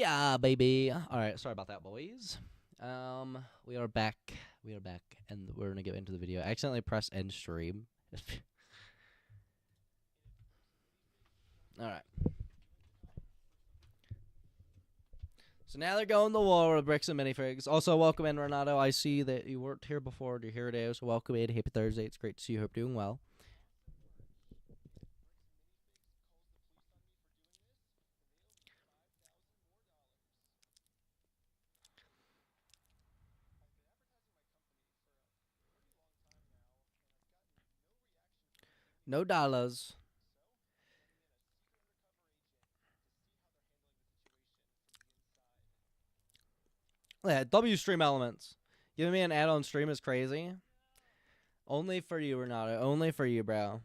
Yeah, baby. All right, sorry about that, boys. We are back. We are back, and we're gonna get into the video. I accidentally pressed end stream. All right. So now they're going to war with bricks and minifigs. Also, welcome in, Renato. I see that you weren't here before. You're here today, so welcome in. Happy Thursday. It's great to see you. Hope you're doing well. No dollars. Yeah, W stream elements. Giving me an add-on stream is crazy. Only for you, Renato. Only for you, bro.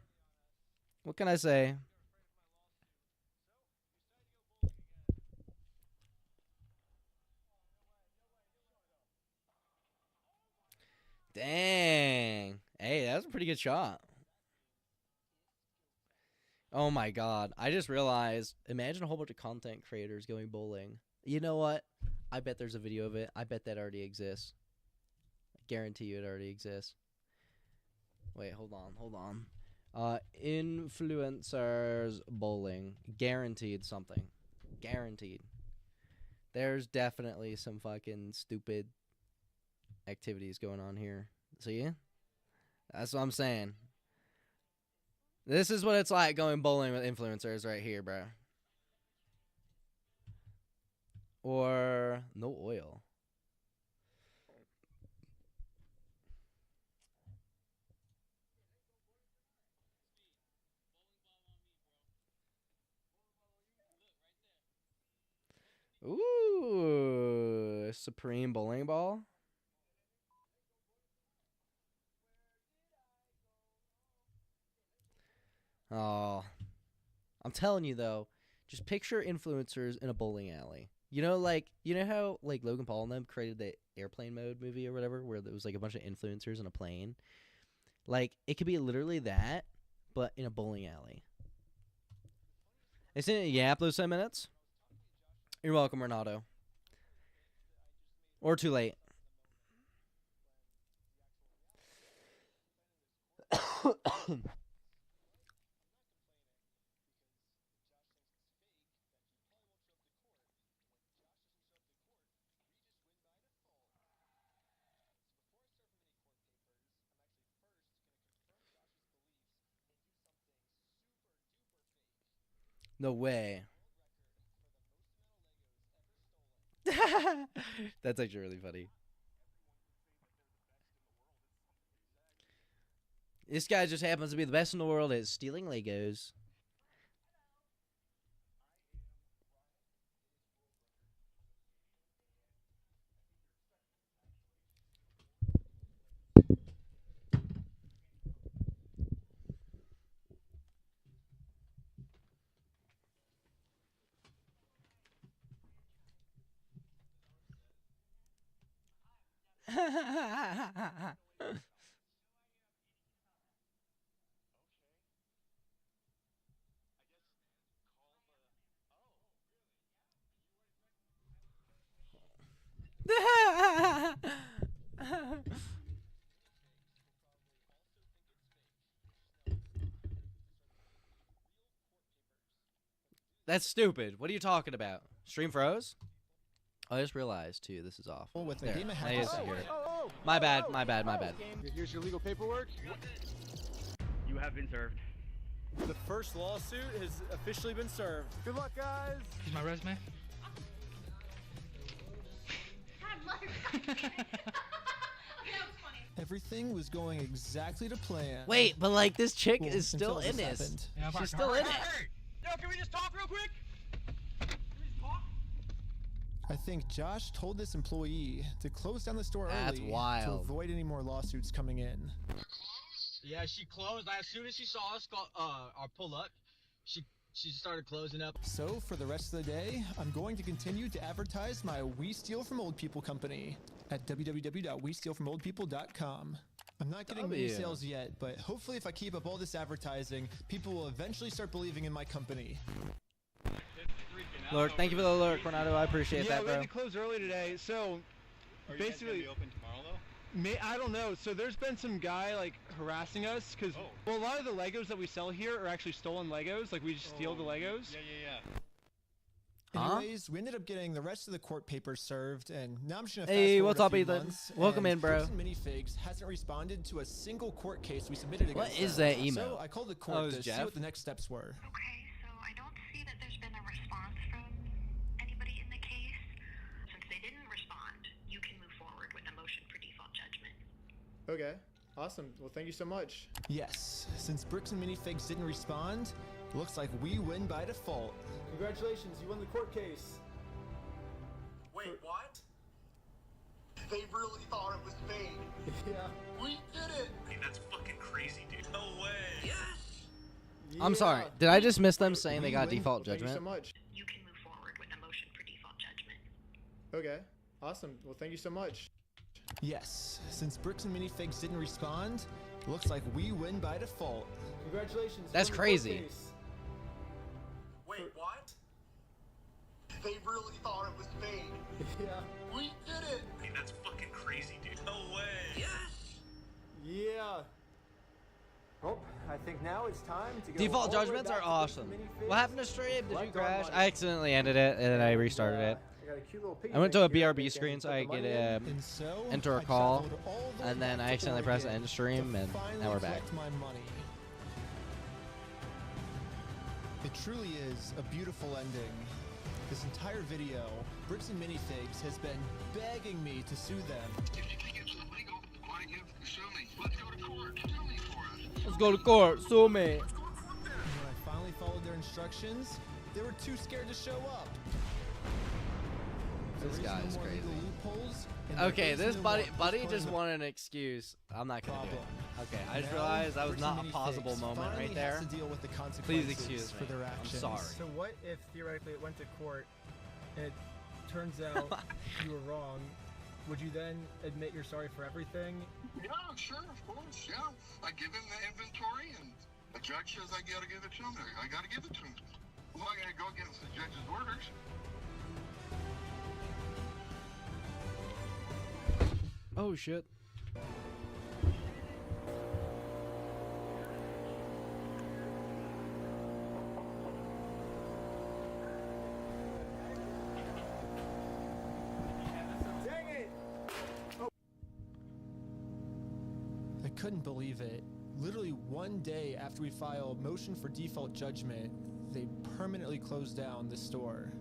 What can I say? Dang. Hey, that was a pretty good shot. Oh my god. I just realized, imagine a whole bunch of content creators going bowling. You know what? I bet there's a video of it. I bet that already exists. I guarantee you it already exists. Wait, hold on. Influencers bowling. Guaranteed something. Guaranteed. There's definitely some fucking stupid activities going on here. See? That's what I'm saying. This is what it's like going bowling with influencers right here, bro. Or no oil. Ooh, Supreme bowling ball. Oh, I'm telling you though, just picture influencers in a bowling alley. You know, like how like Logan Paul and them created the airplane mode movie or whatever, where there was like a bunch of influencers in a plane. Like it could be literally that, but in a bowling alley. Isn't it Yap those 10 minutes? You're welcome, Renato. Or too late. No way. That's actually really funny. This guy just happens to be the best in the world at stealing Legos. That's stupid. What are you talking about? Stream froze? I just realized too. This is off. With a There. game of I just Hangout. hear it. My bad. Here's your legal paperwork. You have been served. The first lawsuit has officially been served. Good luck, guys. Here's my resume. Everything was going exactly to plan. Wait, but like this chick Well, is still until in this this. happened. Yeah, She's still in it. Yo, can we just talk real quick? Can we just talk? I think Josh told this employee to close down the store That's early wild. to avoid any more lawsuits coming in. Yeah, she closed. As soon as she saw us pull up, she started closing up. So for the rest of the day, I'm going to continue to advertise my We Steal From Old People company at www.westealfromoldpeople.com. I'm not getting many W. sales yet, but hopefully if I keep up all this advertising, people will eventually start believing in my company. Lurk, thank you for the lurk, Ronaldo. I appreciate Yeah, that, we had bro. to close early today, so Are you guys basically, gonna be open tomorrow though? I don't know. So there's been some guy like harassing us because well, a lot of the Legos that we sell here are actually stolen Legos. Like we just steal the Legos. Yeah. Huh? Anyways, we ended up getting the rest of the court papers served, and now I'm just gonna Hey, fast what's forward up, a few Ethan? months, Welcome and in, bro. Bricks and Minifigs hasn't responded to a single court case we submitted against What is them. that email? So I called the Oh, court it's to see Jeff? what the next steps were. Okay, so I don't see that there's been a response from anybody in the case. Since they didn't respond, you can move forward with a motion for default judgment. Okay, awesome. Well, thank you so much. Yes, since Bricks and Minifigs didn't respond, looks like we win by default. Congratulations, you won the court case. Wait, what? They really thought it was fake. Yeah. We did it! Hey, that's fucking crazy, dude. No way. Yes! I'm sorry. Did I just miss them saying they We got win. default Thank you so judgment? much. You can move forward with a motion for default judgment. Okay, awesome. Well, thank you so much. Yes, since Bricks and Minifigs didn't respond, looks like we win by default. Congratulations. That's you won the court crazy. case. Wait, what? They really thought it was fake. Yeah. We did it! Hey, that's fucking crazy, dude. No way. Yes! Yeah. Well, I think now it's time to go Default all the way judgments back are to awesome. Bricks and Minifigs. What happened to stream? Did you Collect our crash? money. I accidentally ended it and then I restarted it. I got a cute little piggy I went to a bank here BRB that they screen can so put I the could money in. And so, enter a I call, traveled all the way and then back I to accidentally pressed Oregon end stream, to and finally now we're back. collect my money. It truly is a beautiful ending. This entire video, Bricks and Minifigs has been begging me to sue them. If you think it's illegal, why sue me? Let's go to court. Sue me for us. Let's go to court. Sue me. Let's go to court then. And when I finally followed their instructions, they were too scared to show up. There This is guy no is more crazy. legal loopholes, and there Okay, is this no buddy more just postponement wanted an excuse. I'm not gonna do problem. it. Okay, I just Now, realized that was Bricks not a and pausable Minifigs moment finally right there. has to deal with the Please consequences excuse for me. their I'm actions. sorry. So what if theoretically it went to court, it turns out you were wrong? Would you then admit you're sorry for everything? Yeah, sure, of course. Yeah. I give him the inventory, and the judge says I gotta give it to him. I gotta give it to him. I'm not gonna go against the judge's orders. Oh shit. I couldn't believe it. Literally one day after we filed motion for default judgment, they permanently closed down the store.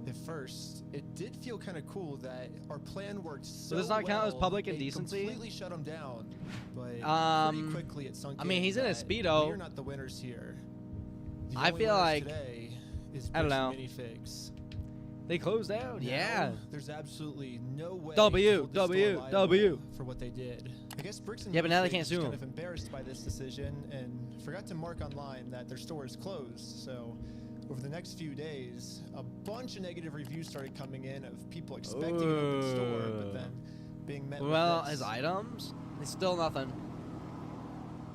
At first, it did feel kind of cool that our plan worked so does not count as well, public they indecency? completely shut them down, but pretty quickly it sunk I mean, in he's in a that Speedo. We're not the winners here. The I only feel winners like- today is I don't Bricks know. and Minifigs. They closed down. Yeah. Now, there's absolutely no way W, to hold this store W, liable W. for what they did. I guess Bricks and Yeah, but now they Minifigs can't is sue kind them. of embarrassed by this decision and forgot to mark online that their store is closed. So over the next few days, a bunch of negative reviews started coming in of people expecting an open store, but then being met Well, with this. his items? It's still nothing.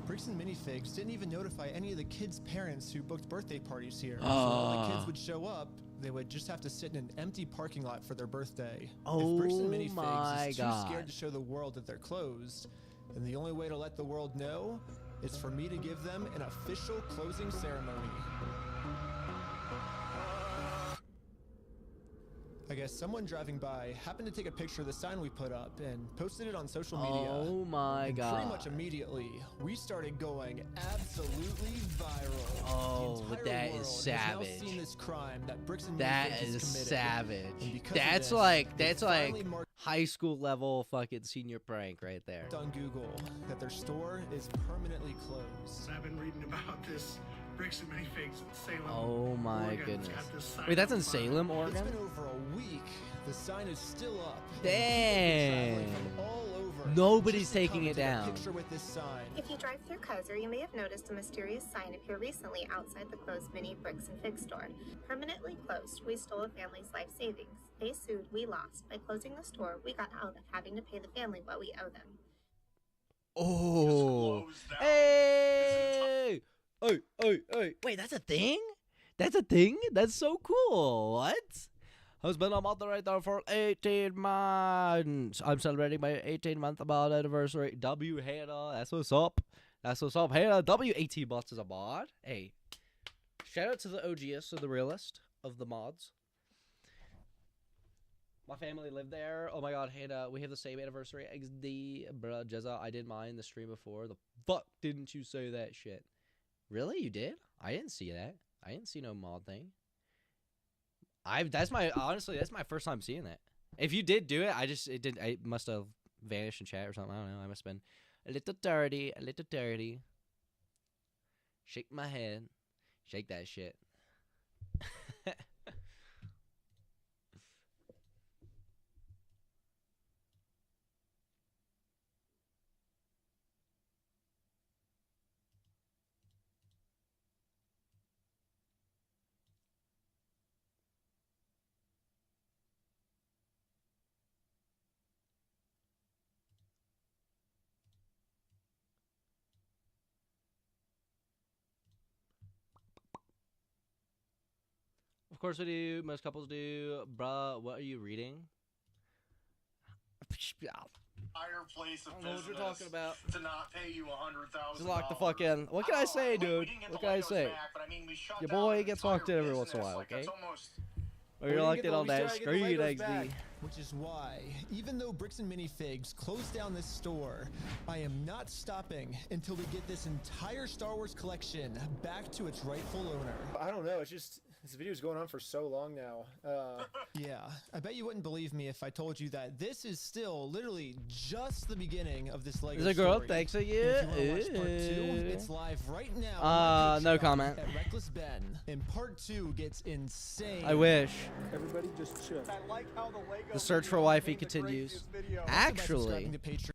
Bricks and Minifigs didn't even notify any of the kids' parents who booked birthday parties here. So when the kids would show up, they would just have to sit in an empty parking lot for their birthday. If Bricks and Oh Minifigs my is too God. scared to show the world that they're closed, then the only way to let the world know is for me to give them an official closing ceremony. I guess someone driving by happened to take a picture of the sign we put up and posted it on social media. Oh my And god. pretty much immediately, we started going absolutely viral. Oh, The entire that is world has savage. now seen this crime that Bricks and That Minifigs is has committed. savage. And because of That's this, like they that's finally like marked high school level fucking senior prank right there. on Google that their store is permanently closed. I've been reading about this Bricks and Minifigs in Salem. Oh my Oregon. It's goodness. got this sign Wait, that's on in the front. Salem, It's Oregon? been over a week. The sign is still up. and Dang. people have been traveling from all over Nobody's just to taking come it take a down. picture with this sign. If you drive through Kaiser, you may have noticed a mysterious sign appear recently outside the closed mini Bricks and Fig store. Permanently closed, we stole a family's life savings. They sued, we lost. By closing the store, we got out of having to pay the family what we owe them. Oh. Closed down. Hey! Hey, hey, hey. Wait, that's a thing? That's a thing? That's so cool. What? Has been a moderator for 18 months. I'm celebrating my 18-month mod anniversary. W Hannah, that's what's up. That's what's up. Hannah, W18 months is a mod. Hey, shout out to the OGS, so the realist of the mods. My family lived there. Oh my god, Hannah, we have the same anniversary. XD, bruh, Jezza, I did mine the stream before. The fuck didn't you say that shit? Really? You did? I didn't see that. I didn't see no mod thing. Honestly, that's my first time seeing that. If you did do it, I must have vanished in chat or something. I don't know. I must have been a little dirty. Shake my head. Shake that shit. Of course we do. Most couples do. Bruh, what are you reading? Higher place of I don't know what you're business talking about. to not pay you $100,000. Just lock the fuck in. What can I say, dude? What can I say? Your boy gets locked in every once in a while, okay? Or you're locked in on that screen, XD. Which is why, even though Bricks and Minifigs closed down this store, I am not stopping until we get this entire Star Wars collection back to its rightful owner. I don't know. It's just this video's going on for so long now. Yeah, I bet you wouldn't believe me if I told you that this is still literally just the beginning of this Lego There's a girl, story. thanks to And you. if you want to watch part 2, it's live right now. on my No Patreon comment. At Reckless Ben, and part 2 gets insane. I wish. Everybody just chill. I like how the Lego The search for video wifey made the continues. craziest video. Actually, To Patreon.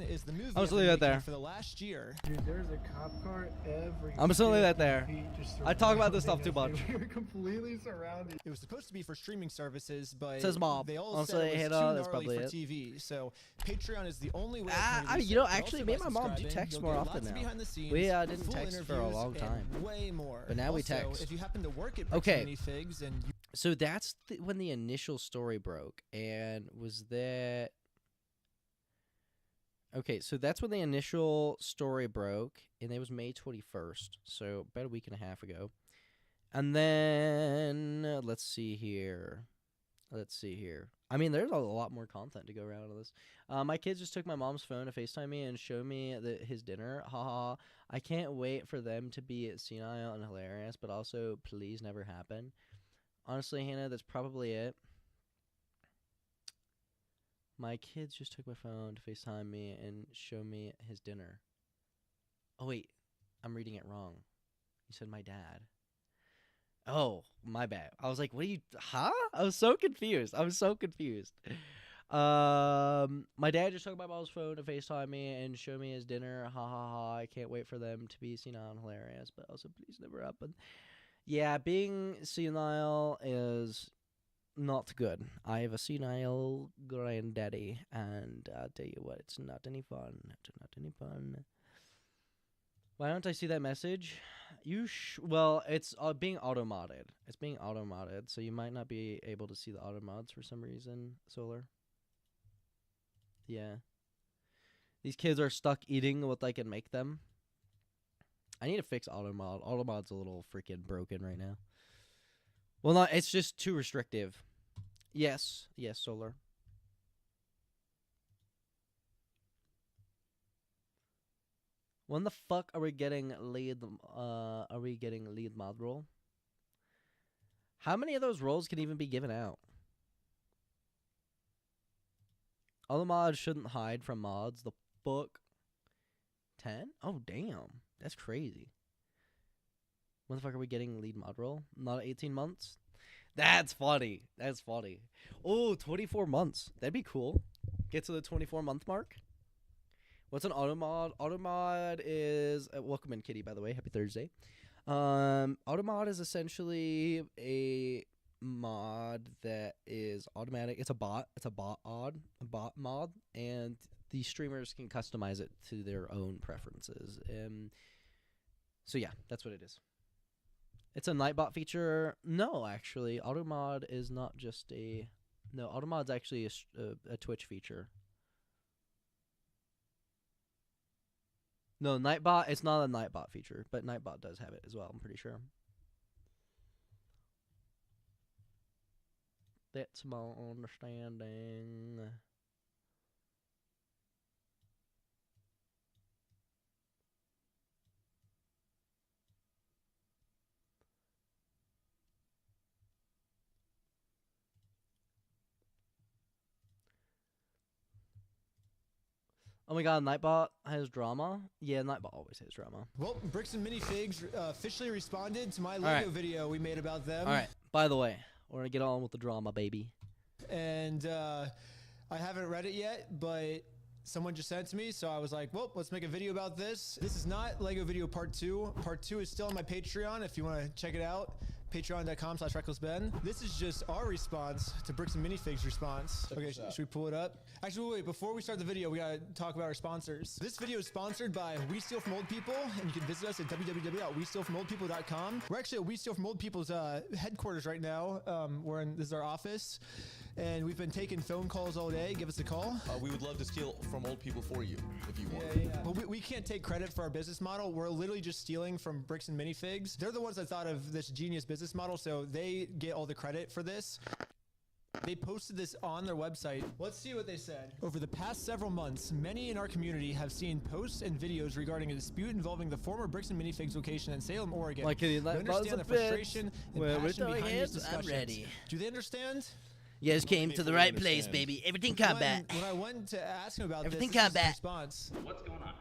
Is the movie I'll just I've leave been it there. making for the last year. Dude, there's a cop car every. I'm just gonna leave that 50 there. feet just I talk about this stuff surrounding too us. much. We were completely surrounded. It was supposed to be for streaming services, but It says mob. they all Honestly, said it was hey, too no, gnarly that's probably for it. TV. So Patreon is the only way. you know, actually, me and my mom do text more often now. We didn't full text for a interviews, long time. and way more. But now we Also, text. If you happen to work at Okay. Minifigs and you So that's when the initial story broke, and was that... Okay, so that's when the initial story broke, and it was May 21st, so about a week and a half ago. And then, let's see here. I mean, there's a lot more content to go around on this. My kids just took my mom's phone to FaceTime me and show me his dinner. Haha. I can't wait for them to be senile and hilarious, but also, please never happen. Honestly, Hannah, that's probably it. My kids just took my phone to FaceTime me and show me his dinner. Oh, wait. I'm reading it wrong. You said my dad. Oh, my bad. I was like, what are you... Huh? I was so confused. My dad just took my mom's phone to FaceTime me and show me his dinner. Ha ha ha. I can't wait for them to be senile and hilarious, but also please never happen. Yeah, being senile is... not good. I have a senile granddaddy, and I'll tell you what, it's not any fun. Why don't I see that message? Well, it's being auto-modded. It's being auto-modded, so you might not be able to see the auto-mods for some reason, Solar. Yeah. These kids are stuck eating what I can make them. I need to fix auto-mod. Auto-mod's a little freaking broken right now. Well, not. It's just too restrictive. Yes, Solar. When the fuck are we getting lead? Lead mod role? How many of those roles can even be given out? All the mods shouldn't hide from mods. The fuck. 10? Oh damn, that's crazy. When the fuck are we getting lead mod role? Not 18 months? That's funny. Oh, 24 months. That'd be cool. Get to the 24-month mark. What's an automod? Automod is... welcome in, Kitty, by the way. Happy Thursday. Automod is essentially a mod that is automatic. It's a bot. It's a bot mod. And the streamers can customize it to their own preferences. So yeah, that's what it is. It's a Nightbot feature. No, actually, Automod is not just a... No, Automod's actually a Twitch feature. No, Nightbot, it's not a Nightbot feature, but Nightbot does have it as well, I'm pretty sure. That's my understanding. Oh my god, Nightbot has drama? Yeah, Nightbot always has drama. Well, Bricks and Minifigs officially responded to my Lego video we made about them. Alright, by the way, we're gonna get on with the drama, baby. And I haven't read it yet, but someone just sent it to me, so I was like, well, let's make a video about this. This is not Lego video part 2. Part 2 is still on my Patreon if you want to check it out. Patreon.com/RecklessBen. This is just our response to Bricks and Minifigs' response. Okay, should we pull it up? Actually, wait, before we start the video, we gotta talk about our sponsors. This video is sponsored by We Steal From Old People, and you can visit us at www.westealfromoldpeople.com. We're actually at We Steal From Old People's headquarters right now. This is our office, and we've been taking phone calls all day. Give us a call. We would love to steal from old people for you, if you want. Yeah. Well, we can't take credit for our business model. We're literally just stealing from Bricks and Minifigs. They're the ones that thought of this genius business model, so they get all the credit for this. They posted this on their website. Let's see what they said. Over the past several months, many in our community have seen posts and videos regarding a dispute involving the former Bricks and Minifigs location in Salem, Oregon. Like, can you they understand the frustration and passion behind these discussions. I'm ready. Do they understand? You guys came to the right place, baby. Everything combat. When I went to ask him about everything this is his combat. response. What's going on?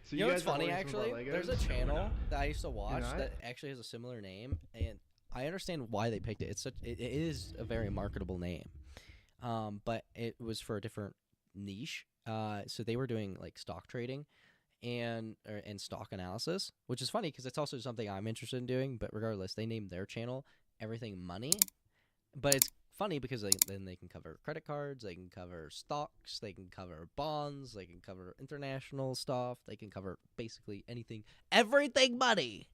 So you know what's funny, actually? There's a channel that I used to watch that actually has a similar name, and I understand why they picked it. It is a very marketable name, but it was for a different niche. So they were doing like stock trading and stock analysis, which is funny because it's also something I'm interested in doing. But regardless, they named their channel Everything Money. But it's funny because then they can cover credit cards, they can cover stocks, they can cover bonds, they can cover international stuff, they can cover basically anything, everything money.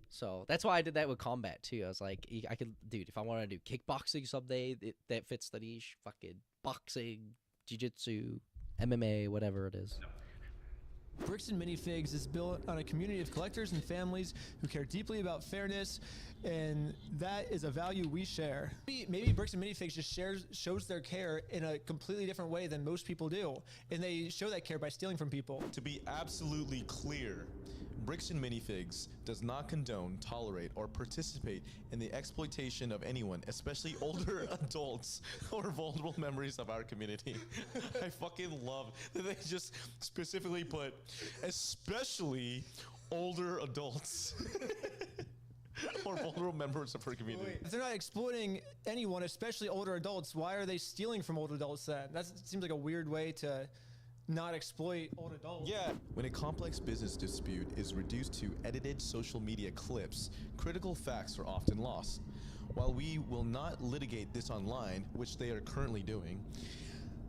So that's why I did that with combat too. I was like, I could, dude, if I want to do kickboxing someday, that fits the niche. Fucking boxing, jiu-jitsu, MMA, whatever it is. Bricks and Minifigs is built on a community of collectors and families who care deeply about fairness, and that is a value we share. Maybe Bricks and Minifigs just shows their care in a completely different way than most people do, and they show that care by stealing from people. To be absolutely clear, Bricks and Minifigs does not condone, tolerate, or participate in the exploitation of anyone, especially older adults or vulnerable members of our community. I fucking love that they just specifically put, especially older adults. Or vulnerable members of our community. Wait, if they're not exploiting anyone, especially older adults, why are they stealing from old adults then? That seems like a weird way to not exploit old adults. Yeah. When a complex business dispute is reduced to edited social media clips, critical facts are often lost. While we will not litigate this online, which they are currently doing,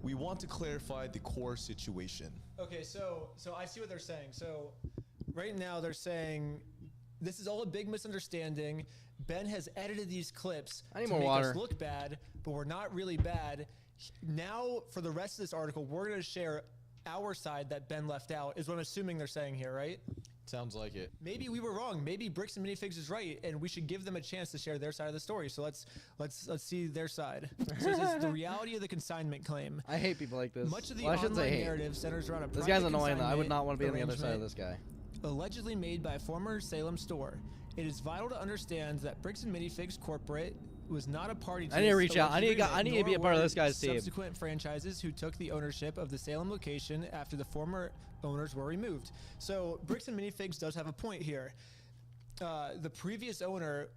we want to clarify the core situation. Okay, so I see what they're saying. So right now they're saying this is all a big misunderstanding. Ben has edited these clips to make us look bad, but we're not really bad. Now, for the rest of this article, we're going to share our side that Ben left out, is what I'm assuming they're saying here, right? Sounds like it. Maybe we were wrong. Maybe Bricks and Minifigs is right, and we should give them a chance to share their side of the story. So let's see their side. So it says the reality of the consignment claim. I hate people like this. Much of the online narrative centers around a this guy's annoying though. I would not want to be on the other side of this guy. Allegedly made by a former Salem store. It is vital to understand that Bricks and Minifigs Corporate was not a party to I need to reach out. I need to be a part of this guy's team. Subsequent franchises who took the ownership of the Salem location after the former owners were removed. So Bricks and Minifigs does have a point here. The previous owner,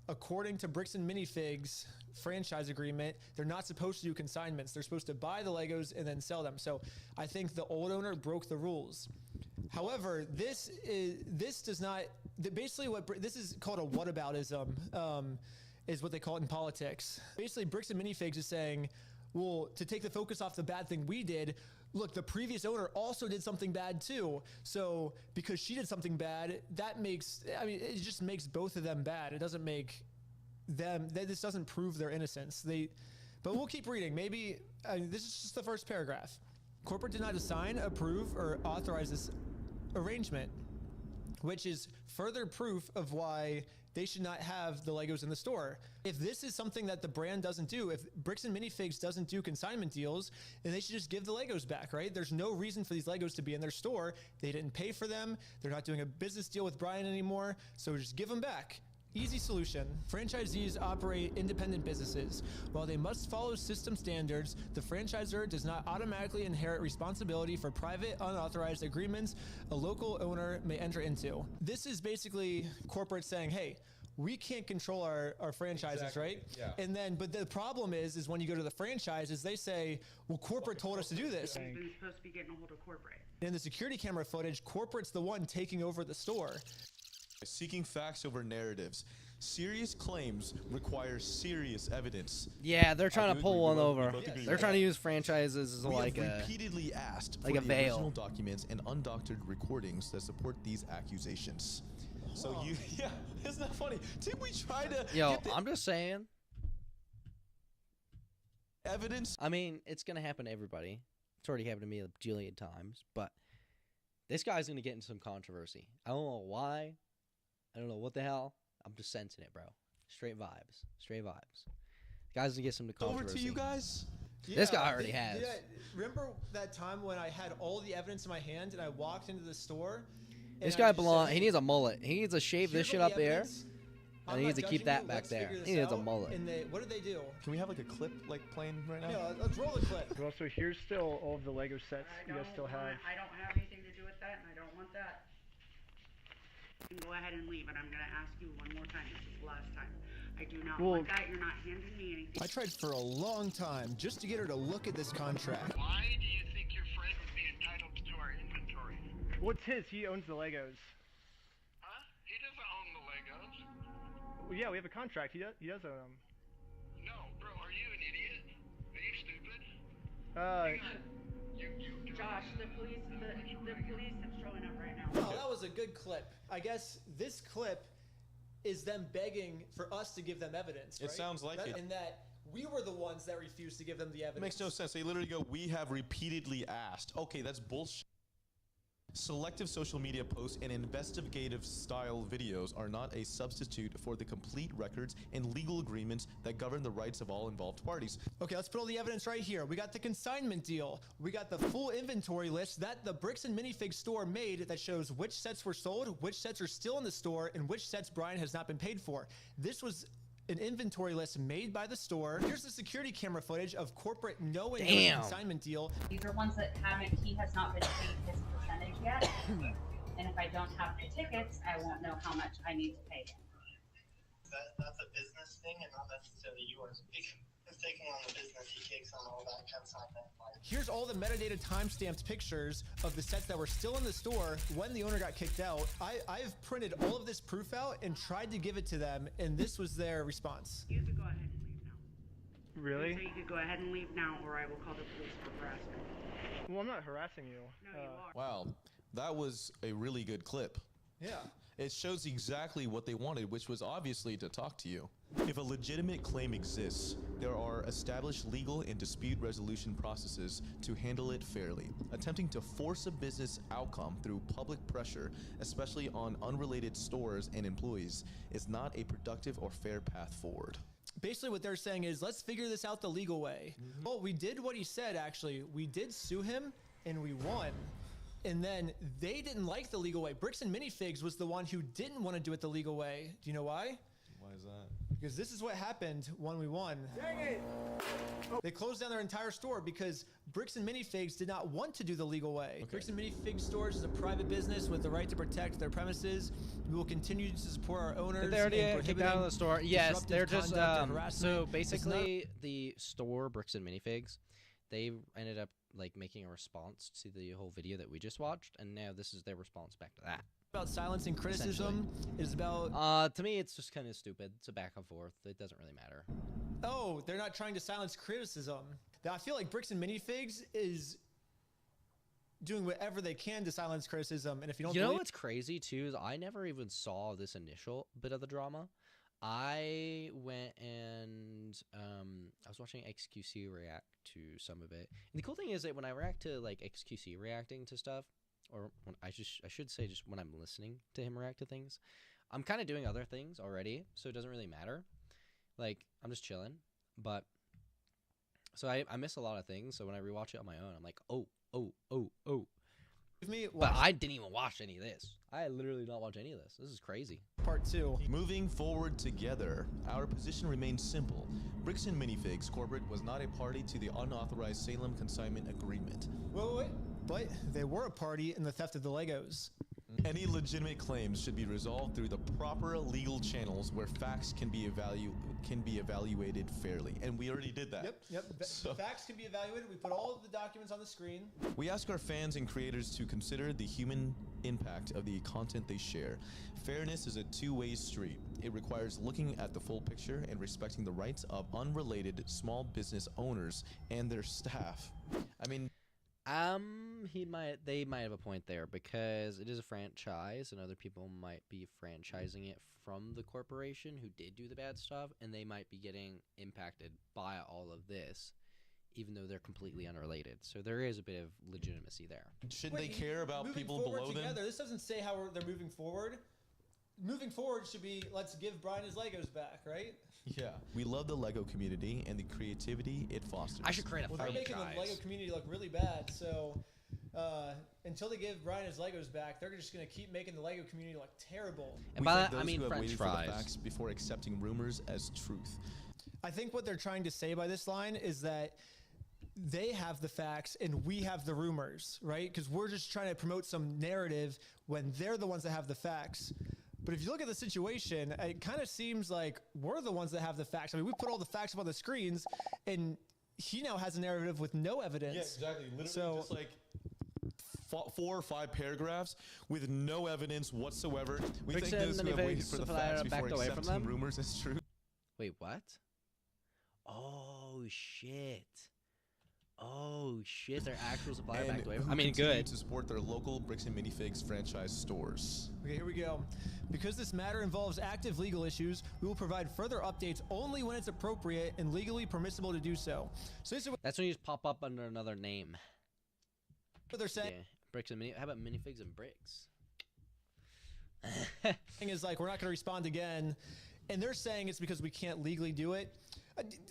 according to Bricks and Minifigs franchise agreement, they're not supposed to do consignments. They're supposed to buy the Legos and then sell them. So I think the old owner broke the rules. However, this does not, basically this is called a whataboutism, is what they call it in politics. Basically, Bricks and Minifigs is saying, well, to take the focus off the bad thing we did, look, the previous owner also did something bad too. So because she did something bad, that makes, I mean, it just makes both of them bad. It doesn't make them, this doesn't prove their innocence. But we'll keep reading. Maybe, this is just the first paragraph. Corporate did not assign, approve, or authorize this arrangement, which is further proof of why they should not have the Legos in the store. If this is something that the brand doesn't do, if Bricks and Minifigs doesn't do consignment deals, then they should just give the Legos back, right? There's no reason for these Legos to be in their store. They didn't pay for them. They're not doing a business deal with Brian anymore. So just give them back. Easy solution. Franchisees operate independent businesses. While they must follow system standards, the franchisor does not automatically inherit responsibility for private, unauthorized agreements a local owner may enter into. This is basically corporate saying, hey, we can't control our franchises, Exactly. right? Yeah. And then, but the problem is when you go to the franchises, they say, well, corporate told us to do this. You've been supposed to be getting a hold of corporate. In the security camera footage, corporate's the one taking over the store. Seeking facts over narratives. Serious claims require serious evidence. Yeah, they're trying to pull one over. both agree They're with trying to that. use franchises as We like have a repeatedly asked like for a the veil. original documents and undoctored recordings that support these accusations. So you, yeah, isn't that funny? Did we try to Yo, get the I'm just saying. evidence? I mean, it's gonna happen to everybody. It's already happened to me a jillion times, but this guy's gonna get into some controversy. I don't know why. I don't know what the hell. I'm just sensing it, bro. Straight vibes. Straight vibes. The guy's gonna get some controversy. Over to you guys. This guy already has. Remember that time when I had all the evidence in my hand and I walked into the store? This and guy I just belongs. said, He needs a mullet. He needs to shave this "Here's shit all up the here, evidence. and I'm he not needs to keep judging that you. back Let's there. figure He this needs a out." mullet. And what did they do? Can we have like a clip like playing right now? Yeah, let's roll the clip. Well, so here's still all of the Lego sets you guys still have. I don't have anything to do with that, and I don't want that. You can go ahead and leave, and I'm going to ask you one more time. This is the last time. I do not want that. You're not handing me anything. I tried for a long time just to get her to look at this contract. Why do you think your friend would be entitled to our inventory? Well, it's his. He owns the Legos. Huh? He doesn't own the Legos. Well, yeah, we have a contract. He does own them. No, bro, are you an idiot? Are you stupid? Josh, the police have showing up right now. Oh, that was a good clip. I guess this clip is them begging for us to give them evidence. It right? sounds like it. And that we were the ones that refused to give them the evidence. It makes no sense. They literally go, we have repeatedly asked. Okay, that's bullshit. Selective social media posts and investigative style videos are not a substitute for the complete records and legal agreements that govern the rights of all involved parties. Okay, let's put all the evidence right here. We got the consignment deal. We got the full inventory list that the Bricks and Minifigs store made that shows which sets were sold, which sets are still in the store, and which sets Brian has not been paid for. This was an inventory list made by the store. Here's the security camera footage of corporate knowing the consignment deal. These are ones that he has not been paid his percentage yet. And if I don't have the tickets, I won't know how much I need to pay him. That's a business thing and not necessarily yours. He's taking on the business, he takes on all that consignment. Here's all the metadata timestamped pictures of the sets that were still in the store when the owner got kicked out. I've printed all of this proof out and tried to give it to them, and this was their response. You could go ahead and leave now. Really? So you could go ahead and leave now, or I will call the police for harassment. Well, I'm not harassing you. No, you are. Wow, that was a really good clip. Yeah. It shows exactly what they wanted, which was obviously to talk to you. If a legitimate claim exists, there are established legal and dispute resolution processes to handle it fairly. Attempting to force a business outcome through public pressure, especially on unrelated stores and employees, is not a productive or fair path forward. Basically what they're saying is, let's figure this out the legal way. Well, we did what he said, actually. We did sue him, and we won. And then they didn't like the legal way. Bricks and Minifigs was the one who didn't want to do it the legal way. Do you know why? Why is that? Because this is what happened when we won. Dang it! They closed down their entire store because Bricks and Minifigs did not want to do the legal way. Okay. Bricks and Minifigs stores is a private business with the right to protect their premises. We will continue to support our owners. Did they already in get kicked out of the store? Yes, disruptive they're just conduct and harassment. so It's basically the store Bricks and Minifigs, they ended up like making a response to the whole video that we just watched, and now this is their response back to that. About silencing criticism. It is about to me it's just kind of stupid. It's a back and forth. It doesn't really matter. oh, they're not trying to silence criticism. I feel like Bricks and Minifigs is doing whatever they can to silence criticism. And if you don't, You know what's crazy too is I never even saw this initial bit of the drama. I went and I was watching XQC react to some of it. And the cool thing is that when I react to like XQC reacting to stuff, or when I should say just when I'm listening to him react to things, I'm kind of doing other things already, so it doesn't really matter. Like I'm just chilling, but so I miss a lot of things. So when I rewatch it on my own, I'm like, oh. But I didn't even watch any of this. I literally not watch any of this. This is crazy. Part 2. Moving forward together, our position remains simple. Bricks and Minifigs Corporate was not a party to the unauthorized Salem consignment agreement. Wait. But they were a party in the theft of the Legos. Any legitimate claims should be resolved through the proper legal channels where facts can be evaluated fairly. And we already did that. Yep. So, facts can be evaluated. We put all of the documents on the screen. We ask our fans and creators to consider the human impact of the content they share. Fairness is a two-way street. It requires looking at the full picture and respecting the rights of unrelated small business owners and their staff. I mean, they might have a point there because it is a franchise and other people might be franchising it from the corporation who did do the bad stuff, and they might be getting impacted by all of this, even though they're completely unrelated. So there is a bit of legitimacy there. Shouldn't they care about people below them? This doesn't say how they're moving forward. Moving forward should be, let's give Brian his Legos back, right? Yeah. We love the Lego community and the creativity it fosters. I should create a franchise. They're making the Lego community look really bad, so until they give Brian his Legos back, they're just going to keep making the Lego community look terrible. And by that, I mean French fries. Facts before accepting rumors as truth. I think what they're trying to say by this line is that they have the facts and we have the rumors, right? Because we're just trying to promote some narrative when they're the ones that have the facts. But if you look at the situation, it kind of seems like we're the ones that have the facts. I mean, we put all the facts up on the screens, and he now has a narrative with no evidence. Yeah, exactly. Literally just like 4 or 5 paragraphs with no evidence whatsoever. We think those who have waited for the facts before accepting rumors as true. Wait, what? Oh, shit. Oh shit! Their actual supplier backed away. I mean, good to support their local Bricks and Minifigs franchise stores. Okay, here we go. Because this matter involves active legal issues, we will provide further updates only when it's appropriate and legally permissible to do so. So this is what that's when you just pop up under another name. What they're saying. Yeah. Bricks and How about Minifigs and Bricks? Thing is like we're not going to respond again, and they're saying it's because we can't legally do it.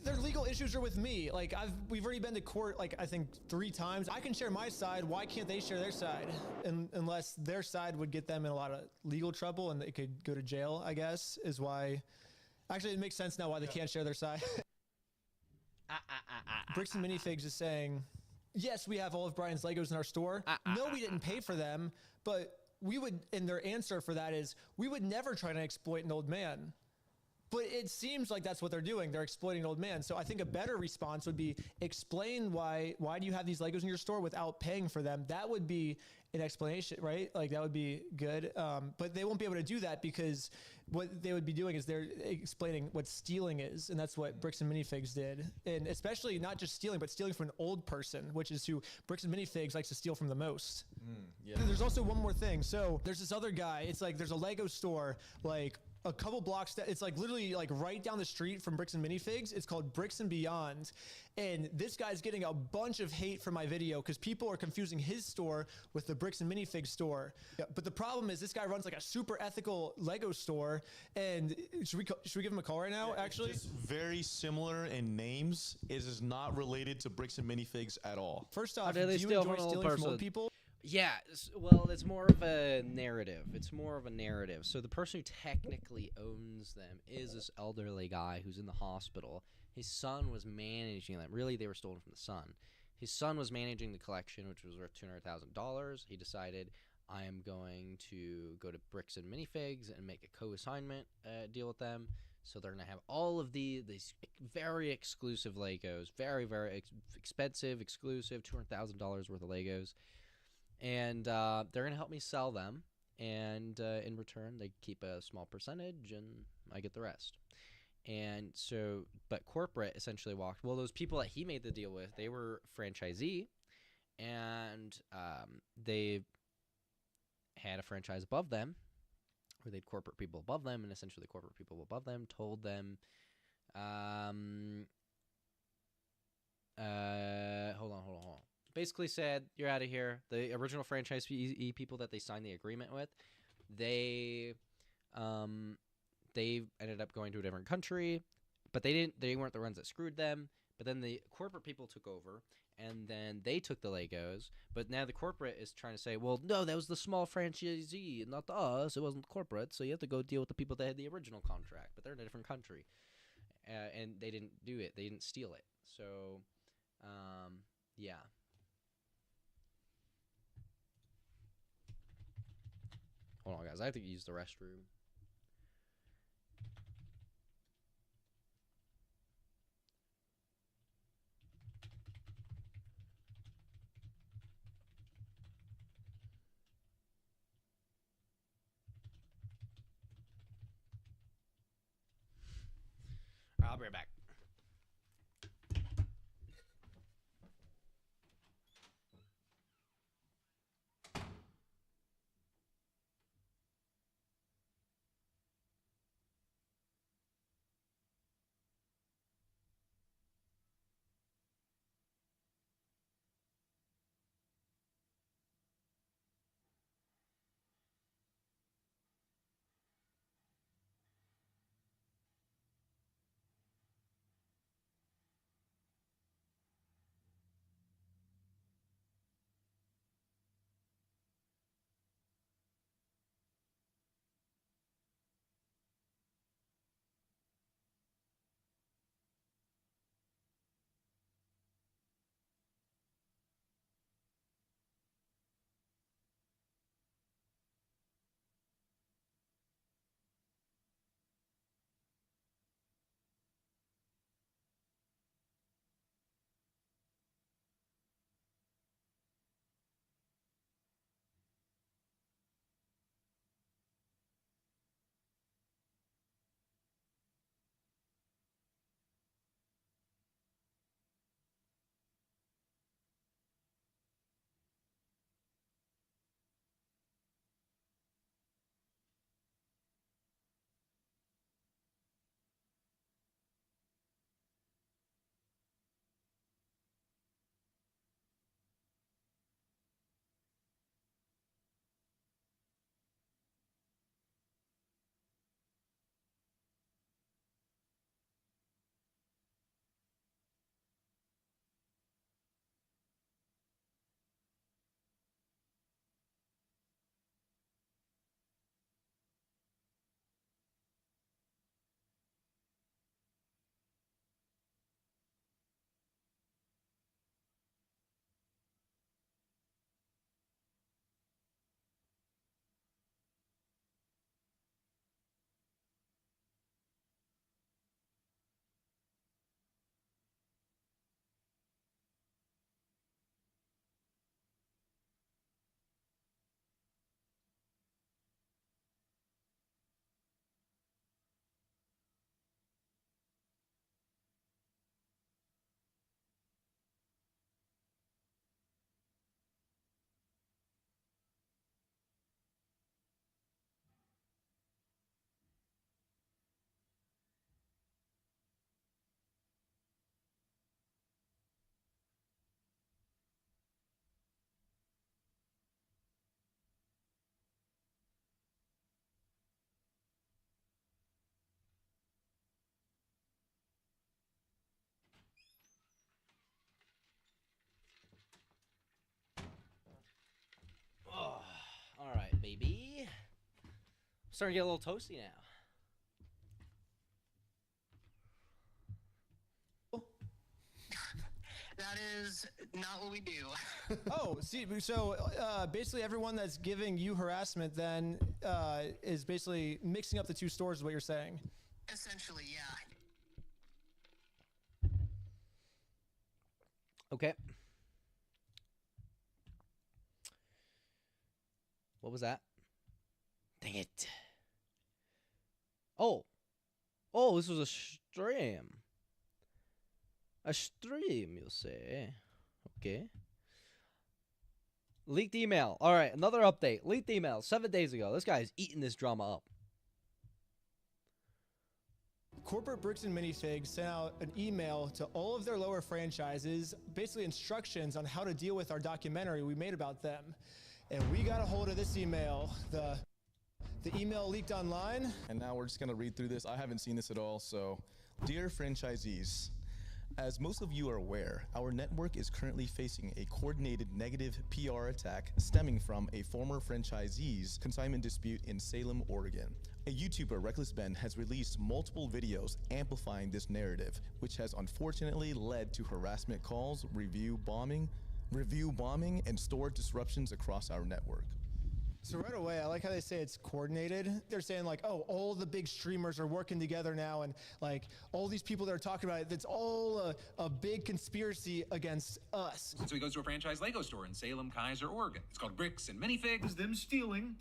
Their legal issues are with me. Like we've already been to court like I think 3 times. I can share my side. Why can't they share their side? Unless their side would get them in a lot of legal trouble and they could go to jail, I guess, is why. Actually, it makes sense now why they can't share their side. Bricks and Minifigs is saying, yes, we have all of Brian's Legos in our store. No, we didn't pay for them, but we would, and their answer for that is, we would never try to exploit an old man. But it seems like that's what they're doing. They're exploiting an old man. So I think a better response would be explain why do you have these Legos in your store without paying for them? That would be an explanation, right? Like that would be good. But they won't be able to do that because what they would be doing is they're explaining what stealing is. And that's what Bricks and Minifigs did. And especially not just stealing, but stealing from an old person, which is who Bricks and Minifigs likes to steal from the most. Yeah. There's also one more thing. So there's this other guy. It's like there's a Lego store like a couple blocks it's like literally like right down the street from Bricks and Minifigs. It's called Bricks and Beyond. And this guy's getting a bunch of hate for my video because people are confusing his store with the Bricks and Minifigs store. Yeah, but the problem is this guy runs like a super ethical Lego store. And should we give him a call right now, actually? It's very similar in names. It is not related to Bricks and Minifigs at all. First off, do you enjoy stealing from old people? Yeah, well, it's more of a narrative. So the person who technically owns them is this elderly guy who's in the hospital. His son was managing them. Really, they were stolen from the son. His son was managing the collection, which was worth $200,000. He decided, I am going to go to Bricks and Minifigs and make a co-assignment deal with them. So they're going to have all of these very exclusive Legos, very, very expensive, exclusive, $200,000 worth of Legos. And they're going to help me sell them, and in return, they keep a small percentage, and I get the rest. And so, but corporate essentially those people that he made the deal with, they were franchisee, and they had a franchise above them, or they had corporate people above them, and essentially the corporate people above them told them, hold on. Basically said, you're out of here. The original franchise people that they signed the agreement with, they ended up going to a different country, but they weren't the ones that screwed them. But then the corporate people took over, and then they took the Legos. But now the corporate is trying to say, well, no, that was the small franchisee, not us. It wasn't corporate, so you have to go deal with the people that had the original contract. But they're in a different country, and they didn't do it. They didn't steal it. So, yeah. Hold on, guys. I have to use the restroom. I'll be right back. Oh, all right, baby. Starting to get a little toasty now. That is not what we do. Oh, see, so basically everyone that's giving you harassment then is basically mixing up the two stores is what you're saying. Essentially, yeah. Okay. What was that? Dang it. Oh, this was a stream. A stream, you say? Okay. Leaked email. All right, another update. Leaked email 7 days ago. This guy's eating this drama up. Corporate Bricks and Minifigs sent out an email to all of their lower franchises, basically instructions on how to deal with our documentary we made about them. And we got a hold of this email. The email leaked online. And now we're just gonna read through this. I haven't seen this at all, so dear franchisees, as most of you are aware, our network is currently facing a coordinated negative PR attack stemming from a former franchisee's consignment dispute in Salem, Oregon. A YouTuber, Reckless Ben, has released multiple videos amplifying this narrative, which has unfortunately led to harassment calls, review bombing, and store disruptions across our network. So right away, I like how they say it's coordinated. They're saying like, oh, all the big streamers are working together now, and like all these people that are talking about it, it's all a big conspiracy against us. So he goes to a franchise Lego store in Salem, Kaiser, Oregon. It's called Bricks and Minifigs. Them stealing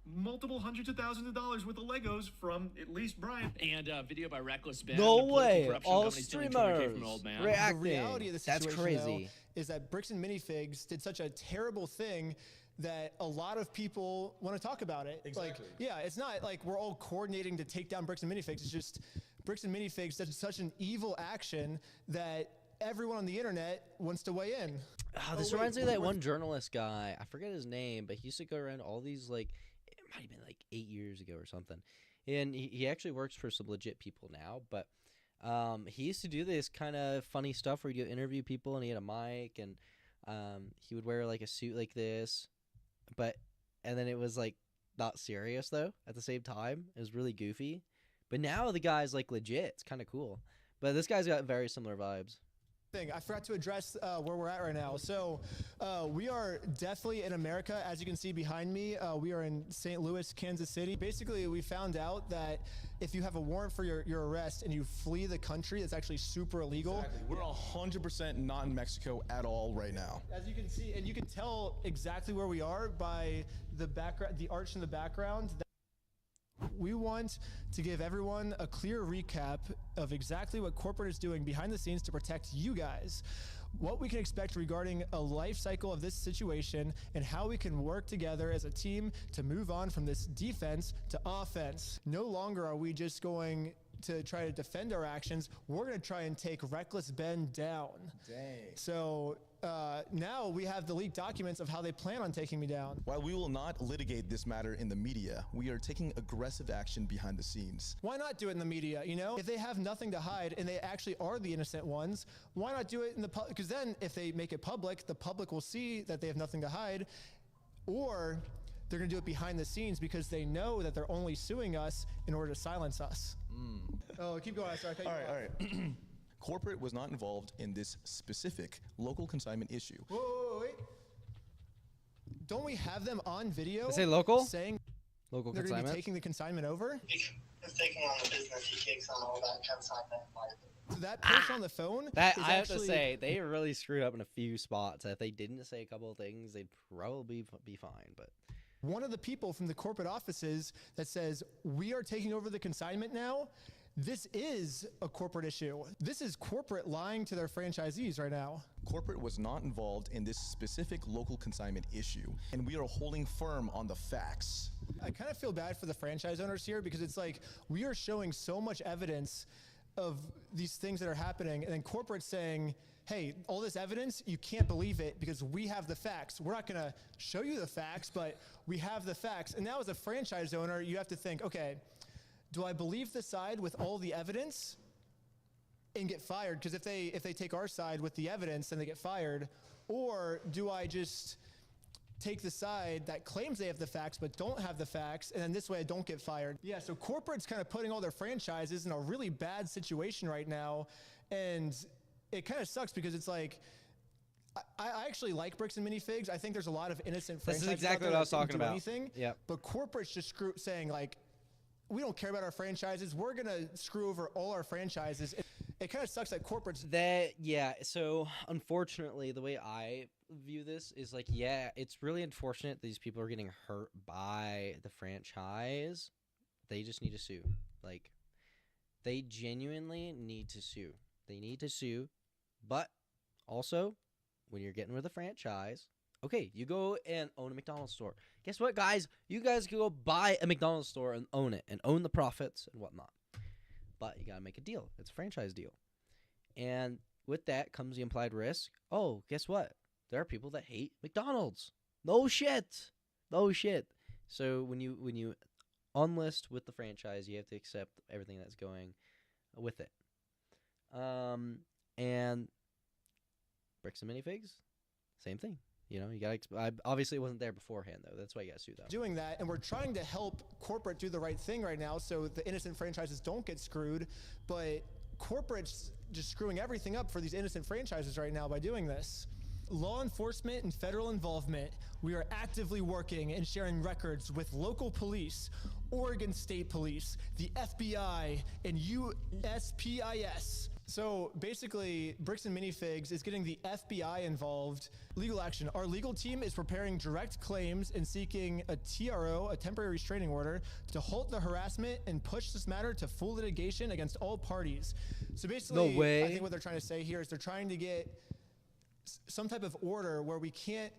multiple hundreds of thousands of dollars worth of Legos from at least Brian. And video by Reckless Ben. No way. All streamers reacting. The reality of the situation, That's crazy. Though, is that Bricks and Minifigs did such a terrible thing that a lot of people want to talk about it. Exactly. Like, yeah, it's not like we're all coordinating to take down Bricks and Minifigs. It's just Bricks and Minifigs did such an evil action that everyone on the internet wants to weigh in. Oh, this reminds me of that one journalist guy. I forget his name, but he used to go around all these, like, it might have been like 8 years ago or something. And he actually works for some legit people now, but he used to do this kind of funny stuff where he'd go interview people and he had a mic and he would wear like a suit like this. And then it was like not serious though at the same time. It was really goofy. But now the guy's like legit. It's kind of cool. But this guy's got very similar vibes. I forgot to address where we're at right now. So we are definitely in America. As you can see behind me, we are in St. Louis, Kansas City. Basically, we found out that if you have a warrant for your arrest and you flee the country, it's actually super illegal. Exactly. We're 100% not in Mexico at all right now. As you can see, and you can tell exactly where we are by the background, the arch in the background. We want to give everyone a clear recap of exactly what corporate is doing behind the scenes to protect you guys, what we can expect regarding a life cycle of this situation, and how we can work together as a team to move on from this defense to offense. No longer are we just going to try to defend our actions. We're going to try and take Reckless Ben down. Dang. So now we have the leaked documents of how they plan on taking me down. While we will not litigate this matter in the media, we are taking aggressive action behind the scenes. Why not do it in the media, you know? If they have nothing to hide and they actually are the innocent ones, why not do it in the public? Because then if they make it public, the public will see that they have nothing to hide, or they're going to do it behind the scenes because they know that they're only suing us in order to silence us. Oh, keep going. Sorry. All right. Corporate was not involved in this specific local consignment issue. Wait. Don't we have them on video? They say local? Saying local they're going to consignment? be taking the consignment over? He's taking on the business, he takes on all that consignment. So that person on the phone That is I have actually, to say, they really screwed up in a few spots. If they didn't say a couple of things, they'd probably be fine. But one of the people from the corporate offices that says, we are taking over the consignment now. This is a corporate issue. This is corporate lying to their franchisees right now. Corporate was not involved in this specific local consignment issue, and we are holding firm on the facts. I kind of feel bad for the franchise owners here because it's like we are showing so much evidence of these things that are happening, and then corporate's saying, hey, all this evidence, you can't believe it because we have the facts. We're not going to show you the facts, but we have the facts. And now as a franchise owner, you have to think, okay, do I believe the side with all the evidence and get fired? Because if they take our side with the evidence, then they get fired. Or do I just take the side that claims they have the facts but don't have the facts, and then this way I don't get fired? Yeah, so corporate's kind of putting all their franchises in a really bad situation right now, and it kind of sucks because it's like, I actually like Bricks and Minifigs. I think there's a lot of innocent franchises. This is exactly out there what I was that talking don't do about. Anything, yep. But corporate's just saying like, we don't care about our franchises. We're going to screw over all our franchises. It kind of sucks that corporates... Yeah, so unfortunately, the way I view this is like, yeah, it's really unfortunate these people are getting hurt by the franchise. They just need to sue. Like, they genuinely need to sue. They need to sue. But also, when you're getting with a franchise, Okay, you go and own a McDonald's store. Guess what, guys? You guys can go buy a McDonald's store and own it and own the profits and whatnot. But you got to make a deal. It's a franchise deal. And with that comes the implied risk. Oh, guess what? There are people that hate McDonald's. No shit. No shit. So when you unlist with the franchise, you have to accept everything that's going with it. And bricks and minifigs, same thing. You know, you got to. Obviously, it wasn't there beforehand, though. That's why you got to sue them. Doing that, and we're trying to help corporate do the right thing right now, so the innocent franchises don't get screwed. But corporate's just screwing everything up for these innocent franchises right now by doing this. Law enforcement and federal involvement. We are actively working and sharing records with local police, Oregon State Police, the FBI, and USPIS. So basically, Bricks and Minifigs is getting the FBI involved. Legal action. Our legal team is preparing direct claims and seeking a TRO, a temporary restraining order, to halt the harassment and push this matter to full litigation against all parties. So basically, No way. I think what they're trying to say here is they're trying to get some type of order where we can't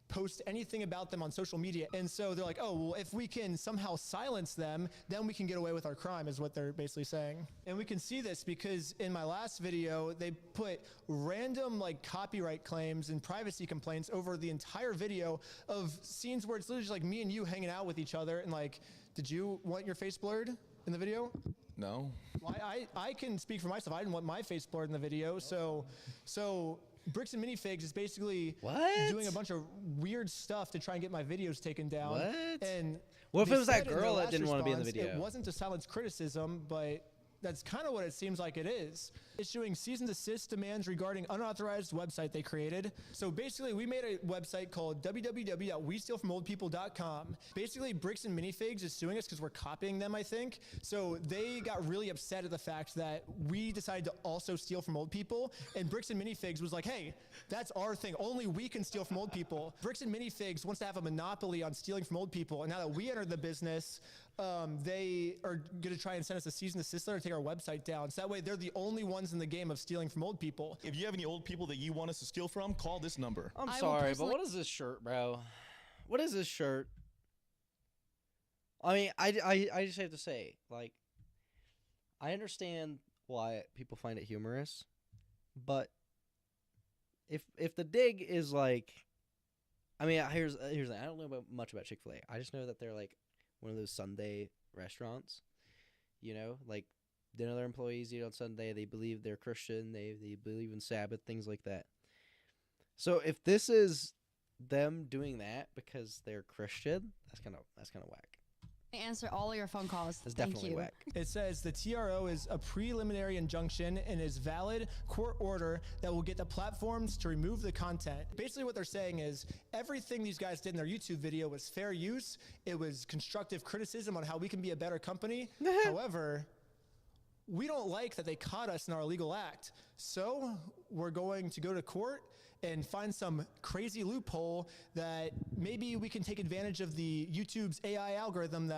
post anything about them on social media. And so they're like, oh, well, if we can somehow silence them, then we can get away with our crime, is what they're basically saying. And we can see this because in my last video, they put random like copyright claims and privacy complaints over the entire video of scenes where it's literally just like me and you hanging out with each other. And like, did you want your face blurred in the video? No. Well, I can speak for myself. I didn't want my face blurred in the video. So Bricks and Minifigs is basically doing a bunch of weird stuff to try and get my videos taken down. What? And what if they it was that said in their girl that last didn't want to be in the response, video? It wasn't to silence criticism, but that's kind of what it seems like it is. Issuing cease and desist demands regarding unauthorized website they created. So basically, we made a website called www.westealfromoldpeople.com. Basically, Bricks and Minifigs is suing us because we're copying them, I think. So they got really upset at the fact that we decided to also steal from old people. And Bricks and Minifigs was like, hey, that's our thing. Only we can steal from old people. Bricks and Minifigs wants to have a monopoly on stealing from old people. And now that we entered the business, they are going to try and send us a cease and desist letter to take our website down. So that way they're the only ones in the game of stealing from old people. If you have any old people that you want us to steal from, call this number. I'm sorry, but what is this shirt, bro? What is this shirt? I mean, I just have to say, like, I understand why people find it humorous, but if the dig is like, I mean, here's the thing. I don't know much about Chick-fil-A. I just know that they're like one of those Sunday restaurants, you know, like none of their employees eat on Sunday. They believe they're Christian. They believe in Sabbath, things like that. So if this is them doing that because they're Christian, that's kind of whack. I answer all your phone calls. That's Thank definitely you. whack. It says the TRO is a preliminary injunction and is valid court order that will get the platforms to remove the content. Basically what they're saying is everything these guys did in their YouTube video was fair use. It was constructive criticism on how we can be a better company. However, we don't like that they caught us in our illegal act. So we're going to go to court and find some crazy loophole that maybe we can take advantage of the YouTube's AI algorithm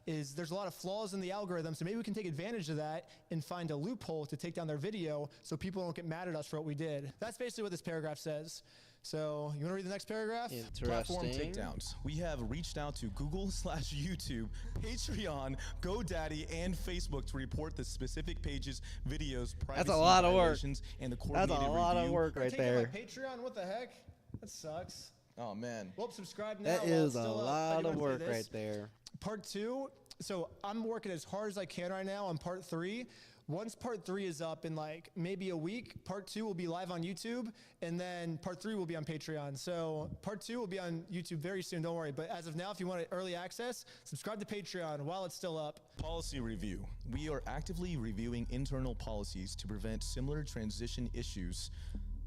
there's a lot of flaws in the algorithm, so maybe we can take advantage of that and find a loophole to take down their video so people don't get mad at us for what we did. That's basically what this paragraph says. So you want to read the next paragraph? Platform takedowns. We have reached out to Google/YouTube, Patreon, GoDaddy, and Facebook to report the specific pages, videos, privacy That's a lot of work. violations, and the coordinated That's a lot of work right there. Patreon, what the heck? That sucks. Oh man. Well, subscribe now. That while is it's a still up. lot I of can work do this. right there. Part 2. So I'm working as hard as I can right now on part 3. Once part 3 is up in like maybe a week, part 2 will be live on YouTube, and then part 3 will be on Patreon. So part 2 will be on YouTube very soon, don't worry. But as of now, if you want early access, subscribe to Patreon while it's still up. Policy review. We are actively reviewing internal policies to prevent similar transition issues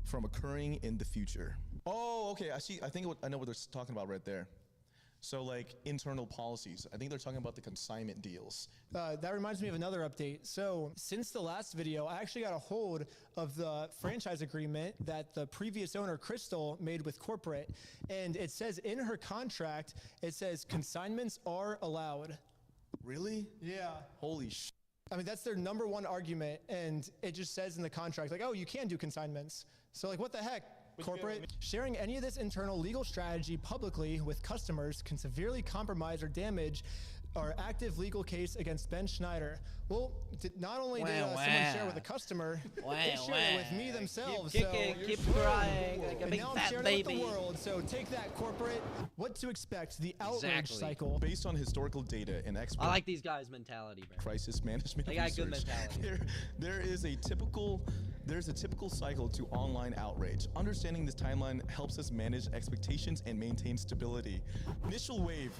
from occurring in the future. Oh, okay, I see. I know what they're talking about right there. So like internal policies. I think they're talking about the consignment deals. That reminds me of another update. So since the last video, I actually got a hold of the franchise agreement that the previous owner, Crystal, made with corporate. And it says in her contract, it says consignments are allowed. Really? Yeah. Holy sh**. I mean, that's their #1 argument. And it just says in the contract, like, oh, you can do consignments. So like, what the heck? corporate. Sharing any of this internal legal strategy publicly with customers can severely compromise or damage our active legal case against Ben Schneider. Well, not only did someone share with a customer, they shared it with me themselves. Keep kicking, keep crying like a and big now I'm fat sharing baby. it with the world. So take that, corporate. What to expect? The outrage Exactly. cycle. Based on historical data and expert I like these guys' mentality, bro. crisis management They got research, good mentality. there's a typical cycle to online outrage. Understanding this timeline helps us manage expectations and maintain stability. Initial wave.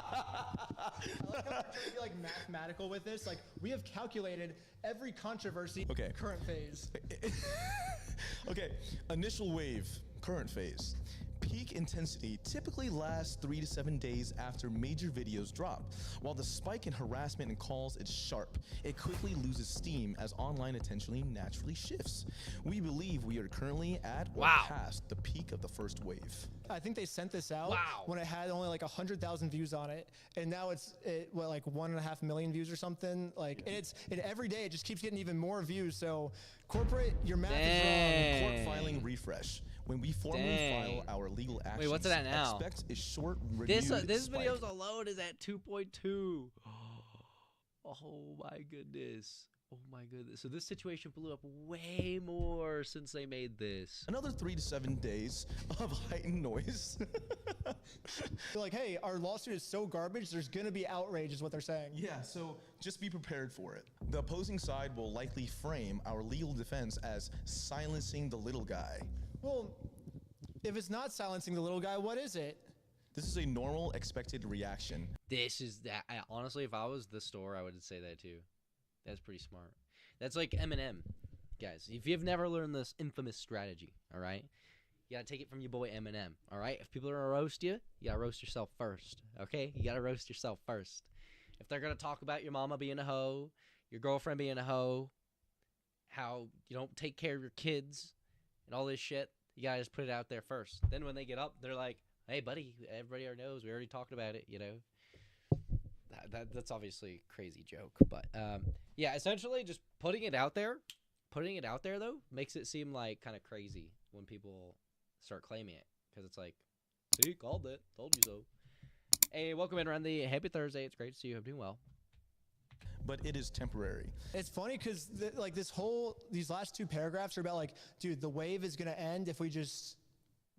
I like how we're trying to be like mathematical with this. Like we have calculated every controversy. Okay. Current phase. Okay, initial wave, current phase. Peak intensity typically lasts 3 to 7 days after major videos drop. While the spike in harassment and calls is sharp, it quickly loses steam as online attention naturally shifts. We believe we are currently at or past the peak of the first wave. I think they sent this out when it had only like 100,000 views on it, and now it's like 1.5 million views or something. Like and every day it just keeps getting even more views. So corporate, your math is wrong. Court filing refresh. When we formally file our legal actions, wait, what's it at now? Expect a short This spike. video's alone is at 2.2. Oh my goodness. Oh my goodness. So this situation blew up way more since they made this. Another 3 to 7 days of heightened noise. They're like, hey, our lawsuit is so garbage, there's gonna be outrage, is what they're saying. Yeah, so just be prepared for it. The opposing side will likely frame our legal defense as silencing the little guy. Well, if it's not silencing the little guy, what is it? This is a normal, expected reaction. This is that. Honestly, if I was the store, I would say that too. That's pretty smart. That's like Eminem. Guys, if you've never learned this infamous strategy, all right? You gotta take it from your boy Eminem, all right? If people are gonna roast you, you gotta roast yourself first, okay? You gotta roast yourself first. If they're gonna talk about your mama being a hoe, your girlfriend being a hoe, how you don't take care of your kids, and all this shit, you gotta just put it out there first. Then when they get up, they're like, hey, buddy, everybody already knows. We already talked about it, you know? That's obviously a crazy joke. But, yeah, essentially just putting it out there, though, makes it seem like kind of crazy when people start claiming it. Because it's like, see, called it. Told you so. Hey, welcome in, Randy. Happy Thursday. It's great to see you. I'm doing well. But it is temporary. It's funny because like these last two paragraphs are about like, dude, the wave is gonna end if we just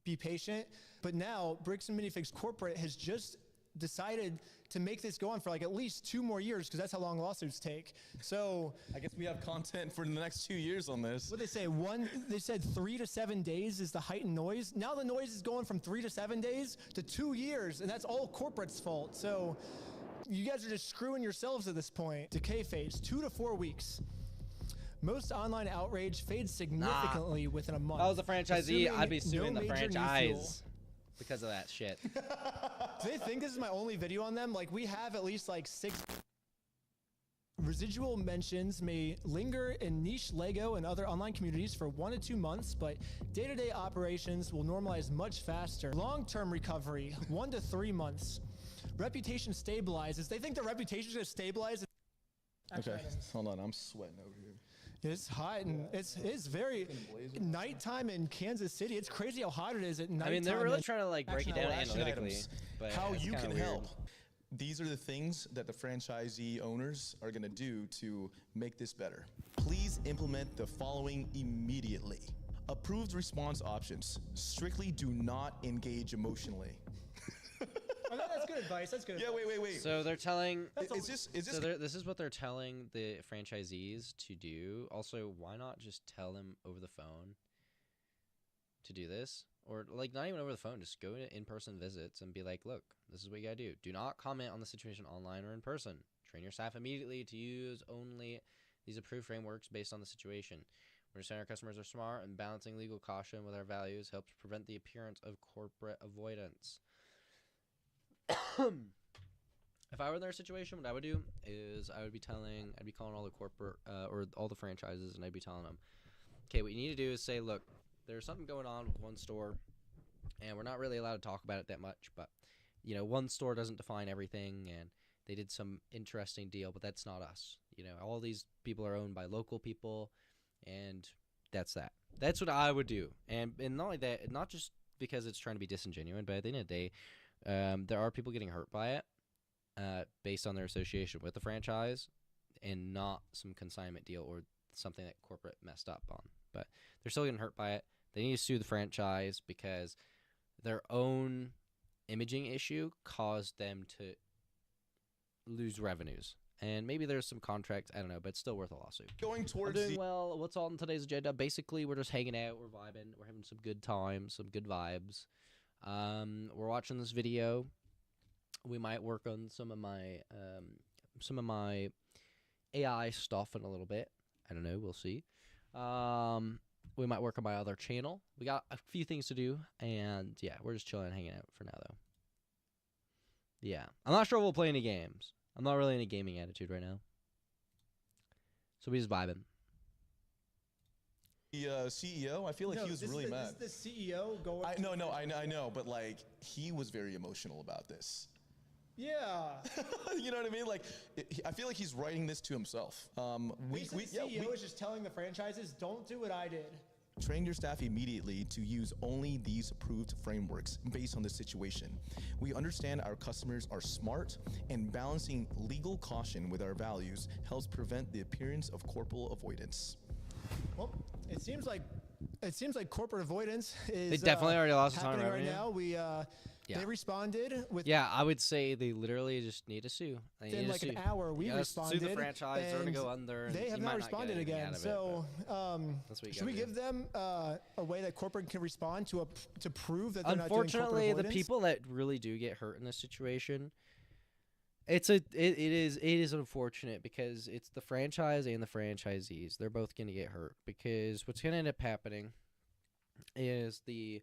be patient. But now Bricks and Minifigs Corporate has just decided to make this go on for like at least 2 more years because that's how long lawsuits take. So I guess we have content for the next 2 years on this. What they say? They said 3 to 7 days is the heightened noise. Now the noise is going from 3 to 7 days to 2 years, and that's all corporate's fault. So you guys are just screwing yourselves at this point. Decay phase, 2 to 4 weeks. Most online outrage fades significantly within a month. If I was a franchisee, I'd be suing no the major new franchise because of that shit. Do they think this is my only video on them? Like, we have at least like 6. Residual mentions may linger in niche Lego and other online communities for 1 to 2 months, but day-to-day operations will normalize much faster. Long-term recovery, 1 to 3 months. Reputation stabilizes. They think their reputation is going to stabilize. Okay, hold on. I'm sweating over here. It's hot and it's very nighttime in Kansas City. It's crazy how hot it is at night. I mean, they're really trying to like break it down analytically. But how you can weird. help. These are the things that the franchisee owners are going to do to make this better. Please implement the following immediately. Approved response options. Strictly do not engage emotionally. That's good advice. That's good. Yeah, wait. So they're telling. This is what they're telling the franchisees to do. Also, why not just tell them over the phone to do this? Or, like, not even over the phone. Just go to in-person visits and be like, look, this is what you gotta do. Do not comment on the situation online or in person. Train your staff immediately to use only these approved frameworks based on the situation. We understand our customers are smart, and balancing legal caution with our values helps prevent the appearance of corporate avoidance. If I were in their situation, what I would do is I'd be calling all the corporate or all the franchises, and I'd be telling them, okay, what you need to do is say, look, there's something going on with one store, and we're not really allowed to talk about it that much, but, you know, one store doesn't define everything, and they did some interesting deal, but that's not us. You know, all these people are owned by local people, and that's that. That's what I would do. And not only that, not just because it's trying to be disingenuous, but at the end of the day, there are people getting hurt by it based on their association with the franchise and not some consignment deal or something that corporate messed up on. But they're still getting hurt by it. They need to sue the franchise because their own imaging issue caused them to lose revenues. And maybe there's some contracts, I don't know, but it's still worth a lawsuit. Going towards I'm doing well. What's on today's agenda? Basically, we're just hanging out, we're vibing, we're having some good times, some good vibes. We're watching this video. We might work on some of my AI stuff in a little bit. I don't know, we'll see. We might work on my other channel. We got a few things to do, and yeah, we're just chilling and hanging out for now, though. Yeah, I'm not sure we'll play any games. I'm not really in a gaming attitude right now. So we just vibing. The CEO, I feel like he was really mad. This is the CEO going. I know, but like he was very emotional about this. Yeah. You know what I mean? Like, I feel like he's writing this to himself. The CEO is just telling the franchises, don't do what I did. Train your staff immediately to use only these approved frameworks based on the situation. We understand our customers are smart, and balancing legal caution with our values helps prevent the appearance of corporal avoidance. Well, it seems like corporate avoidance is they definitely already lost a ton of happening revenue. right now. They responded with. Yeah, I would say they literally just need to sue. Within like an hour, we responded. Sue the franchise. They're gonna go under. They have not responded again. So, should we give them a way that corporate can respond to prove that they're not doing corporate avoidance? Unfortunately, the people that really do get hurt in this situation, it is unfortunate because it's the franchise and the franchisees. They're both gonna get hurt because what's gonna end up happening is the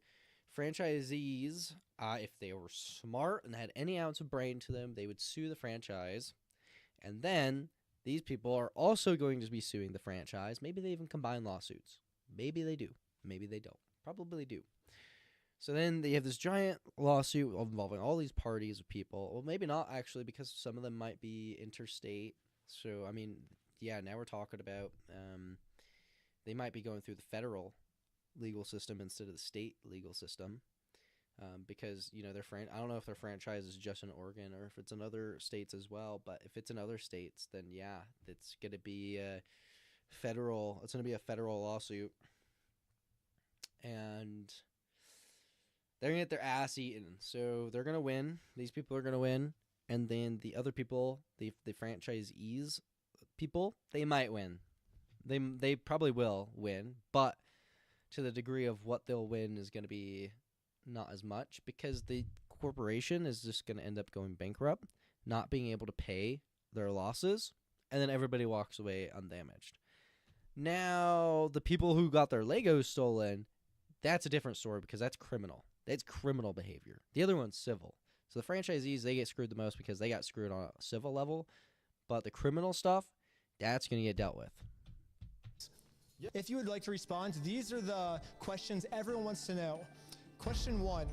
franchisees, if they were smart and had any ounce of brain to them, they would sue the franchise. And then these people are also going to be suing the franchise. Maybe they even combine lawsuits. Maybe they do. Maybe they don't. Probably do. So then they have this giant lawsuit involving all these parties of people. Well, maybe not actually, because some of them might be interstate. So, I mean, yeah, now we're talking about they might be going through the federal legal system instead of the state legal system, because you know I don't know if their franchise is just in Oregon or if it's in other states as well. But if it's in other states, then yeah, it's gonna be federal. It's gonna be a federal lawsuit, and they're gonna get their ass eaten. So they're gonna win. These people are gonna win, and then the other people, the franchisees people, they might win. They probably will win, but to the degree of what they'll win is going to be not as much, because the corporation is just going to end up going bankrupt, not being able to pay their losses, and then everybody walks away undamaged. Now, the people who got their Legos stolen, that's a different story because that's criminal. That's criminal behavior. The other one's civil. So the franchisees, they get screwed the most because they got screwed on a civil level, but the criminal stuff, that's going to get dealt with. If you would like to respond, these are the questions everyone wants to know. Question 1.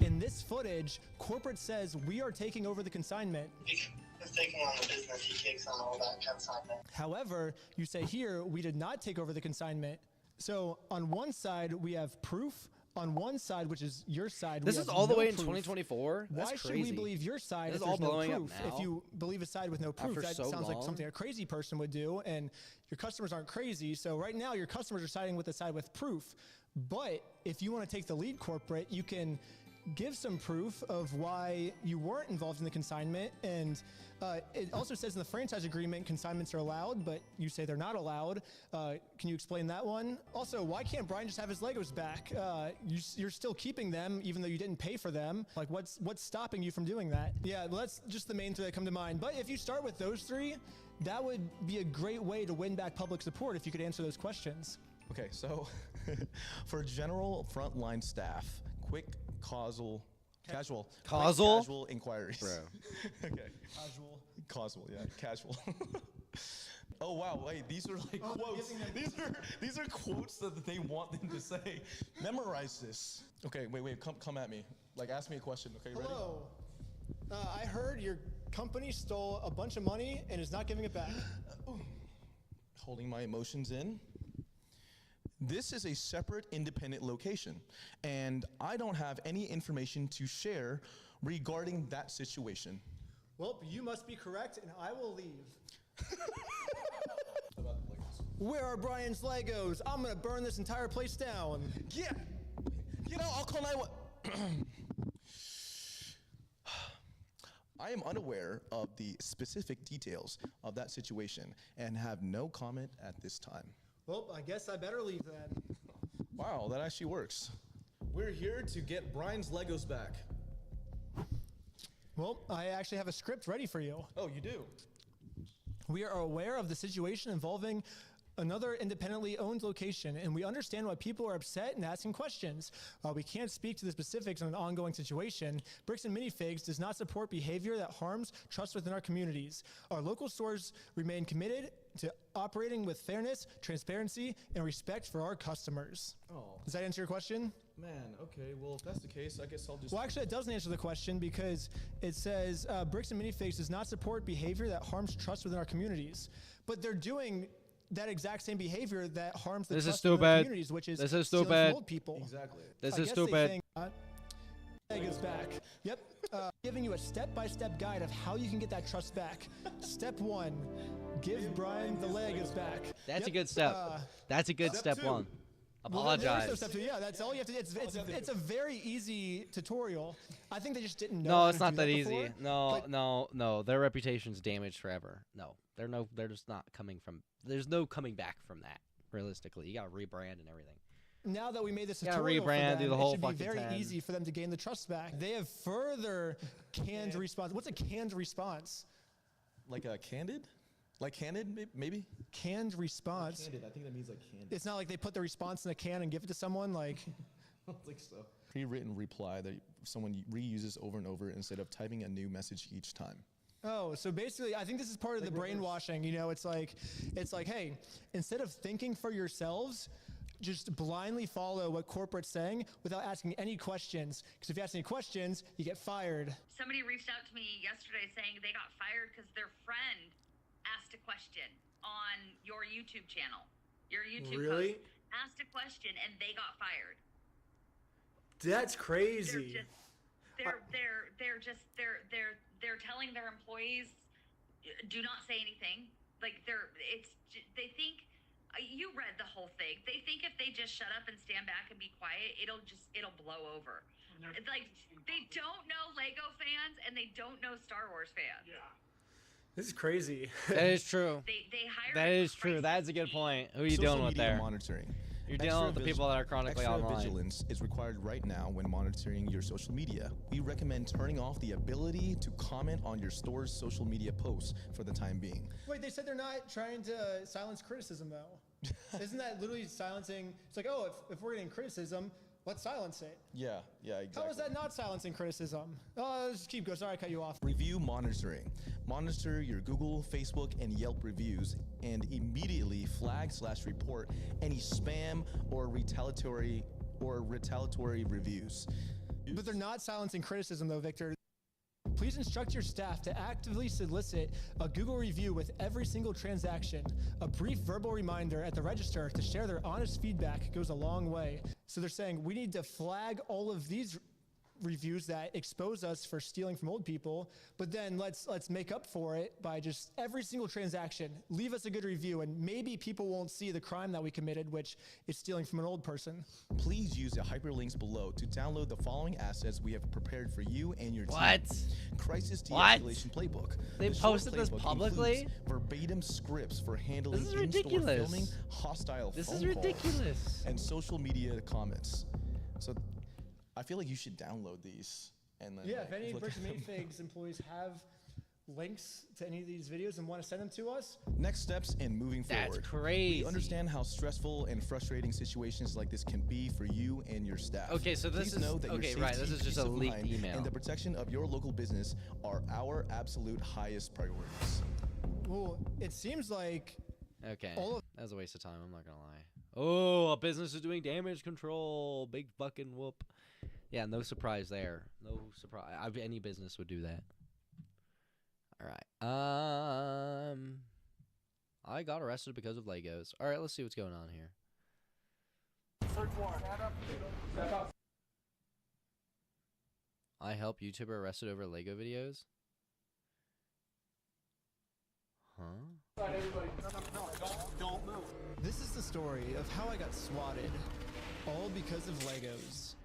In this footage, corporate says we are taking over the consignment. He's taking on the business, he takes on all that consignment. However, you say here, we did not take over the consignment. So on one side, we have proof. On one side, which is your side, this we is have all the no way in proof. 2024. That's Why crazy. should we believe your side this if is all there's no blowing proof? up now. If you believe a side with no proof, After that so sounds like long. something a crazy person would do. And your customers aren't crazy. So right now, your customers are siding with the side with proof. But if you want to take the lead, corporate, you can give some proof of why you weren't involved in the consignment. And it also says in the franchise agreement consignments are allowed, but you say they're not allowed. Can you explain that one? Also, why can't Brian just have his Legos back? You're still keeping them even though you didn't pay for them. Like, what's stopping you from doing that? Yeah, well, that's just the main three that come to mind. But if you start with those three, that would be a great way to win back public support if you could answer those questions. Okay, so for general frontline staff, quick casual inquiries. Bro. Okay. Casual, yeah, casual. Oh wow, wait, these are like quotes. These are quotes that they want them to say. Memorize this. Okay, wait, come at me. Like, ask me a question. Okay, ready? Hello. I heard your company stole a bunch of money and is not giving it back. Holding my emotions in. This is a separate independent location, and I don't have any information to share regarding that situation. Well, you must be correct, and I will leave. Where are Brian's Legos? I'm gonna burn this entire place down. Yeah, I'll call 911. I am unaware of the specific details of that situation and have no comment at this time. Well, I guess I better leave then. Wow, that actually works. We're here to get Brian's Legos back. Well, I actually have a script ready for you. Oh, you do? We are aware of the situation involving another independently owned location, and we understand why people are upset and asking questions. While we can't speak to the specifics on an ongoing situation, Bricks and Minifigs does not support behavior that harms trust within our communities. Our local stores remain committed to operating with fairness, transparency, and respect for our customers. Oh. Does that answer your question? Man, okay, well, if that's the case, I guess I'll just... Well, actually, it doesn't answer the question because it says Bricks and Minifigs does not support behavior that harms trust within our communities. But they're doing that exact same behavior that harms the trust within our communities, which is stealing from old people. Exactly. This is stupid. Legos back. Yep. Giving you a step-by-step guide of how you can get that trust back. Step 1, give Brian the Legos back. That's a good step. That's a good step 1. Apologize. Well, step 2, yeah, that's all you have to do. It's a very easy tutorial. I think they just didn't know. No, how it's to not do that easy. before, No. Their reputation's damaged forever. No, they're just not coming from. There's no coming back from that. Realistically, you got to rebrand and everything. Now that we made this You gotta tutorial rebrand, for them, do the whole it should be fucking very 10. easy for them to gain the trust back. They have further canned response. What's a canned response? Like a candid? Like candid, maybe? Canned response. Candid, I think that means like candid. It's not like they put the response in a can and give it to someone, like... I don't think so. Pre-written reply that someone reuses over and over instead of typing a new message each time. Oh, so basically, I think this is part of the brainwashing. You know, it's like, hey, instead of thinking for yourselves, just blindly follow what corporate's saying without asking any questions. Because if you ask any questions, you get fired. Somebody reached out to me yesterday saying they got fired because their friend asked a question on your YouTube channel. Your YouTube Really? post asked a question and they got fired. That's crazy. They're telling their employees, do not say anything. Like they think, you read the whole thing. They think if they just shut up and stand back and be quiet, it'll blow over. It's like they don't know Lego fans and they don't know Star Wars fans. Yeah. This is crazy. That is true. They hire. That is true. That's a good point. Who are you Social dealing with media there? monitoring. You're dealing with the people that are chronically extra online. vigilance is required right now when monitoring your social media. We recommend turning off the ability to comment on your store's social media posts for the time being. Wait, they said they're not trying to silence criticism, though. Isn't that literally silencing? It's like, oh, if we're getting criticism, let's silence it. Yeah, exactly. How is that not silencing criticism? Let's keep going. Sorry, I cut you off. Review monitoring. Monitor your Google, Facebook, and Yelp reviews and immediately flag/report any spam or retaliatory reviews. But they're not silencing criticism, though, Victor. Please instruct your staff to actively solicit a Google review with every single transaction. A brief verbal reminder at the register to share their honest feedback goes a long way. So they're saying we need to flag all of these reviews that expose us for stealing from old people, but then let's make up for it by just every single transaction, leave us a good review, and maybe people won't see the crime that we committed, which is stealing from an old person. Please use the hyperlinks below to download the following assets we have prepared for you and your team. What? Crisis de-escalation playbook. They The posted short this playbook publicly? includes verbatim scripts for handling This is in-store ridiculous. filming, hostile This phone is calls, ridiculous. and social media comments. So I feel like you should download these. And then, Yeah, if any Bricks and Minifigs employees have links to any of these videos and want to send them to us. Next steps in moving forward. That's crazy. We understand how stressful and frustrating situations like this can be for you and your staff. Okay, so this Please is- know that your okay, right, this safety, is just peace a of leaked mind, email. and the protection of your local business are our absolute highest priorities. Well, it seems like Okay, all of that was a waste of time. I'm not gonna lie. Oh, a business is doing damage control. Big fucking whoop. Yeah, no surprise there. No surprise. Any business would do that. All right. I got arrested because of Legos. All right, let's see what's going on here. I help YouTuber arrested over Lego videos. Huh? Don't move. This is the story of how I got swatted, all because of Legos.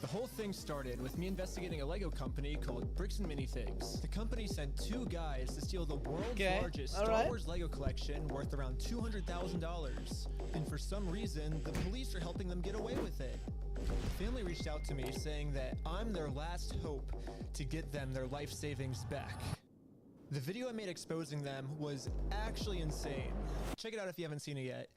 The whole thing started with me investigating a Lego company called Bricks and Minifigs. The company sent 2 guys to steal the world's largest Star Wars Lego collection worth around $200,000. And for some reason, the police are helping them get away with it. The family reached out to me saying that I'm their last hope to get them their life savings back. The video I made exposing them was actually insane. Check it out if you haven't seen it yet.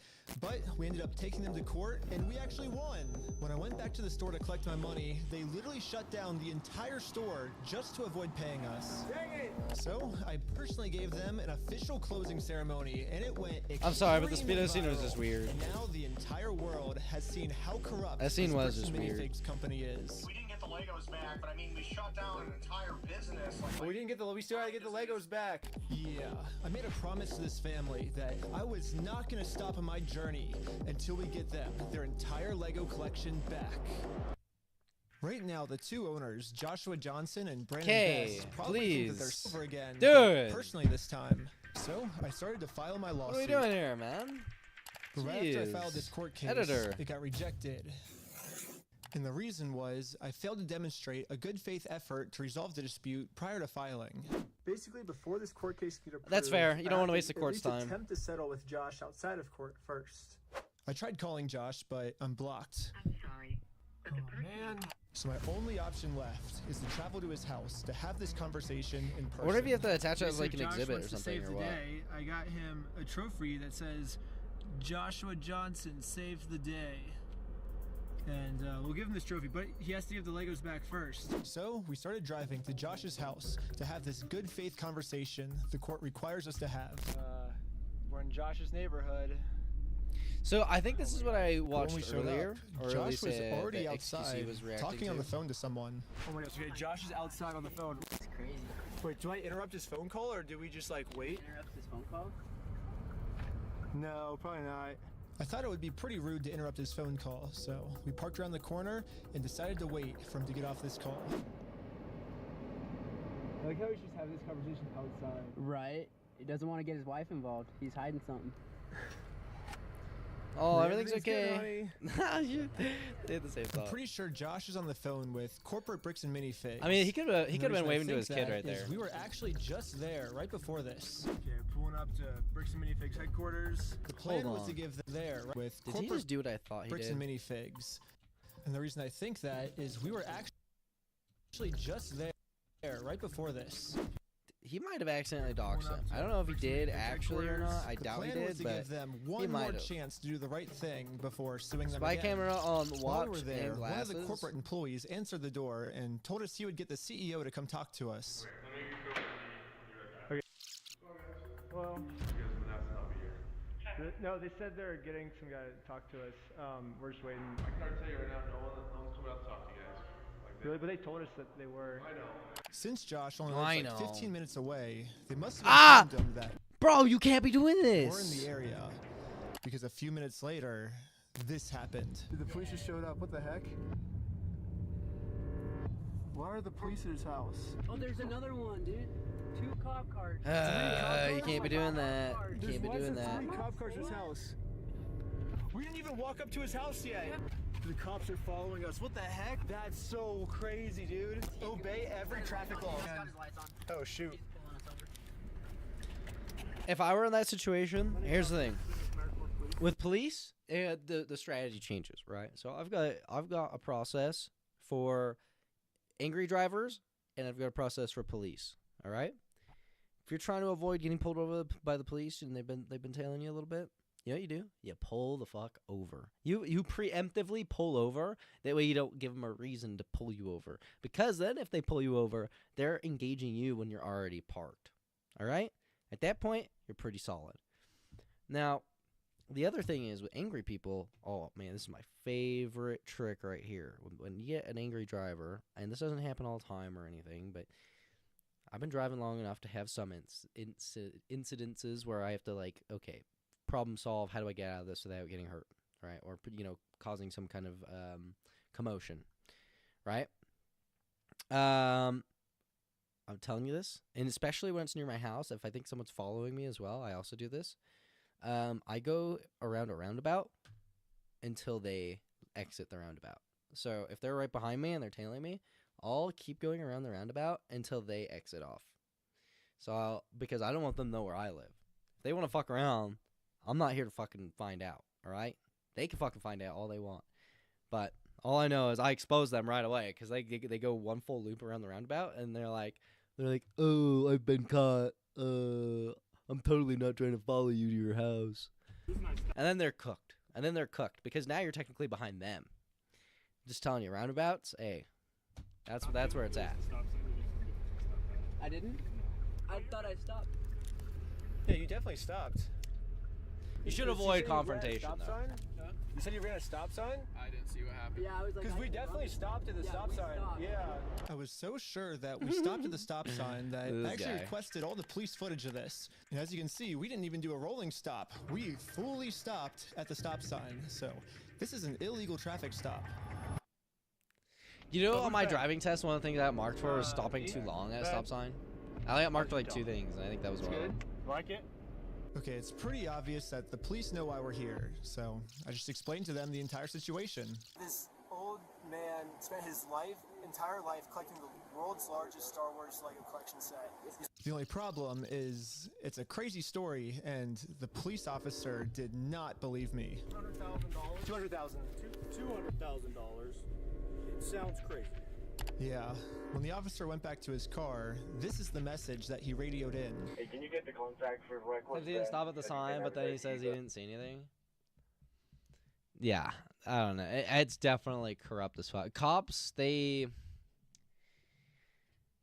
But we ended up taking them to court, and we actually won. When I went back to the store to collect my money, they literally shut down the entire store just to avoid paying us. Dang it! So I personally gave them an official closing ceremony, and it went I'm sorry, but the extremely speedo scene was viral. just weird. And now the entire world has seen how corrupt That scene this was Bricks just and weird. Minifigs company is. We didn't get the Legos back, but I mean, we shut down an entire business. Like, We didn't get the. We still gotta get the Legos back. Yeah, I made a promise to this family that I was not going to stop on my journey until we get them their entire Lego collection back. Right now, the 2 owners, Joshua Johnson and Brandon Best, probably think that they're please. over again. Dude. but personally this time. So I started to file my lawsuit. What are we doing here, man? But right after I Jeez. filed this court case, Editor. it got rejected. And the reason was I failed to demonstrate a good faith effort to resolve the dispute prior to filing. Basically, before this court case can get approved, That's fair. You don't I wanna have waste the court's at least time. Attempt to settle with Josh outside of court first. I tried calling Josh, but I'm blocked. I'm sorry. But the person Man. So my only option left is to travel to his house to have this conversation in person. What if you have to attach that as Okay, like so an Josh exhibit or wants to something save or the what? day. I got him a trophy that says Joshua Johnson saved the day. And we'll give him this trophy, but he has to give the Legos back first. So we started driving to Josh's house to have this good faith conversation the court requires us to have. We're in Josh's neighborhood. So I think this is what I But when watched we showed earlier, up, or at Josh least was the already XQC outside was reacting talking to. on the phone to someone. Oh my gosh, okay, Josh is outside on the phone. That's crazy. Wait, do I interrupt his phone call or do we just like wait? Interrupt his phone call? No, probably not. I thought it would be pretty rude to interrupt his phone call, so we parked around the corner and decided to wait for him to get off this call. I like how we just have this conversation outside. Right. He doesn't want to get his wife involved. He's hiding something. Oh, Yeah, everything's okay. good, They had the same I'm thought. pretty sure Josh is on the phone with Corporate Bricks and Minifigs. I mean, he could have And the been reason I waving to think his kid that right is there. We were actually just there right before this. Okay, pulling up to Bricks and Minifigs headquarters. The plan Hold was to on. give them there with Did he Corporate just do what I thought he Bricks did? and Minifigs. And the reason I think that is we were actually just there right before this. He might have accidentally doxed him. I don't know if he did actually or not. I The doubt he plan was did, to but give them he one more might have. chance to do the right thing before suing them Spy again. camera on While we watch were there, and one of the glasses. corporate employees answered the door and told us he would get the CEO to come talk to us. Well, no, they said they're getting some guy to talk to us. We're just waiting. I can already tell you right now, no one's coming out to talk to you guys. Like, Really? But they told us that they were. I know. Since Josh only I lives like know. 15 minutes away, they must have Ah! informed him that Bro, you can't be doing we're in this. the area. Because a few minutes later, this happened. The police just showed up. What the heck? Why are the police at his house? Oh, there's another one, dude. 2 cop cars. You can't be doing that. You can't be doing that. 3 cop cars at his house. We didn't even walk up to his house yet. The cops are following us. What the heck? That's so crazy, dude. Obey every traffic law. Oh, shoot. If I were in that situation, here's the thing. With police, the strategy changes, right? So I've got a process for angry drivers, and I've got a process for police. All right. If you're trying to avoid getting pulled over by the police and they've been tailing you a little bit, you know what you do? You pull the fuck over. You preemptively pull over. That way you don't give them a reason to pull you over. Because then if they pull you over, they're engaging you when you're already parked. All right? At that point, you're pretty solid. Now, the other thing is with angry people, oh man, this is my favorite trick right here. When you get an angry driver, and this doesn't happen all the time or anything, but I've been driving long enough to have some incidences where I have to like, okay, problem solve, how do I get out of this without getting hurt? right? Or, you know, causing some kind of commotion, right? I'm telling you this, and especially when it's near my house, if I think someone's following me as well, I also do this. I go around a roundabout until they exit the roundabout. So if they're right behind me and they're tailing me, I'll keep going around the roundabout until they exit off. So because I don't want them to know where I live. If they want to fuck around, I'm not here to fucking find out, all right? They can fucking find out all they want. But all I know is I expose them right away because they go one full loop around the roundabout and they're like, oh, I've been caught. I'm totally not trying to follow you to your house. And then they're cooked. Because now you're technically behind them. Just telling you, roundabouts, hey, that's where it's at. I didn't? I thought I stopped. Yeah, you definitely stopped. You should avoid confrontation, though. You said you ran a stop sign? I didn't see what happened. Yeah, I was like, Because we definitely stopped at the stop sign. Yeah. I was so sure that we stopped at the stop sign that I actually requested all the police footage of this. And as you can see, we didn't even do a rolling stop. We fully stopped at the stop sign. So this is an illegal traffic stop. You know, on my driving test, one of the things I got marked for was stopping too long at a stop sign. I got marked for like 2 things, and I think that was one of them. Like it? Okay, it's pretty obvious that the police know why we're here, so I just explained to them the entire situation. This old man spent his entire life collecting the world's largest Star Wars Lego collection set. The only problem is it's a crazy story, and the police officer did not believe me. $200,000. $200,000. It sounds crazy. Yeah, when the officer went back to his car, this is the message that he radioed in. Hey, can you get the contact for reckless? He didn't stop at the sign, but then he says he didn't see anything. Yeah, I don't know. It's definitely corrupt as fuck. Cops, you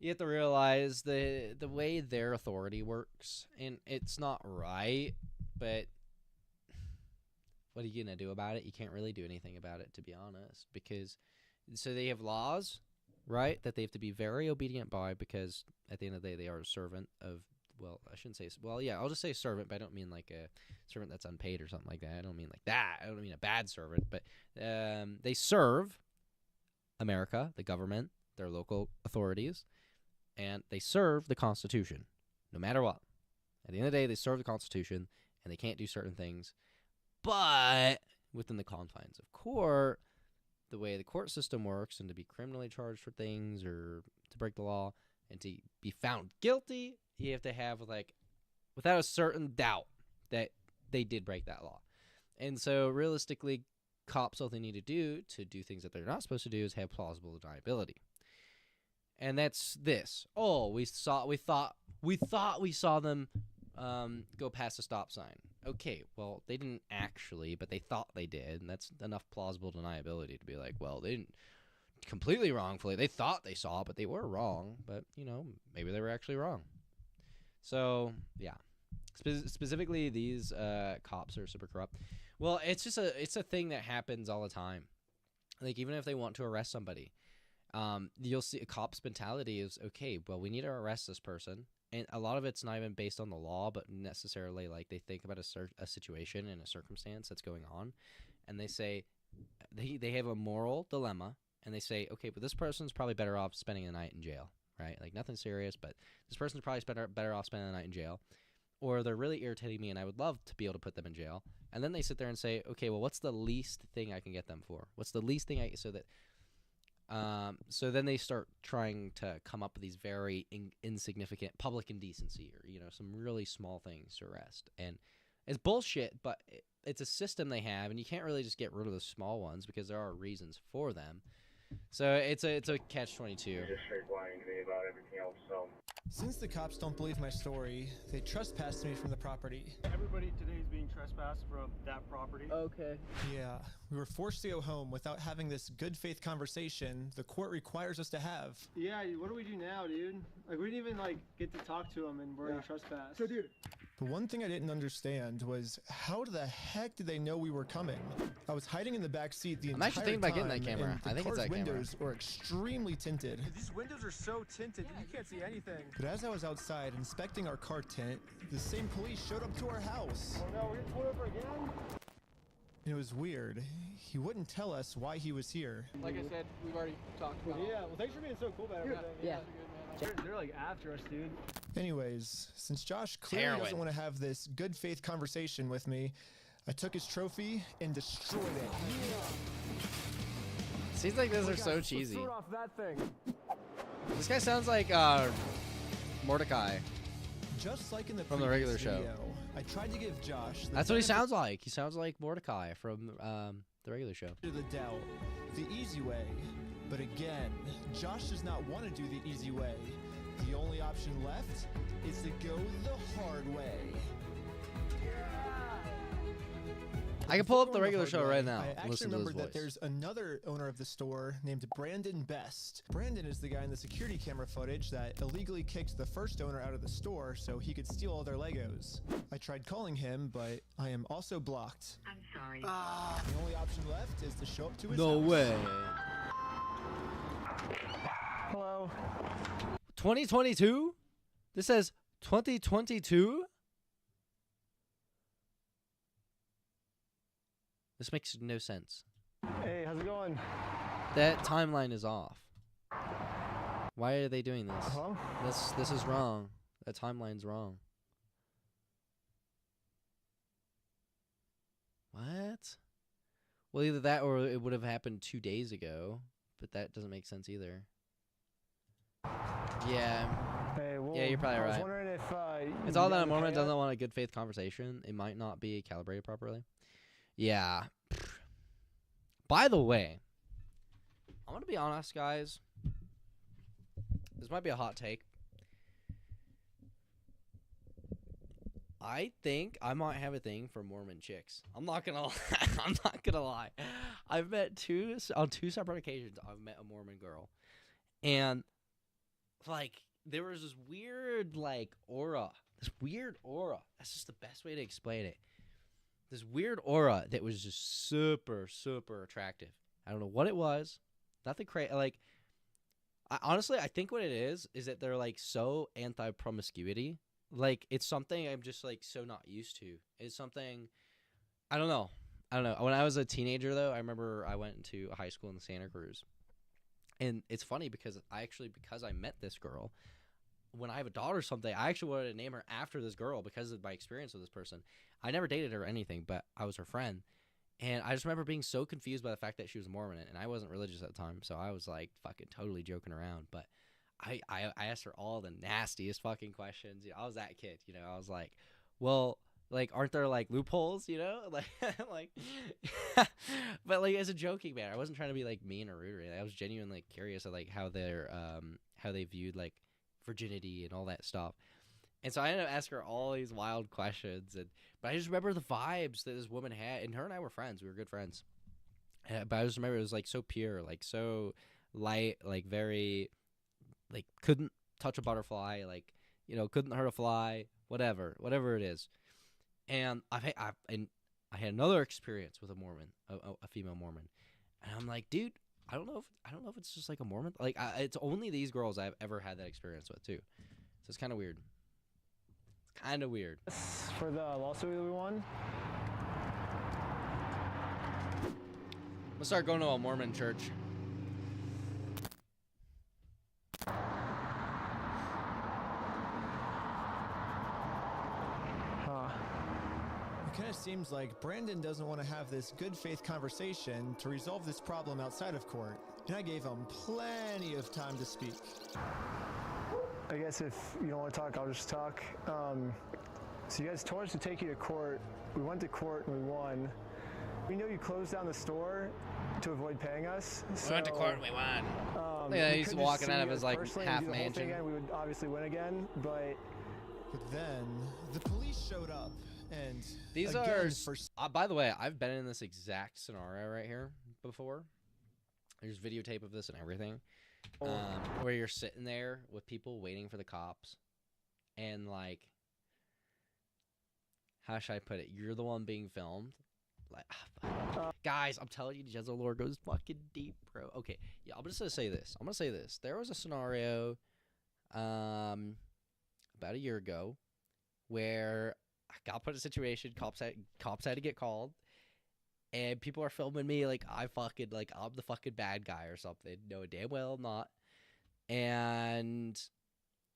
have to realize the way their authority works, and it's not right, but what are you gonna do about it? You can't really do anything about it, to be honest, because so they have laws, right, that they have to be very obedient by, because at the end of the day, they are a servant of, well, I shouldn't say, well, yeah, I'll just say servant, but I don't mean like a servant that's unpaid or something like that. I don't mean like that. I don't mean a bad servant, but they serve America, the government, their local authorities, and they serve the Constitution, no matter what. At the end of the day, they serve the Constitution, and they can't do certain things, but within the confines of court, the way the court system works, and to be criminally charged for things or to break the law and to be found guilty, you have to have like without a certain doubt that they did break that law. And so realistically, cops, all they need to do things that they're not supposed to do is have plausible deniability. And that's this. Oh, we thought we saw them go past a stop sign. Okay, well, they didn't actually, but they thought they did, and that's enough plausible deniability to be like, well, they didn't completely wrongfully. They thought they saw, but they were wrong. But, you know, maybe they were actually wrong. So, yeah. Specifically, these cops are super corrupt. Well, it's a thing that happens all the time. Like, even if they want to arrest somebody, you'll see a cop's mentality is, okay, well, we need to arrest this person. And a lot of it's not even based on the law, but necessarily like they think about a situation and a circumstance that's going on, and they say they have a moral dilemma, and they say, okay, but this person's probably better off spending the night in jail, right? Like nothing serious, but this person's probably better off spending the night in jail, or they're really irritating me, and I would love to be able to put them in jail. And then they sit there and say, okay, well, what's the least thing I can get them for? What's the least thing so then they start trying to come up with these very insignificant public indecency or, you know, some really small things to arrest. And it's bullshit, but it's a system they have, and you can't really just get rid of the small ones because there are reasons for them. So it's a catch-22. You're just straight lying to me about everything else, so. Since the cops don't believe my story, they trespassed me from the property. Everybody today is being trespassed from that property. Okay. Yeah, we were forced to go home without having this good faith conversation the court requires us to have. Yeah, what do we do now, dude? Like, we didn't even, like, get to talk to him, and we're in trespass. So, dude. The one thing I didn't understand was how the heck did they know we were coming? I was hiding in the back seat the entire time. I'm actually thinking about getting that camera. I think it's that camera. The windows were extremely tinted. These windows are so tinted, you can't see anything. But as I was outside inspecting our car tint, the same police showed up to our house. Oh no, we're pulled over again? And it was weird. He wouldn't tell us why he was here. Like I said, we've already talked about Yeah, well, thanks for being so cool about everything. Yeah. They're like after us, dude. Anyways, since Josh clearly Heroin. doesn't want to have this good faith conversation with me, I took his trophy and destroyed it. Seems like those are so cheesy. Throw it off that thing. This guy sounds like Mordecai. Just like in the From the previous regular show. video, I tried to give Josh the That's what he benefit sounds like. He sounds like Mordecai from the regular show. of the doubt, the easy way. But again, Josh does not want to do the easy way. The only option left is to go the hard way. I can pull up the Going regular hard show way, right now. I and actually listen to his remembered that voice. there's another owner of the store named Brandon Best. Brandon is the guy in the security camera footage that illegally kicked the first owner out of the store so he could steal all their Legos. I tried calling him, but I am also blocked. I'm sorry. The only option left is to show up to his No house. way. Hello. 2022? This says 2022? This makes no sense. Hey, how's it going? That timeline is off. Why are they doing this? Uh-huh. This is wrong. That timeline's wrong. What? Well, either that or it would have happened 2 days ago, but that doesn't make sense either. Yeah. Hey, well, Yeah, you're probably I was right. wondering if It's you all that guys a Mormon okay? doesn't want a good faith conversation. It might not be calibrated properly. Yeah. By the way, I'm going to be honest, guys. This might be a hot take. I think I might have a thing for Mormon chicks. I'm not going to lie. I'm not going to lie. I've met on two separate occasions, I've met a Mormon girl. And, like, there was this weird, like, aura. This weird aura. That's just the best way to explain it. This weird aura that was just super, super attractive. I don't know what it was. Nothing crazy. Like, honestly, I think what it is that they're, like, so anti-promiscuity. Like, it's something I'm just, like, so not used to. It's something, I don't know. When I was a teenager, though, I remember I went to a high school in Santa Cruz. And it's funny because I met this girl, when I have a daughter or something, I actually wanted to name her after this girl because of my experience with this person. I never dated her or anything, but I was her friend. And I just remember being so confused by the fact that she was Mormon, and I wasn't religious at the time, so I was, like, fucking totally joking around. But I asked her all the nastiest fucking questions. You know, I was that kid, you know. I was like, well, like, aren't there, like, loopholes, you know? Like, like, but, like, as a joking man, I wasn't trying to be, like, mean or rude or anything. I was genuinely curious of, like, how they viewed, like, virginity and all that stuff. And so I ended up asking her all these wild questions, but I just remember the vibes that this woman had, and her and I were friends. We were good friends. But I just remember it was, like, so pure, like, so light, like, very, like, couldn't touch a butterfly, like, you know, couldn't hurt a fly, whatever it is. And I had another experience with a Mormon, a female Mormon, and I'm like, dude, I don't know if it's just like a Mormon, like, it's only these girls I've ever had that experience with too, so it's kind of weird. For the lawsuit that we won. I'm gonna start going to a Mormon church. It kind of seems like Brandon doesn't want to have this good faith conversation to resolve this problem outside of court, and I gave him plenty of time to speak. I guess if you don't want to talk, I'll just talk. So you guys told us to take you to court. We went to court and we won. We know you closed down the store to avoid paying us. We went to court and we won. Yeah, we he's could walking just out sue of you his, like, personally half and do the whole thing mansion. again. We would obviously win again, but then the police showed up, and These again, are, by the way, I've been in this exact scenario right here before. There's videotape of this and everything, where you're sitting there with people waiting for the cops, and, like, how should I put it? You're the one being filmed. Like, guys, I'm telling you, Jezza lore goes fucking deep, bro. Okay, yeah, I'm just gonna say this. There was a scenario, about a year ago, where I got put in a situation. Cops had to get called, and people are filming me like I'm the fucking bad guy or something. No, damn well I'm not. And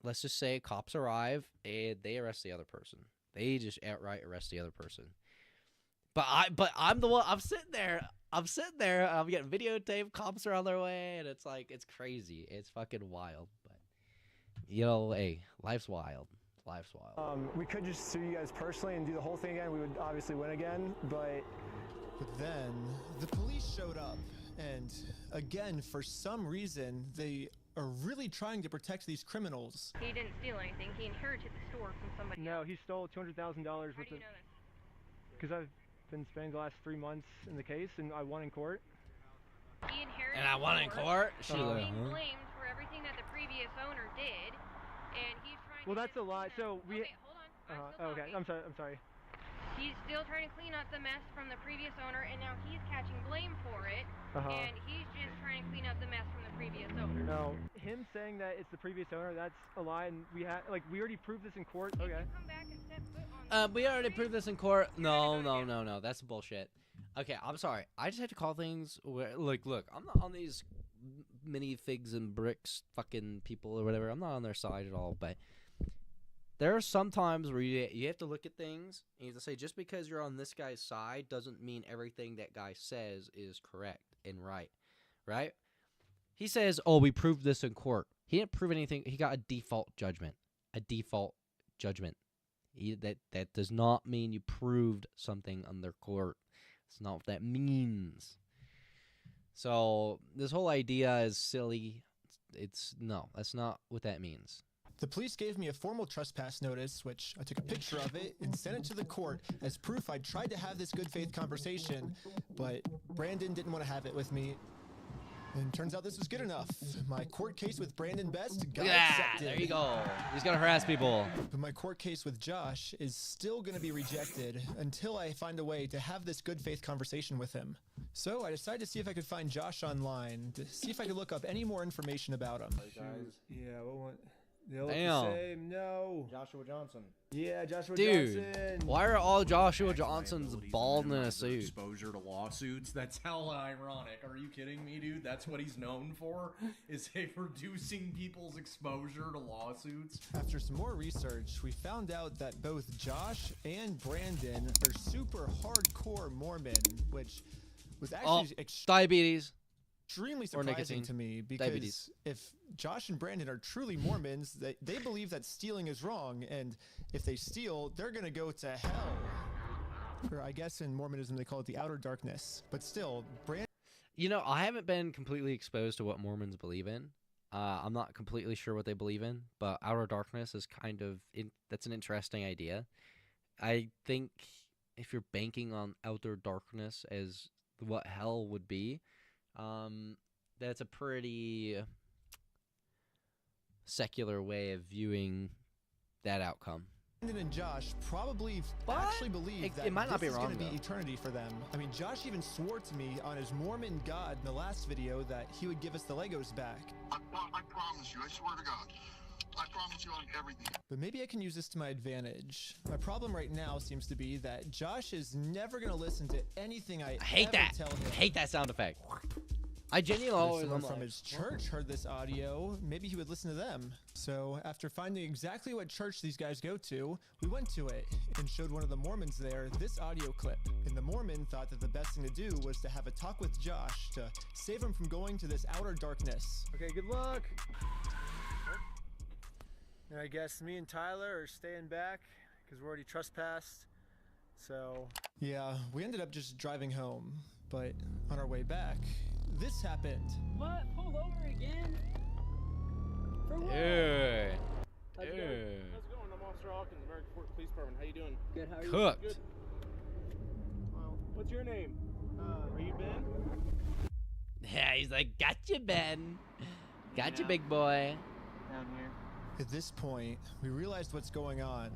let's just say cops arrive and they arrest the other person. They just outright arrest the other person. But I'm the one. I'm sitting there. I'm getting videotaped. Cops are on their way, and it's like it's crazy. It's fucking wild. But hey, life's wild. Life's wild. We could just sue you guys personally and do the whole thing again. We would obviously win again, but then the police showed up, and again, for some reason, they are really trying to protect these criminals. He didn't steal anything. He inherited the store from somebody else. No, he stole $200,000 worth of. How do you know this? Because I've been spending the last 3 months in the case, and I won in court. He inherited And I won in court? He's being blamed for everything that the previous owner did, and he's trying Well, to that's a lie. So we. Okay, hold on. Okay, I'm sorry. He's still trying to clean up the mess from the previous owner, and now he's catching blame for it, and he's just trying to clean up the mess from the previous owner. No, him saying that it's the previous owner, that's a lie, and we already proved this in court. Okay. Come back and step foot on We already proved this in court. No, that's bullshit. Okay, I'm sorry. I just have to call things where, look, I'm not on these mini figs and bricks fucking people or whatever. I'm not on their side at all, but there are some times where you have to look at things and you have to say, just because you're on this guy's side doesn't mean everything that guy says is correct and right? He says, oh, we proved this in court. He didn't prove anything. He got a default judgment. That does not mean you proved something under court. That's not what that means. So this whole idea is silly. That's not what that means. The police gave me a formal trespass notice, which I took a picture of it and sent it to the court as proof I tried to have this good faith conversation, but Brandon didn't want to have it with me. And turns out this was good enough. My court case with Brandon Best got accepted. There you go. He's gonna harass people. But my court case with Josh is still gonna be rejected until I find a way to have this good faith conversation with him. So I decided to see if I could find Josh online, to see if I could look up any more information about him. Yeah, they look Damn. the same. No. Joshua Johnson. Yeah, Joshua Dude, Johnson. why are all Joshua Johnsons bald in a suit? Exposure to lawsuits. That's hella ironic. Are you kidding me, dude? That's what he's known for, is reducing people's exposure to lawsuits. After some more research, we found out that both Josh and Brandon are super hardcore Mormon, which was actually diabetes. Extremely Or surprising nicotine. to me, because Diabetes. if Josh and Brandon are truly Mormons, they believe that stealing is wrong, and if they steal, they're gonna go to hell. Or I guess in Mormonism they call it the outer darkness. But still, Brandon. I haven't been completely exposed to what Mormons believe in. I'm not completely sure what they believe in, but outer darkness is that's an interesting idea. I think if you're banking on outer darkness as what hell would be, that's a pretty secular way of viewing that outcome. Brandon and Josh probably actually believe that it might not be this is wrong, going to be though. eternity for them. I mean, Josh even swore to me on his Mormon God in the last video that he would give us the Legos back. I promise you, I swear to God. I promise you on everything. But maybe I can use this to my advantage. My problem right now seems to be that Josh is never going to listen to anything I hate ever that. tell him. I hate that sound effect. I genuinely If always someone I'm from like, his church heard this audio, maybe he would listen to them. So after finding exactly what church these guys go to, we went to it and showed one of the Mormons there this audio clip. And the Mormon thought that the best thing to do was to have a talk with Josh to save him from going to this outer darkness. Okay, good luck. And I guess me and Tyler are staying back because we're already trespassed. So Yeah, we ended up just driving home. But on our way back, this happened. What? Pull over again? For what? yeah. How's it Yeah. going? How's it going? I'm Officer Hawkins, American Fort Police Department. How you doing? Good, how are you? Cooked. Good. Well, what's your name? Are you Ben? Yeah, he's like, gotcha, Ben. Gotcha, Yeah. big boy. Down here. At this point, we realized what's going on.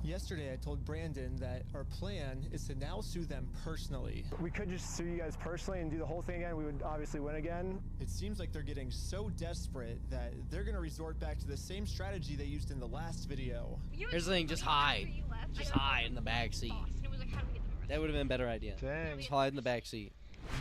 Yesterday, I told Brandon that our plan is to now sue them personally. We could just sue you guys personally and do the whole thing again. We would obviously win again. It seems like they're getting so desperate that they're going to resort back to the same strategy they used in the last video. Here's the thing, just hide. Just hide in the back seat. And it was like, how do we get them That would have been a better idea. Dang. Just hide in the back seat.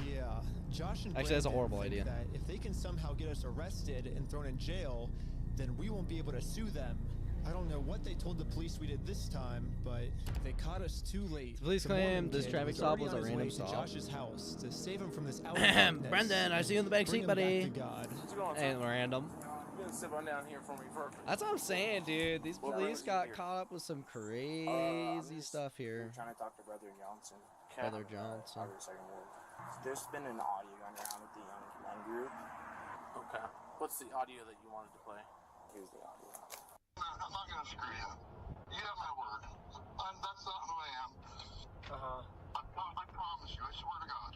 Yeah, Josh and Actually, that's a Brandon horrible think idea. that if they can somehow get us arrested and thrown in jail, then we won't be able to sue them. I don't know what they told the police we did this time, but they caught us too late. The police claim this traffic stop was a random to stop. Josh's house to save him from this outbreak. Brendan, I see you in the back seat, buddy. God. And random. You can sit on down here for me first. That's what I'm saying, dude. These police got caught up with some crazy stuff here. I'm trying to talk to Brother Johnson. Brother Johnson. There's been an audio going around with the young group. Okay. What's the audio that you wanted to play? Here's the audio. I'm not gonna screw you. You have my word. That's not who I am. I promise you. I swear to God.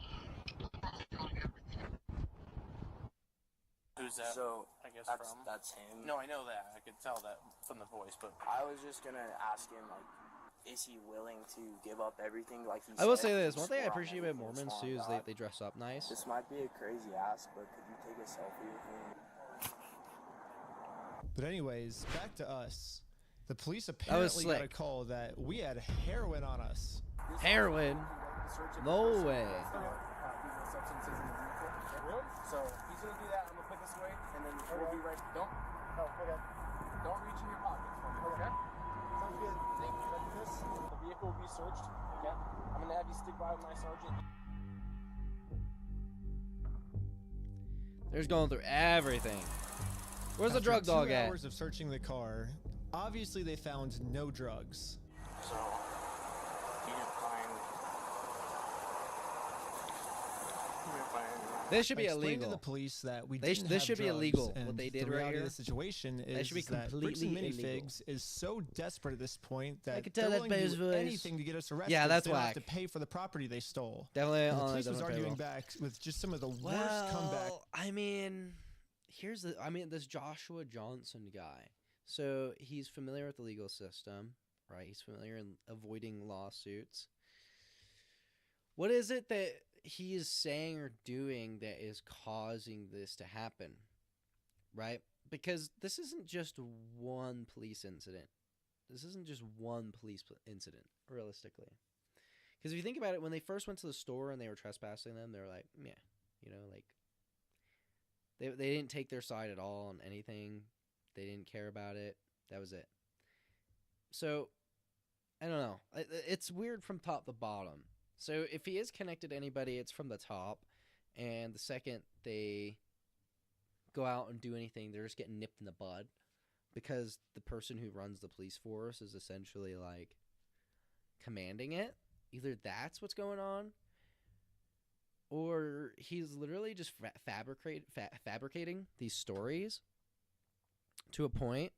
Who's that? So I guess that's him. No, I know that. I could tell that from the voice, but I was just gonna ask him, like, is he willing to give up everything like he I will said? say this. One Just thing I run appreciate about everything Mormons small too is God. they dress up nice. This might be a crazy ask, but could you take a selfie with me? But anyways, back to us. The police was apparently got a slick. call that we had heroin on us. Heroin? No way. So he's gonna do that. I'm gonna put this away, and then we'll be right. Don't. Oh, okay. Don't reach in your pockets for me. Okay. Sounds good. Thank you. Let's do this. The vehicle will be searched. Okay. I'm gonna have you stick by with my sergeant. They're just going through everything. Where's the drug dog After 2 at? hours of searching the car, obviously they found no drugs. So you didn't find. This should be I explained illegal. to the police that we This didn't have should be drugs, illegal. What and they did the right reality here. of the situation is That should be that Bricks and completely illegal. Minifigs is so desperate at this point that can tell they're that willing by to his do voice. anything to get us arrested. Yeah, that's so they don't whack. have to pay for the property they stole. Definitely And the on a police was different arguing payroll. back with just some of the worst comeback. Well, I mean, this Joshua Johnson guy. So he's familiar with the legal system, right? He's familiar in avoiding lawsuits. What is it that he is saying or doing that is causing this to happen, right? Because this isn't just one police incident. This isn't just one police incident, realistically. Because if you think about it, when they first went to the store and they were trespassing them, they were like, yeah, like, they didn't take their side at all on anything. They didn't care about it. That was it. So, I don't know. It's weird from top to bottom. So, if he is connected to anybody, it's from the top. And the second they go out and do anything, they're just getting nipped in the bud. Because the person who runs the police force is essentially, like, commanding it. Either that's what's going on, or he's literally just fabricating these stories to a point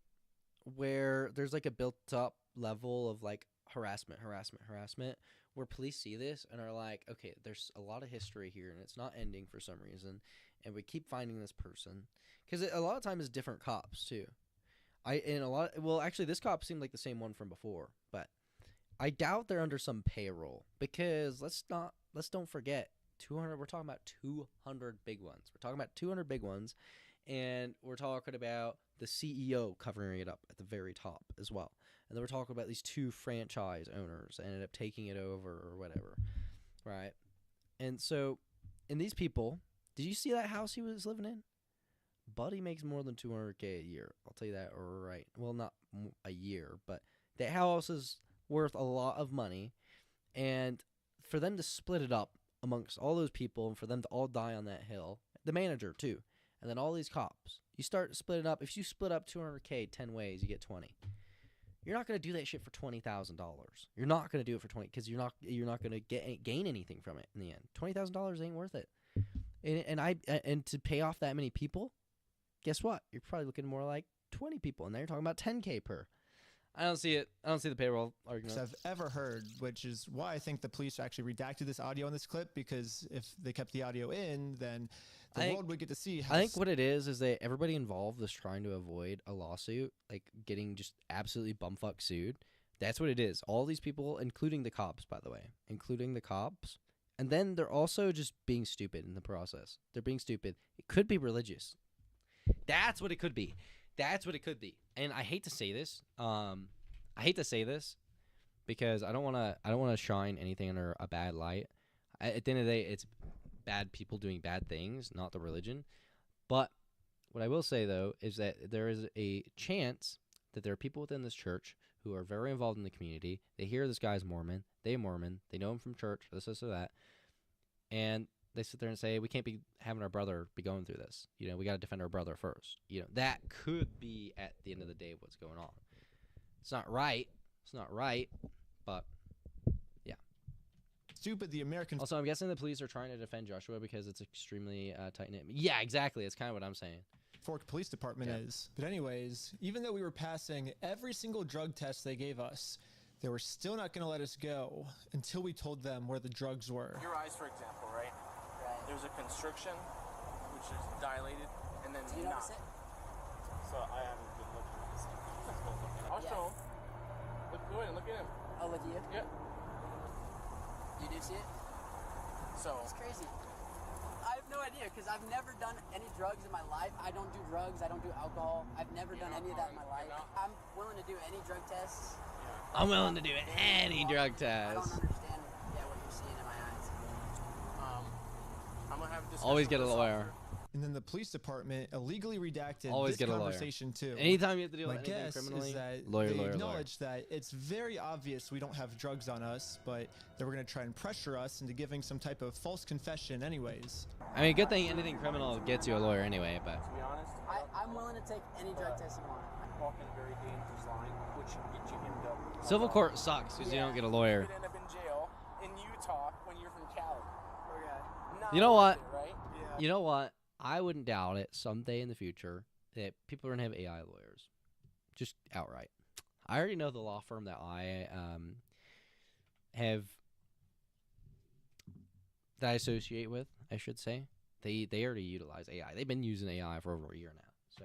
where there's like a built-up level of like harassment, where police see this and are like, okay, there's a lot of history here and it's not ending for some reason, and we keep finding this person because a lot of times it's different cops too. Actually, this cop seemed like the same one from before, but I doubt they're under some payroll because let's don't forget 200. We're talking about 200 big ones. We're talking about 200 big ones, and we're talking about the CEO covering it up at the very top as well. And then we're talking about these 2 franchise owners that ended up taking it over or whatever, right? And so, and these people, did you see that house he was living in? Buddy makes more than $200K a year. I'll tell you that right. Well, not a year, but that house is worth a lot of money, and for them to split it up amongst all those people and for them to all die on that hill, the manager too, and then all these cops, you start splitting up. If you split up $200K 10 ways, you get 20. You're not going to do that shit for $20,000. You're not going to do it for 20 because you're not going to gain anything from it in the end. $20,000 ain't worth it. And to pay off that many people, guess what? You're probably looking more like 20 people, and then you're talking about 10K per. I don't see it. I don't see the payroll argument. I've ever heard, which is why I think the police actually redacted this audio in this clip, because if they kept the audio in, then the world would get to see how... I think what it is that everybody involved is trying to avoid a lawsuit, like getting just absolutely bumfuck sued. That's what it is. All these people, including the cops, by the way, and then they're also just being stupid in the process. They're being stupid. It could be religious. That's what it could be. And I hate to say this. because I don't want to shine anything under a bad light. At the end of the day, it's bad people doing bad things, not the religion. But what I will say, though, is that there is a chance that there are people within this church who are very involved in the community. They hear this guy's Mormon. They know him from church, this, or that. And they sit there and say, we can't be having our brother be going through this. You know, we got to defend our brother first. You know, that could be, at the end of the day, what's going on. It's not right. It's not right. But, yeah. Stupid, the American... Also, I'm guessing the police are trying to defend Joshua because it's extremely tight-knit. Yeah, exactly. It's kind of what I'm saying. Fork Police Department is. But anyways, even though we were passing every single drug test they gave us, they were still not going to let us go until we told them where the drugs were. Your eyes, for example, right? There's a constriction, which is dilated, and then Do you not. notice it? So I haven't been looking at this. I'll show him. Go ahead and look at him. I'll look at you? Yeah. You do see it? So. It's crazy. I have no idea, because I've never done any drugs in my life. I don't do drugs. I don't do alcohol. I've never done any of that in my life. I'm willing to do any drug tests. I'm willing to do any drug I don't test. understand what you're seeing in my eyes. I'm gonna have a discussion Always get a with this lawyer. officer. And then the police department illegally redacted Always this get a lawyer. conversation too. Anytime you have to deal My with anything guess criminally, is that lawyer, they lawyer, lawyer. acknowledge that it's very obvious we don't have drugs on us, but they were going to try and pressure us into giving some type of false confession anyways. I mean, good thing anything criminal gets you a lawyer anyway, but... To be honest, I'm willing to take any drug test you want. I'm walking a very dangerous line, which can get you hemmed up. Civil court sucks because you don't get a lawyer. You could end up in jail in Utah when you're from Cali. Okay. You know what? Right? You know what? I wouldn't doubt it someday in the future that people are going to have AI lawyers. Just outright. I already know the law firm that I that I associate with, I should say. They already utilize AI. They've been using AI for over a year now. So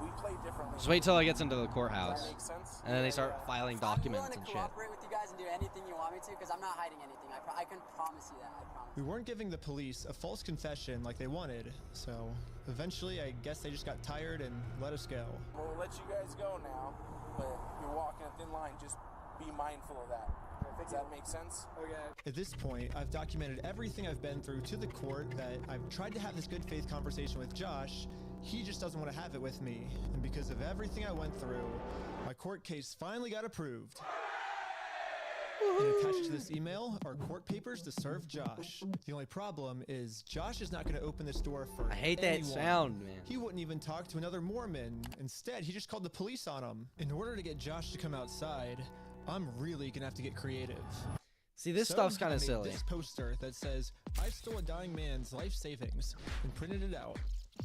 We play differently. just wait till it gets into the courthouse. Does that make sense? And then they start filing documents and I'm shit. willing to cooperate with you guys and do anything you want me to, because I'm not hiding anything. I can promise you that. I promise. We weren't giving the police a false confession like they wanted, so eventually I guess they just got tired and let us go. We'll let you guys go now, but you're walking a thin line. Just be mindful of that. Does that make sense? Okay. At this point, I've documented everything I've been through to the court, that I've tried to have this good faith conversation with Josh. He just doesn't want to have it with me. And because of everything I went through, my court case finally got approved. And attached to this email are court papers to serve Josh. The only problem is Josh is not going to open this door for I hate anyone. that sound, man. He wouldn't even talk to another Mormon. Instead, he just called the police on him. In order to get Josh to come outside, I'm really gonna have to get creative. See, this So stuff's I kind of made silly. This poster that says, "I stole a dying man's life savings," and printed it out.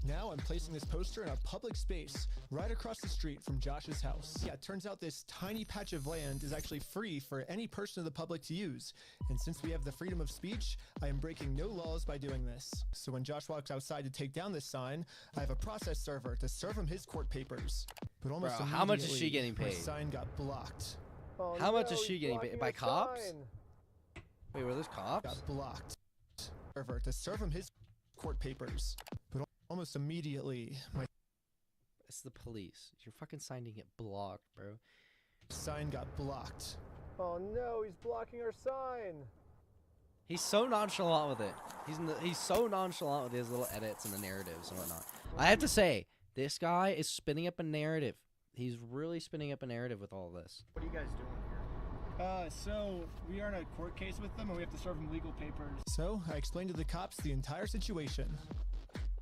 Now I'm placing this poster in a public space right across the street from Josh's house. Yeah, it turns out this tiny patch of land is actually free for any person of the public to use. And since we have the freedom of speech, I am breaking no laws by doing this. So when Josh walks outside to take down this sign, I have a process server to serve him his court papers. But almost Bro, how much is she immediately, getting my paid? sign got blocked. How much is she getting paid? By cops? Wait, were those cops? Got blocked. Server to serve him his court papers. But almost immediately, my It's the police. Your fucking sign didn't get blocked, bro. sign got blocked. Oh no, he's blocking our sign. He's so nonchalant with it. He's so nonchalant with his little edits and the narratives and whatnot. I have to say, this guy is spinning up a narrative. He's really spinning up a narrative with all this. What are you guys doing here? So we are in a court case with them, and we have to serve them legal papers. So I explained to the cops the entire situation.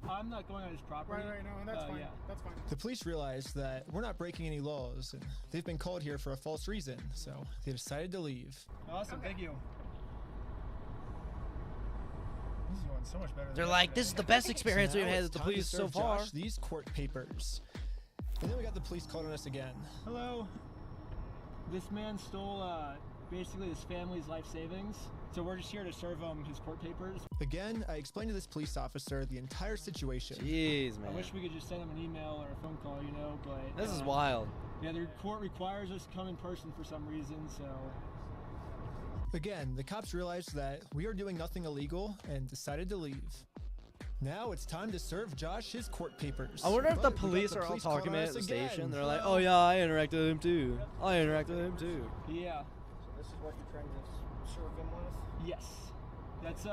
I'm not going on his property. Right, no, that's fine. Yeah. That's fine. The police realized that we're not breaking any laws, and they've been called here for a false reason, so they decided to leave. Awesome, thank you. This is going so much better. They're like, this is the best experience So we've now had it's with the time to police so serve far. Josh these court papers. And then we got the police called on us again. Hello. This man stole basically his family's life savings, so we're just here to serve him his court papers. Again, I explained to this police officer the entire situation. Jeez, man. I wish we could just send him an email or a phone call, you know, but... This is wild. Yeah, the court requires us to come in person for some reason, so... Again, the cops realized that we are doing nothing illegal and decided to leave. Now it's time to serve Josh his court papers. I wonder if the But we got police are all police talking called on about it us at the again. station. They're like, oh yeah, I interacted with him too. I interacted with him too. Yeah. what you're trying to serve him with? Yes. That's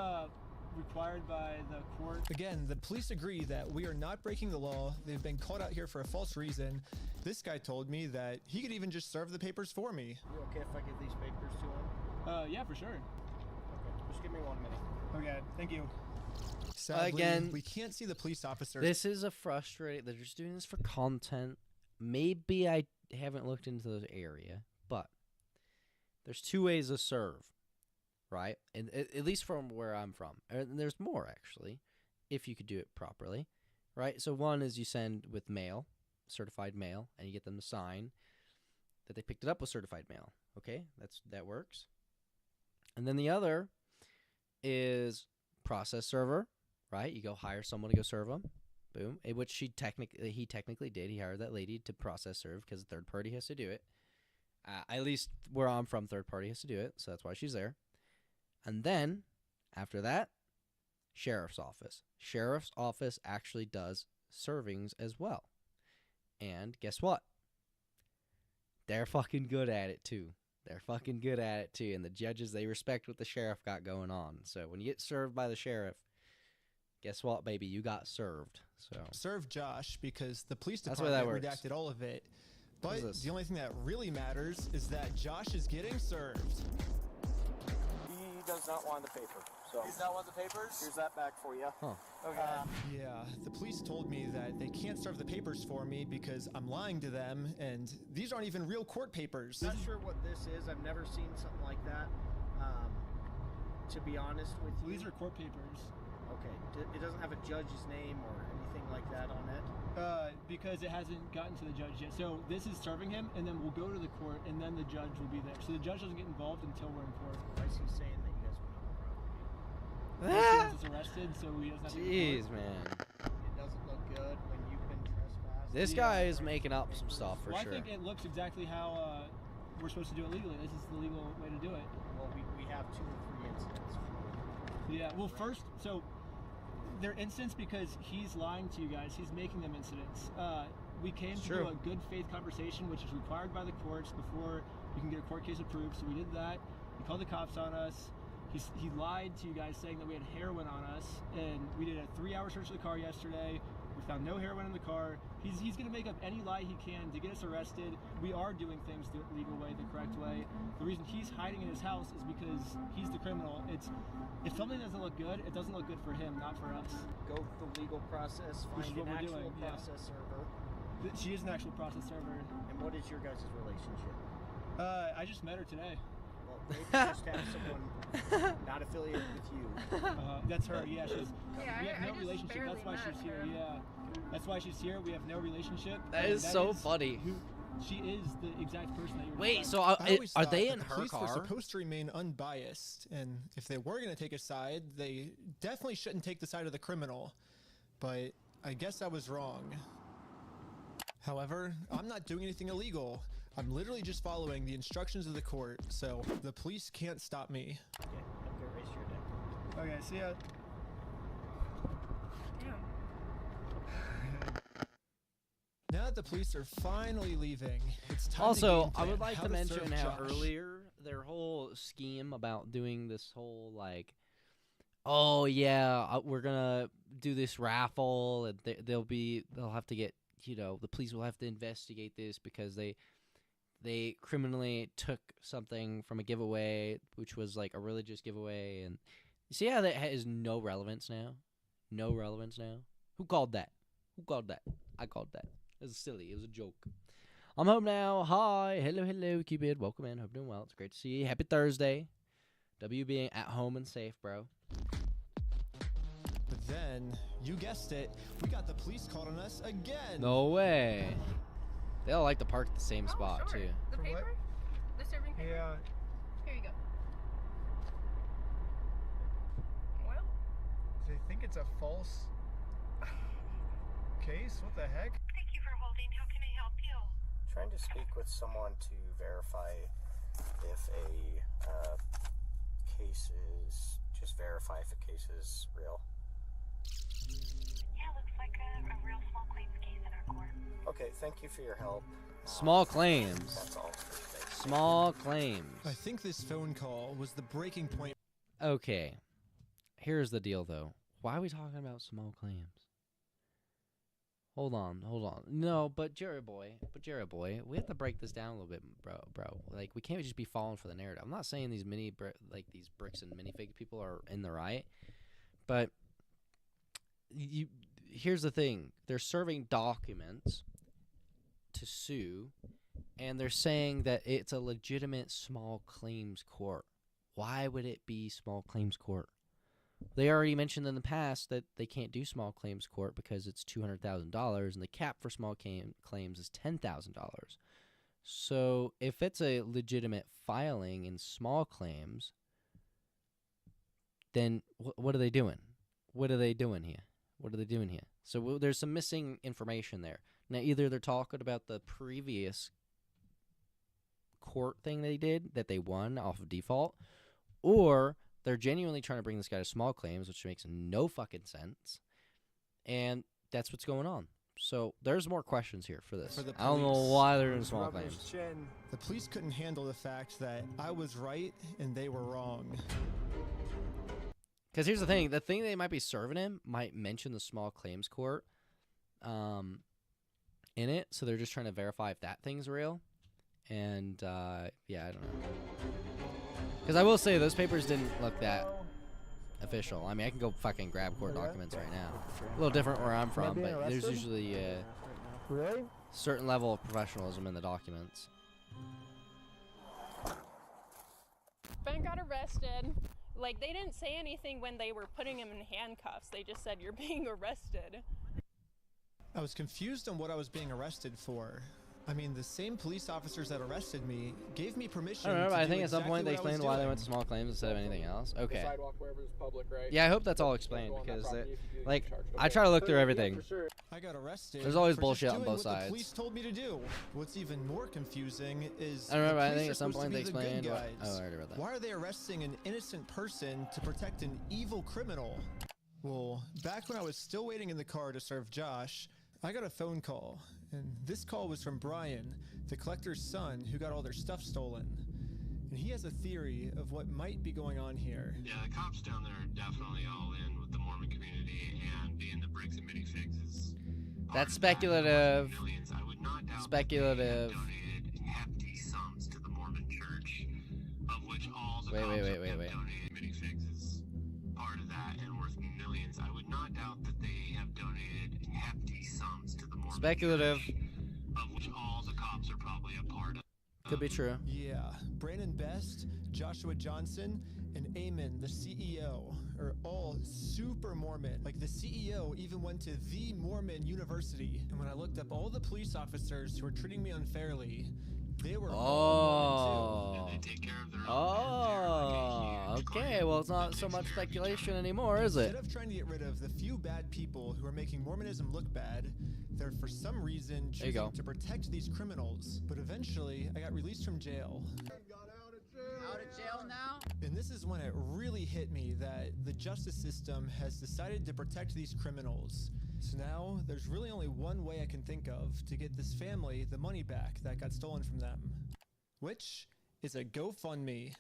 required by the court. Again, the police agree that we are not breaking the law. They've been caught out here for a false reason. This guy told me that he could even just serve the papers for me. You okay if I give these papers to him? Yeah, for sure. Okay, just give me 1 minute. Okay, thank you. Sadly, Again, we can't see the police officer. This is a frustrating. They're just doing this for content. Maybe I haven't looked into this area, but there's two ways to serve, right? And at least from where I'm from, and there's more actually, if you could do it properly, right? So one is you send with mail, certified mail, and you get them to sign that they picked it up with certified mail. Okay, that works. And then the other is process server, right? You go hire someone to go serve them. Boom. Which he technically did. He hired that lady to process serve because the third party has to do it. At least where I'm from, third party has to do it, so that's why she's there. And then, after that, sheriff's office. Sheriff's office actually does servings as well. And guess what? They're fucking good at it, too. They're fucking good at it, too. And the judges, they respect what the sheriff got going on. So when you get served by the sheriff, guess what, baby? You got served. So serve Josh because the police That's the way that department works. redacted all of it. But What is this? the only thing that really matters is that Josh is getting served. He does not want the paper. So He's not want the papers? here's that back for you. Huh. Okay. Yeah, the police told me that they can't serve the papers for me because I'm lying to them, and these aren't even real court papers. Not sure what this is. I've never seen something like that. To be honest with you. These are court papers. Okay. It doesn't have a judge's name or anything like that on it. Because it hasn't gotten to the judge yet. So this is serving him, and then we'll go to the court, and then the judge will be there. So the judge doesn't get involved until we're in court. Why is he saying that you guys went on the property? He was arrested, so he doesn't have to go to Jeez, court. man. It doesn't look good when you've been trespassed. This guy is making up some stuff for Well, sure. I think it looks exactly how we're supposed to do it legally. This is the legal way to do it. Well, we have 2 or 3 incidents. Yeah, well, first, so they're incidents because he's lying to you guys. He's making them incidents. We came to do a good faith conversation, which is required by the courts before you can get a court case approved. So we did that. He called the cops on us. He lied to you guys saying that we had heroin on us, and we did a 3-hour search of the car yesterday. We found no heroin in the car. He's going to make up any lie he can to get us arrested. We are doing things the legal way, the correct way. The reason he's hiding in his house is because he's the criminal. If something doesn't look good, it doesn't look good for him, not for us. Go the legal process, Which is find what an we're actual doing, yeah. process server. She is an actual process server. And what is your guys' relationship? I just met her today. Well, maybe just have someone not affiliated with you. That's her, yeah. We I have no just relationship. barely That's why met she's here, her. yeah. That's why she's here. We have no relationship. That and is so funny. She is the exact person that you were Wait, describing. so I always are thought they that in the her police car? were supposed to remain unbiased, and if they were going to take a side, they definitely shouldn't take the side of the criminal. But I guess I was wrong. However, I'm not doing anything illegal. I'm literally just following the instructions of the court, so the police can't stop me. Okay, I'm gonna erase your deck. Okay, see ya. Now that the police are finally leaving, it's time to Also, game I would plan like how to mention serve how Josh. earlier their whole scheme about doing this whole like, oh yeah, we're gonna do this raffle, and they'll have to get, the police will have to investigate this because they criminally took something from a giveaway, which was like a religious giveaway, and you see how that has no relevance now. No relevance now. Who called that? Who called that? I called that. It was silly. It was a joke. I'm home now. Hi. Hello, Cupid. Welcome in. Hope you're doing well. It's great to see you. Happy Thursday. W being at home and safe, bro. But then, you guessed it, we got the police called on us again. No way. They all like to park at the same spot, sure. too. The paper? The serving paper? Yeah. Here you go. Well, They think it's a false case? What the heck? Thank you for holding. How can I help you? Trying to speak with someone to verify if a case is, just verify if a case is real. Yeah, looks like a real small claims case in our court. Okay, thank you for your help. Small claims. That's all for today. Small claims. I think this phone call was the breaking point. Okay. Here's the deal, though. Why are we talking about small claims? Hold on. No, but Jared boy, we have to break this down a little bit, bro. Like, we can't just be falling for the narrative. I'm not saying these these bricks and minifig people are in the right, but here's the thing. They're serving documents to sue, and they're saying that it's a legitimate small claims court. Why would it be small claims court? They already mentioned in the past that they can't do small claims court because it's $200,000, and the cap for small claims is $10,000. So if it's a legitimate filing in small claims, then what are they doing? What are they doing here? So there's some missing information there. Now, either they're talking about the previous court thing they did that they won off of default, or they're genuinely trying to bring this guy to small claims, which makes no fucking sense. And that's what's going on. So there's more questions here for this. I don't know why they're in small claims. The police couldn't handle the fact that I was right and they were wrong. Because here's the thing they might be serving him might mention the small claims court in it, so they're just trying to verify if that thing's real. And, yeah, I don't know. Because I will say, those papers didn't look that official. I mean, I can go fucking grab court documents right now. A little different where I'm from, but there's usually a certain level of professionalism in the documents. Ben got arrested. Like, they didn't say anything when they were putting him in handcuffs. They just said, "You're being arrested." I was confused on what I was being arrested for. I mean, the same police officers that arrested me gave me permission. I don't know, but I think at some exactly point they what I was explained why they doing. went to small claims instead of anything else. Okay. The sidewalk wherever it's public, right? Yeah, I hope that's all explained because, like, I try to look through everything. I got arrested. There's always for bullshit just on doing both what sides. the police told me to do. What's even more confusing is I remember. the I police think are at some supposed point to they be the good explained. guys. Oh, I already read that. Why are they arresting an innocent person to protect an evil criminal? Well, back when I was still waiting in the car to serve Josh, I got a phone call, and this call was from Brian, the collector's son who got all their stuff stolen. And he has a theory of what might be going on here. Yeah, the cops down there are definitely all in with the Mormon community, and being the bricks and minifigs is That's speculative. millions. I would not doubt Speculative. that they have donated hefty sums to the Mormon church, of which all the Wait. donated. Minifigs is part of that and worth millions. I would not doubt that they have donated hefty sums to the Mormon Speculative. church, of which all the cops are probably a part of. Could be true. Yeah, Brandon Best, Joshua Johnson, and Eamon, the CEO, are all super Mormon. Like, the CEO even went to the Mormon University. And when I looked up all the police officers who were treating me unfairly, they were all Mormon too. And they take care of their own. Oh, okay. Well, it's not so much speculation anymore, is it? Instead of trying to get rid of the few bad people who are making Mormonism look bad, they're for some reason choosing to protect these criminals. But eventually, I got released from jail. Out of jail now? And this is when it really hit me that the justice system has decided to protect these criminals. So now, there's really only one way I can think of to get this family the money back that got stolen from them. Which is a GoFundMe.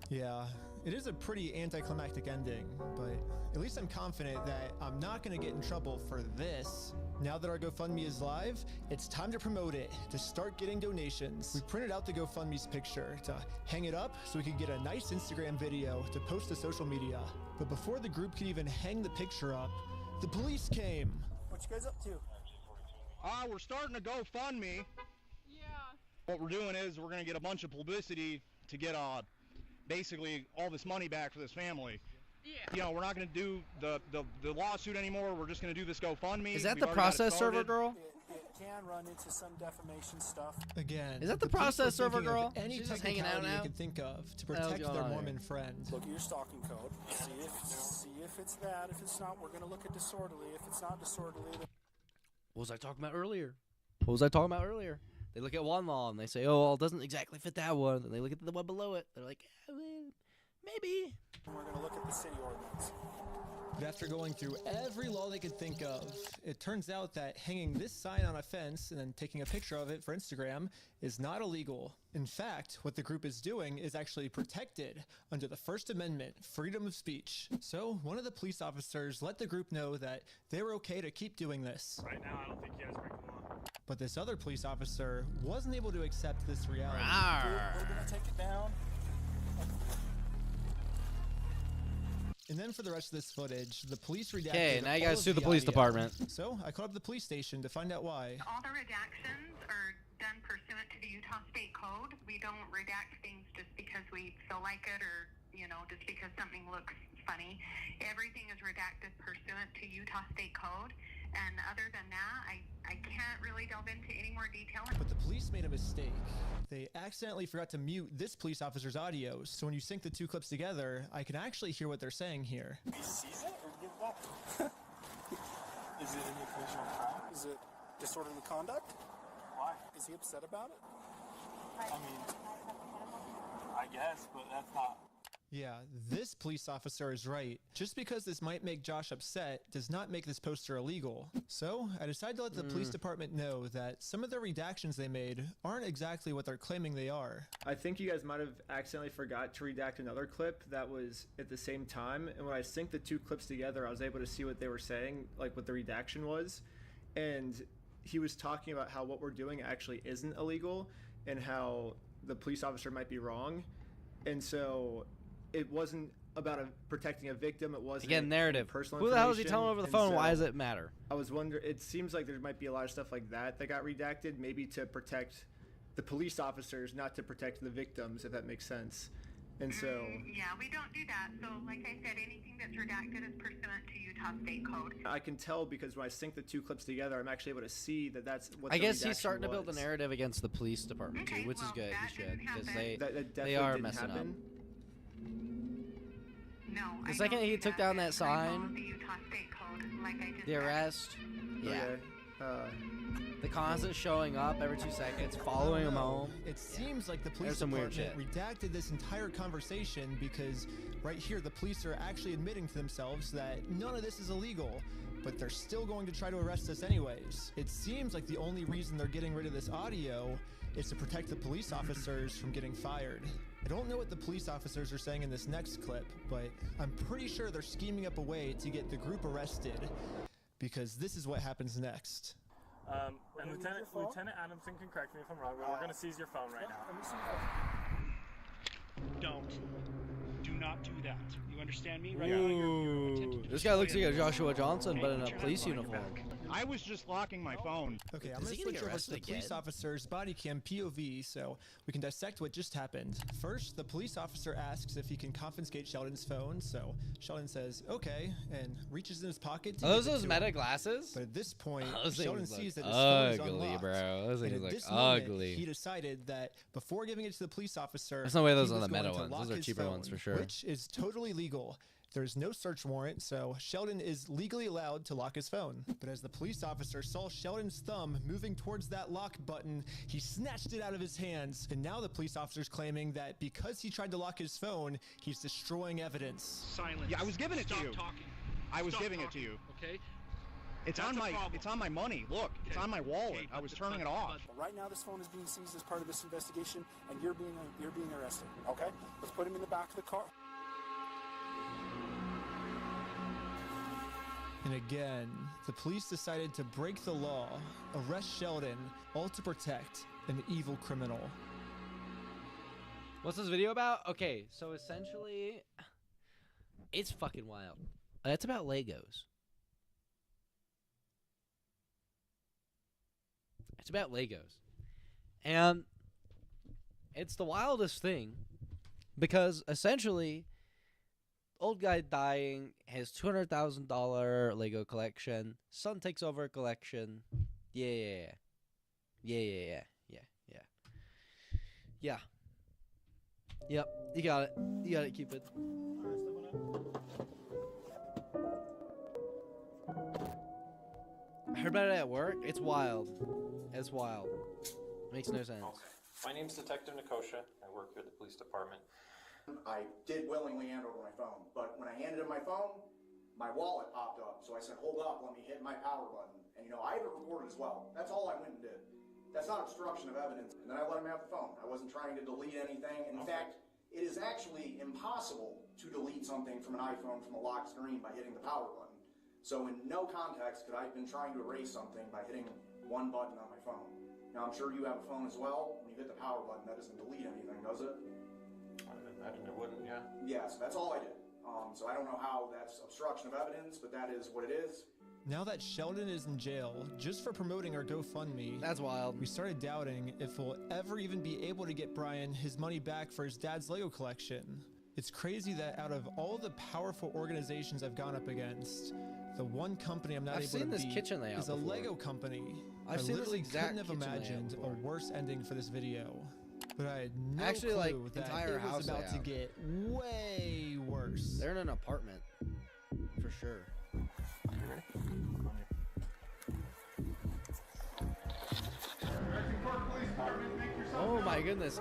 Yeah, it is a pretty anticlimactic ending, but at least I'm confident that I'm not going to get in trouble for this. Now that our GoFundMe is live, it's time to promote it, to start getting donations. We printed out the GoFundMe's picture to hang it up so we could get a nice Instagram video to post to social media. But before the group could even hang the picture up, the police came. What you guys up to? We're starting a GoFundMe. Yeah. What we're doing is we're going to get a bunch of publicity to get basically all this money back for this family. Yeah. You know, we're not going to do the lawsuit anymore. We're just going to do this GoFundMe. Is that We've the already got it process server started. girl? It can run into some defamation stuff. Again, Is that the police were process server thinking of girl? Any She's just hanging out technicality now? they could think of to What the hell's protect going their on here? Mormon friend. Look at your stalking code. See if it's that. If it's not, we're gonna look at disorderly. If it's not disorderly, then What was I talking about earlier? They look at one law and they say, oh, well, it doesn't exactly fit that one. And they look at the one below it. They're like, Maybe. We're going to look at the city ordinance. But after going through every law they could think of, it turns out that hanging this sign on a fence and then taking a picture of it for Instagram is not illegal. In fact, what the group is doing is actually protected under the First Amendment, freedom of speech. So one of the police officers let the group know that they were okay to keep doing this. Right now, I don't think you guys break the law. But this other police officer wasn't able to accept this reality. We're going to take it down. And then for the rest of this footage, the police redacted. Okay, now you all guys of sue the the police audio. department. So I called up the police station to find out why. All the redactions are done pursuant to the Utah State Code. We don't redact things just because we feel like it or, you know, just because something looks funny. Everything is redacted pursuant to Utah State Code. And other than that, I can't really delve into any more detail. But the police made a mistake. They accidentally forgot to mute this police officer's audio. So when you sync the two clips together, I can actually hear what they're saying here. He sees it or give it back? Is it an occasional crime? Is it disorderly conduct? Why? Is he upset about it? I mean, I guess, but that's not. Yeah, this police officer is right. Just because this might make Josh upset does not make this poster illegal. So I decided to let the police department know that some of the redactions they made aren't exactly what they're claiming they are. I think you guys might have accidentally forgot to redact another clip that was at the same time. And when I synced the two clips together, I was able to see what they were saying, like what the redaction was. And he was talking about how what we're doing actually isn't illegal and how the police officer might be wrong. And so it wasn't about protecting a victim. It wasn't Again, narrative. Personal Who the hell is he information. telling over the And phone? so Why does it matter? I was wondering. It seems like there might be a lot of stuff like that got redacted, maybe to protect the police officers, not to protect the victims, if that makes sense. And so. Yeah, we don't do that. So, like I said, anything that's redacted is pursuant to Utah State Code. I can tell because when I sync the two clips together, I'm actually able to see that that's what. I the guess he's redaction starting to build a was. narrative against the police department too, which is good. He's good because they definitely are didn't messing happen. up. No. The second he took down that sign, The Utah State Code, like I just the arrest, yeah. The constant showing up every 2 seconds, following him home. It seems like the police There's some weird department redacted this entire conversation because right here the police are actually admitting to themselves that none of this is illegal, but they're still going to try to arrest us anyways. It seems like the only reason they're getting rid of this audio is to protect the police officers from getting fired. I don't know what the police officers are saying in this next clip, but I'm pretty sure they're scheming up a way to get the group arrested, because this is what happens next. And Lieutenant Adamson can correct me if I'm wrong, but we're going to seize your phone right now. Don't. Do not do that. You understand me? Right Ooh, this guy looks like a Joshua Johnson, but in a police uniform. I was just locking my phone. Okay, I'm going to switch over to the police officer's body cam POV so we can dissect what just happened. First, the police officer asks if he can confiscate Sheldon's phone, so Sheldon says, okay, and reaches in his pocket to Are those give it those to meta him. glasses? But at this point, Those Sheldon things sees look that his phone is ugly, unlocked. bro. Those And things at look this moment, ugly. he decided that before giving it to the police officer, There's no way those he are was the meta going to ones. lock Those are his cheaper ones phone, for sure. Which is totally legal. There's no search warrant, so Sheldon is legally allowed to lock his phone. But as the police officer saw Sheldon's thumb moving towards that lock button, he snatched it out of his hands. And now the police officer's claiming that because he tried to lock his phone, he's destroying evidence. Silence. Yeah, I was giving it to you. Stop talking. I was Stop giving talking, it to you. Okay. It's That's on a my problem. it's on my money. Look, it's on my wallet. I was turning it off. Right now, this phone is being seized as part of this investigation, and you're being arrested. Okay? Let's put him in the back of the car. And again, the police decided to break the law, arrest Sheldon, all to protect an evil criminal. What's this video about? Okay, so essentially, it's fucking wild. It's about Legos. It's about Legos. And it's the wildest thing because essentially, old guy dying, his $200,000 Lego collection, son takes over a collection. Yeah. Yep, you got it. You got it, Cupid. I heard about it at work. It's wild. It's wild. Makes no sense. Okay. My name's Detective Nikosha. I work here at the police department. I did willingly hand over my phone, but when I handed him my phone, my wallet popped up. So I said, hold up, let me hit my power button. And you know, I have it recorded as well. That's all I went and did. That's not obstruction of evidence. And then I let him have the phone. I wasn't trying to delete anything. In fact, it is actually impossible to delete something from an iPhone from a locked screen by hitting the power button. So in no context could I have been trying to erase something by hitting one button on my phone. Now I'm sure you have a phone as well. When you hit the power button, that doesn't delete anything, does it? I would imagine it wouldn't, yeah. Yeah, so that's all I did. So I don't know how that's obstruction of evidence, but that is what it is. Now that Sheldon is in jail, just for promoting our GoFundMe, that's wild. We started doubting if we'll ever even be able to get Brian his money back for his dad's Lego collection. It's crazy that out of all the powerful organizations I've gone up against, the one company I'm not able to beat is a Lego company. I literally couldn't have imagined a worse ending for this video. But I had no clue that entire it was house about to get way worse. They're in an apartment, for sure. You ready? Oh my goodness.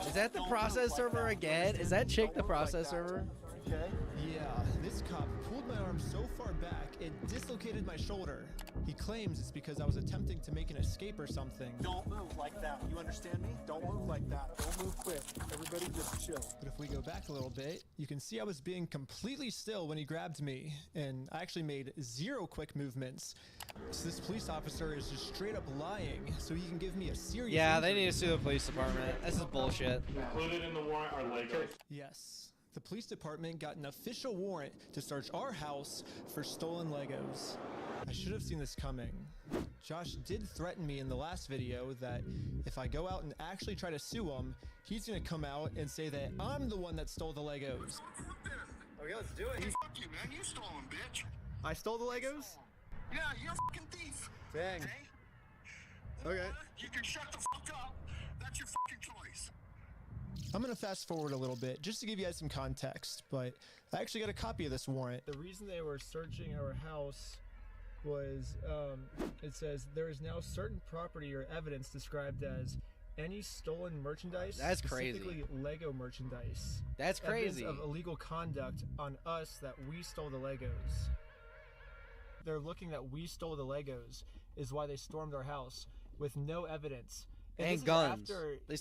Is that the process server again? Is that chick the process server? Yeah, this cop pulled my arm so far back, it dislocated my shoulder. He claims it's because I was attempting to make an escape or something. Don't move like that. You understand me? Don't move like that. Don't move quick. Everybody just chill. But if we go back a little bit, you can see I was being completely still when he grabbed me, and I actually made 0 quick movements. So this police officer is just straight up lying so he can give me a serious Yeah, they need to sue the police department. This is bullshit. Included in the warrant are Legos. Yes. The police department got an official warrant to search our house for stolen Legos. I should have seen this coming. Josh did threaten me in the last video that if I go out and actually try to sue him, he's gonna come out and say that I'm the one that stole the Legos. Okay, let's do it. Fuck you, man. You stole them, bitch. I stole the Legos? Yeah, you're a fucking thief. Dang. Okay? Okay. You can shut the fuck up. That's your fucking choice. I'm gonna fast forward a little bit just to give you guys some context, but I actually got a copy of this warrant. The reason they were searching our house was, it says there is now certain property or evidence described as any stolen merchandise. That's crazy. Specifically Lego merchandise. That's crazy. Evidence of illegal conduct on us that we stole the Legos. They're looking that we stole the Legos is why they stormed our house with no evidence. And guns. They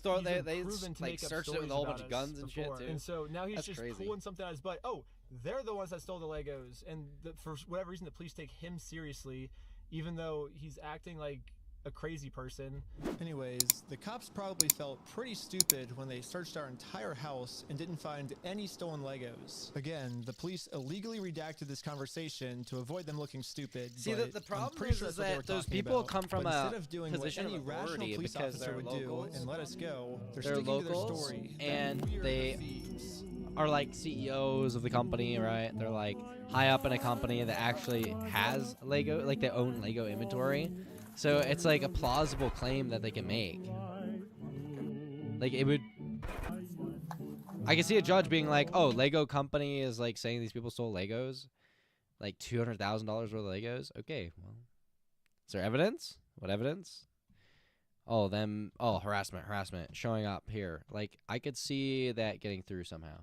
like searched it with a whole bunch of guns and shit too. And so now he's just crazy. pulling something out of his butt. Oh, they're the ones that stole the Legos, and for whatever reason, the police take him seriously, even though he's acting like a crazy person. Anyways, the cops probably felt pretty stupid when they searched our entire house and didn't find any stolen Legos. Again, the police illegally redacted this conversation to avoid them looking stupid. See, the problem is that those people come from a position of authority because they're locals. And let us go. They're locals, and they are like CEOs of the company, right? They're like high up in a company that actually has Lego, like they own Lego inventory. So it's like a plausible claim that they can make. Like it would, I can see a judge being like, "Oh, Lego company is like saying these people stole Legos, like $200,000 worth of Legos." Okay, well, is there evidence? What evidence? Oh, harassment, showing up here. Like I could see that getting through somehow.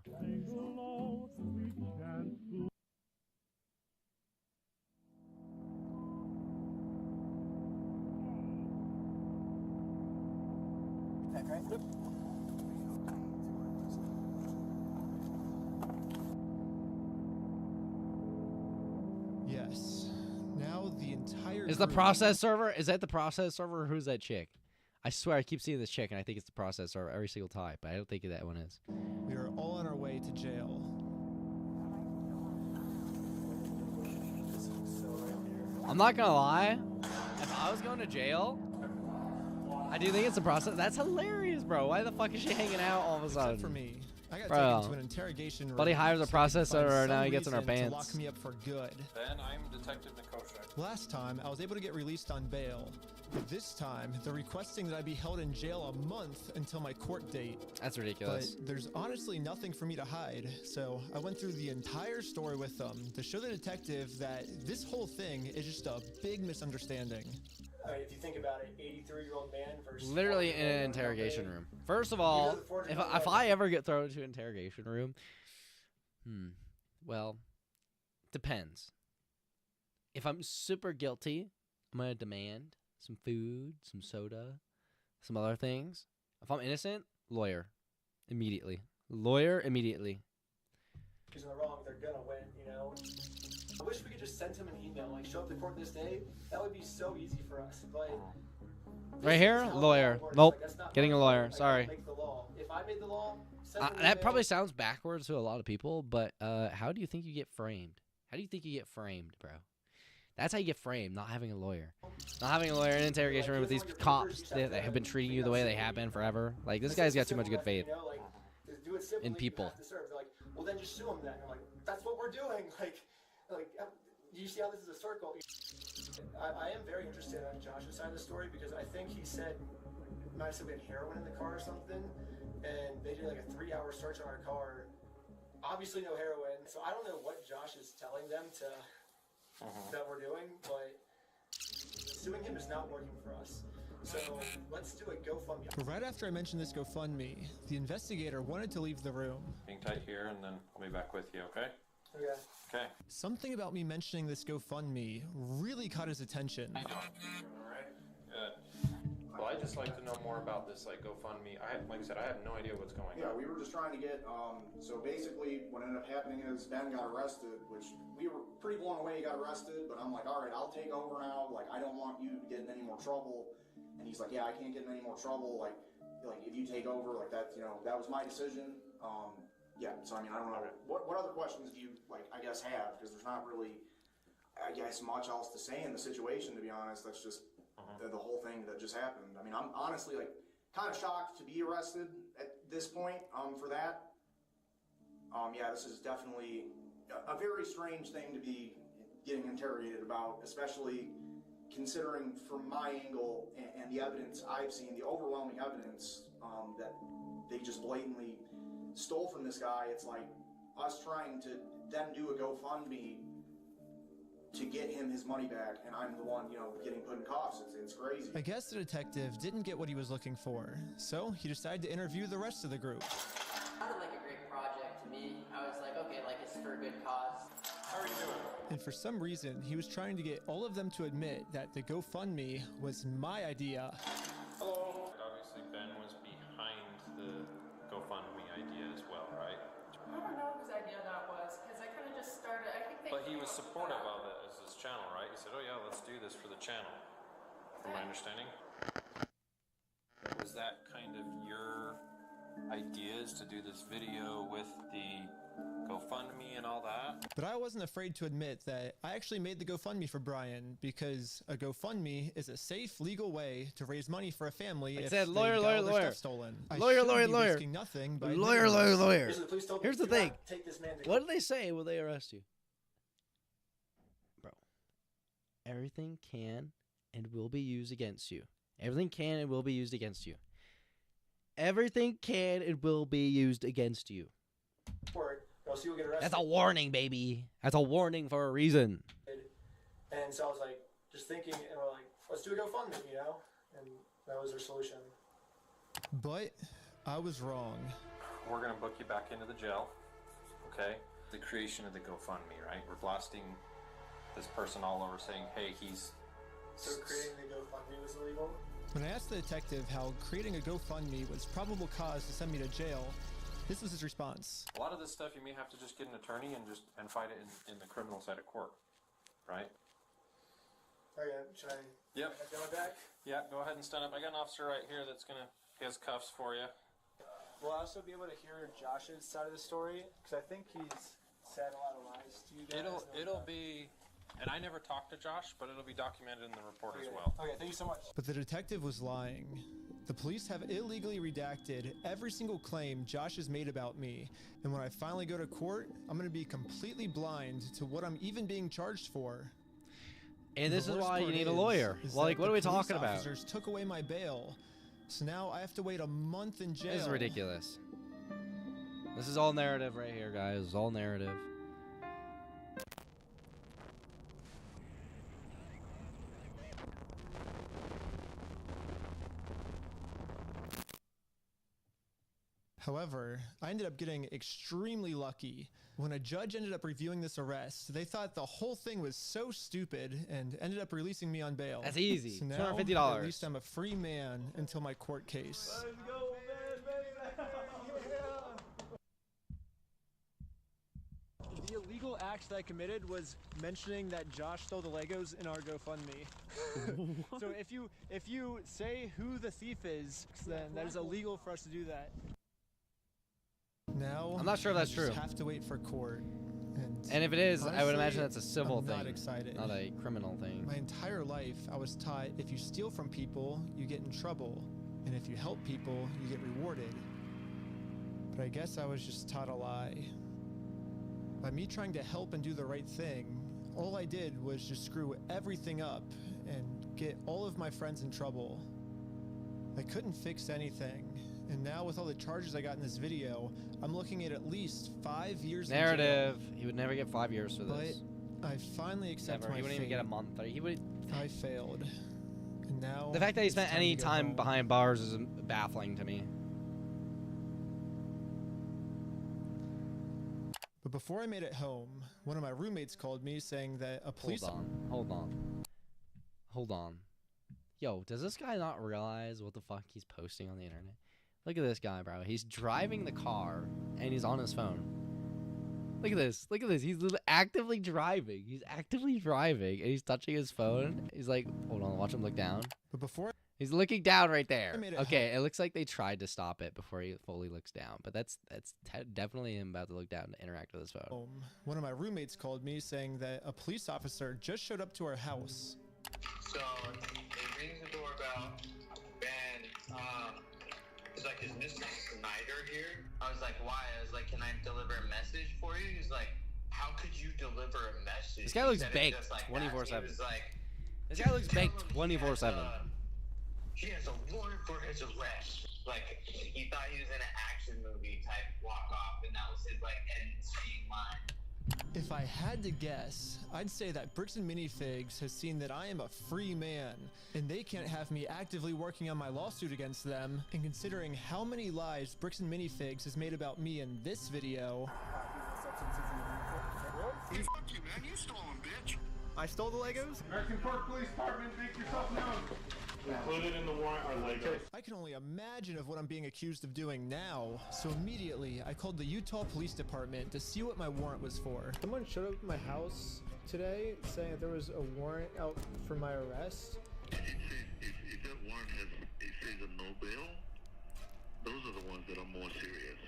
Yes. Now the entire Is the process server? Is that the process server? Or who's that chick? I swear I keep seeing this chick and I think it's the process server every single time, but I don't think that one is. We are all on our way to jail. I'm not gonna lie. If I was going to jail, I do think it's the process. That's hilarious, bro. Why the fuck is she hanging out all of a sudden? Except for me. I got Bro. taken to an interrogation room. Buddy hires a so they could processor, find and now some he gets in our reason to pants. lock me up for good. Ben, I'm Detective Nikosha. Last time, I was able to get released on bail. But this time, they're requesting that I be held in jail a month until my court date. That's ridiculous. But there's honestly nothing for me to hide, so I went through the entire story with them to show the detective that this whole thing is just a big misunderstanding. If you think about it, 83-year-old man versus Literally in an interrogation room. First of all, if I ever get thrown into an interrogation room, well, depends. If I'm super guilty, I'm gonna demand some food, some soda, some other things. If I'm innocent, lawyer, immediately. Lawyer, immediately. Who's in the wrong, they're gonna win, you know? I wish we could just send him an email, like, show up to court this day. That would be so easy for us, but... Right here, lawyer. Nope, getting a lawyer. Sorry. Make the law. If I made the law, send him an That email. probably sounds backwards to a lot of people, but how do you think you get framed? How do you think you get framed, bro? That's how you get framed, not having a lawyer. Not having a lawyer in an interrogation room with these cops that have been treating you the way they have been forever. Like, this guy's got too much good faith in people. They're like, well, then just sue him then. I'm like, that's what we're doing. Like, do you see how this is a circle? I am very interested on Josh's side of the story because I think he said, might have said we had heroin in the car or something, and they did like a 3-hour search on our car. Obviously no heroin, so I don't know what Josh is telling them to that we're doing, but suing him is not working for us. So let's do a GoFundMe. Right after I mentioned this GoFundMe, the investigator wanted to leave the room. Hang tight here, and then I'll be back with you, okay? Okay. Okay. Something about me mentioning this GoFundMe really caught his attention. Alright. Good. Well, I'd just like to know more about this, like, GoFundMe. Like I said, I have no idea what's going on. Yeah, we were just trying to get, so basically what ended up happening is Ben got arrested, which we were pretty blown away he got arrested, but I'm like, all right, I'll take over now. Like, I don't want you to get in any more trouble. And he's like, yeah, I can't get in any more trouble. Like if you take over, like that, you know, that was my decision. Yeah, so I mean, I don't know. What other questions do you, like, I guess, have? Because there's not really, I guess, much else to say in the situation, to be honest. That's just the whole thing that just happened. I mean, I'm honestly, like, kind of shocked to be arrested at this point for that. Yeah, this is definitely a very strange thing to be getting interrogated about, especially considering from my angle and the evidence I've seen, the overwhelming evidence that they just blatantly stole from this guy. It's like us trying to then do a GoFundMe to get him his money back, and I'm the one, you know, getting put in cuffs. It's crazy. I guess the detective didn't get what he was looking for, so he decided to interview the rest of the group. Sounded like a great project to me. I was like, okay, like it's for a good cause. How are you doing? And for some reason, he was trying to get all of them to admit that the GoFundMe was my idea. Hello. Obviously, Ben was behind the GoFundMe idea as well, right? I don't know whose idea that was, because I kind of just started, I think they... But he was supportive of it as his channel, right? He said, oh yeah, let's do this for the channel, from my understanding. Was that kind of your ideas to do this video with the GoFundMe and all that? But I wasn't afraid to admit that I actually made the GoFundMe for Brian because a GoFundMe is a safe, legal way to raise money for a family. It if said they lawyer, got lawyer, all their lawyer. stuff stolen. I Lawyer, should lawyer, be lawyer. risking nothing by Lawyer, admitting lawyer, this. lawyer. Listen, please tell me, Here's the do thing. not take this man to What do they say when they arrest you? Bro, everything can and will be used against you. Everything can and will be used against you. Everything can and will be used against you. court, or else you'll get arrested. That's a warning, baby. That's a warning for a reason. And so I was like, just thinking, and we're like, let's do a GoFundMe, you know? And that was our solution. But I was wrong. We're gonna book you back into the jail, okay? The creation of the GoFundMe, right? We're blasting this person all over saying, hey, he's... So creating the GoFundMe was illegal? When I asked the detective how creating a GoFundMe was probable cause to send me to jail, this was his response. A lot of this stuff you may have to just get an attorney and fight it in the criminal side of court, right? Okay, should I Yep. go back? Yeah, go ahead and stand up. I got an officer right here that's gonna, he has cuffs for you. Will I also be able to hear Josh's side of the story? Because I think he's said a lot of lies to you guys. It'll be And I never talked to Josh, but it'll be documented in the report as well. Okay, thank you so much. But the detective was lying. The police have illegally redacted every single claim Josh has made about me. And when I finally go to court, I'm going to be completely blind to what I'm even being charged for. And this is why you need a lawyer. Like, what are we talking about? Officers took away my bail. So now I have to wait a month in jail. This is ridiculous. This is all narrative right here, guys. It's all narrative. However, I ended up getting extremely lucky. When a judge ended up reviewing this arrest, they thought the whole thing was so stupid and ended up releasing me on bail. That's easy. So now, $250. at least I'm a free man until my court case. Let's go, man, baby. The illegal act that I committed was mentioning that Josh stole the Legos in our GoFundMe. So if you say who the thief is, then that is illegal for us to do that. Now I'm not sure if that's I just true. have to wait for court. And if it is, honestly, I would imagine that's a civil I'm thing, not excited. not a criminal thing. My entire life, I was taught if you steal from people, you get in trouble, and if you help people, you get rewarded. But I guess I was just taught a lie. By me trying to help and do the right thing, all I did was just screw everything up and get all of my friends in trouble. I couldn't fix anything. And now with all the charges I got in this video, I'm looking at least 5 years Narrative. in jail. He would never get 5 years for this. But I finally accept Never. my He wouldn't fate. even get a month. He would. I failed. And now The fact that he it's spent time any to go time home. behind bars is baffling to me. But before I made it home, one of my roommates called me saying that a police... Hold on. Yo, does this guy not realize what the fuck he's posting on the internet? Look at this guy, bro. He's driving the car and he's on his phone. Look at this. He's actively driving. And he's touching his phone. He's like, hold on, watch him look down. But before... He's looking down right there. I made it Okay, it looks like they tried to stop it before he fully looks down. But that's definitely him about to look down to interact with his phone. One of my roommates called me saying that a police officer just showed up to our house. So it rings the doorbell, and he's like, "Is Mr. Snyder here?" I was like, "Why?" I was like, "Can I deliver a message for you?" He's like, "How could you deliver a message?" This guy He looks said it baked just like that. 24/7. He was like, This guy looks baked 24/7. He has a warrant for his arrest. Like, he thought he was in an action movie type walk off, and that was his like end scene line. If I had to guess, I'd say that Bricks and Minifigs has seen that I am a free man, and they can't have me actively working on my lawsuit against them. And considering how many lies Bricks and Minifigs has made about me in this video, Hey, fuck you, man. You stole them, bitch. I stole the Legos? American Park Police Department, make yourself known. Included in the warrant are Legos. I can only imagine of what I'm being accused of doing now. So immediately, I called the Utah Police Department to see what my warrant was for. Someone showed up at my house today saying that there was a warrant out for my arrest. If that warrant says a no bail, those are the ones that are more serious.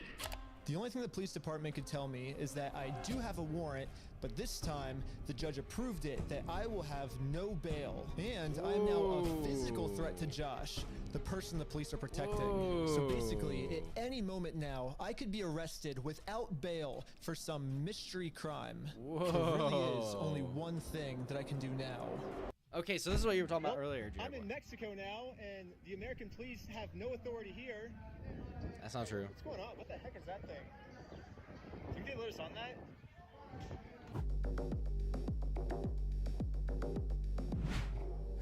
The only thing the police department could tell me is that I do have a warrant, but this time the judge approved it that I will have no bail. And I'm now a physical threat to Josh, the person the police are protecting. So basically, at any moment now, I could be arrested without bail for some mystery crime. There really is only one thing that I can do now. Okay, so this is what you were talking about earlier, I'm Jared. in Mexico now, and the American police have no authority here. That's not true. What's going on? What the heck is that thing? Can you get us on that?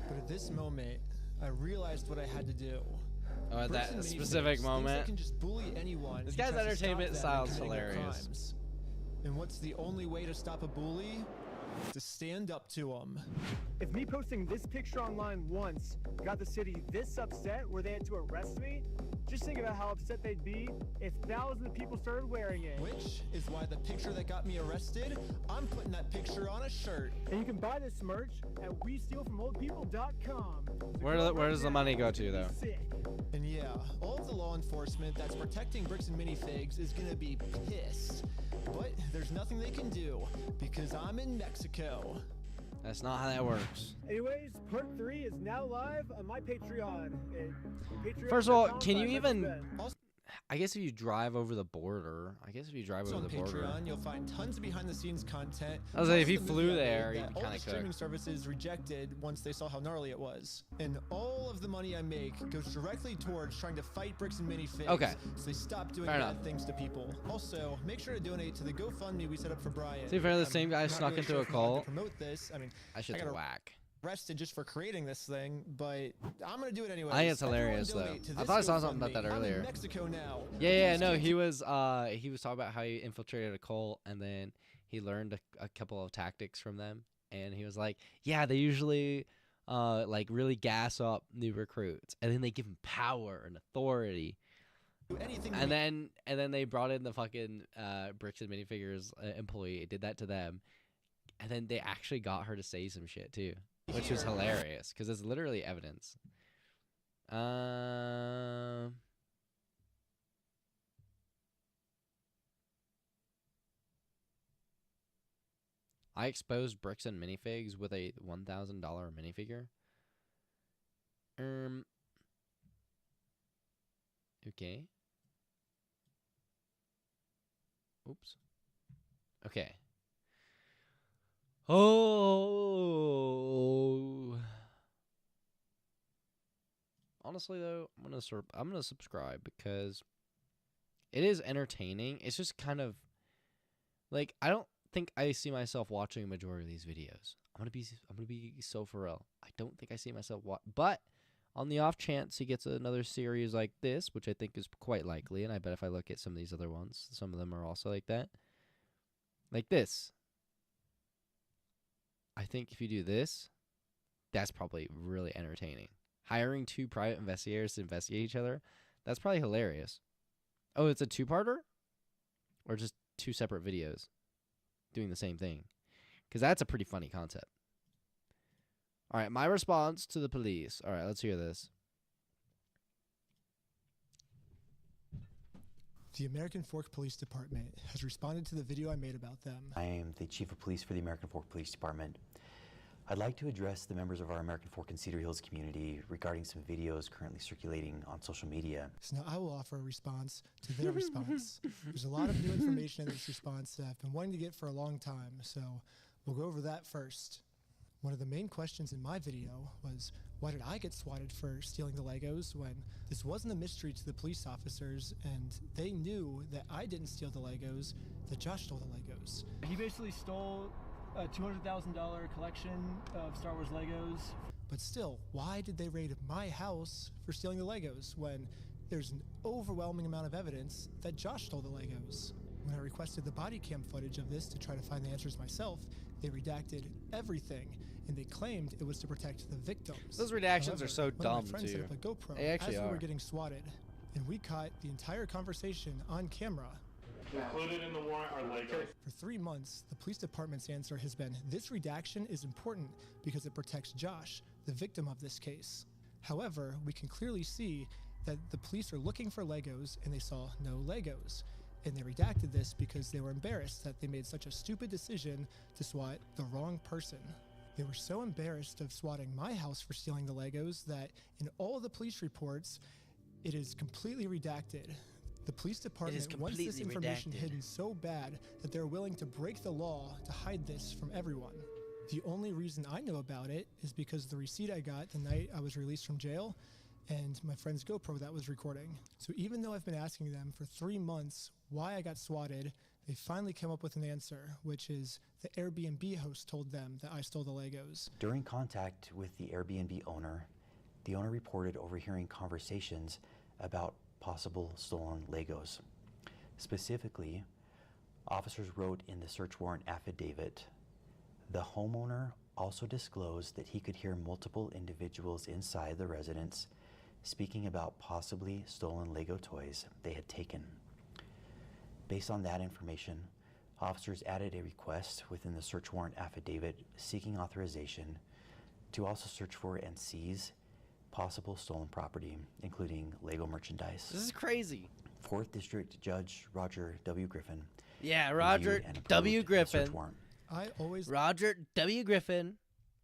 But at this moment, I realized what I had to do. Oh, at Bricks that and specific Minifigs moment. thinks I can just bully anyone. This who guy's tries to stop entertainment them style from is committing their hilarious. crimes. And what's the only way to stop a bully? To stand up to them. If me posting this picture online once got the city this upset where they had to arrest me, just think about how upset they'd be if thousands of people started wearing it. Which is why the picture that got me arrested, I'm putting that picture on a shirt. And you can buy this merch at WeStealFromOldPeople.com. Where does the money go to, though? And yeah, all of the law enforcement that's protecting Bricks and Minifigs is gonna be pissed. But there's nothing they can do because I'm in Mexico. That's not how that works. Anyways, part 3 is now live on my Patreon. First of all, can you even... I guess if you drive over the border, on Patreon, you'll find tons of behind-the-scenes content. I was like, if you flew there, you'd be all kind the of streaming cooked. services rejected once they saw how gnarly it was, and all of the money I make goes directly towards trying to fight bricks and minifigs. Okay. So they stop doing Fair bad enough. things to people. Also, make sure to donate to the GoFundMe we set up for Brian. See, fair, the I'm same guy not snuck really into sure a if I'm allowed to cult. Promote this. I mean, I should got whack. arrested just for creating this thing, but I'm gonna do it anyway. I think it's hilarious though. I thought I saw something about that earlier. I'm in Mexico now. Yeah, no, he was talking about how he infiltrated a cult and then he learned a couple of tactics from them, and he was like, yeah, they usually like really gas up new recruits and then they give them power and authority. And then they brought in the fucking Bricks and Minifigures employee, did that to them, and then they actually got her to say some shit too, which is hilarious because it's literally evidence. I exposed Bricks and Minifigs with a $1,000 minifigure. Okay. Oops. Okay. Oh. Honestly though, I'm gonna subscribe because it is entertaining. It's just kind of like I don't think I see myself watching a majority of these videos. I'm gonna be so for real. I don't think I see myself but on the off chance he gets another series like this, which I think is quite likely, and I bet if I look at some of these other ones, some of them are also like that. Like this. I think if you do this, that's probably really entertaining. Hiring 2 private investigators to investigate each other, that's probably hilarious. Oh, it's a 2-parter? Or just 2 separate videos doing the same thing? Because that's a pretty funny concept. All right, my response to the police. All right, let's hear this. The American Fork Police Department has responded to the video I made about them. I am the Chief of Police for the American Fork Police Department. I'd like to address the members of our American Fork and Cedar Hills community regarding some videos currently circulating on social media. So now I will offer a response to their response. There's a lot of new information in this response that I've been wanting to get for a long time, so we'll go over that first. One of the main questions in my video was, why did I get swatted for stealing the Legos when this wasn't a mystery to the police officers and they knew that I didn't steal the Legos, that Josh stole the Legos. He basically stole a $200,000 collection of Star Wars Legos. But still, why did they raid my house for stealing the Legos when there's an overwhelming amount of evidence that Josh stole the Legos? When I requested the body cam footage of this to try to find the answers myself, they redacted everything, and they claimed it was to protect the victims. Those redactions However, are so one of dumb, my friends too. set up a GoPro They actually as we are. were getting swatted, and we caught the entire conversation on camera. Included in the warrant are Legos. For 3 months, the police department's answer has been, this redaction is important because it protects Josh, the victim of this case. However, we can clearly see that the police are looking for Legos and they saw no Legos. And they redacted this because they were embarrassed that they made such a stupid decision to swat the wrong person. They were so embarrassed of swatting my house for stealing the Legos that in all of the police reports, it is completely redacted. The police department wants this information hidden so bad that they're willing to break the law to hide this from everyone. The only reason I know about it is because the receipt I got the night I was released from jail and my friend's GoPro that was recording. So even though I've been asking them for 3 months why I got swatted, they finally came up with an answer, which is the Airbnb host told them that I stole the Legos. During contact with the Airbnb owner, the owner reported overhearing conversations about possible stolen Legos. Specifically, officers wrote in the search warrant affidavit, the homeowner also disclosed that he could hear multiple individuals inside the residence speaking about possibly stolen Lego toys they had taken. Based on that information, officers added a request within the search warrant affidavit seeking authorization to also search for and seize possible stolen property, including Lego merchandise. This is crazy. 4th District Judge Roger W. Yeah, Roger W. Griffin. I always Roger W. Griffin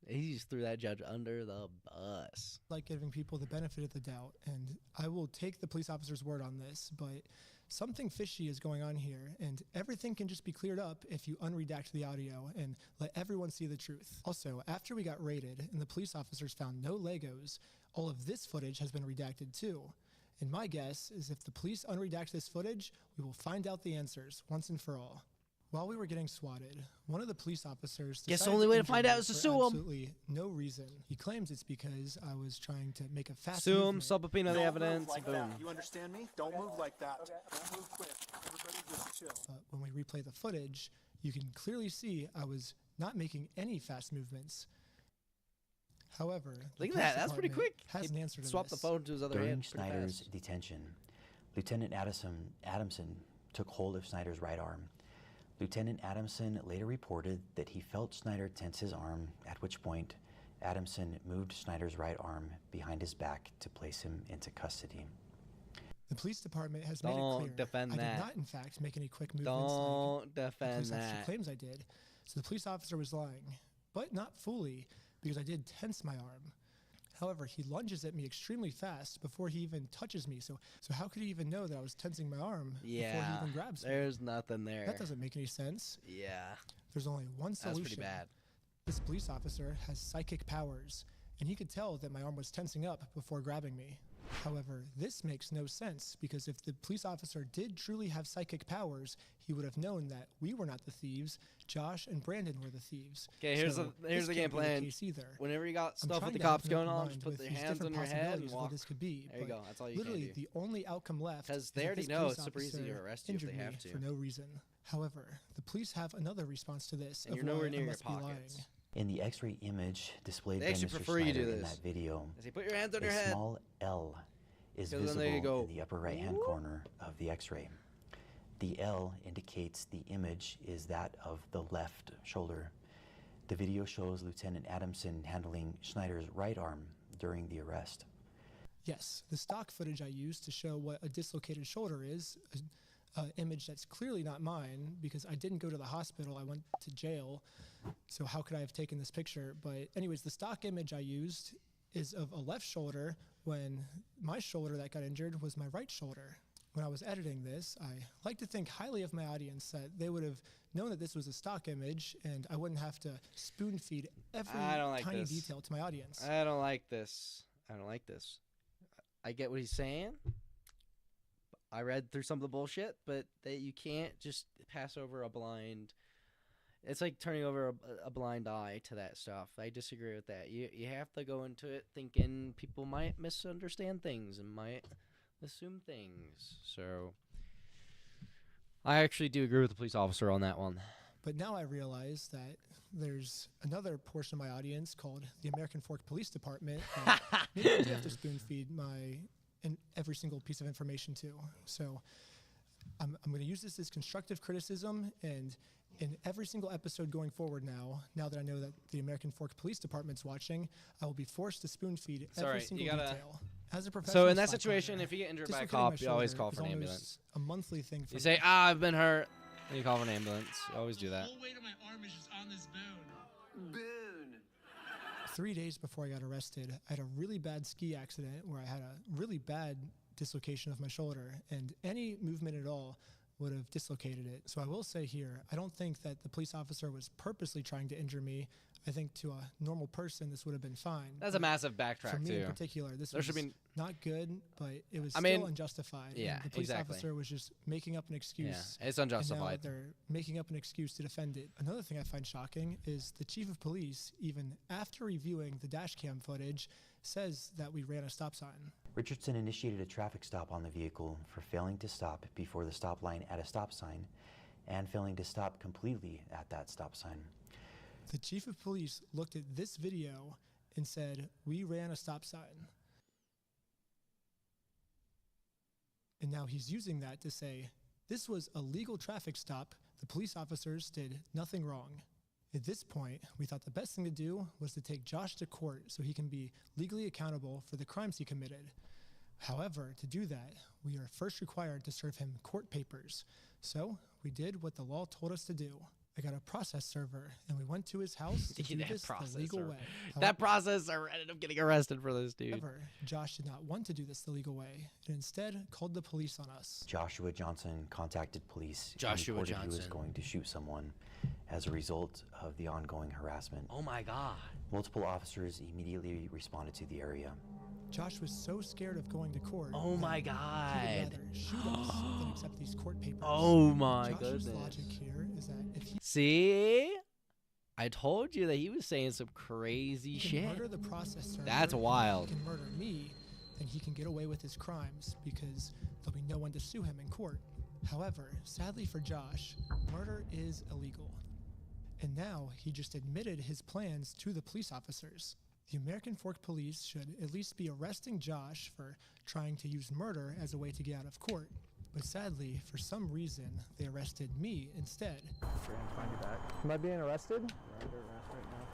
He just threw that judge under the bus. Like giving people the benefit of the doubt, and I will take the police officer's word on this, but something fishy is going on here, and everything can just be cleared up if you unredact the audio and let everyone see the truth. Also, after we got raided and the police officers found no Legos, all of this footage has been redacted too. And my guess is if the police unredact this footage, we will find out the answers once and for all. While we were getting swatted, one of the police officers Guess the decided only way to injure find me out is to for sue him. absolutely no reason. He claims it's because I was trying to make a fast Sue him, movement. subpoena the Don't evidence, move like boom. that. You understand me? Don't move like that. Don't move quick. Everybody just chill. But when we replay the footage, you can clearly see I was not making any fast movements. However, the Look at police that. That's pretty department quick. Has He an answer to swapped this. the phone to his other During hand. pretty Snyder's fast. detention, Lieutenant Adamson took hold of Snyder's right arm. Lieutenant Adamson later reported that he felt Snyder tense his arm, at which point Adamson moved Snyder's right arm behind his back to place him into custody. The police department has made it Don't clear defend I that. did not, in fact, make any quick movements. Don't like the defend police officer that. claims I did. So the police officer was lying, but not fully, because I did tense my arm. However, he lunges at me extremely fast before he even touches me. So how could he even know that I was tensing my arm before he Yeah, even grabs me? there's nothing there. That doesn't make any sense. Yeah. There's only one That's solution. pretty bad. This police officer has psychic powers, and he could tell that my arm was tensing up before grabbing me. However, this makes no sense, because if the police officer did truly have psychic powers, he would have known that we were not the thieves, Josh and Brandon were the thieves. Okay, here's So the this game can't be the plan. case either. Whenever you got I'm stuff trying with the to have cops an going open on, mind just put with your these hands different on your head and possibilities of what walk. this could be, There you but go. That's all you literally can do. the only outcome left Because is they that already this know police it's super easy to officer arrest you if they injured have me to. for no reason. However, the police have another response to this. And of you're nowhere why near I your must be lying. pockets. In the X-ray image displayed They by actually Mr. prefer you Snyder do in this. that video, They say, put your hands on a your head. small L is Because then visible they go, in the upper right-hand corner of the X-ray. The L indicates the image is that of the left shoulder. The video shows Lieutenant Adamson handling Schneider's right arm during the arrest. Yes, the stock footage I used to show what a dislocated shoulder is, an image that's clearly not mine, because I didn't go to the hospital, I went to jail, so how could I have taken this picture? But anyways, the stock image I used is of a left shoulder when my shoulder that got injured was my right shoulder. When I was editing this, I like to think highly of my audience, that they would have known that this was a stock image and I wouldn't have to spoon feed every I don't like tiny this. detail to my audience. I don't like this. I don't like this. I get what he's saying. I read through some of the bullshit, but that you can't just pass over a blind. It's like turning over a blind eye to that stuff. I disagree with that. You have to go into it thinking people might misunderstand things and might assume things. So I actually do agree with the police officer on that one. But now I realize that there's another portion of my audience called the American Fork Police Department that maybe I do have to spoon feed every single piece of information to. So I'm going to use this as constructive criticism, and in every single episode going forward now that I know that the American Fork Police Department's watching, I will be forced to spoon feed every single detail. As a professional So in that spot situation, planner, if you get injured by a dislocating my cop, you always shoulder call is for an almost ambulance. a monthly thing for You me. say, I've been hurt. And you call for an ambulance. You always do that. The whole weight of my arm is just on this bone. Boon. 3 days before I got arrested, I had a really bad ski accident where I had a really bad dislocation of my shoulder, and any movement at all would have dislocated it. So I will say here, I don't think that the police officer was purposely trying to injure me. I think to a normal person, this would have been fine. That's a massive For backtrack, me too. in particular, this There was should be... not good, but it was I still mean, unjustified. yeah, and the police exactly. officer was just making up an excuse. Yeah, it's And now unjustified. they're making up an excuse to defend it. Another thing I find shocking is the chief of police, even after reviewing the dash cam footage, says that we ran a stop sign. Richardson initiated a traffic stop on the vehicle for failing to stop before the stop line at a stop sign and failing to stop completely at that stop sign. The chief of police looked at this video and said, we ran a stop sign. And now he's using that to say, this was a legal traffic stop. The police officers did nothing wrong. At this point, we thought the best thing to do was to take Josh to court so he can be legally accountable for the crimes he committed. However, to do that, we are first required to serve him court papers. So we did what the law told us to do. I got a process server, and we went to his house to do this the legal way. That processor ended up getting arrested for this, dude. However, Josh did not want to do this the legal way, and instead called the police on us. Joshua Johnson contacted police and Joshua reported he was Johnson. going to shoot someone as a result of the ongoing harassment. Oh my God. Multiple officers immediately responded to the area. Josh was so scared of going to court. Oh my that God. He would rather shoot us than accept these court papers. Oh my Josh's goodness. logic here is that if he See? I told you that he was saying some crazy can shit. murder the process server, That's wild. He can murder me, then he can get away with his crimes because there'll be no one to sue him in court. However, sadly for Josh, murder is illegal. And now he just admitted his plans to the police officers. The American Fork Police should at least be arresting Josh for trying to use murder as a way to get out of court. But sadly, for some reason, they arrested me instead. Am I being arrested?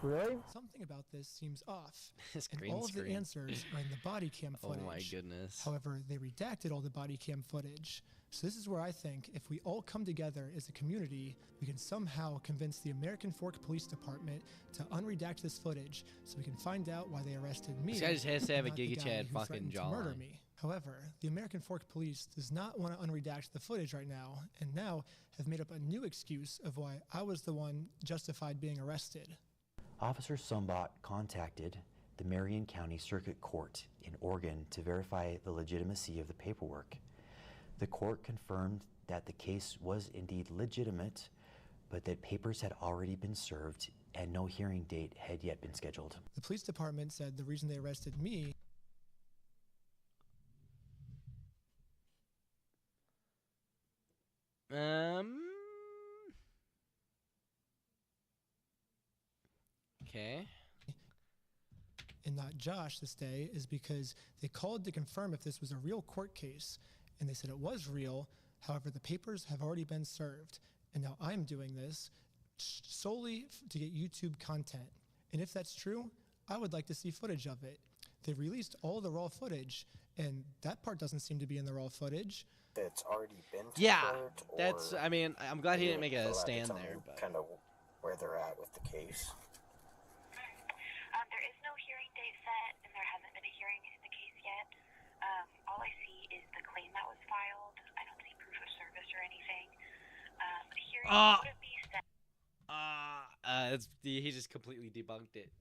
Really? Something about this seems off. This and green all of the screen. answers are in the body cam footage. Oh my goodness. However, they redacted all the body cam footage. So this is where I think if we all come together as a community, we can somehow convince the American Fork Police Department to unredact this footage so we can find out why they arrested me. This guy just has to have a not the Giga guy Chad who fucking threatened to murder jawline. me. However, the American Fork Police does not want to unredact the footage right now, and now have made up a new excuse of why I was the one justified being arrested. Officer Sumbot contacted the Marion County Circuit Court in Oregon to verify the legitimacy of the paperwork. The court confirmed that the case was indeed legitimate, but that papers had already been served and no hearing date had yet been scheduled. The police department said the reason they arrested me Okay. and not Josh this day is because they called to confirm if this was a real court case, and they said it was real. However, the papers have already been served, and now I'm doing this solely to get YouTube content. And if that's true, I would like to see footage of it. They released all the raw footage, and that part doesn't seem to be in the raw footage. It's already been to Yeah, court, that's. or I mean, I'm glad he didn't make feel a like stand it's on there. But kind of where they're at with the case. There is no hearing date set, and there hasn't been a hearing in the case yet. All I see is the claim that was filed. I don't see proof of service or anything. The hearing would be set. he just completely debunked it.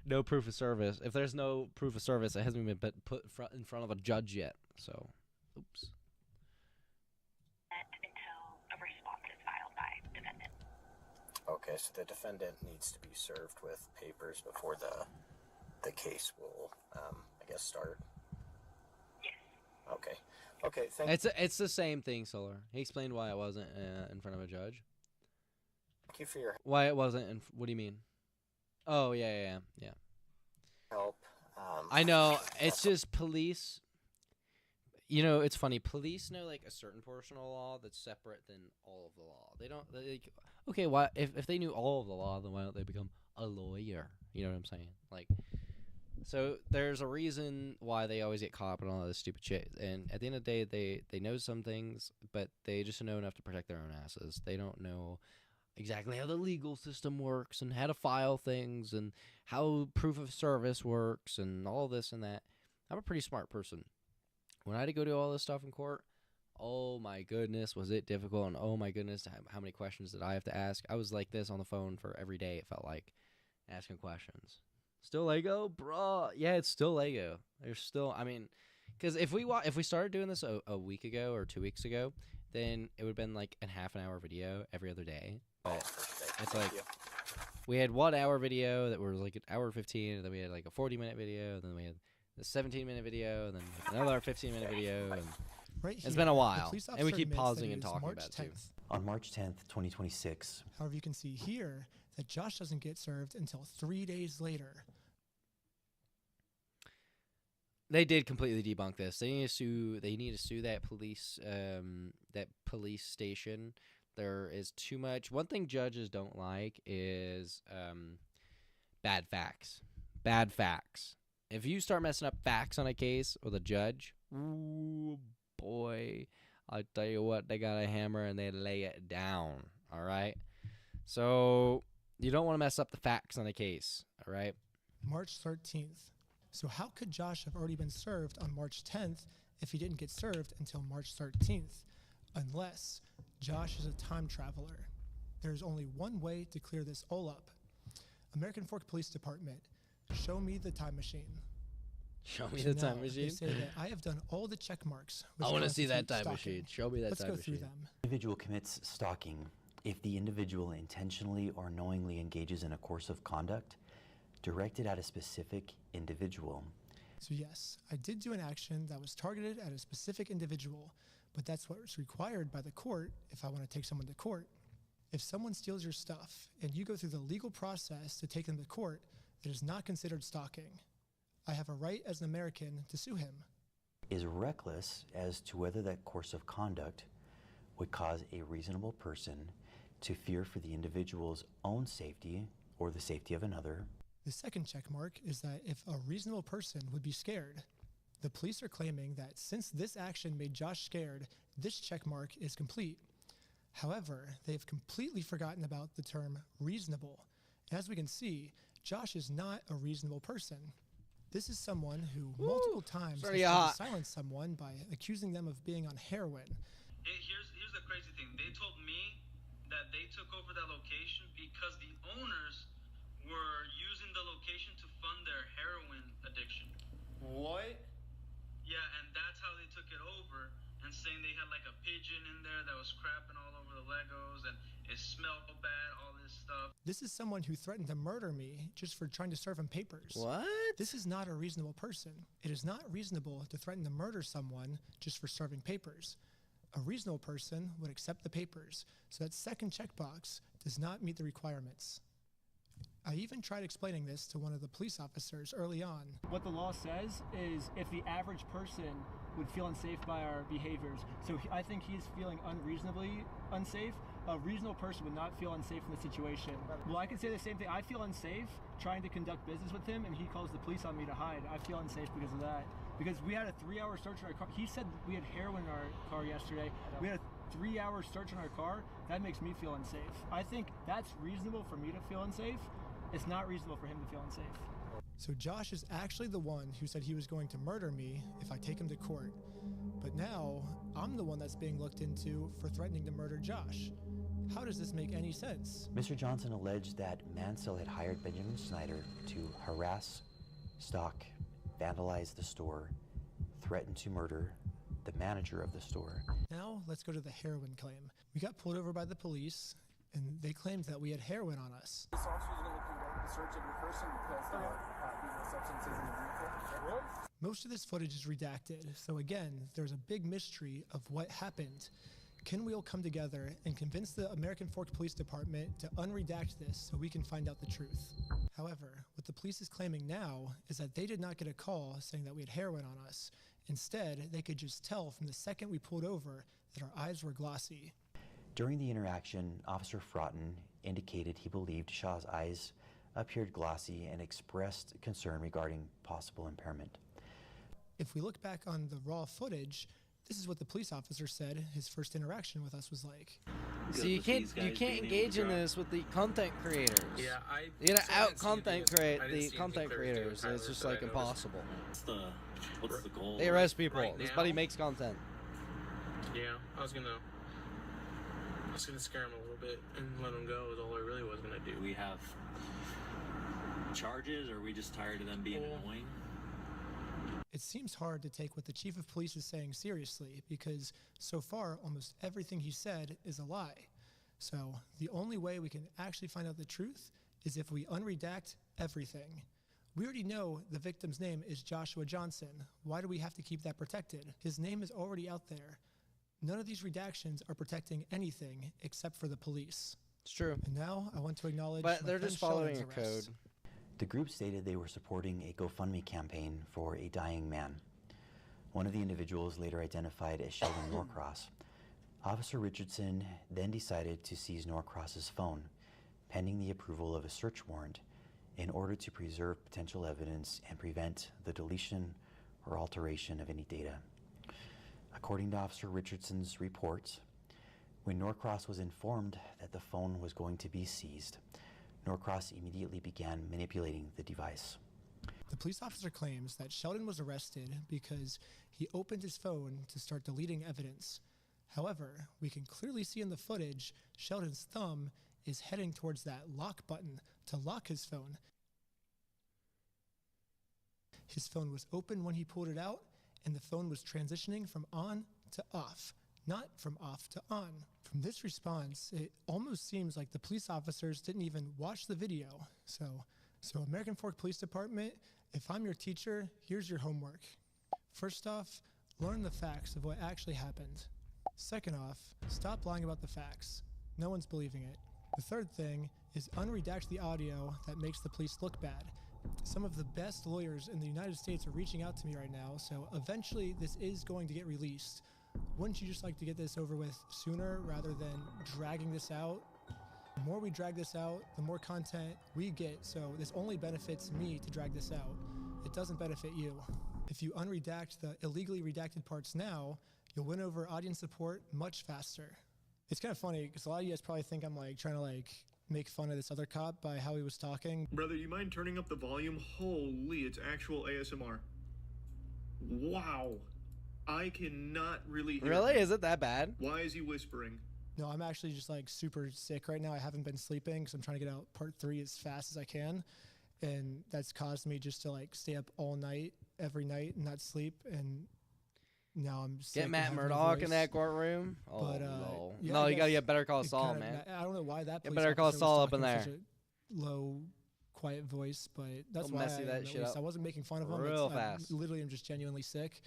No proof of service. If there's no proof of service, it hasn't been put in front of a judge yet. So, oops. Until a response is filed by defendant. Okay, so the defendant needs to be served with papers before the case will, I guess, start. Yes. Okay. Okay. Thank It's the same thing, Solar. He explained why it wasn't in front of a judge. you for your Why it wasn't in. What do you mean? Oh yeah. help. I know. It's just police. You know, it's funny. Police know like a certain portion of the law that's separate than all of the law. They don't. Like, okay, why? If they knew all of the law, then why don't they become a lawyer? You know what I'm saying? Like, so there's a reason why they always get caught up in all this stupid shit. And at the end of the day, they know some things, but they just know enough to protect their own asses. They don't know exactly how the legal system works and how to file things and how proof of service works and all this and that. I'm a pretty smart person. When I had to go do all this stuff in court, oh my goodness, was it difficult, and oh my goodness, how many questions did I have to ask? I was like this on the phone for every day, it felt like, asking questions. Still Lego? Bruh. Yeah, it's still Lego. There's still, I mean, because if we started doing this a week ago or 2 weeks ago, then it would have been like a half an hour video every other day. But it's like, we had 1 hour video that was like an hour 15, and then we had like a 40-minute video, and then we had the 17-minute video, and then another 15-minute video, and Right it's here, been a the while, police and we officer keep admits pausing that and it is talking March about it too. 10th. On March 10th, 2026, However, you can see here that Josh doesn't get served until 3 days later. They did completely debunk this. They need to sue that police station. There is too much. One thing judges don't like is bad facts. Bad facts. If you start messing up facts on a case with a judge, ooh boy, I tell you what, they got a hammer and they lay it down. All right. So you don't want to mess up the facts on a case, all right? March 13th. So how could Josh have already been served on March 10th if he didn't get served until March 13th? Unless Josh is a time traveler. There's only one way to clear this all up. American Fork Police Department, show me the time machine. Show me the time machine? They say that I have done all the check marks. I want to see that time machine. Show me that Let's time go machine. through them. Individual commits stalking if the individual intentionally or knowingly engages in a course of conduct directed at a specific individual. So yes, I did do an action that was targeted at a specific individual, but that's what's required by the court if I want to take someone to court. If someone steals your stuff and you go through the legal process to take them to court, it is not considered stalking. I have a right as an American to sue him. Is reckless as to whether that course of conduct would cause a reasonable person to fear for the individual's own safety or the safety of another. The second check mark is that if a reasonable person would be scared. The police are claiming that since this action made Josh scared, this check mark is complete. However, they have completely forgotten about the term reasonable. As we can see, Josh is not a reasonable person. This is someone who multiple times has tried to silence someone by accusing them of being on heroin. Here's the crazy thing. They told me that they took over that location because the owners were using the location to fund their heroin addiction. What? Yeah, and that's how they took it over, and saying they had like a pigeon in there that was crapping all over the Legos, and it smelled bad, all this stuff. This is someone who threatened to murder me just for trying to serve him papers. What? This is not a reasonable person. It is not reasonable to threaten to murder someone just for serving papers. A reasonable person would accept the papers, so that second checkbox does not meet the requirements. I even tried explaining this to one of the police officers early on. What the law says is if the average person would feel unsafe by our behaviors, so I think he's feeling unreasonably unsafe, a reasonable person would not feel unsafe in this situation. Well, I can say the same thing. I feel unsafe trying to conduct business with him, and he calls the police on me to hide. I feel unsafe because of that. Because we had a 3-hour search on our car. He said we had heroin in our car yesterday. We had a 3-hour search on our car. That makes me feel unsafe. I think that's reasonable for me to feel unsafe. It's not reasonable for him to feel unsafe. So Josh is actually the one who said he was going to murder me if I take him to court. But now, I'm the one that's being looked into for threatening to murder Josh. How does this make any sense? Mr. Johnson alleged that Mansell had hired Benjamin Snyder to harass, stalk, vandalize the store, threaten to murder the manager of the store. Now, let's go to the heroin claim. We got pulled over by the police, and they claimed that we had heroin on us. This officer is going to conduct the search of your person because there are illegal substances in the vehicle. Most of this footage is redacted, so again, there's a big mystery of what happened. Can we all come together and convince the American Fork Police Department to unredact this so we can find out the truth? However, what the police is claiming now is that they did not get a call saying that we had heroin on us. Instead, they could just tell from the second we pulled over that our eyes were glossy. During the interaction, Officer Fraughton indicated he believed Shaw's eyes appeared glossy and expressed concern regarding possible impairment. If we look back on the raw footage, this is what the police officer said his first interaction with us was like. See, you can't engage in this with the content creators. Yeah, you gotta out content the content creators. It's just like impossible. What's the goal? They arrest people. This buddy makes content. Yeah, I was gonna scare him a little bit and let him go. Is all I really was gonna do. Do we have charges, or are we just tired of them being annoying? It seems hard to take what the chief of police is saying seriously because so far almost everything he said is a lie. So the only way we can actually find out the truth is if we unredact everything. We already know the victim's name is Joshua Johnson. Why do we have to keep that protected? His name is already out there. None of these redactions are protecting anything except for the police. It's true. And now I want to acknowledge But my they're friend just following Sheldon's a arrest. code. The group stated they were supporting a GoFundMe campaign for a dying man. One of the individuals later identified as Sheldon Norcross. Officer Richardson then decided to seize Norcross's phone, pending the approval of a search warrant, in order to preserve potential evidence and prevent the deletion or alteration of any data. According to Officer Richardson's reports, When Norcross was informed that the phone was going to be seized, Norcross immediately began manipulating the device. The police officer claims that Sheldon was arrested because he opened his phone to start deleting evidence. However, we can clearly see in the footage Sheldon's thumb is heading towards that lock button to lock his phone. His phone was open when he pulled it out, and the phone was transitioning from on to off, not from off to on. From this response, it almost seems like the police officers didn't even watch the video. So American Fork Police Department, if I'm your teacher, here's your homework. First off, learn the facts of what actually happened. Second off, stop lying about the facts. No one's believing it. The third thing is unredact the audio that makes the police look bad. Some of the best lawyers in the United States are reaching out to me right now, so eventually this is going to get released. Wouldn't you just like to get this over with sooner rather than dragging this out? The more we drag this out, the more content we get, so this only benefits me to drag this out. It doesn't benefit you. If you unredact the illegally redacted parts now, you'll win over audience support much faster. It's kind of funny because a lot of you guys probably think I'm trying to make fun of this other cop by how he was talking. Brother, you mind turning up the volume? Holy, it's actual ASMR. Wow. I cannot really hear Really? him. Is it that bad? Why is he whispering? No, I'm actually just super sick right now. I haven't been sleeping because I'm trying to get out part 3 as fast as I can. And that's caused me just to stay up all night, every night, and not sleep. And now I'm sick. Get Matt Murdock in that courtroom. Oh, But, no. yeah, No, I you gotta guess get Better Call it Saul, kinda- man. I don't know why that Get police Better Call officer was Saul up in talking with there. such a low, quiet voice, but that's He'll why messy that at shit least. up I wasn't making fun of him. real I fast. literally am just genuinely sick.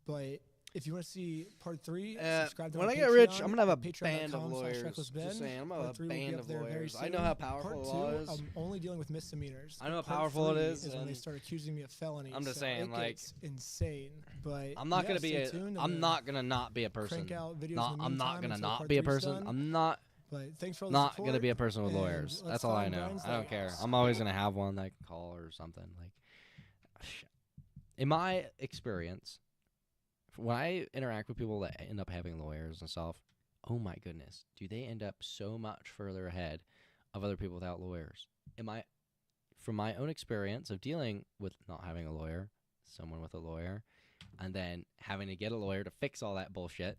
But if you want to see part 3, subscribe to when my I get rich, Patreon I'm gonna have a at band of patreon.com/recklessben. lawyers. Just saying, I'm gonna Part have a 3 will be band up of there very lawyers. I soon. know how powerful Part 2, law is. I'm only dealing with misdemeanors. I know how Part powerful it 3 is, when they and start accusing me of felonies. I'm just so saying, it gets insane. But I'm not yeah, gonna be stay a. tuned. I'm not gonna not be a person. Crank out videos Not, in the I'm not meantime gonna until not part be a 3's person. done. I'm not. But thanks for all the Not support, gonna be a person with and lawyers. let's That's all I find know. Brian's I don't care. lawyers. I'm always gonna have one that I can call or something. In my experience, when I interact with people that end up having lawyers and stuff, oh my goodness, do they end up so much further ahead of other people without lawyers? From my own experience of dealing with not having a lawyer, someone with a lawyer, and then having to get a lawyer to fix all that bullshit,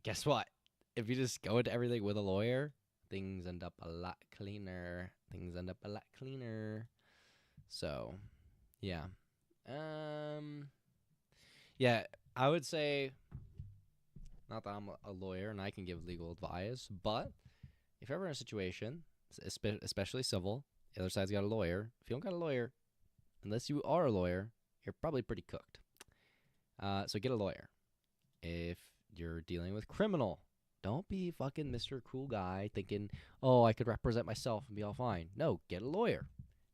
guess what? If you just go into everything with a lawyer, things end up a lot cleaner. So, yeah. Yeah, I would say, not that I'm a lawyer and I can give legal advice, but if you're ever in a situation, especially civil, the other side's got a lawyer. If you don't got a lawyer, unless you are a lawyer, you're probably pretty cooked. So get a lawyer. If you're dealing with criminal, don't be fucking Mr. Cool Guy thinking, oh, I could represent myself and be all fine. No, get a lawyer.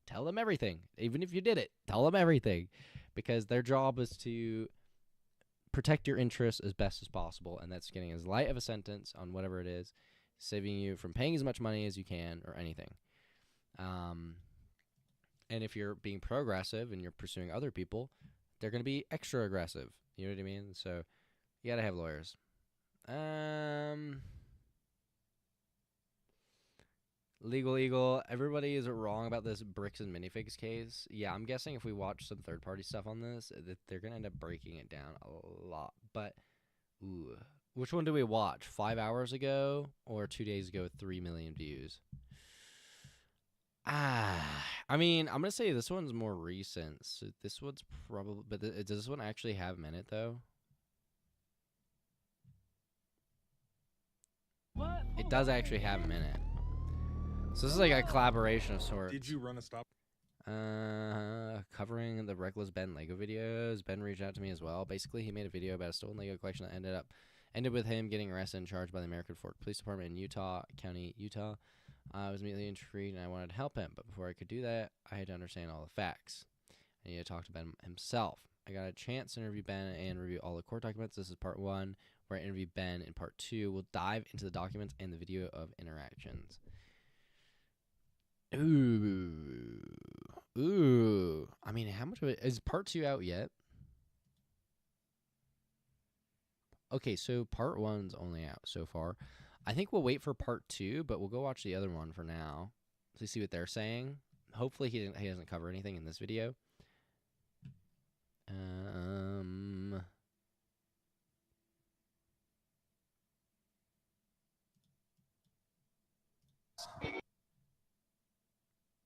Tell them everything. Even if you did it, tell them everything. Because their job is to protect your interests as best as possible, and that's getting as light of a sentence on whatever it is, saving you from paying as much money as you can or anything. And if you're being progressive and you're pursuing other people, they're going to be extra aggressive. You know what I mean? So you got to have lawyers. Legal Eagle, everybody is wrong about this bricks and minifigs case. Yeah, I'm guessing if we watch some third-party stuff on this, that they're going to end up breaking it down a lot. But, ooh, which one did we watch? 5 hours ago or 2 days ago with 3 million views? I mean, I'm going to say this one's more recent. So this one's probably, but does this one actually have minute, though? What? It does actually have a minute. So this is like a collaboration of sorts. Did you run a stop? Covering the Reckless Ben Lego videos. Ben reached out to me as well. Basically, he made a video about a stolen Lego collection that ended with him getting arrested and charged by the American Fork Police Department in Utah County, Utah. I was immediately intrigued and I wanted to help him, but before I could do that, I had to understand all the facts. I needed to talk to Ben himself. I got a chance to interview Ben and review all the court documents. This is part 1, where I interviewed Ben. In part 2, we'll dive into the documents and the video of interactions. Ooh. I mean, how much of it is part 2 out yet? Okay, so part 1's only out so far. I think we'll wait for part 2, but we'll go watch the other one for now to see what they're saying. Hopefully he doesn't cover anything in this video.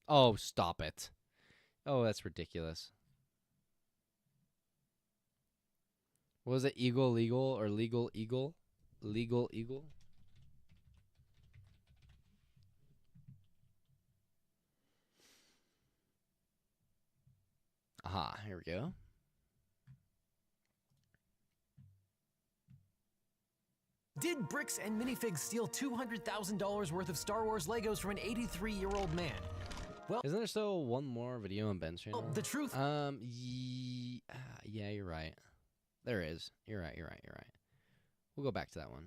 Oh, stop it. Oh, that's ridiculous. What was it? Eagle, legal, or legal, eagle? Legal, eagle? Aha, here we go. Did Bricks and Minifigs steal $200,000 worth of Star Wars Legos from an 83-year-old man? Well, isn't there still one more video on Ben's channel? The truth. Yeah, you're right. There is. You're right. We'll go back to that one.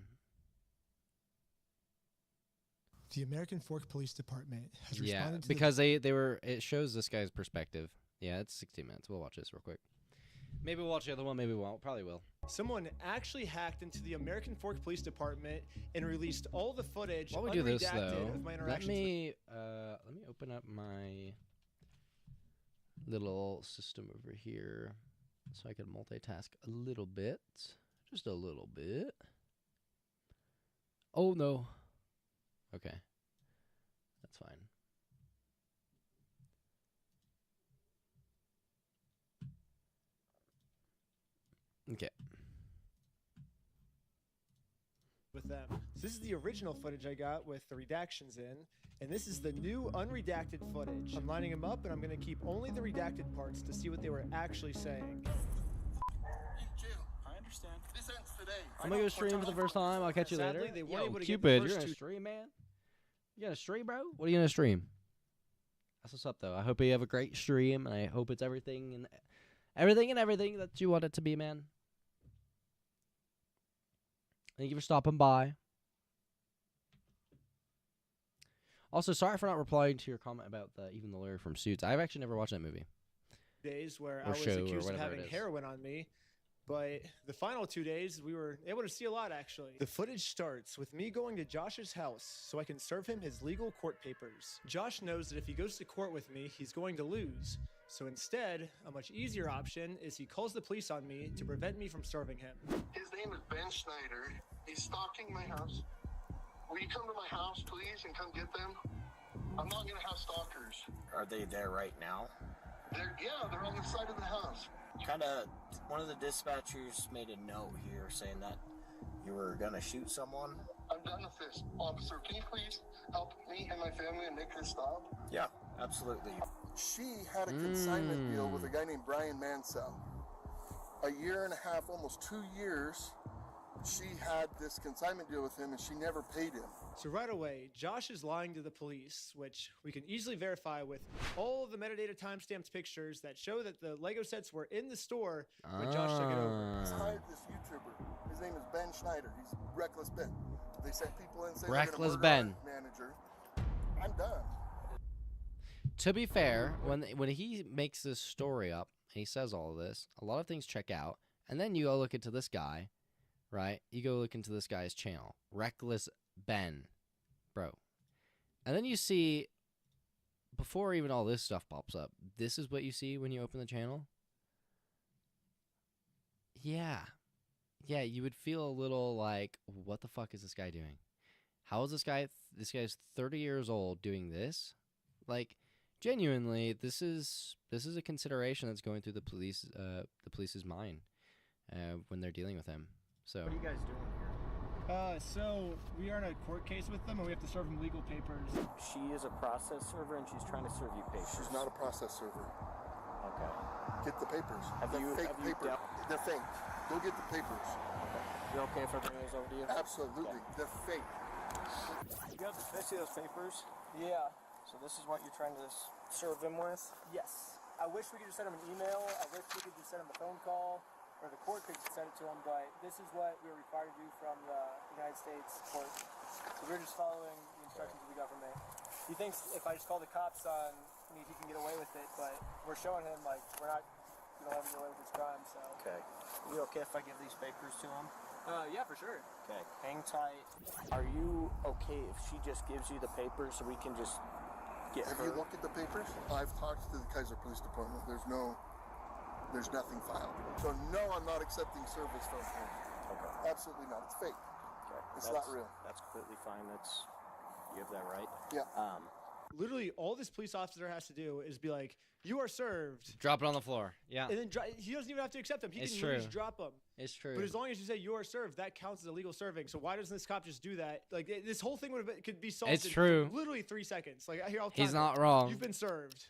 The American Fork Police Department has responded to because they were. It shows this guy's perspective. Yeah, it's 16 minutes. We'll watch this real quick. Maybe we'll watch the other one. Maybe we won't. Probably will. Someone actually hacked into the American Fork Police Department and released all the footage While we do this, though, of my let interactions me open up my little system over here so I can multitask a little bit. Just a little bit. Oh, no. Okay. That's fine. Okay. with them. So this is the original footage I got with the redactions in, and this is the new unredacted footage. I'm lining them up, and I'm going to keep only the redacted parts to see what they were actually saying. I understand. This ends today. I'm gonna go stream for the first time. I'll catch you Sadly, later. they weren't Yo, able to Cupid, get the you're first gonna two- stream, man? You gonna stream, bro? What are you gonna stream? That's what's up, though. I hope you have a great stream, and I hope it's everything and everything that you want it to be, man. Thank you for stopping by. Also, sorry for not replying to your comment about even the lawyer from Suits. I've actually never watched that movie. Days where Or I was show or accused of whatever having it is. heroin on me. But the final 2 days, we were able to see a lot, actually. The footage starts with me going to Josh's house so I can serve him his legal court papers. Josh knows that if he goes to court with me, he's going to lose. So instead, a much easier option is he calls the police on me to prevent me from serving him. His name is Ben Schneider. He's stalking my house. Will you come to my house, please, and come get them? I'm not going to have stalkers. Are they there right now? They're on the side of the house. One of the dispatchers made a note here saying that you were gonna shoot someone. I'm done with this. Officer, can you please help me and my family and make this stop? Yeah, absolutely. She had a consignment deal with a guy named Brian Mansell. A year and a half, almost 2 years, she had this consignment deal with him and she never paid him. So right away, Josh is lying to the police, which we can easily verify with all of the metadata timestamped pictures that show that the Lego sets were in the store when Josh took it over. He's hired this YouTuber. His name is Ben Schneider. He's Reckless Ben. They sent people in saying Reckless they're Ben. gonna murder our manager. I'm done. To be fair, when he makes this story up and he says all of this, a lot of things check out. And then you go look into this guy, right? You go look into this guy's channel, Reckless Ben, bro. And then you see, before even all this stuff pops up, this is what you see when you open the channel. Yeah, you would feel a little like, what the fuck is this guy doing? How is this guy? This guy's 30 years old doing this. Like, genuinely, this is a consideration that's going through the police's mind when they're dealing with him. So What are you guys doing here? So we are in a court case with them, and we have to serve them legal papers. She is a process server and she's trying to serve you papers. She's not a process server. Okay. Get the papers. Have They're you- fake have you papers. dealt- They're fake. Go get the papers. You okay if I bring those over to you? Absolutely. They're fake. Can I see those papers? Yeah. So this is what you're trying to serve them with? Yes. I wish we could just send him an email. I wish we could just send him a phone call, or the court could send it to him, but this is what we're required to do from the United States court. So we're just following the instructions of the government. He thinks if I just call the cops on me, he can get away with it, but we're showing him, like, we don't have to get away with this crime, so. Okay. You okay if I give these papers to him? Yeah, for sure. Okay, hang tight. Are you okay if she just gives you the papers so we can just get Have her? you looked at the papers? I've talked to the Kaiser Police Department. There's nothing filed. So no, I'm not accepting service from him. Okay. Absolutely not. It's fake. Okay. It's not real. That's completely fine. You have that right. Yeah. Literally, all this police officer has to do is be like, "You are served." Drop it on the floor. Yeah. And then he doesn't even have to accept them. He It's can true. literally just drop them. It's true. But as long as you say you are served, that counts as illegal serving. So why doesn't this cop just do that? Like this whole thing could be solved. It's in true. Literally 3 seconds. Like I hear all the He's time, not wrong. You've been served.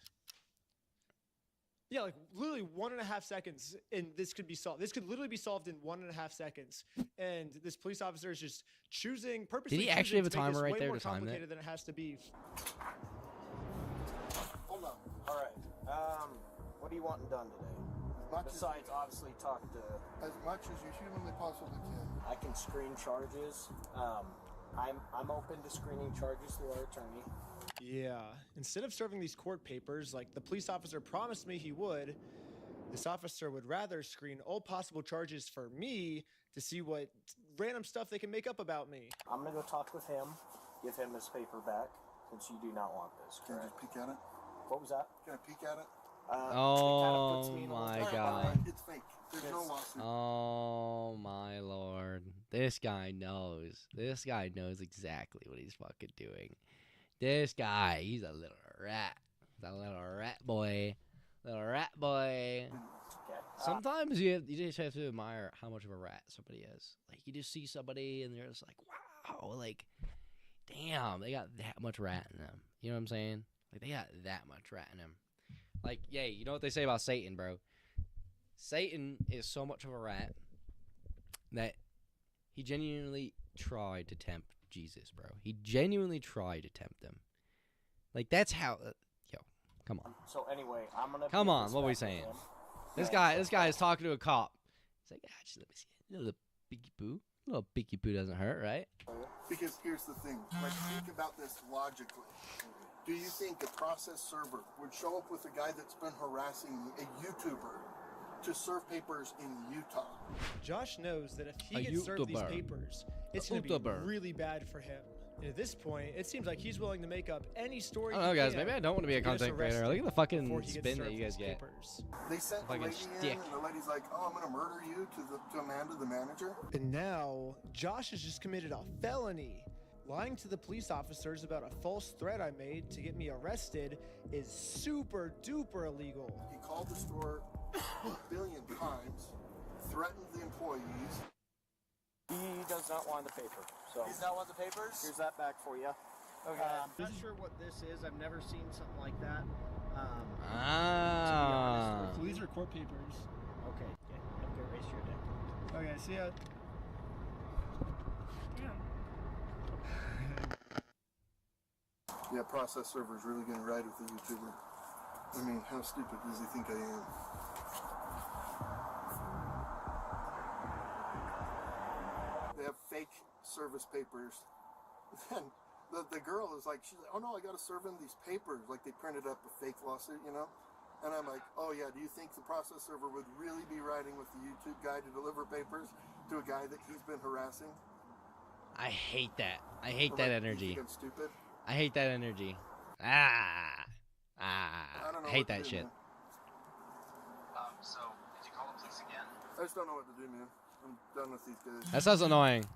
Yeah, like literally 1.5 seconds, and this could be solved. This could literally be solved in 1.5 seconds. And this police officer is just purposely. Did he actually have a choosing to make timer this right way there more to time that? complicated than it has to be. Hold on. All right. What are you wanting done today? Besides, obviously, talk to. As much as you humanly possibly can. I can screen charges. I'm open to screening charges through our attorney. Yeah. Instead of serving these court papers like the police officer promised me he would, this officer would rather screen all possible charges for me to see what random stuff they can make up about me. I'm gonna go talk with him, give him his paper back, since you do not want this. Can I just peek at it? What was that? Can I peek at it? Oh my God. It's fake. There's no lawsuit. Oh my Lord. This guy knows. This guy knows exactly what he's fucking doing. This guy, he's a little rat. He's a little rat boy. Little rat boy. Sometimes you just have to admire how much of a rat somebody is. Like, you just see somebody and you're just like, wow, like, damn, they got that much rat in them. You know what I'm saying? Like, they got that much rat in them. Like, yeah, you know what they say about Satan, bro? Satan is so much of a rat that he genuinely tried to tempt Jesus, bro. He genuinely tried to tempt him. Like, that's how... yo, come on. So anyway, I'm gonna. Come on, what are we saying? This guy is talking to a cop. He's like, just let me see it. A little picky poo. A little picky poo doesn't hurt, right? Because here's the thing. Like, think about this logically. Do you think a process server would show up with a guy that's been harassing a YouTuber to serve papers in Utah? Josh knows that if he A gets served these YouTuber. papers, it's A going to be YouTuber. really bad for him. And at this point, it seems like he's willing to make up any story. I don't know, he guys. can Maybe I don't want to be a get us content creator. arrested Look at the before fucking he gets spin that served you guys these get. papers. They sent the Fucking lady stick. in, and the lady's like, "Oh, I'm gonna murder you," to Amanda, the manager. And now, Josh has just committed a felony. Lying to the police officers about a false threat I made to get me arrested is super duper illegal. He called the store a billion times, threatened the employees. He does not want the paper. So He's not want the papers? here's that back for you. Okay. Not sure what this is. I've never seen something like that. Ah. So these are court papers. Okay. Yeah, have a good race your day. Okay, see ya. Yeah, process server's really gonna ride with the YouTuber. I mean, how stupid does he think I am? They have fake service papers. Then the girl is like, she's like, "Oh no, I gotta serve him these papers." Like they printed up a fake lawsuit, you know? And I'm like, "Oh yeah, do you think the process server would really be riding with the YouTube guy to deliver papers to a guy that he's been harassing?" I hate that. I hate Or that like, you energy. think I'm stupid? I hate that energy. I don't know hate what to that do, shit. man. So, did you call the police again? I just don't know what to do, man. I'm done with these guys. That sounds annoying.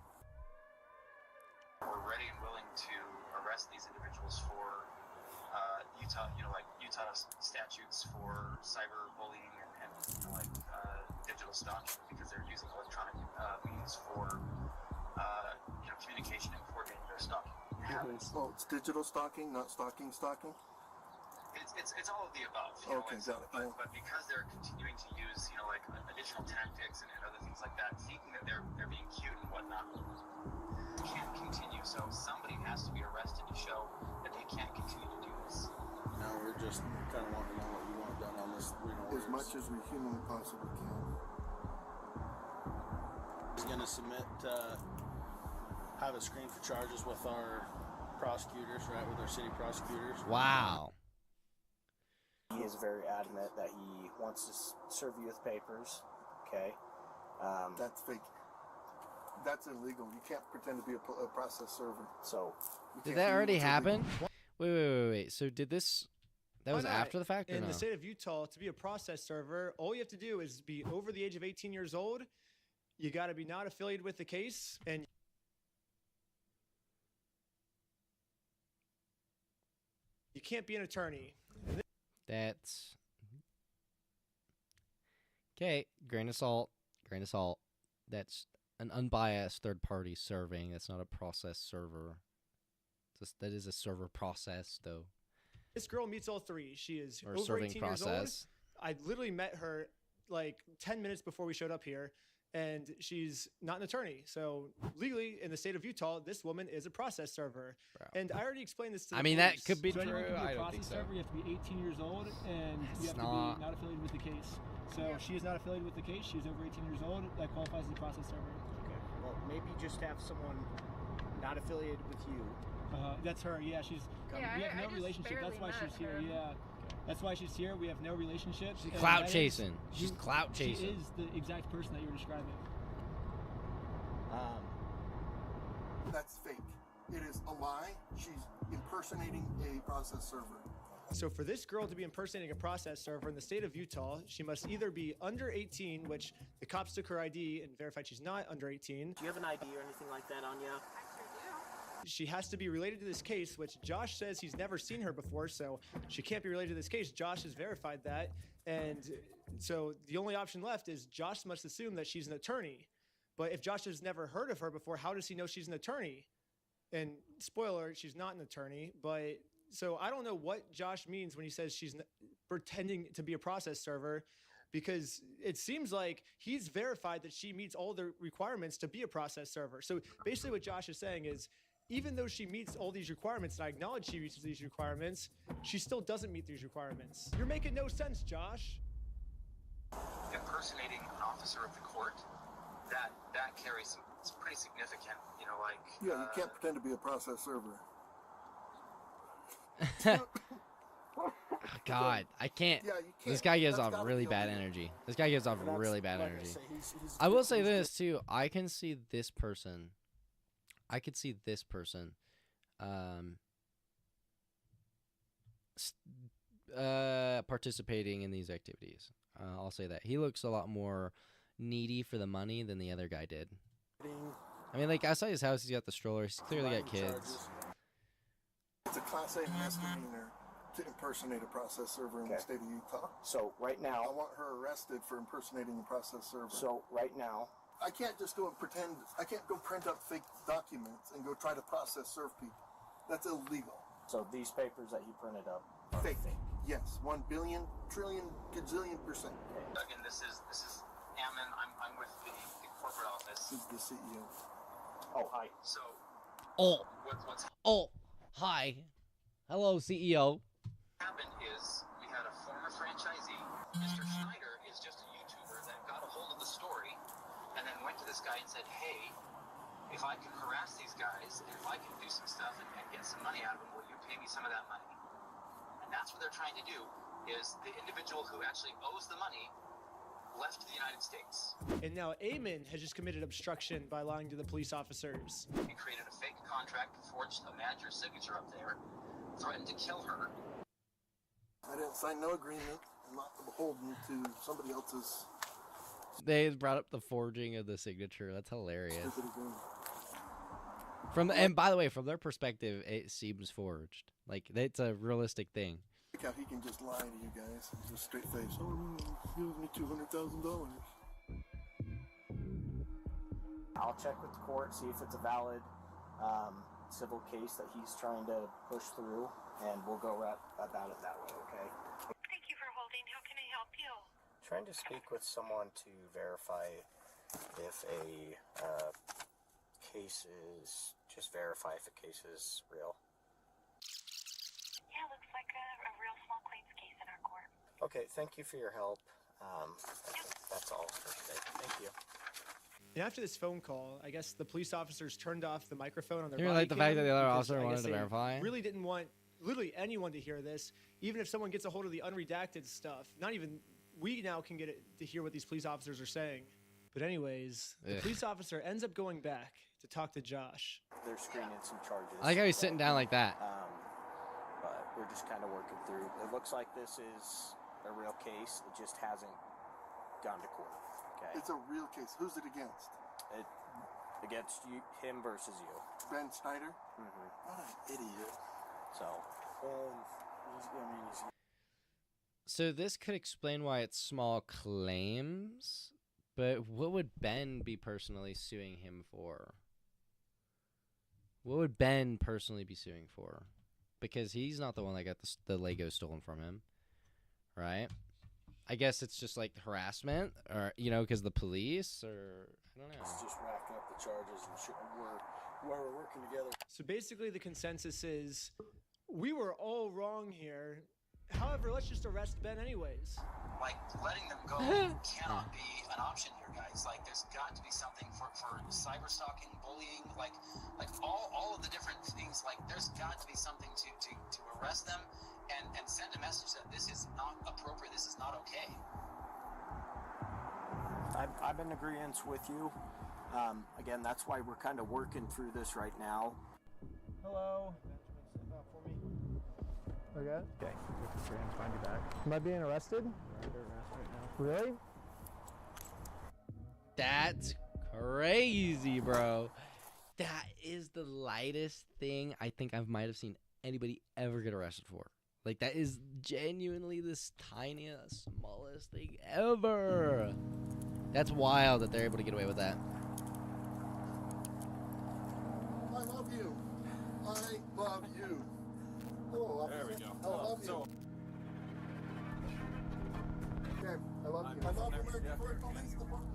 We're ready and willing to arrest these individuals for Utah statutes for cyberbullying and digital stalking because they're using electronic means for communication and coordinating their stalking habits. Oh, it's digital stalking, not stalking. It's all of the above. Okay, got it. But because they're continuing to use additional tactics and other things like that, thinking that they're being cute and whatnot, can't continue. So somebody has to be arrested to show that they can't continue to do this. No, we're just kind of wanting to know what you want done on this. As much as we humanly possibly can. He's going to submit, have it screened for charges with our prosecutors, right, with our city prosecutors. Wow. He is very adamant that he wants to serve you with papers. Okay. That's fake. That's illegal. You can't pretend to be a process server. So, Did that already happen? Wait. So did this? That was after the fact, or in no? the state of Utah, to be a process server, all you have to do is be over the age of 18 years old. You got to be not affiliated with the case, and you can't be an attorney. That's okay. Grain of salt. Grain of salt. That's an unbiased third party serving. That's not a process server. That is a server process, though. This girl meets all three. She is Or over serving 18 years old. process. I literally met her like 10 minutes before we showed up here, and she's not an attorney. So legally, in the state of Utah, this woman is a process server. And I already explained this to the I mean, police. that could be So anyone true. can be I a don't think process so. server. You have to be 18 years old, and you have to not- be not affiliated with the case. So she is not affiliated with the case. She's over 18 years old. That qualifies as a process server. Okay. Well, maybe just have someone not affiliated with you. That's her. Yeah, she's. Yeah, we have I no just relationship. That's barely why she's met here. her. Yeah. That's why she's here. We have no relationship. She's and clout that is- chasing. She's clout She chasing. is the exact person that you were describing. That's fake. It is a lie. She's impersonating a process server. So for this girl to be impersonating a process server in the state of Utah, she must either be under 18, which the cops took her ID and verified she's not under 18. Do you have an ID or anything like that on you? She has to be related to this case, which Josh says he's never seen her before, so she can't be related to this case. Josh has verified that. And so the only option left is Josh must assume that she's an attorney. But if Josh has never heard of her before, how does he know she's an attorney? And spoiler, she's not an attorney. But so I don't know what Josh means when he says she's pretending to be a process server, because it seems like he's verified that she meets all the requirements to be a process server. So basically what Josh is saying is, even though she meets all these requirements, and I acknowledge she meets these requirements, she still doesn't meet these requirements. You're making no sense, Josh. Impersonating an officer of the court, that carries it's pretty significant, you know, like Yeah, you can't pretend to be a process server. God, I can't. Yeah, you This can't. guy gives That's off gotta really be bad illegal. energy. This guy gives off And that's- really bad like I energy. say, he's I will say he's this too. I can see this person. I could see this person. Participating in these activities. I'll say that he looks a lot more needy for the money than the other guy did. I mean, like outside his house, he's got the stroller. He's clearly got kids. It's a Class A misdemeanor to impersonate a process server in the state of Utah. So right now, I want her arrested for impersonating a process server. So right now, I can't just go and pretend. I can't go print up fake documents and go try to process serve people. That's illegal. so these papers that he printed up are Fake. Yes, 1 billion, trillion, gazillion %. Again, this is Ammon. I'm with the corporate office. He's the CEO. Oh, hi. So Oh, what's hi. Hello, CEO. happened is we had a former franchisee, Mr. Schneider, is just a YouTuber that got a hold of the story and then went to this guy and said, hey, if I can harass these guys and if I can do some stuff and get some money out of them, will you pay me some of that money? And that's what they're trying to do, is the individual who actually owes the money left the United States. And now Eamon has just committed obstruction by lying to the police officers. He created a fake contract, forged a manager's signature up there, threatened to kill her. I didn't sign no agreement. I'm not beholden to somebody else's They brought up the forging of the signature. That's hilarious. stupid agreement. And by the way, from their perspective, it seems forged. Like it's a realistic thing. Look how he can just lie to you guys. He's a straight face. Oh, he owes me $200,000. I'll check with the court, see if it's a valid civil case that he's trying to push through, and we'll go about it that way, okay? Thank you for holding. How can I help you? Trying to speak with someone to verify if a case is, just verify if a case is real. Yeah, looks like a real small claims case in our court. Okay, thank you for your help. I think that's all for today. Thank you. And after this phone call, I guess the police officers turned off the microphone on their You body like the fact cam that the other because officer I wanted guess to they verify? Really didn't want literally anyone to hear this, even if someone gets a hold of the unredacted stuff. Not even we now can get it to hear what these police officers are saying. But anyways, the police officer ends up going back to talk to Josh. They're screening some charges. I like how he's sitting down like that. But we're just kind of working through. It looks like this is a real case. It just hasn't gone to court. Okay. It's a real case. Who's it against? Against you, him versus you. Ben Snyder? Mm-hmm. What an idiot. So, So this could explain why it's small claims, but what would Ben be personally suing him for? What would Ben personally be suing for? Because he's not the one that got the Lego stolen from him, right? I guess it's just like harassment, or because the police, or I don't know. It's just racking up the charges and we're working together. So basically, the consensus is we were all wrong here. However, let's just arrest Ben anyways. Like, letting them go cannot be an option here, guys. Like, there's got to be something for cyber stalking, bullying, like all of the different things. Like, there's got to be something to arrest them and send a message that this is not appropriate, this is not okay. I'm in agreement with you. Again, that's why we're kind of working through this right now. Hello. For me. Okay. Okay. Find you back. Am I being arrested? Under arrest right now. Really? That's crazy, bro. That is the lightest thing I think I might have seen anybody ever get arrested for. Like, that is genuinely this tiniest, smallest thing ever. That's wild that they're able to get away with that. I love you. I love you. Oh, There we go. I love you. Okay, I love you. I love American Police Department.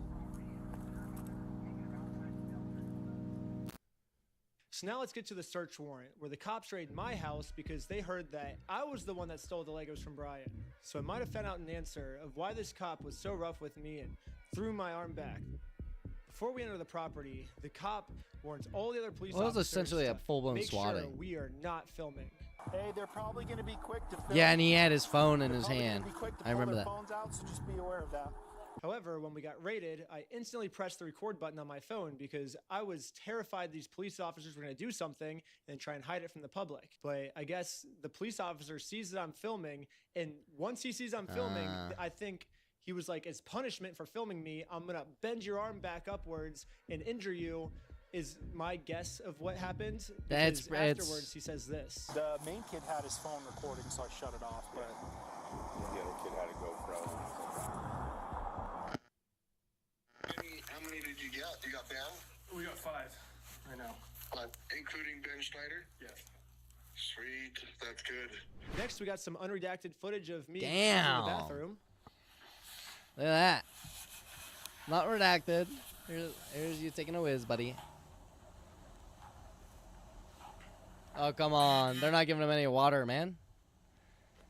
So now let's get to the search warrant, where the cops raid my house because they heard that I was the one that stole the Legos from Brian. So I might have found out an answer of why this cop was so rough with me and threw my arm back. Before we enter the property, the cop warns all the other police officers. Well, it was essentially a full-blown make swatting. sure we are not filming. Hey, they're probably going to be quick to film. Yeah, and he had his phone in his They're probably hand. gonna be quick to I remember pull that. their phones out, so just be aware of that. However, when we got raided, I instantly pressed the record button on my phone because I was terrified these police officers were going to do something and try and hide it from the public. But I guess the police officer sees that I'm filming, and once he sees I'm filming, I think he was like, as punishment for filming me, I'm going to bend your arm back upwards and injure you, is my guess of what happened. That's afterwards, he says this. The main kid had his phone recording, so I shut it off. But The other kid had a GoPro. How many did you get? You got Ben? We got 5 right now. Including Ben Schneider? Yes. Sweet. That's good. Next, we got some unredacted footage of me in Damn. the bathroom. Look at that. Not redacted. Here's you taking a whiz, buddy. Oh, come on. They're not giving him any water, man.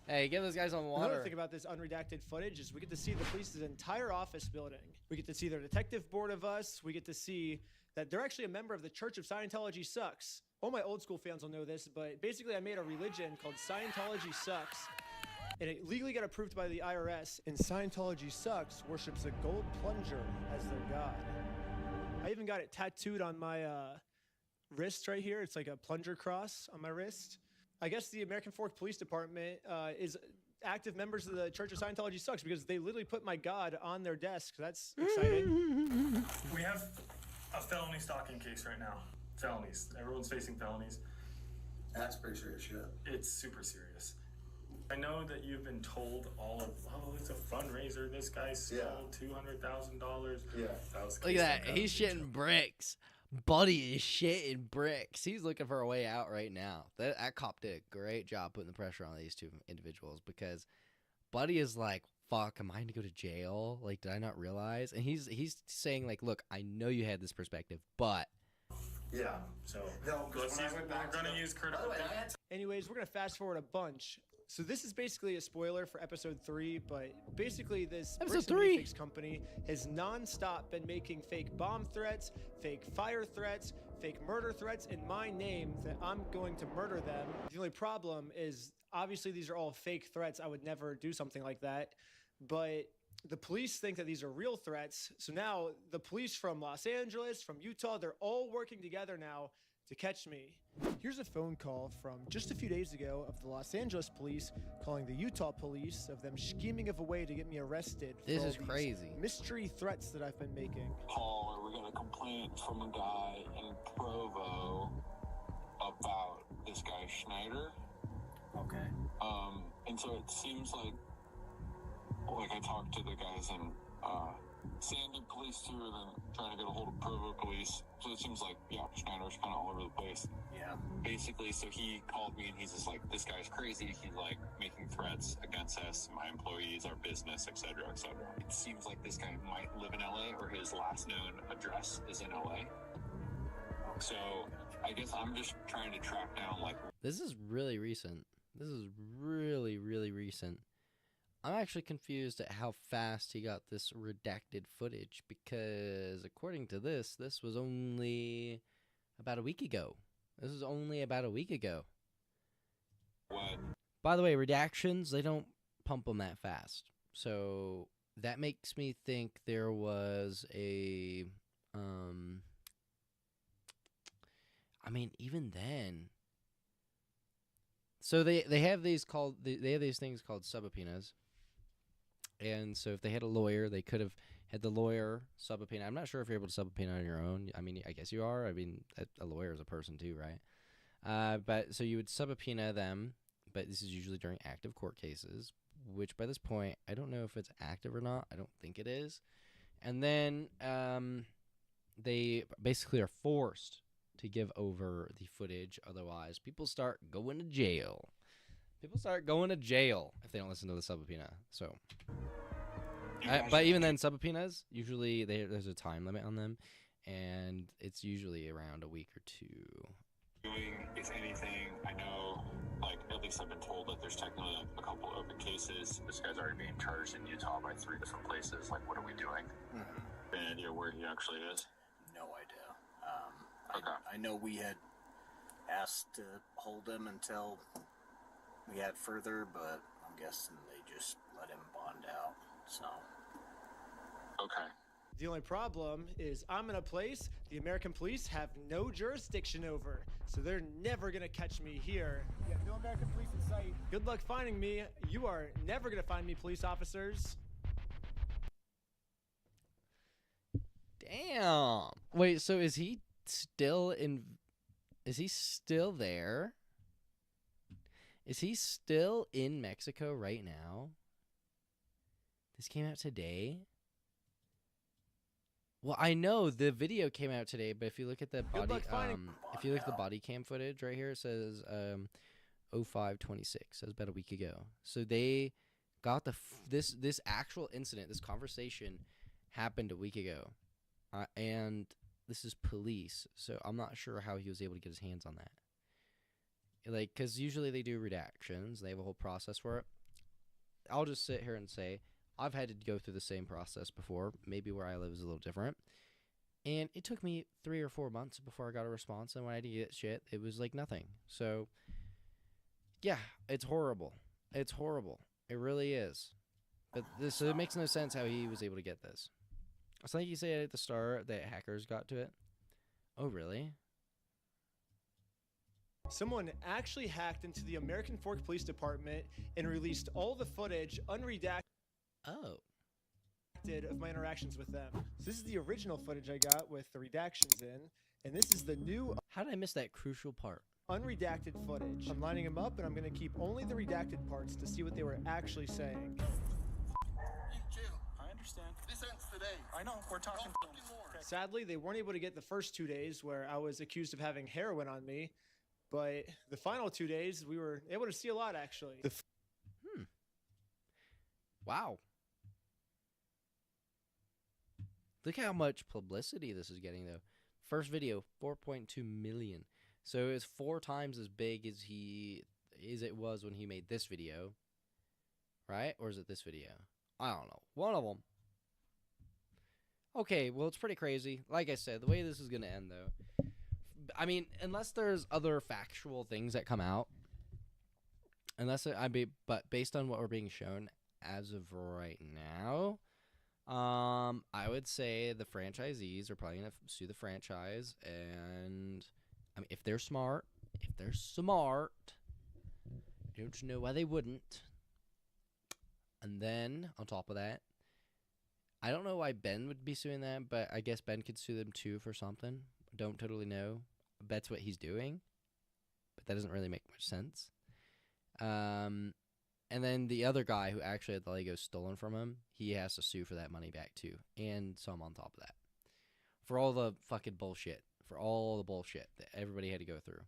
Hey, give those guys some water. Another thing about this unredacted footage is we get to see the police's entire office building. We get to see their detective board of us. We get to see that they're actually a member of the Church of Scientology Sucks. All my old school fans will know this, but basically I made a religion called Scientology Sucks, and it legally got approved by the IRS, and Scientology Sucks worships a gold plunger as their god. I even got it tattooed on my wrist right here. It's like a plunger cross on my wrist. I guess the American Fork Police Department is active members of the Church of Scientology Sucks because they literally put my god on their desk. That's exciting. We have a felony stalking case right now. Felonies. Everyone's facing felonies. that's pretty serious shit. It's super serious. I know that you've been told all of, it's a fundraiser. This guy stole $200,000. Yeah. Look at that. He's shitting bricks. Buddy is shitting bricks. He's looking for a way out right now. That cop did a great job putting the pressure on these two individuals because Buddy is like, fuck, am I going to go to jail? Like, did I not realize? And he's saying, like, look, I know you had this perspective, but... Yeah, so we're going to use critical thinking. Anyways, we're going to fast forward a bunch. So this is basically a spoiler for episode 3, but basically this Episode Bricks and 3 Minifigs company has non-stop been making fake bomb threats, fake fire threats, fake murder threats in my name that I'm going to murder them. The only problem is obviously these are all fake threats. I would never do something like that. But The police think that these are real threats. So now the police from Los Angeles, from Utah, they're all working together now to catch me. Here's a phone call from just a few days ago of the Los Angeles police calling the Utah police of them scheming of a way to get me arrested. This for is all crazy. these mystery threats that I've been making. Paul, we got a complaint from a guy in Provo about this guy Schneider. Okay. And so it seems like I talked to the guys in Sandy police too, and then trying to get a hold of Provo police. So it seems like, yeah, Schneider's kind of all over the place. Yeah. Basically, so he called me and he's just like, this guy's crazy. He's like making threats against us, my employees, our business, etc., etc. It seems like this guy might live in LA, or his last known address is in LA. So I guess I'm just trying to track down This is really recent. This is really, really recent. I'm actually confused at how fast he got this redacted footage, because according to this was only about a week ago. This is only about a week ago. What? By the way, redactions, they don't pump them that fast. So that makes me think there was a, I mean, even then. So they have these called, they have these things called subpoenas. And so if they had a lawyer, they could have had the lawyer subpoena. I'm not sure if you're able to subpoena on your own. I mean, I guess you are. I mean, a lawyer is a person too, right? But so you would subpoena them, but this is usually during active court cases, which by this point, I don't know if it's active or not. I don't think it is. And then they basically are forced to give over the footage. Otherwise, people start going to jail. People start going to jail if they don't listen to the subpoena. So, but even then, subpoenas, usually there's a time limit on them, and it's usually around a week or two. doing, if anything. I know, at least I've been told that there's technically a couple open cases. This guy's already being charged in Utah by 3 different places. What are we doing? Mm-hmm. Any idea where he actually is? No idea. Okay. I know we had asked to hold him until we had further, but I'm guessing they just let him bond out. So. Okay. The only problem is I'm in a place the American police have no jurisdiction over, so they're never gonna catch me here. Yeah, no American police in sight. Good luck finding me. You are never gonna find me, police officers. Damn. Wait, so is he still in... Is he still there? Is he still in Mexico right now? This came out today? Well, I know the video came out today, but if you look at the body, if you look at the body cam footage right here, it says 05/26. That was about a week ago. So they got this actual incident, this conversation happened a week ago, and this is police. So I'm not sure how he was able to get his hands on that. Because usually they do redactions, they have a whole process for it. I'll just sit here and say, I've had to go through the same process before. Maybe where I live is a little different. And it took me 3 or 4 months before I got a response. And when I did get shit, it was like nothing. So, yeah, it's horrible. It's horrible. It really is. But so it makes no sense how he was able to get this. It's like you said at the start that hackers got to it. Oh, really? Someone actually hacked into the American Fork Police Department and released all the footage unredacted. Oh. Of my interactions with them. So this is the original footage I got with the redactions in, and this is the new... How did I miss that crucial part? Unredacted footage. I'm lining them up, and I'm going to keep only the redacted parts to see what they were actually saying. In jail. I understand. This ends today. I know. We're talking to them. Sadly, they weren't able to get the first 2 days where I was accused of having heroin on me, but the final 2 days, we were able to see a lot, actually. Wow. Look how much publicity this is getting, though. First video, 4.2 million. So it's 4 times as big as it was when he made this video. Right? Or is it this video? I don't know. One of them. Okay, well, it's pretty crazy. Like I said, the way this is going to end, though. I mean, unless there's other factual things that come out. But based on what we're being shown as of right now, I would say the franchisees are probably gonna sue the franchise, and I mean, if they're smart, don't you know why they wouldn't? And then on top of that, I don't know why Ben would be suing them, but I guess Ben could sue them too for something. Don't totally know. I bet that's what he's doing, but that doesn't really make much sense. And then the other guy who actually had the Legos stolen from him, he has to sue for that money back too, and some on top of that, for all the fucking bullshit, that everybody had to go through.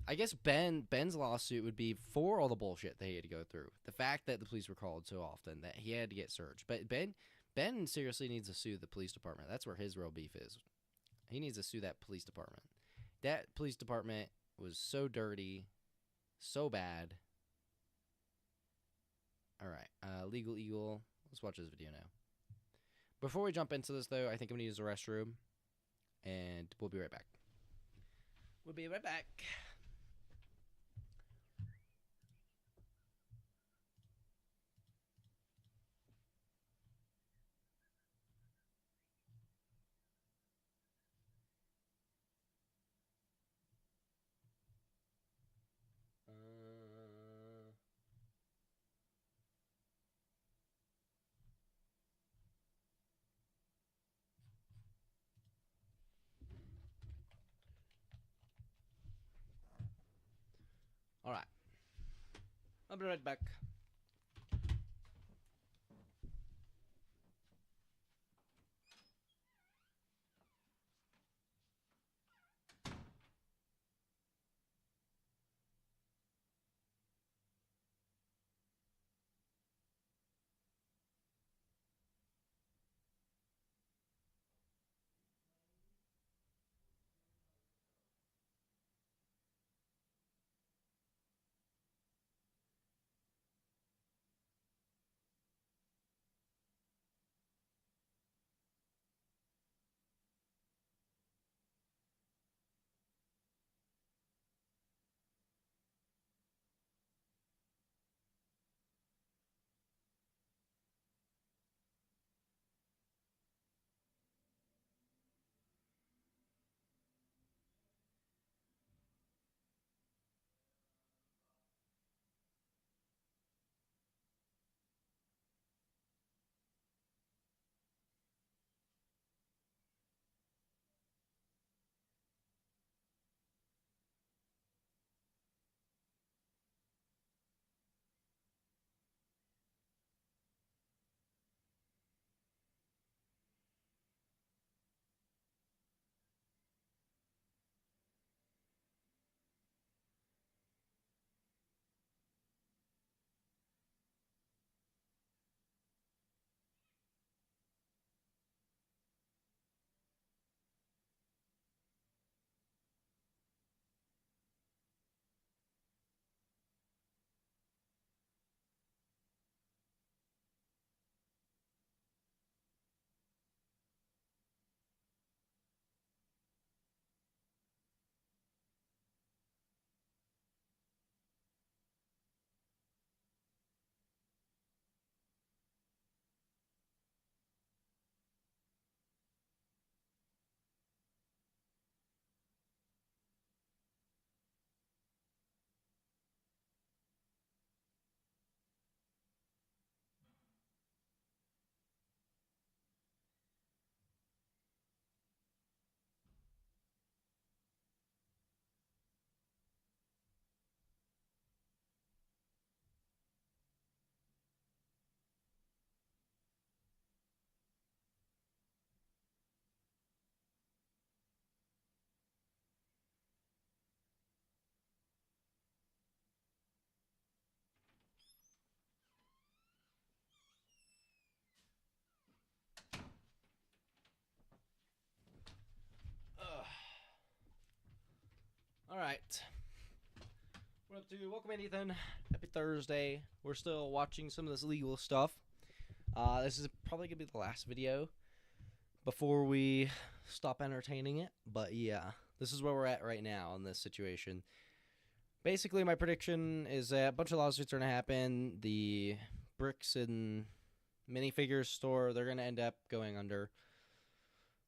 I guess Ben's lawsuit would be for all the bullshit they had to go through. The fact that the police were called so often that he had to get searched. But Ben seriously needs to sue the police department. That's where his real beef is. He needs to sue that police department. That police department was so dirty, so bad. All right, Legal Eagle. Let's watch this video now. Before we jump into this, though, I think I'm going to use the restroom, and we'll be right back. We'll be right back. All right. I'll be right back. All right. What up to? Welcome in, Ethan. Happy Thursday. We're still watching some of this legal stuff. This is probably going to be the last video before we stop entertaining it. But yeah, this is where we're at right now in this situation. Basically, my prediction is that a bunch of lawsuits are going to happen. The bricks and minifigures store. They're going to end up going under.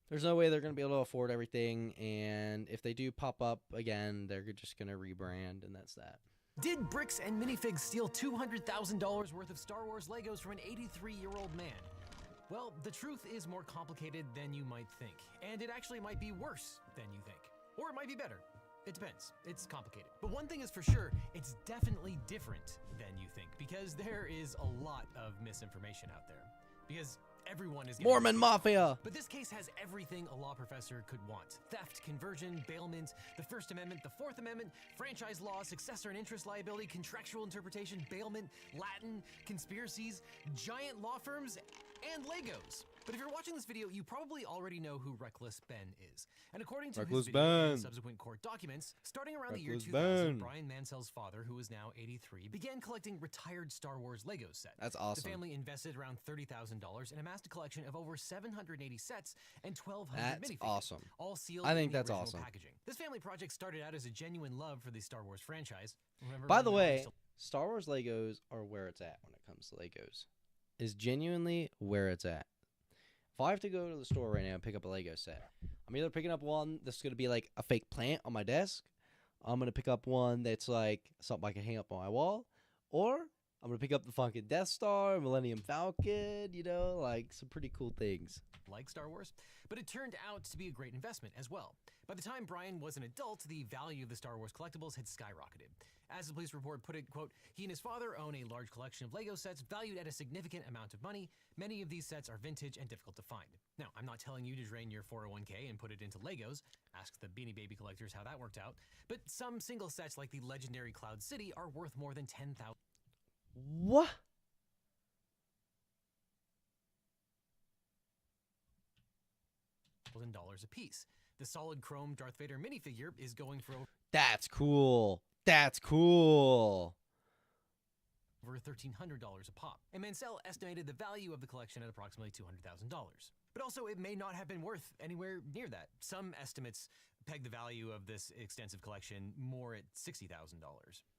There's no way they're going to be able to afford everything, and if they do pop up again, they're just going to rebrand, and that's that. Did Bricks and Minifigs steal $200,000 worth of Star Wars Legos from an 83-year-old man? Well, the truth is more complicated than you might think, and it actually might be worse than you think. Or it might be better. It depends. It's complicated. But one thing is for sure, it's definitely different than you think, because there is a lot of misinformation out there. Because everyone is Mormon Mafia! But this case has everything a law professor could want. Theft, conversion, bailment, the First Amendment, the Fourth Amendment, franchise law, successor and interest liability, contractual interpretation, bailment, Latin, conspiracies, giant law firms, and Legos. But if you're watching this video, you probably already know who Reckless Ben is. And according to his video and subsequent court documents, starting around the year 2000, Brian Mansell's father, who is now 83, began collecting retired Star Wars Lego sets. That's awesome. The family invested around $30,000 and amassed a collection of over 780 sets and 1,200 minifigures. That's awesome. All sealed I think in the that's original awesome. packaging. This family project started out as a genuine love for the Star Wars franchise. Remember By the way, Star Wars Legos are where it's at when it comes to Legos. Is genuinely where it's at. If I have to go to the store right now and pick up a Lego set, I'm either picking up one that's going to be like a fake plant on my desk, I'm going to pick up one that's like something I can hang up on my wall, or I'm going to pick up the fucking Death Star, Millennium Falcon, you know, like some pretty cool things. Like Star Wars, but it turned out to be a great investment as well. By the time Brian was an adult, the value of the Star Wars collectibles had skyrocketed. As the police report put it, quote, he and his father own a large collection of Lego sets valued at a significant amount of money. Many of these sets are vintage and difficult to find. Now, I'm not telling you to drain your 401k and put it into Legos. Ask the Beanie Baby collectors how that worked out. But some single sets like the legendary Cloud City are worth more than $10,000. What? A piece. The solid chrome Darth Vader minifigure is going for That's cool. That's cool. over $1,300 a pop. And Mansell estimated the value of the collection at approximately $200,000. But also, it may not have been worth anywhere near that. Some estimates peg the value of this extensive collection more at $60,000.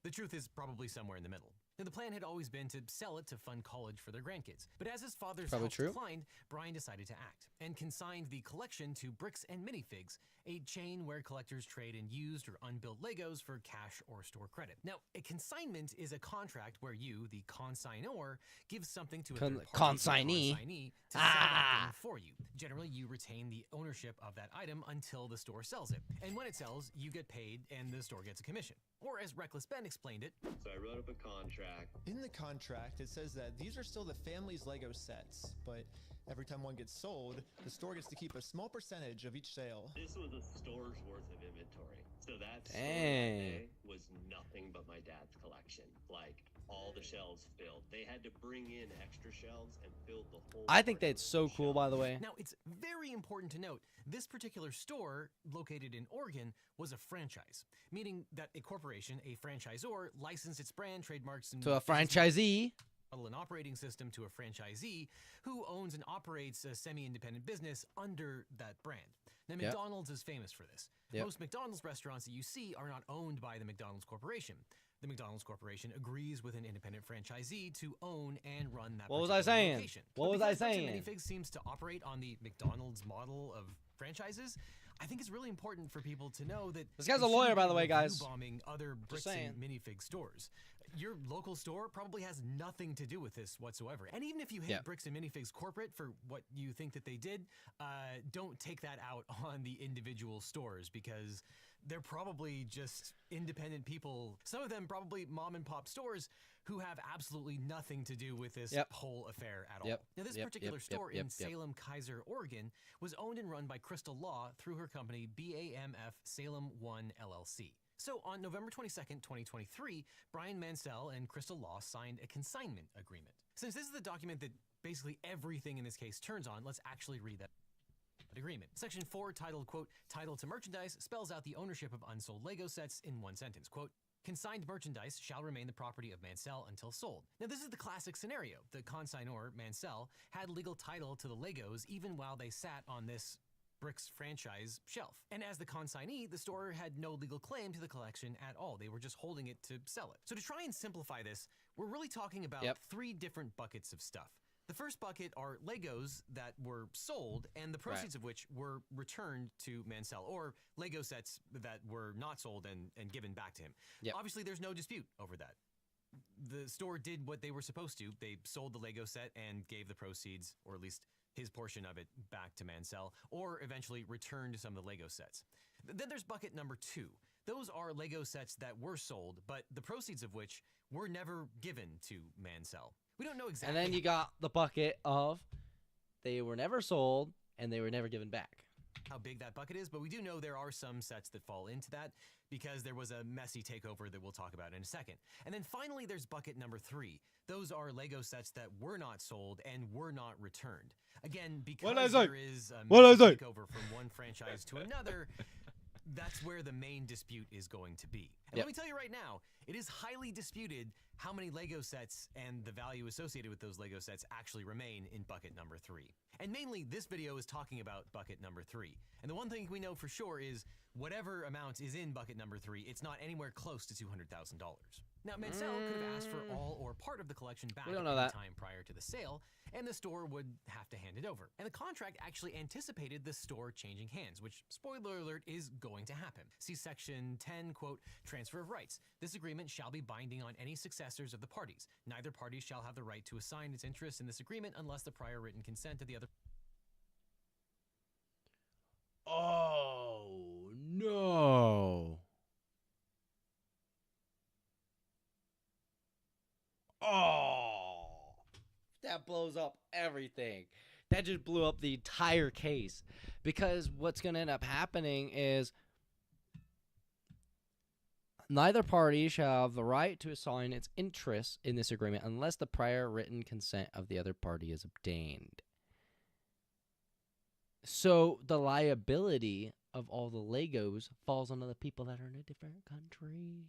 The truth is probably somewhere in the middle. Now, the plan had always been to sell it to fund college for their grandkids. But as his father's health declined, Brian decided to act and consigned the collection to Bricks and Minifigs, a chain where collectors trade in used or unbuilt Legos for cash or store credit. Now, a consignment is a contract where you, the consignor, give something to a third party consignee to sell that thing for you. Generally, you retain the ownership of that item until the store sells it. And when it sells, you get paid and the store gets a commission. Or as Reckless Ben explained it, so I wrote up a contract. In the contract, it says that these are still the family's Lego sets, but every time one gets sold, the store gets to keep a small percentage of each sale. This was a store's worth of inventory. So that store that day was nothing but my dad's collection. Like, all the shelves filled. They had to bring in extra shelves and fill the whole. I think that's so cool, by the way. Now, it's very important to note, this particular store, located in Oregon, was a franchise, meaning that a corporation, a franchisor, licensed its brand, trademarks, and to a franchisee. An operating system to a franchisee who owns and operates a semi-independent business under that brand. Now, McDonald's is famous for this. Most McDonald's restaurants that you see are not owned by the McDonald's Corporation. The McDonald's Corporation agrees with an independent franchisee to own and run that. What was I saying? Location. What was I saying? Minifigs seems to operate on the McDonald's model of franchises. I think it's really important for people to know that this guy's a lawyer, by the way, guys. Bombing other Bricks and Minifig stores. Your local store probably has nothing to do with this whatsoever. And even if you hate Bricks and Minifigs corporate for what you think that they did, don't take that out on the individual stores, because they're probably just independent people, some of them probably mom and pop stores, who have absolutely nothing to do with this whole affair at all. Now, this particular store in Salem, Keizer, Oregon, was owned and run by Crystal Law through her company BAMF Salem 1 LLC. So on November 22nd, 2023, Brian Mansell and Crystal Law signed a consignment agreement. Since this is the document that basically everything in this case turns on, let's actually read that agreement. Section 4, titled, quote, title to merchandise, spells out the ownership of unsold Lego sets in one sentence, quote, consigned merchandise shall remain the property of Mansell until sold. Now, this is the classic scenario. The consignor, Mansell, had legal title to the Legos even while they sat on this Bricks franchise shelf. And as the consignee, the store had no legal claim to the collection at all. They were just holding it to sell it. So to try and simplify this, we're really talking about three different buckets of stuff. The first bucket are Legos that were sold and the proceeds of which were returned to Mansell, or Lego sets that were not sold and given back to him. Yep. Obviously, there's no dispute over that. The store did what they were supposed to. They sold the Lego set and gave the proceeds, or at least his portion of it, back to Mansell, or eventually returned some of the Lego sets. Then there's bucket number 2. Those are Lego sets that were sold, but the proceeds of which were never given to Mansell. We don't know exactly. And then you got the bucket of they were never sold and they were never given back. How big that bucket is, but we do know there are some sets that fall into that because there was a messy takeover that we'll talk about in a second. And then finally, there's bucket number 3. Those are Lego sets that were not sold and were not returned. Again, because there is a messy takeover from one franchise to another, that's where the main dispute is going to be. And let me tell you right now, it is highly disputed how many Lego sets and the value associated with those Lego sets actually remain in bucket number 3. And mainly, this video is talking about bucket number 3. And the one thing we know for sure is whatever amount is in bucket number 3, it's not anywhere close to $200,000. Now, Mansell could have asked for all or part of the collection back at any time prior to the sale, and the store would have to hand it over. And the contract actually anticipated the store changing hands, which, spoiler alert, is going to happen. See section 10, quote, transfer of rights. This agreement shall be binding on any successors of the parties. Neither party shall have the right to assign its interest in this agreement unless the prior written consent of the other. Oh, no. Oh, that blows up everything. That just blew up the entire case. Because what's going to end up happening is neither party shall have the right to assign its interest in this agreement unless the prior written consent of the other party is obtained. So the liability of all the Legos falls on the people that are in a different country.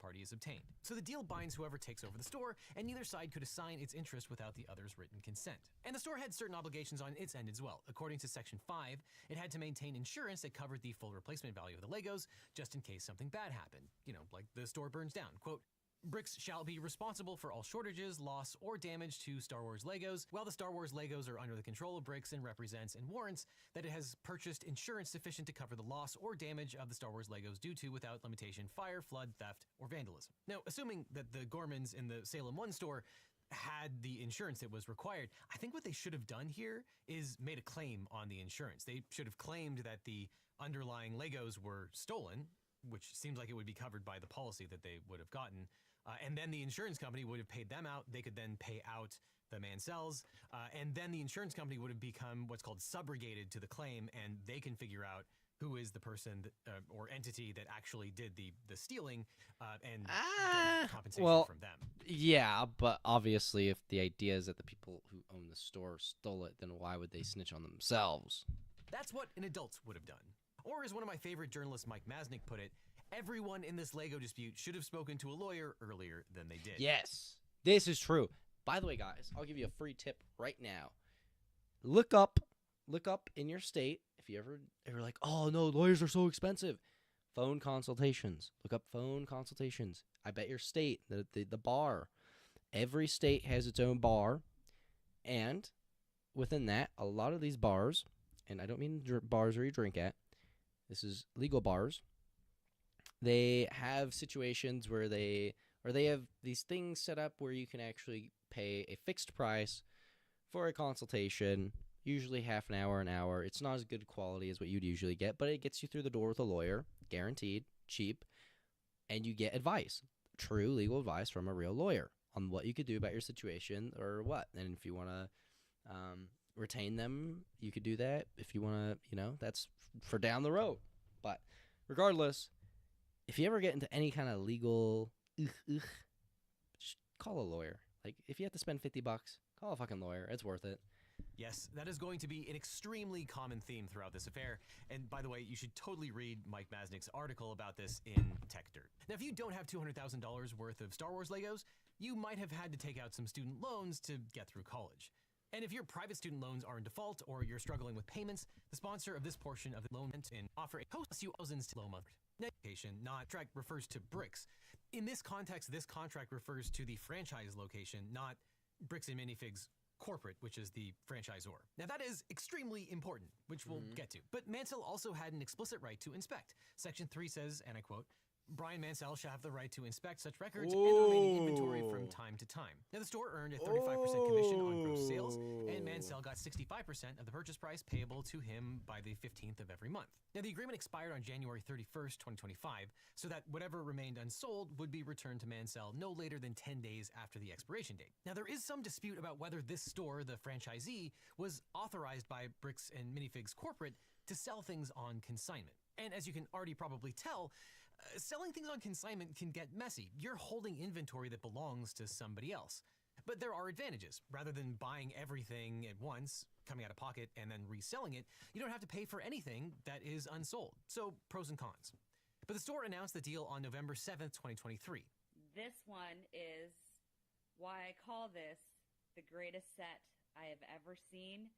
Party is obtained. So the deal binds whoever takes over the store, and neither side could assign its interest without the other's written consent. And the store had certain obligations on its end as well. According to Section 5, it had to maintain insurance that covered the full replacement value of the Legos, just in case something bad happened. You know, like the store burns down. Quote, Bricks shall be responsible for all shortages, loss, or damage to Star Wars Legos, while the Star Wars Legos are under the control of Bricks and represents and warrants that it has purchased insurance sufficient to cover the loss or damage of the Star Wars Legos due to, without limitation, fire, flood, theft, or vandalism. Now, assuming that the Gormans in the Salem 1 store had the insurance that was required, I think what they should have done here is made a claim on the insurance. They should have claimed that the underlying Legos were stolen, which seems like it would be covered by the policy that they would have gotten. And then the insurance company would have paid them out. They could then pay out the Mansells. And then the insurance company would have become what's called subrogated to the claim, and they can figure out who is the person that, or entity that actually did the stealing and get compensation from them. Yeah, but obviously if the idea is that the people who own the store stole it, then why would they snitch on themselves? That's what an adult would have done. Or as one of my favorite journalists, Mike Masnick, put it, everyone in this Lego dispute should have spoken to a lawyer earlier than they did. Yes, this is true. By the way, guys, I'll give you a free tip right now. Look up in your state, if you ever like, oh no, lawyers are so expensive. Phone consultations. Look up phone consultations. I bet your state, the bar. Every state has its own bar. And within that, a lot of these bars, and I don't mean bars where you drink at, this is legal bars. They have situations where they have these things set up where you can actually pay a fixed price for a consultation, usually half an hour. It's not as good quality as what you'd usually get, but it gets you through the door with a lawyer, guaranteed, cheap, and you get advice, true legal advice from a real lawyer on what you could do about your situation or what. And if you want to retain them, you could do that. If you want to, that's for down the road. But regardless, if you ever get into any kind of legal, just call a lawyer. Like, if you have to spend $50, call a fucking lawyer. It's worth it. Yes, that is going to be an extremely common theme throughout this affair. And by the way, you should totally read Mike Masnick's article about this in Tech Dirt. Now, if you don't have $200,000 worth of Star Wars Legos, you might have had to take out some student loans to get through college. And if your private student loans are in default or you're struggling with payments, the sponsor of this portion of the loan and offer costs you thousands to loan month. Location, not track, refers to Bricks. In this context, this contract refers to the franchise location, not Bricks and Minifigs Corporate, which is the franchisor. Now that is extremely important, which we'll get to. But Mansell also had an explicit right to inspect. Section 3 says, and I quote, Brian Mansell shall have the right to inspect such records and remaining inventory from time to time. Now, the store earned a 35% commission on gross sales, and Mansell got 65% of the purchase price payable to him by the 15th of every month. Now, the agreement expired on January 31st, 2025, so that whatever remained unsold would be returned to Mansell no later than 10 days after the expiration date. Now, there is some dispute about whether this store, the franchisee, was authorized by Bricks and Minifigs Corporate to sell things on consignment. And as you can already probably tell, selling things on consignment can get messy. You're holding inventory that belongs to somebody else. But there are advantages. Rather than buying everything at once, coming out of pocket, and then reselling it, you don't have to pay for anything that is unsold. So, pros and cons. But the store announced the deal on November 7th, 2023. This one is why I call this the greatest set I have ever seen.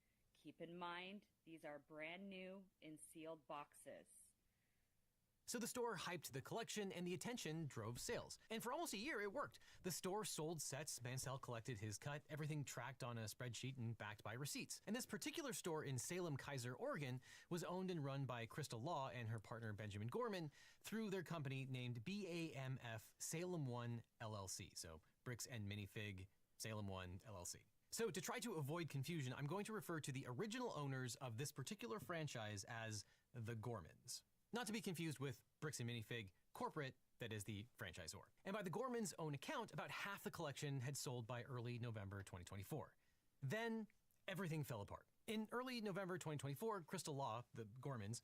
Keep in mind, these are brand new in sealed boxes. So the store hyped the collection, and the attention drove sales. And for almost a year, it worked. The store sold sets, Mansell collected his cut, everything tracked on a spreadsheet and backed by receipts. And this particular store in Salem, Keizer, Oregon, was owned and run by Crystal Law and her partner Benjamin Gorman through their company named BAMF Salem 1 LLC. So Bricks and Minifig Salem 1 LLC. So to try to avoid confusion, I'm going to refer to the original owners of this particular franchise as the Gormans. Not to be confused with Bricks and Minifig Corporate, that is the franchisor. And by the Gormans' own account, about half the collection had sold by early November 2024. Then everything fell apart. In early November 2024, Crystal Law, the Gormans,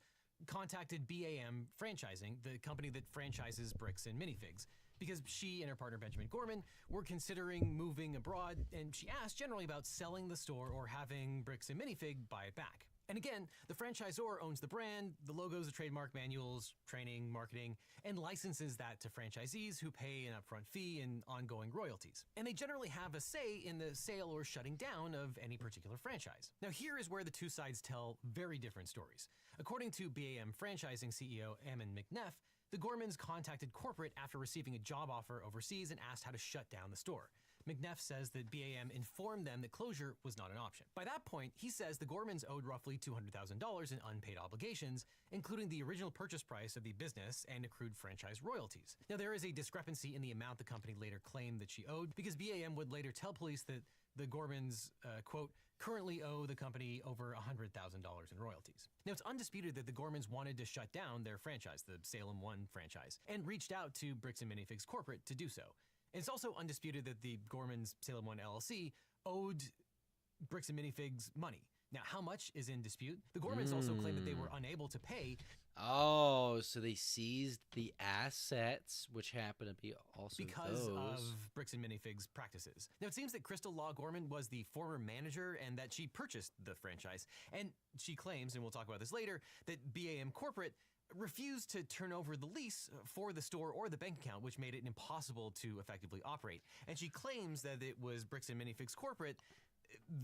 contacted BAM Franchising, the company that franchises Bricks and Minifigs, because she and her partner Benjamin Gorman were considering moving abroad, and she asked generally about selling the store or having Bricks and Minifig buy it back. And again, the franchisor owns the brand, the logos, the trademark, manuals, training, marketing, and licenses that to franchisees who pay an upfront fee and ongoing royalties. And they generally have a say in the sale or shutting down of any particular franchise. Now here is where the two sides tell very different stories. According to BAM Franchising CEO Ammon McNeff, the Gormans contacted corporate after receiving a job offer overseas and asked how to shut down the store. McNeff says that BAM informed them that closure was not an option. By that point, he says the Gormans owed roughly $200,000 in unpaid obligations, including the original purchase price of the business and accrued franchise royalties. Now, there is a discrepancy in the amount the company later claimed that she owed, because BAM would later tell police that the Gormans, quote, currently owe the company over $100,000 in royalties. Now, it's undisputed that the Gormans wanted to shut down their franchise, the Salem 1 franchise, and reached out to Bricks and Minifigs Corporate to do so. It's also undisputed that the Gormans Salem 1 LLC owed Bricks and Minifigs money. Now, how much is in dispute? The Gormans also claim that they were unable to pay. Oh, so they seized the assets, which happen to be also because of Bricks and Minifigs practices. Now, it seems that Crystal Law Gorman was the former manager and that she purchased the franchise. And she claims, and we'll talk about this later, that BAM Corporate refused to turn over the lease for the store or the bank account, which made it impossible to effectively operate. And she claims that it was Bricks and Minifigs Corporate,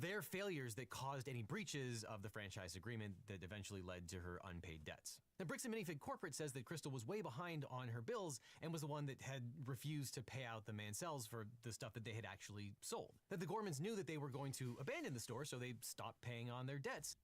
their failures that caused any breaches of the franchise agreement that eventually led to her unpaid debts. Now, Bricks and Minifig Corporate says that Crystal was way behind on her bills and was the one that had refused to pay out the Mansells for the stuff that they had actually sold. That the Gormans knew that they were going to abandon the store, so they stopped paying on their debts.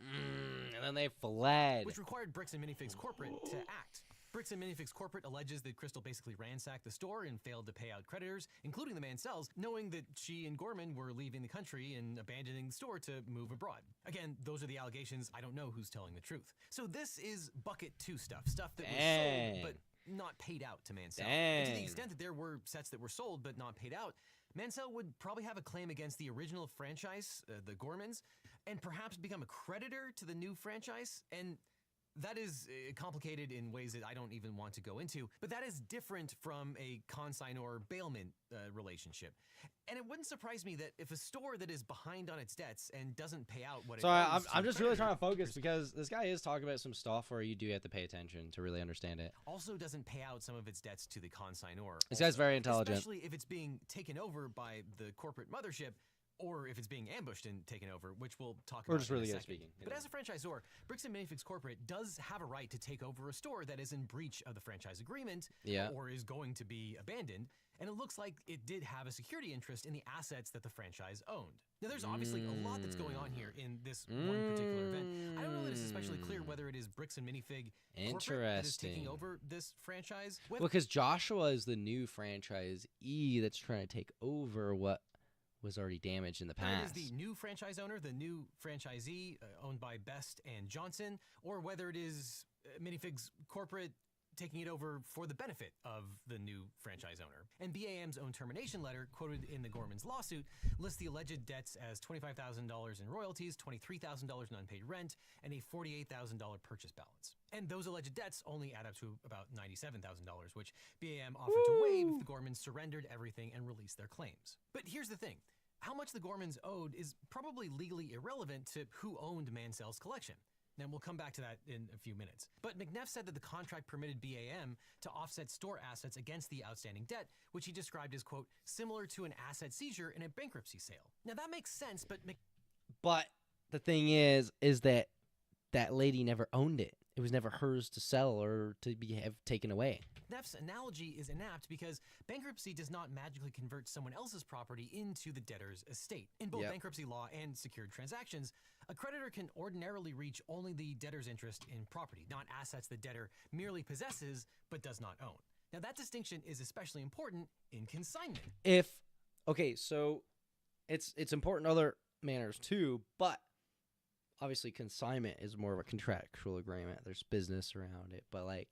And then they fled. Which required Bricks and Minifigs Corporate to act. Bricks and Minifigs Corporate alleges that Crystal basically ransacked the store and failed to pay out creditors, including the Mansells, knowing that she and Gorman were leaving the country and abandoning the store to move abroad. Again, those are the allegations. I don't know who's telling the truth. So this is bucket 2 stuff that was sold but not paid out to Mansell. And to the extent that there were sets that were sold but not paid out, Mansell would probably have a claim against the original franchise, the Gormans, and perhaps become a creditor to the new franchise. And that is complicated in ways that I don't even want to go into, but that is different from a consignor bailment relationship. And it wouldn't surprise me that if a store that is behind on its debts and doesn't pay out what it owes I'm just really trying to focus because this guy is talking about some stuff where you do have to pay attention to really understand it. Also doesn't pay out some of its debts to the consignor. This guy's very intelligent. Especially if it's being taken over by the corporate mothership, or if it's being ambushed and taken over, which we'll talk about just really in a good second. speaking. But as a franchisor, Bricks and Minifigs Corporate does have a right to take over a store that is in breach of the franchise agreement or is going to be abandoned. and it looks like it did have a security interest in the assets that the franchise owned. Now, there's obviously a lot that's going on here in this one particular event. I don't know that it's especially clear whether it is Bricks and Minifig corporate that is taking over this franchise. Well, because Joshua is the new franchisee that's trying to take over what was already damaged in the past. Whether it is the new franchise owner, the new franchisee owned by Best and Johnson, or whether it is Minifig's corporate taking it over for the benefit of the new franchise owner. And BAM's own termination letter, quoted in the Gorman's lawsuit, lists the alleged debts as $25,000 in royalties, $23,000 in unpaid rent, and a $48,000 purchase balance. And those alleged debts only add up to about $97,000, which BAM offered to waive if the Gormans surrendered everything and released their claims. But here's the thing. How much the Gormans owed is probably legally irrelevant to who owned Mansell's collection. Now, we'll come back to that in a few minutes. But McNeff said that the contract permitted BAM to offset store assets against the outstanding debt, which he described as, quote, similar to an asset seizure in a bankruptcy sale. Now, that makes sense, but But the thing is that that lady never owned it. It was never hers to sell or to have taken away. McNeff's analogy is inapt because bankruptcy does not magically convert someone else's property into the debtor's estate. In both bankruptcy law and secured transactions, a creditor can ordinarily reach only the debtor's interest in property, not assets the debtor merely possesses but does not own. Now, that distinction is especially important in consignment. Okay, so it's important in other manners too, but obviously consignment is more of a contractual agreement. There's business around it, but like,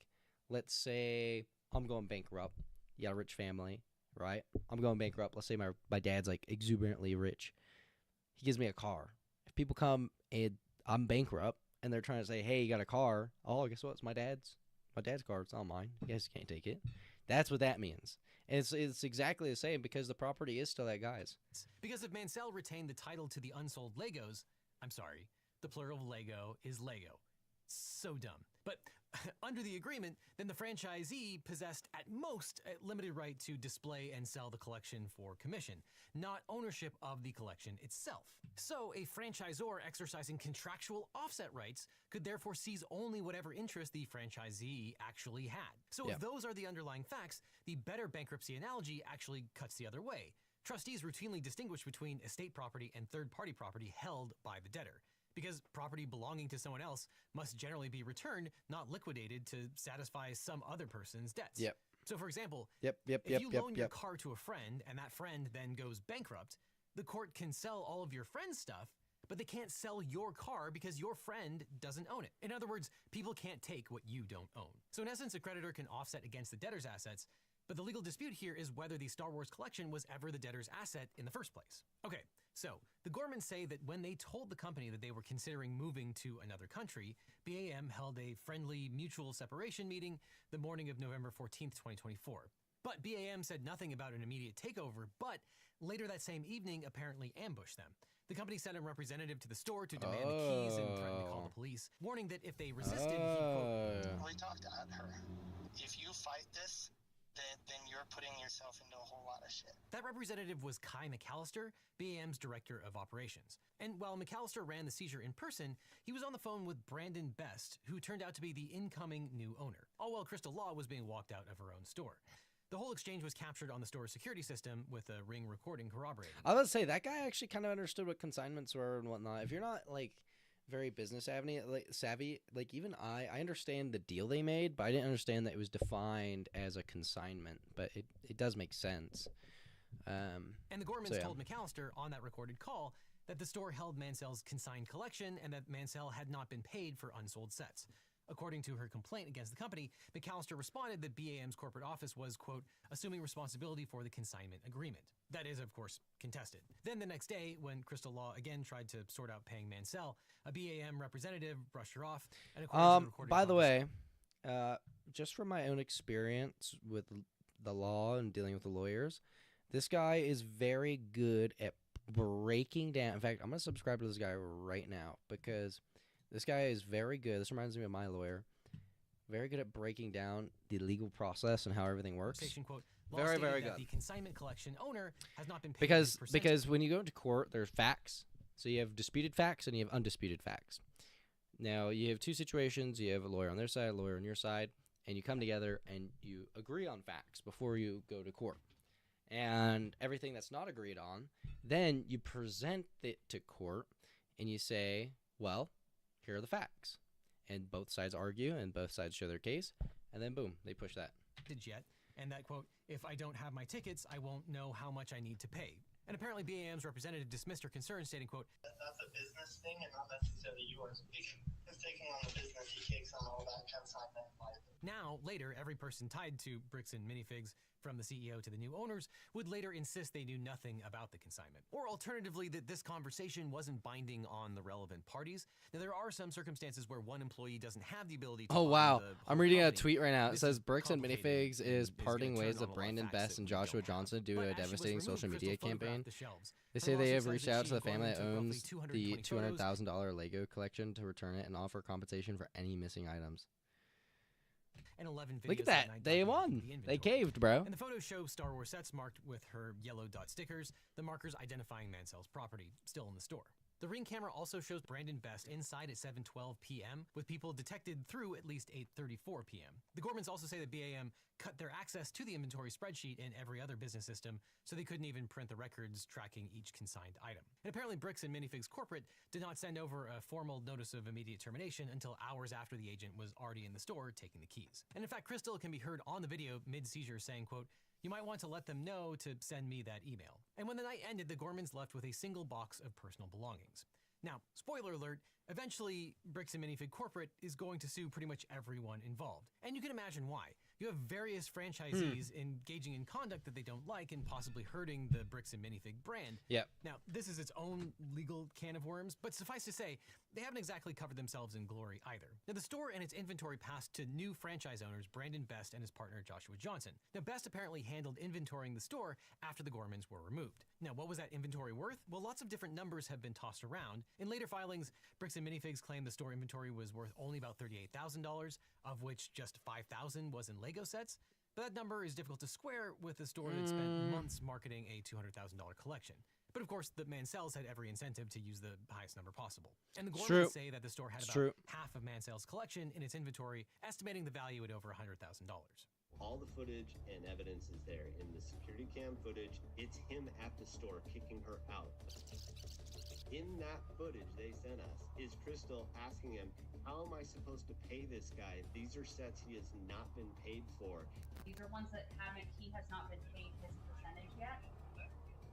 let's say I'm going bankrupt. You got a rich family, right? I'm going bankrupt. Let's say my dad's like exuberantly rich. He gives me a car. If people come and I'm bankrupt and they're trying to say, hey, you got a car. Oh, guess what? It's my dad's. My dad's car. It's not mine. You guys can't take it. That's what that means. And it's exactly the same because the property is still that guy's. Because if Mansell retained the title to the unsold Legos, I'm sorry, the plural of Lego is Lego. So dumb. But under the agreement, then the franchisee possessed at most a limited right to display and sell the collection for commission, not ownership of the collection itself. So a franchisor exercising contractual offset rights could therefore seize only whatever interest the franchisee actually had. So if those are the underlying facts, the better bankruptcy analogy actually cuts the other way. Trustees routinely distinguish between estate property and third-party property held by the debtor, because property belonging to someone else must generally be returned, not liquidated to satisfy some other person's debts. So, for example, if you loan your car to a friend and that friend then goes bankrupt, the court can sell all of your friend's stuff, but they can't sell your car because your friend doesn't own it. In other words, people can't take what you don't own. So, in essence, a creditor can offset against the debtor's assets, but the legal dispute here is whether the Star Wars collection was ever the debtor's asset in the first place. Okay, so the Gormans say that when they told the company that they were considering moving to another country, BAM held a friendly mutual separation meeting the morning of November 14th, 2024. But BAM said nothing about an immediate takeover, but later that same evening apparently ambushed them. The company sent a representative to the store to demand the keys and threatened to call the police, warning that if they resisted, he'd quote, We talked at her. If you fight this, then you're putting yourself into a whole lot of shit. That representative was Kai McAllister, BAM's director of operations. And while McAllister ran the seizure in person, he was on the phone with Brandon Best, who turned out to be the incoming new owner, all while Crystal Law was being walked out of her own store. The whole exchange was captured on the store's security system with a Ring recording corroborating. I was about to say, that guy actually kind of understood what consignments were and whatnot. If you're not, like, very business savvy, like even I understand the deal they made, but I didn't understand that it was defined as a consignment, but it does make sense. And the Gormans told McAllister on that recorded call that the store held Mansell's consigned collection and that Mansell had not been paid for unsold sets. According to her complaint against the company, McAllister responded that BAM's corporate office was, quote, assuming responsibility for the consignment agreement. That is, of course, contested. Then the next day, when Crystal Law again tried to sort out paying Mansell, a BAM representative brushed her off. And according to the recorded by the way, just from my own experience with the law and dealing with the lawyers, this guy is very good at breaking down. In fact, I'm going to subscribe to this guy right now because this guy is very good. This reminds me of my lawyer. Very good at breaking down the legal process and how everything works. Quote, very, very good. The consignment collection owner has not been paid because when you go into court, there's facts. So you have disputed facts and you have undisputed facts. Now, you have two situations. You have a lawyer on their side, a lawyer on your side, and you come together and you agree on facts before you go to court. and everything that's not agreed on, then you present it to court and you say, well, here are the facts. And both sides argue and both sides show their case, and then boom, they push that. Yet, and that quote, if I don't have my tickets, I won't know how much I need to pay. And apparently BAM's representative dismissed her concern, stating, quote, that's a business thing and not necessarily yours. He's taking on the business, he takes on all that consignment. Now, later, every person tied to Bricks and Minifigs, from the CEO to the new owners, would later insist they knew nothing about the consignment. Or alternatively, that this conversation wasn't binding on the relevant parties. Now, there are some circumstances where one employee doesn't have the ability to... Oh, wow. I'm reading a tweet right now. It says, Bricks and Minifigs is parting ways with Brandon Best and Joshua Johnson due to a devastating social media campaign. They say they have reached out to the family that owns the $200,000 Lego collection to return it and offer compensation for any missing items. And 11 videos. Look at that. They won. They caved, bro. And the photos show Star Wars sets marked with her yellow dot stickers, the markers identifying Mansell's property, still in the store. The Ring camera also shows Brandon Best inside at 7:12 p.m., with people detected through at least 8:34 p.m. The Gormans also say that BAM cut their access to the inventory spreadsheet in every other business system, so they couldn't even print the records tracking each consigned item. And apparently Bricks and Minifigs Corporate did not send over a formal notice of immediate termination until hours after the agent was already in the store taking the keys. And in fact, Crystal can be heard on the video mid-seizure saying, quote, "You might want to let them know to send me that email." And when the night ended, the Gormans left with a single box of personal belongings. Now, spoiler alert, eventually Bricks and Minifig Corporate is going to sue pretty much everyone involved. And you can imagine why. You have various franchisees engaging in conduct that they don't like and possibly hurting the Bricks and Minifig brand. Yep. Now, this is its own legal can of worms, but suffice to say, they haven't exactly covered themselves in glory either. Now, the store and its inventory passed to new franchise owners, Brandon Best and his partner, Joshua Johnson. Now, Best apparently handled inventorying the store after the Gormans were removed. Now, what was that inventory worth? Well, lots of different numbers have been tossed around. In later filings, Bricks and Minifigs claimed the store inventory was worth only about $38,000, of which just $5,000 was in Lego sets. But that number is difficult to square with a store that spent months marketing a $200,000 collection. But of course, the Mansells had every incentive to use the highest number possible. And the Gormans say that the store had about half of Mansell's collection in its inventory, estimating the value at over $100,000. All the footage and evidence is there. In the security cam footage, it's him at the store kicking her out. In that footage they sent us is Crystal asking him, how am I supposed to pay this guy? These are sets he has not been paid for. These are ones that he has not been paid his percentage yet.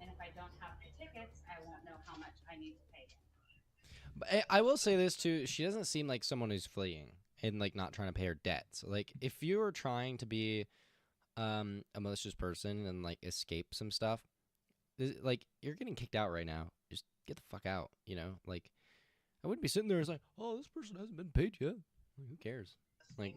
And if I don't have the tickets, I won't know how much I need to pay him. But I will say this too, she doesn't seem like someone who's fleeing and like not trying to pay her debts. Like if you were trying to be a malicious person and like escape some stuff, like you're getting kicked out right now. Just get the fuck out, you know? Like I wouldn't be sitting there and like, oh, this person hasn't been paid yet. Like, who cares? Like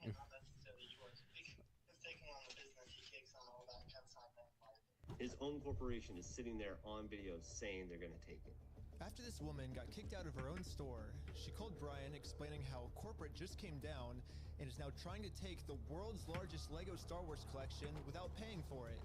his own corporation is sitting there on video saying they're going to take it. After this woman got kicked out of her own store, she called Brian explaining how corporate just came down and is now trying to take the world's largest Lego Star Wars collection without paying for it.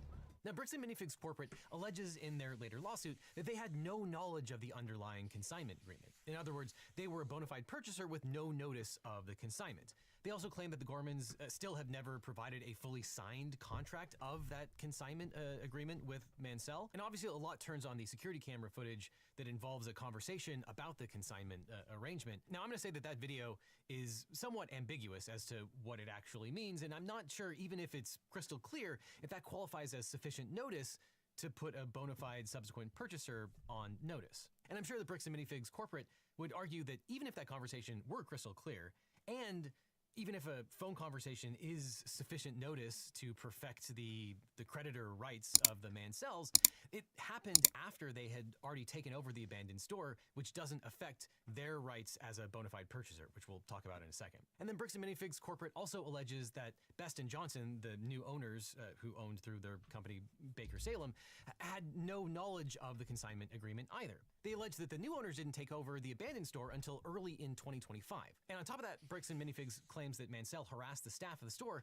Now, Bricks and Minifigs Corporate alleges in their later lawsuit that they had no knowledge of the underlying consignment agreement. In other words, they were a bona fide purchaser with no notice of the consignment. They also claim that the Gormans still have never provided a fully signed contract of that consignment agreement with Mansell. And obviously a lot turns on the security camera footage that involves a conversation about the consignment arrangement. Now, I'm going to say that that video is somewhat ambiguous as to what it actually means, and I'm not sure, even if it's crystal clear, if that qualifies as sufficient notice to put a bona fide subsequent purchaser on notice. And I'm sure the Bricks and Minifigs Corporate would argue that even if that conversation were crystal clear, and even if a phone conversation is sufficient notice to perfect the creditor rights of the Mansells, it happened after they had already taken over the abandoned store, which doesn't affect their rights as a bona fide purchaser, which we'll talk about in a second. And then Bricks and Minifigs Corporate also alleges that Best and Johnson, the new owners who owned through their company Baker Salem, had no knowledge of the consignment agreement either. They allege that the new owners didn't take over the abandoned store until early in 2025. And on top of that, Bricks and Minifigs claims that Mansell harassed the staff of the store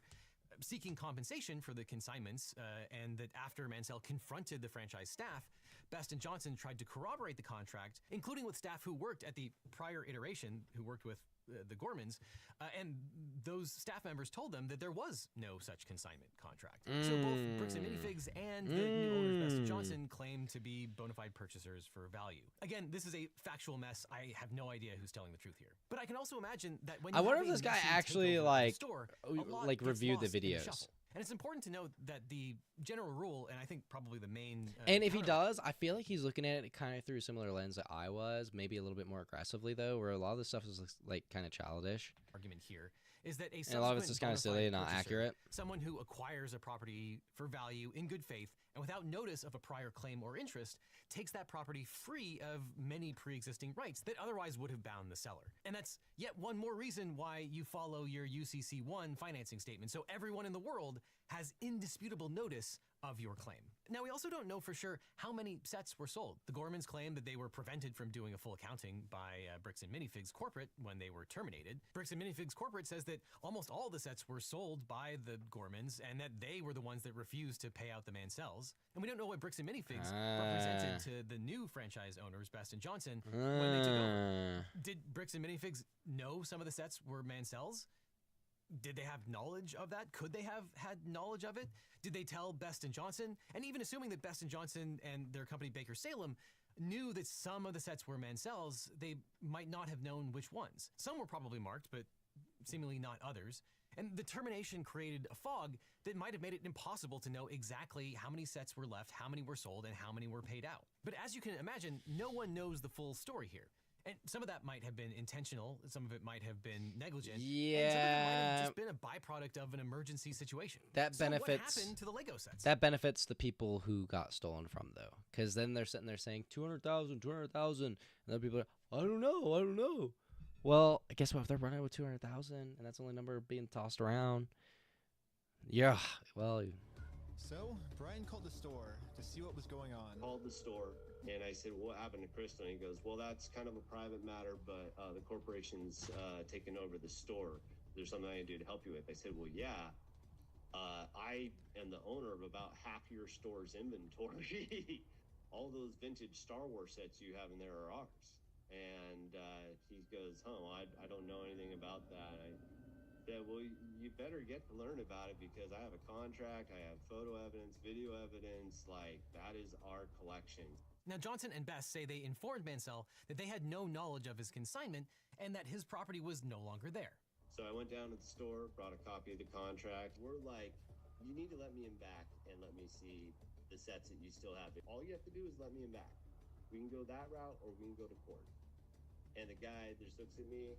seeking compensation for the consignments, and that after Mansell confronted the franchise staff, Best & Johnson tried to corroborate the contract, including with staff who worked at the prior iteration, who worked with the Gormans, and those staff members told them that there was no such consignment contract. So both Bricks and Minifigs and the new owners, Best & Johnson, claim to be bona fide purchasers for value. Again, this is a factual mess. I have no idea who's telling the truth here. But I can also imagine that when I wonder if this guy actually reviewed the videos. And it's important to note that the general rule, and I think probably the main... and if he does, I feel like he's looking at it kind of through a similar lens that I was, maybe a little bit more aggressively, though, where a lot of the stuff is like kind of childish. Argument here is that a lot of it's just kind of silly and not accurate. Someone who acquires a property for value in good faith and without notice of a prior claim or interest takes that property free of many pre-existing rights that otherwise would have bound the seller. And that's yet one more reason why you follow your UCC1 financing statement, so everyone in the world has indisputable notice of your claim. Now, we also don't know for sure how many sets were sold. The Gormans claim that they were prevented from doing a full accounting by Bricks and Minifigs Corporate when they were terminated. Bricks and Minifigs Corporate says that almost all the sets were sold by the Gormans and that they were the ones that refused to pay out the Mancells. And we don't know what Bricks and Minifigs represented to the new franchise owners, Best & Johnson, when they took over. Did Bricks and Minifigs know some of the sets were Mancells? Did they have knowledge of that? Could they have had knowledge of it? Did they tell Best & Johnson? And even assuming that Best & Johnson and their company Baker Salem knew that some of the sets were Mancells, they might not have known which ones. Some were probably marked, but seemingly not others. And the termination created a fog that might have made it impossible to know exactly how many sets were left, how many were sold, and how many were paid out. But as you can imagine, no one knows the full story here. And some of that might have been intentional, some of it might have been negligent, yeah, and some of it might have just been a byproduct of an emergency situation. That benefits. What happened to the Lego sets? That benefits the people who got stolen from, though, because then they're sitting there saying 200,000, 200,000, and other people are, I don't know. Well, guess what? If they're running with 200,000, and that's the only number being tossed around, yeah, well. So Brian called the store to see what was going on. Called the store. And I said, what happened to Crystal? And he goes, well, that's kind of a private matter, but the corporation's taken over the store. There's something I can do to help you with. I said, well, yeah. I am the owner of about half your store's inventory. All those vintage Star Wars sets you have in there are ours. And he goes, I don't know anything about that. I said, well, you better get to learn about it because I have a contract, I have photo evidence, video evidence, like that is our collection. Now, Johnson and Best say they informed Mansell that they had no knowledge of his consignment and that his property was no longer there. So I went down to the store, brought a copy of the contract. We're like, you need to let me in back and let me see the sets that you still have. All you have to do is let me in back. We can go that route or we can go to court. And the guy just looks at me,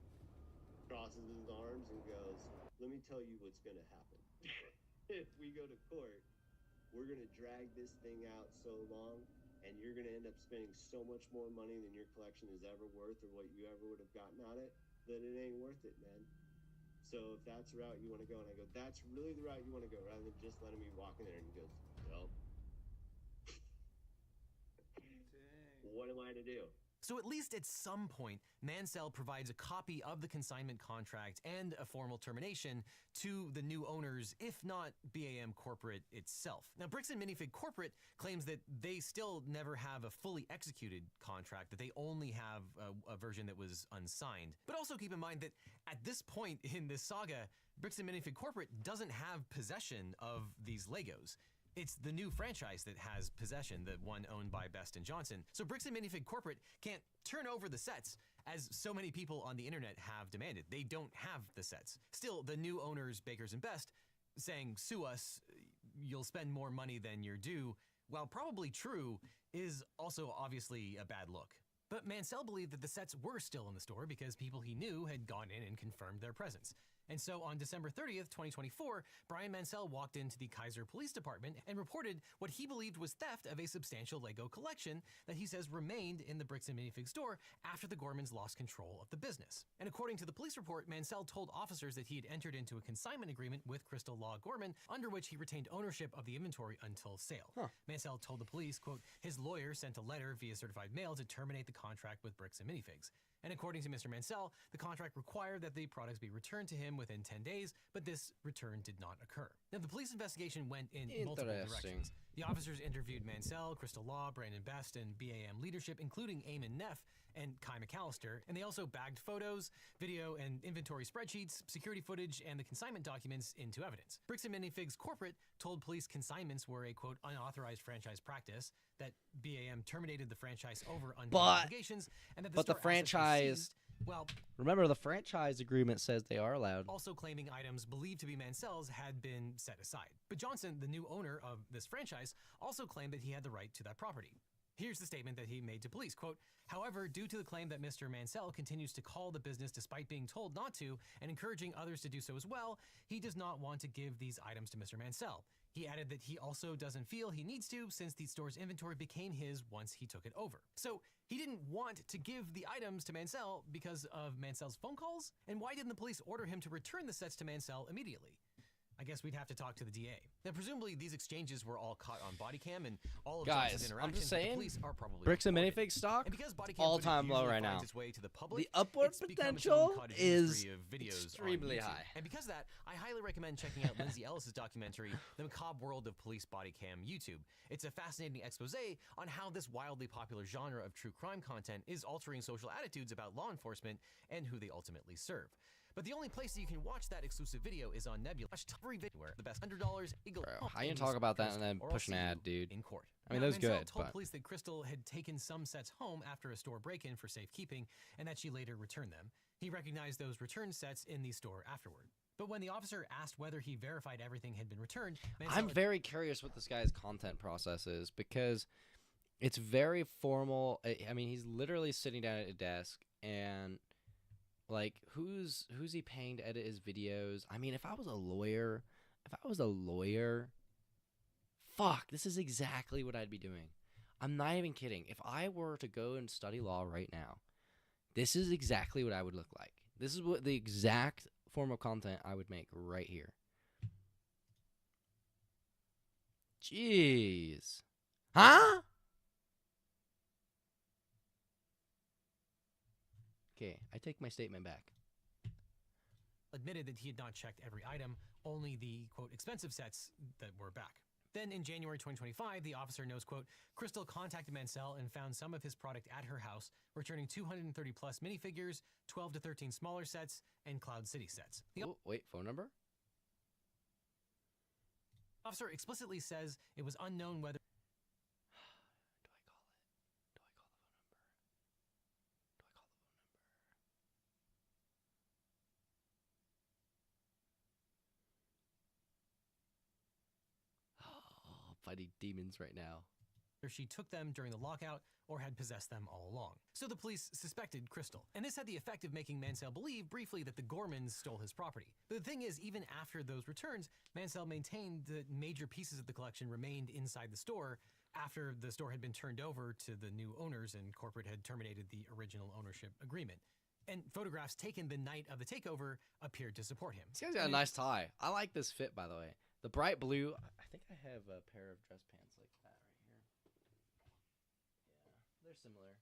crosses his arms and goes, let me tell you what's going to happen. If we go to court, we're going to drag this thing out so long and you're going to end up spending so much more money than your collection is ever worth or what you ever would have gotten out of it, that it ain't worth it, man. So if that's the route you want to go, and I go, that's really the route you want to go, rather than just letting me walk in there, and he goes, well, what am I to do? So at least at some point, Mansell provides a copy of the consignment contract and a formal termination to the new owners, if not BAM Corporate itself. Now, Bricks and Minifig Corporate claims that they still never have a fully executed contract, that they only have a version that was unsigned. But also keep in mind that at this point in this saga, Bricks and Minifig Corporate doesn't have possession of these Legos. It's the new franchise that has possession, the one owned by Best & Johnson. So Bricks and Minifig Corporate can't turn over the sets as so many people on the internet have demanded. They don't have the sets. Still, the new owners, Bakers and Best, saying, sue us, you'll spend more money than you're due, while probably true, is also obviously a bad look. But Mansell believed that the sets were still in the store because people he knew had gone in and confirmed their presence. And so on December 30th, 2024, Brian Mansell walked into the Kaiser Police Department and reported what he believed was theft of a substantial Lego collection that he says remained in the Bricks and Minifig store after the Gormans lost control of the business. And according to the police report, Mansell told officers that he had entered into a consignment agreement with Crystal Law Gorman, under which he retained ownership of the inventory until sale. Mansell told the police, quote, his lawyer sent a letter via certified mail to terminate the contract with Bricks and Minifigs. And according to Mr. Mansell, the contract required that the products be returned to him him within 10 days, but this return did not occur. Now, the police investigation went in multiple directions. The officers interviewed Mansell, Crystal Law, Brandon Best, and BAM leadership, including Eamon Neff and Kai McAllister, and they also bagged photos, video, and inventory spreadsheets, security footage, and the consignment documents into evidence. Bricks and Minifigs corporate told police consignments were a, quote, unauthorized franchise practice, that BAM terminated the franchise over unpaid obligations, and that the franchise... Well, remember, the franchise agreement says they are allowed. Also claiming items believed to be Mansell's had been set aside. But Johnson, the new owner of this franchise, also claimed that he had the right to that property. Here's the statement that he made to police, quote, "However, due to the claim that Mr. Mansell continues to call the business despite being told not to and encouraging others to do so as well, he does not want to give these items to Mr. Mansell." He added that he also doesn't feel he needs to since the store's inventory became his once he took it over. So he didn't want to give the items to Mansell because of Mansell's phone calls? And why didn't the police order him to return the sets to Mansell immediately? I guess we'd have to talk to the DA. Now, presumably, these exchanges were all caught on body cam, and all of Johnson's interactions I'm just with the saying, police are probably Bricks and recorded. Minifig stock, And because body cam all-time low right now. its way to the public, The upward it's become its potential own cottage is industry of videos extremely on YouTube. high. And because of that, I highly recommend checking out Lindsay Ellis's documentary, The Macabre World of Police Body Cam YouTube. It's a fascinating expose on how this wildly popular genre of true crime content is altering social attitudes about law enforcement and who they ultimately serve. But the only place that you can watch that exclusive video is on Nebula. Watch every video where the best $100 eagle. Bro, how you talk about that and then push an ad, dude? In court. I mean, Now, that was Mansell good, told but police that Crystal had taken some sets home after a store break-in for safekeeping, and that she later returned them. He recognized those return sets in the store afterward. But when the officer asked whether he verified everything had been returned, Mansell I'm very curious what this guy's content process is, because it's very formal. I mean, he's literally sitting down at a desk, and like, who's he paying to edit his videos? I mean, if I was a lawyer, fuck, this is exactly what I'd be doing. I'm not even kidding. If I were to go and study law right now, this is exactly what I would look like. This is what the exact form of content I would make right here. Jeez. Huh? Okay, I take my statement back. admitted that he had not checked every item, only the, quote, expensive sets that were back. Then in January 2025, the officer knows, quote, Crystal contacted Mansell and found some of his product at her house, returning 230 plus minifigures, 12 to 13 smaller sets, and Cloud City sets. Oh, wait, phone number? The officer explicitly says it was unknown whether... Fighting demons right now. She took them during the lockout or had possessed them all along. So the police suspected Crystal, and this had the effect of making Mansell believe briefly that the Gormans stole his property. But the thing is, even after those returns, Mansell maintained that major pieces of the collection remained inside the store after the store had been turned over to the new owners and corporate had terminated the original ownership agreement. And photographs taken the night of the takeover appeared to support him. This guy's got a nice tie. I like this fit, by the way. The bright blue. I think I have a pair of dress pants like that right here. Yeah, they're similar.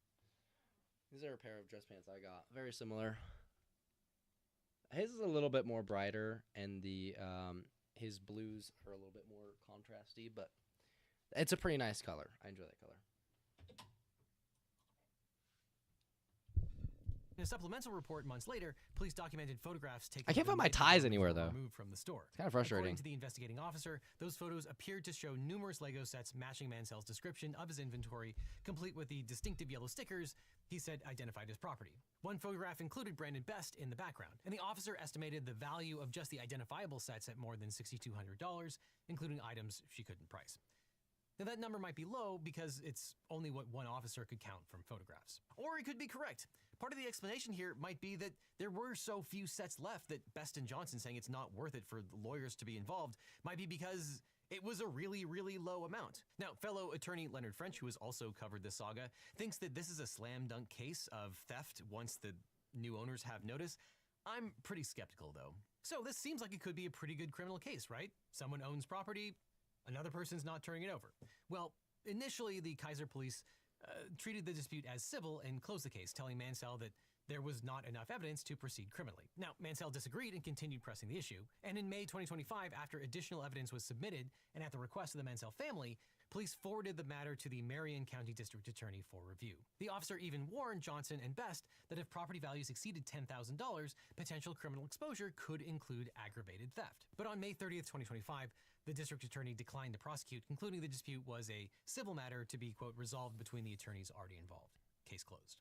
These are a pair of dress pants I got. Very similar. His is a little bit more brighter, and the his blues are a little bit more contrasty, but it's a pretty nice color. I enjoy that color. In a supplemental report months later, police documented photographs taken. I can't find my ties anywhere, though. Removed from the store. It's kind of frustrating. According to the investigating officer, those photos appeared to show numerous Lego sets matching Mansell's description of his inventory, complete with the distinctive yellow stickers he said identified his property. One photograph included Brandon Best in the background, and the officer estimated the value of just the identifiable sets at more than $6,200, including items she couldn't price. Now, that number might be low because it's only what one officer could count from photographs. Or it could be correct. Part of the explanation here might be that there were so few sets left that Best and Johnson saying it's not worth it for lawyers to be involved might be because it was a really, really low amount. Now, fellow attorney Leonard French, who has also covered this saga, thinks that this is a slam dunk case of theft once the new owners have notice. I'm pretty skeptical, though. So this seems like it could be a pretty good criminal case, right? Someone owns property, another person's not turning it over. Well, initially, the Kaiser police treated the dispute as civil and closed the case, telling Mansell that there was not enough evidence to proceed criminally. Now, Mansell disagreed and continued pressing the issue. And in May 2025, after additional evidence was submitted and at the request of the Mansell family, police forwarded the matter to the Marion County District Attorney for review. The officer even warned Johnson and Best that if property values exceeded $10,000, potential criminal exposure could include aggravated theft. But on May 30th, 2025, the district attorney declined to prosecute, concluding the dispute was a civil matter to be, quote, resolved between the attorneys already involved. Case closed.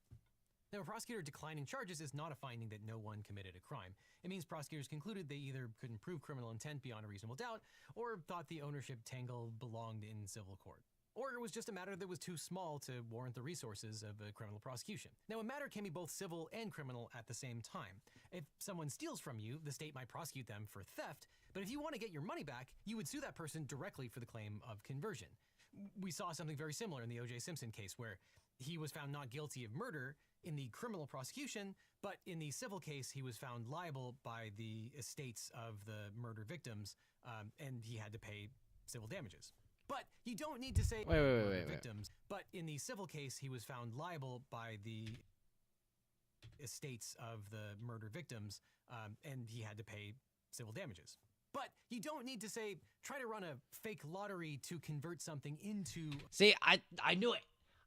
Now, a prosecutor declining charges is not a finding that no one committed a crime. It means prosecutors concluded they either couldn't prove criminal intent beyond a reasonable doubt, or thought the ownership tangle belonged in civil court. Or it was just a matter that was too small to warrant the resources of a criminal prosecution. Now, a matter can be both civil and criminal at the same time. If someone steals from you, the state might prosecute them for theft, but if you want to get your money back, you would sue that person directly for the claim of conversion. We saw something very similar in the O.J. Simpson case, where he was found not guilty of murder in the criminal prosecution, but in the civil case, he was found liable by the estates of the murder victims, and he had to pay civil damages. But you don't need to say wait. victims. But in the civil case, he was found liable by the estates of the murder victims, and he had to pay civil damages. But you don't need to say, try to run a fake lottery to convert something into... See, I knew it.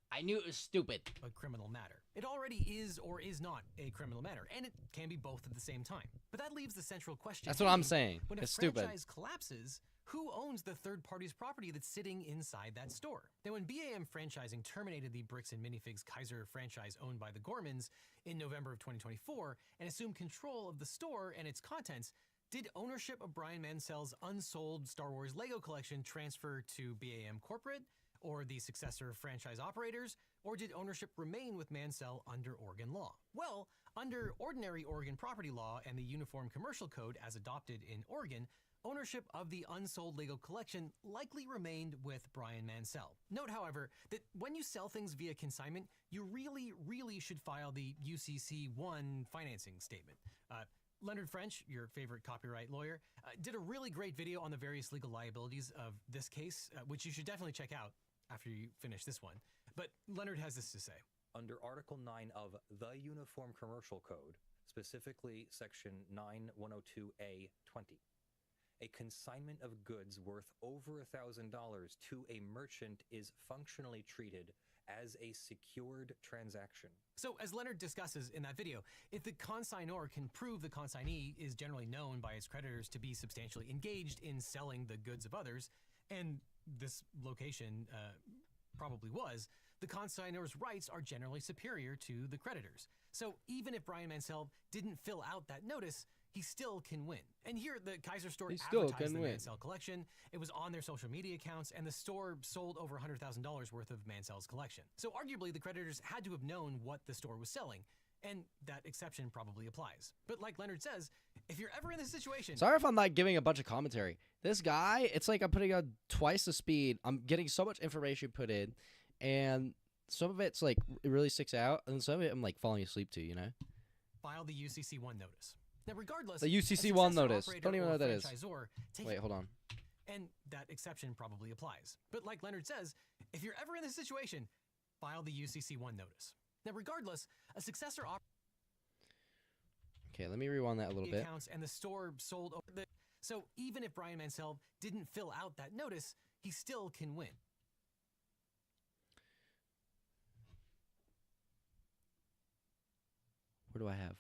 I knew it was stupid. A criminal matter. It already is or is not a criminal matter, and it can be both at the same time. But that leaves the central question. That's what I'm saying. When it's a stupid. franchise collapses, who owns the third party's property that's sitting inside that store? Now, when BAM Franchising terminated the Bricks and Minifigs Kaiser franchise owned by the Gormans in November of 2024 and assumed control of the store and its contents, did ownership of Brian Mansell's unsold Star Wars Lego collection transfer to BAM Corporate, or the successor franchise operators, or did ownership remain with Mansell under Oregon law? Well, under ordinary Oregon property law and the Uniform Commercial Code as adopted in Oregon, ownership of the unsold Lego collection likely remained with Brian Mansell. Note, however, that when you sell things via consignment, you really should file the UCC-1 financing statement. Leonard French, your favorite copyright lawyer, did a really great video on the various legal liabilities of this case, which you should definitely check out after you finish this one. But Leonard has this to say. Under Article 9 of the Uniform Commercial Code, specifically Section 9102A20, a consignment of goods worth over $1,000 to a merchant is functionally treated as a secured transaction. So, as Leonard discusses in that video, if the consignor can prove the consignee is generally known by its creditors to be substantially engaged in selling the goods of others, and this location probably was, the consignor's rights are generally superior to the creditors. So even if Brian Mansell didn't fill out that notice, he still can win. And here, the Kaiser store advertised the Mansell collection. It was on their social media accounts, and the store sold over $100,000 worth of Mansell's collection. So arguably, the creditors had to have known what the store was selling, and that exception probably applies. But like Leonard says, if you're ever in this situation... Sorry if I'm not giving a bunch of commentary. This guy, it's like I'm putting on twice the speed. I'm getting so much information put in, and some of it's like, it really sticks out, and some of it I'm like falling asleep to, you know? File the UCC-1 notice. Now, regardless, the UCC-1 notice. Don't even know what that is. Wait, hold on. And that exception probably applies. But like Leonard says, if you're ever in this situation, file the UCC-1 notice. Now, regardless, a successor Okay, let me rewind that a little bit. Accounts and the store sold over the... So even if Brian Mansell didn't fill out that notice, he still can win. What do I have?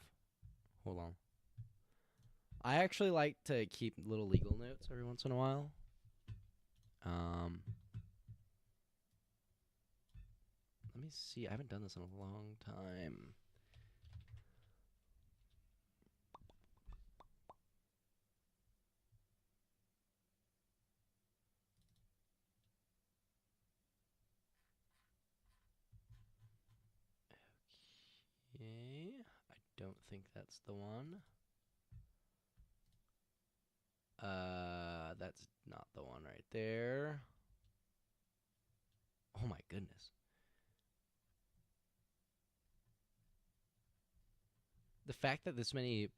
Hold on. I actually like to keep little legal notes every once in a while. Let me see. I haven't done this in a long time. Okay. I don't think that's the one. That's not the one right there. Oh my goodness. The fact that this many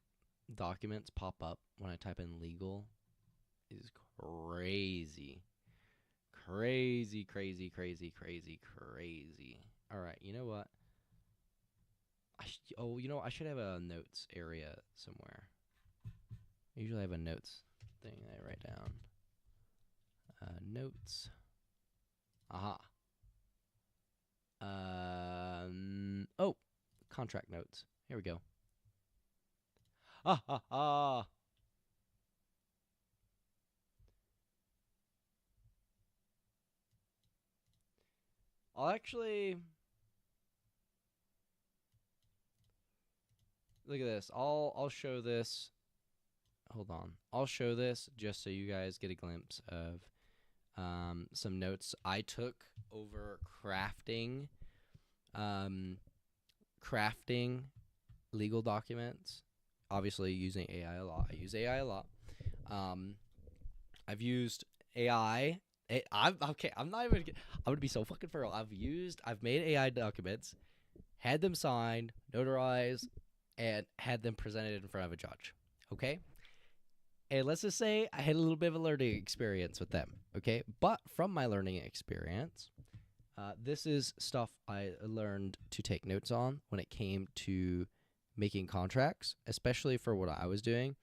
documents pop up when I type in legal is crazy. Crazy. All right, you know what? I should have a notes area somewhere. I usually have a notes thing that I write down. Notes. Aha. Oh, contract notes. Here we go. Ah, ah, ah. I'll actually look at this. I'll show this. Hold on. I'll show this just so you guys get a glimpse of some notes I took over crafting legal documents. Obviously using AI a lot. I use AI a lot. I've used AI. I'm not even. I'm gonna be so fucking feral. I've made AI documents, had them signed, notarized, and had them presented in front of a judge. Okay. And let's just say I had a little bit of a learning experience with them. Okay. But from my learning experience, this is stuff I learned to take notes on when it came to making contracts, especially for what I was doing.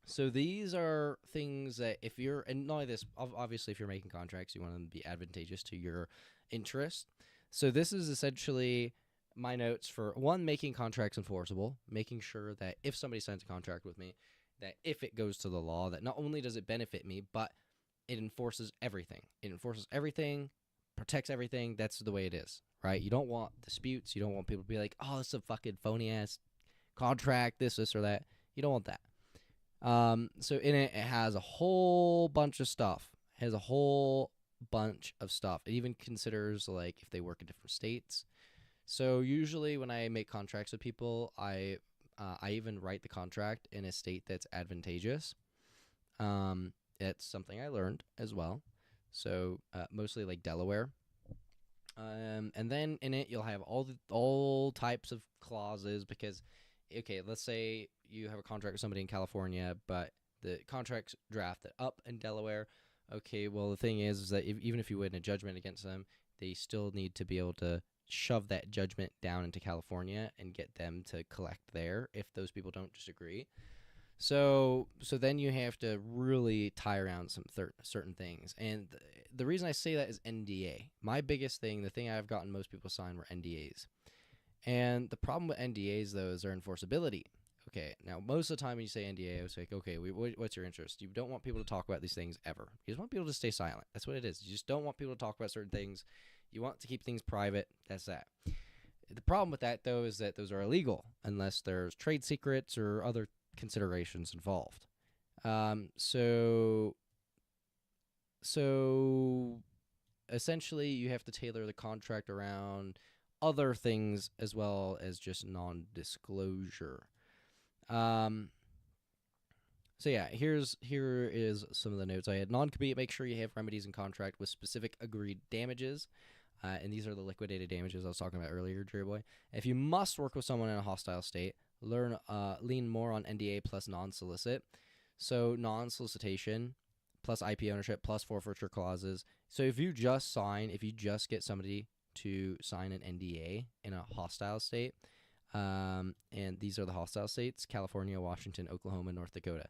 So these are things that if you're, and not only this, obviously if you're making contracts, you want them to be advantageous to your interest. So this is essentially my notes for, one, making contracts enforceable, making sure that if somebody signs a contract with me, that if it goes to the law, that not only does it benefit me, but it enforces everything. It enforces everything, protects everything. That's the way it is, right? You don't want disputes. You don't want people to be like, oh, this is a fucking phony-ass contract, this or that. You don't want that. So in it has a whole bunch of stuff. It has a whole bunch of stuff. It even considers, like, if they work in different states. So usually when I make contracts with people, I even write the contract in a state that's advantageous. It's something I learned as well. So mostly like Delaware. And then in it you'll have all types of clauses because, okay, let's say you have a contract with somebody in California, but the contract's drafted up in Delaware. Okay, well, the thing is that even if you win a judgment against them, they still need to be able to shove that judgment down into California and get them to collect there if those people don't disagree. So then you have to really tie around some certain things. And the reason I say that is NDA. My biggest thing, the thing I've gotten most people sign were NDAs. And the problem with NDAs, though, is their enforceability. Okay, now, most of the time when you say NDA, I was like, okay, what's your interest? You don't want people to talk about these things ever. You just want people to stay silent. That's what it is. You just don't want people to talk about certain things. You want to keep things private. That's that. The problem with that, though, is that those are illegal unless there's trade secrets or other considerations involved. So essentially, you have to tailor the contract around other things as well as just non-disclosure. So yeah, here is some of the notes I had. Non-compete, make sure you have remedies in contract with specific agreed damages. And these are the liquidated damages I was talking about earlier, Jerry Boy. If you must work with someone in a hostile state, lean more on NDA plus non-solicit. So non-solicitation plus IP ownership plus forfeiture clauses. So if you just get somebody to sign an NDA in a hostile state, and these are the hostile states: California, Washington, Oklahoma, North Dakota.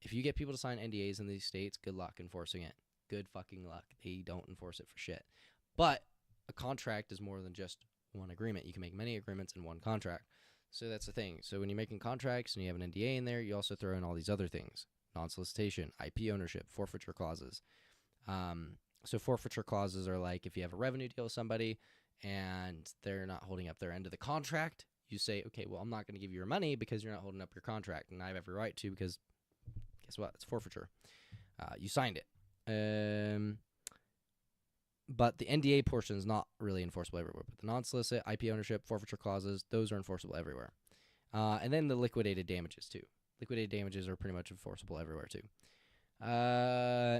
If you get people to sign NDAs in these states, good luck enforcing it. Good fucking luck. They don't enforce it for shit. But a contract is more than just one agreement. You can make many agreements in one contract. So that's the thing. So when you're making contracts and you have an NDA in there, you also throw in all these other things: non-solicitation, IP ownership, forfeiture clauses. So forfeiture clauses are like if you have a revenue deal with somebody and they're not holding up their end of the contract, you say, okay, well, I'm not going to give you your money because you're not holding up your contract, and I have every right to because guess what? It's forfeiture. You signed it. But the NDA portion is not really enforceable everywhere. But the non-solicit, IP ownership, forfeiture clauses, those are enforceable everywhere. And then the liquidated damages, too. Liquidated damages are pretty much enforceable everywhere, too.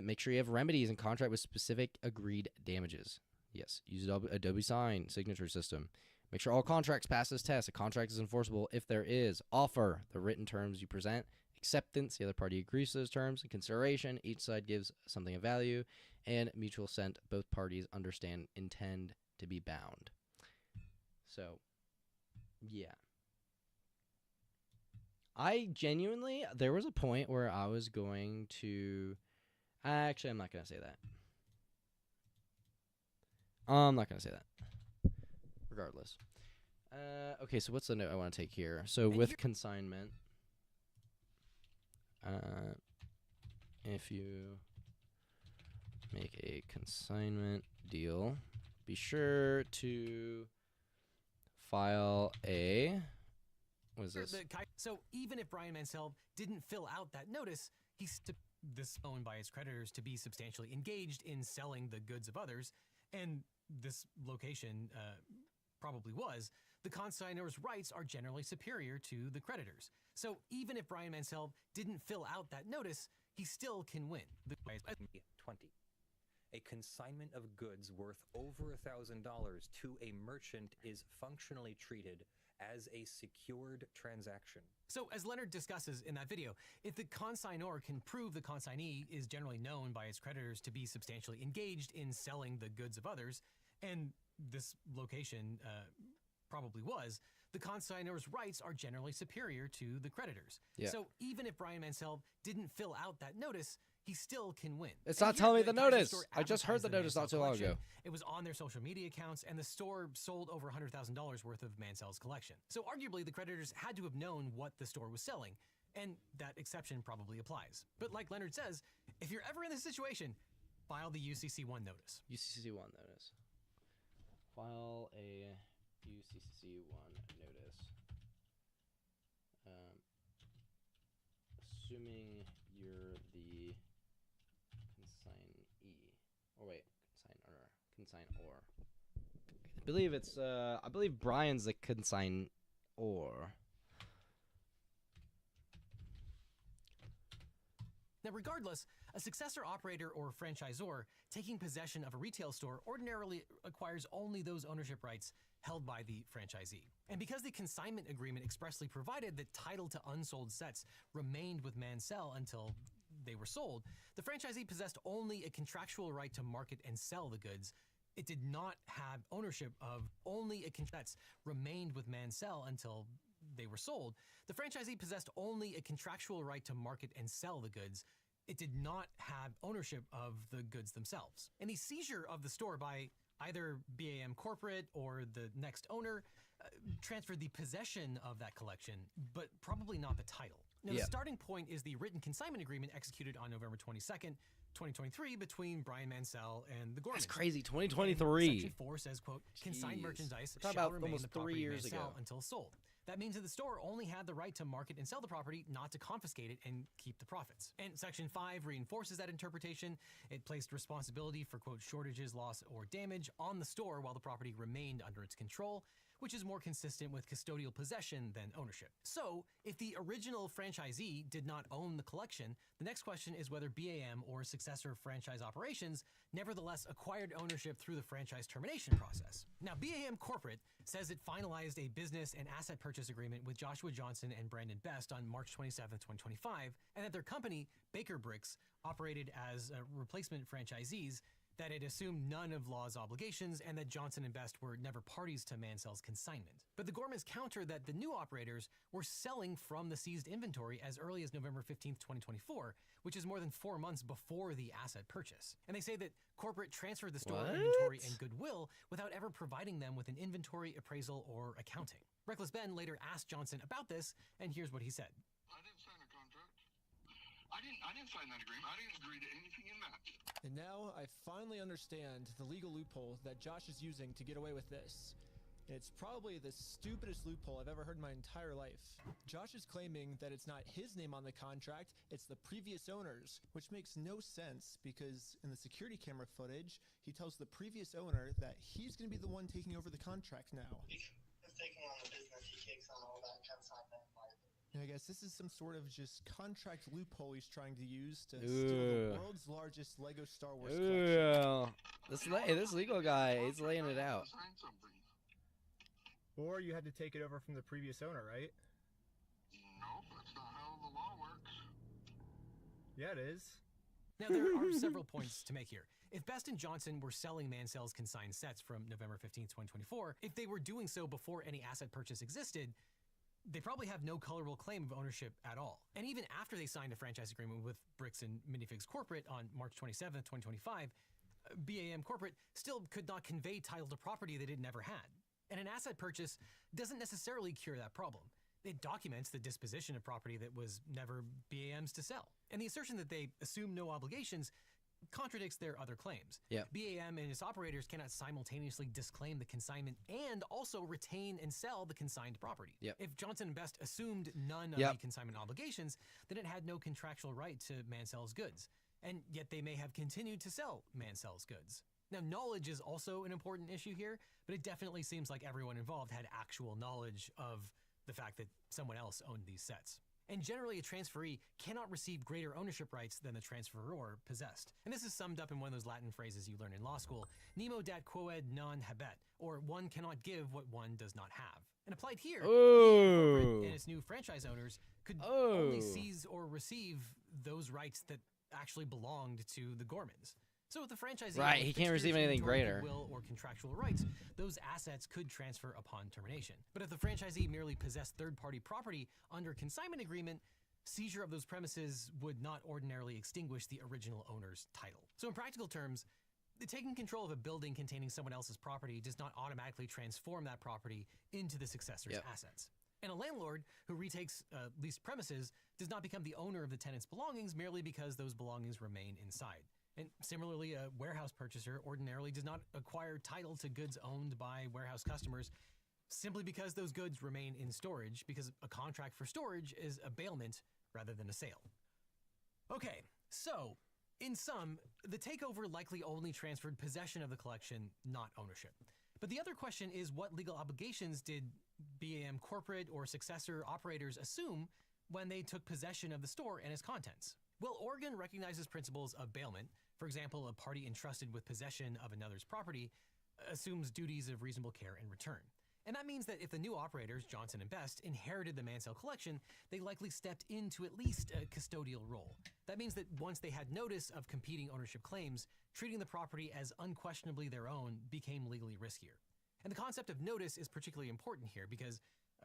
Make sure you have remedies in contract with specific agreed damages. Yes, use Adobe Sign signature system. Make sure all contracts pass this test. A contract is enforceable if there is offer. The written terms you present acceptance. The other party agrees to those terms and consideration. Each side gives something of value, and mutual assent. Both parties understand, intend to be bound. So, yeah. I genuinely, there was a point where I was going to, actually, I'm not going to say that. I'm not going to say that. Regardless. Okay, so what's the note I want to take here? So with consignment, if you make a consignment deal, be sure to file a, what is this? So even if Brian Mansell didn't fill out that notice, he's this owned by his creditors to be substantially engaged in selling the goods of others, and this location probably was. The consignor's rights are generally superior to the creditors. So even if Brian Mansell didn't fill out that notice, he still can win. 20. A consignment of goods worth over $1,000 to a merchant is functionally treated as a secured transaction. So as Leonard discusses in that video, if the consignor can prove the consignee is generally known by his creditors to be substantially engaged in selling the goods of others, and this location probably was, the consignor's rights are generally superior to the creditors. Yeah. So even if Brian Mansell didn't fill out that notice, he still can win. It's not telling me the notice. I just heard the notice not too long ago. It was on their social media accounts, and the store sold over $100,000 worth of Mansell's collection. So arguably, the creditors had to have known what the store was selling, and that exception probably applies. But like Leonard says, if you're ever in this situation, file the UCC1 notice. UCC1 notice. File a UCC1 notice. Assuming you're the consignee. Or wait, consignor. I believe it's I believe Brian's the consignor. Now, regardless, a successor operator or franchisor taking possession of a retail store ordinarily acquires only those ownership rights held by the franchisee. And because the consignment agreement expressly provided that title to unsold sets remained with Mansell until they were sold, the franchisee possessed only a contractual right to market and sell the goods. It did not have ownership of only a sets remained with Mansell until they were sold. The franchisee possessed only a contractual right to market and sell the goods. It did not have ownership of the goods themselves. And the seizure of the store by either BAM Corporate or the next owner transferred the possession of that collection, but probably not the title. Now, the starting point is the written consignment agreement executed on November 22nd, 2023 between Brian Mansell and the Gormans. That's crazy, 2023. Section 4 says, quote, consigned merchandise shall remain the property of Mansell until sold. That means that the store only had the right to market and sell the property, not to confiscate it and keep the profits. And Section 5 reinforces that interpretation. It placed responsibility for, quote, shortages, loss, or damage on the store while the property remained under its control, which is more consistent with custodial possession than ownership. So, if the original franchisee did not own the collection, the next question is whether BAM or successor franchise operations nevertheless acquired ownership through the franchise termination process. Now, BAM Corporate says it finalized a business and asset purchase agreement with Joshua Johnson and Brandon Best on March 27, 2025, and that their company, Baker Bricks, operated as replacement franchisees, that it assumed none of Law's obligations, and that Johnson and Best were never parties to Mansell's consignment. But the Gormans counter that the new operators were selling from the seized inventory as early as November 15, 2024, which is more than 4 months before the asset purchase. And they say that corporate transferred the store inventory and goodwill without ever providing them with an inventory appraisal or accounting. Reckless Ben later asked Johnson about this, and here's what he said. I didn't sign a contract. I didn't sign that agreement. I didn't agree to anything in that. And now I finally understand the legal loophole that Josh is using to get away with this. It's probably the stupidest loophole I've ever heard in my entire life. Josh is claiming that it's not his name on the contract, it's the previous owner's, which makes no sense because in the security camera footage, he tells the previous owner that he's going to be the one taking over the contract now. He's taking on the business, he takes on all that consignment. I guess this is some sort of just contract loophole he's trying to use to steal the world's largest Lego Star Wars collection. This legal guy, he's laying it out. Or you had to take it over from the previous owner, right? No, that's not how the law works. Yeah, it is. Now, there are several points to make here. If Best and Johnson were selling Mansell's consigned sets from November 15th, 2024, if they were doing so before any asset purchase existed, they probably have no colorable claim of ownership at all. And even after they signed a franchise agreement with Bricks and Minifigs Corporate on March 27th, 2025, BAM Corporate still could not convey title to property that it never had. And an asset purchase doesn't necessarily cure that problem. It documents the disposition of property that was never BAM's to sell. And the assertion that they assume no obligations contradicts their other claims. Yeah. BAM and its operators cannot simultaneously disclaim the consignment and also retain and sell the consigned property. Yep. If Johnson & Best assumed none of the consignment obligations, then it had no contractual right to Mansell's goods. And yet they may have continued to sell Mansell's goods. Now, knowledge is also an important issue here, but it definitely seems like everyone involved had actual knowledge of the fact that someone else owned these sets. And generally, a transferee cannot receive greater ownership rights than the transferor possessed. And this is summed up in one of those Latin phrases you learn in law school, nemo dat quoed non habet, or one cannot give what one does not have. And applied here, the corporate and its new franchise owners could only seize or receive those rights that actually belonged to the Gormans. So if the franchisee he can't receive anything greater. Will or contractual rights, those assets could transfer upon termination. But if the franchisee merely possessed third-party property under consignment agreement, seizure of those premises would not ordinarily extinguish the original owner's title. So in practical terms, taking control of a building containing someone else's property does not automatically transform that property into the successor's assets. And a landlord who retakes leased premises does not become the owner of the tenant's belongings merely because those belongings remain inside. And similarly, a warehouse purchaser ordinarily does not acquire title to goods owned by warehouse customers simply because those goods remain in storage, because a contract for storage is a bailment rather than a sale. Okay, so in sum, the takeover likely only transferred possession of the collection, not ownership. But the other question is, what legal obligations did BAM corporate or successor operators assume when they took possession of the store and its contents? Well, Oregon recognizes principles of bailment. For example, a party entrusted with possession of another's property assumes duties of reasonable care and return. And that means that if the new operators, Johnson & Best, inherited the Mansell collection, they likely stepped into at least a custodial role. That means that once they had notice of competing ownership claims, treating the property as unquestionably their own became legally riskier. And the concept of notice is particularly important here because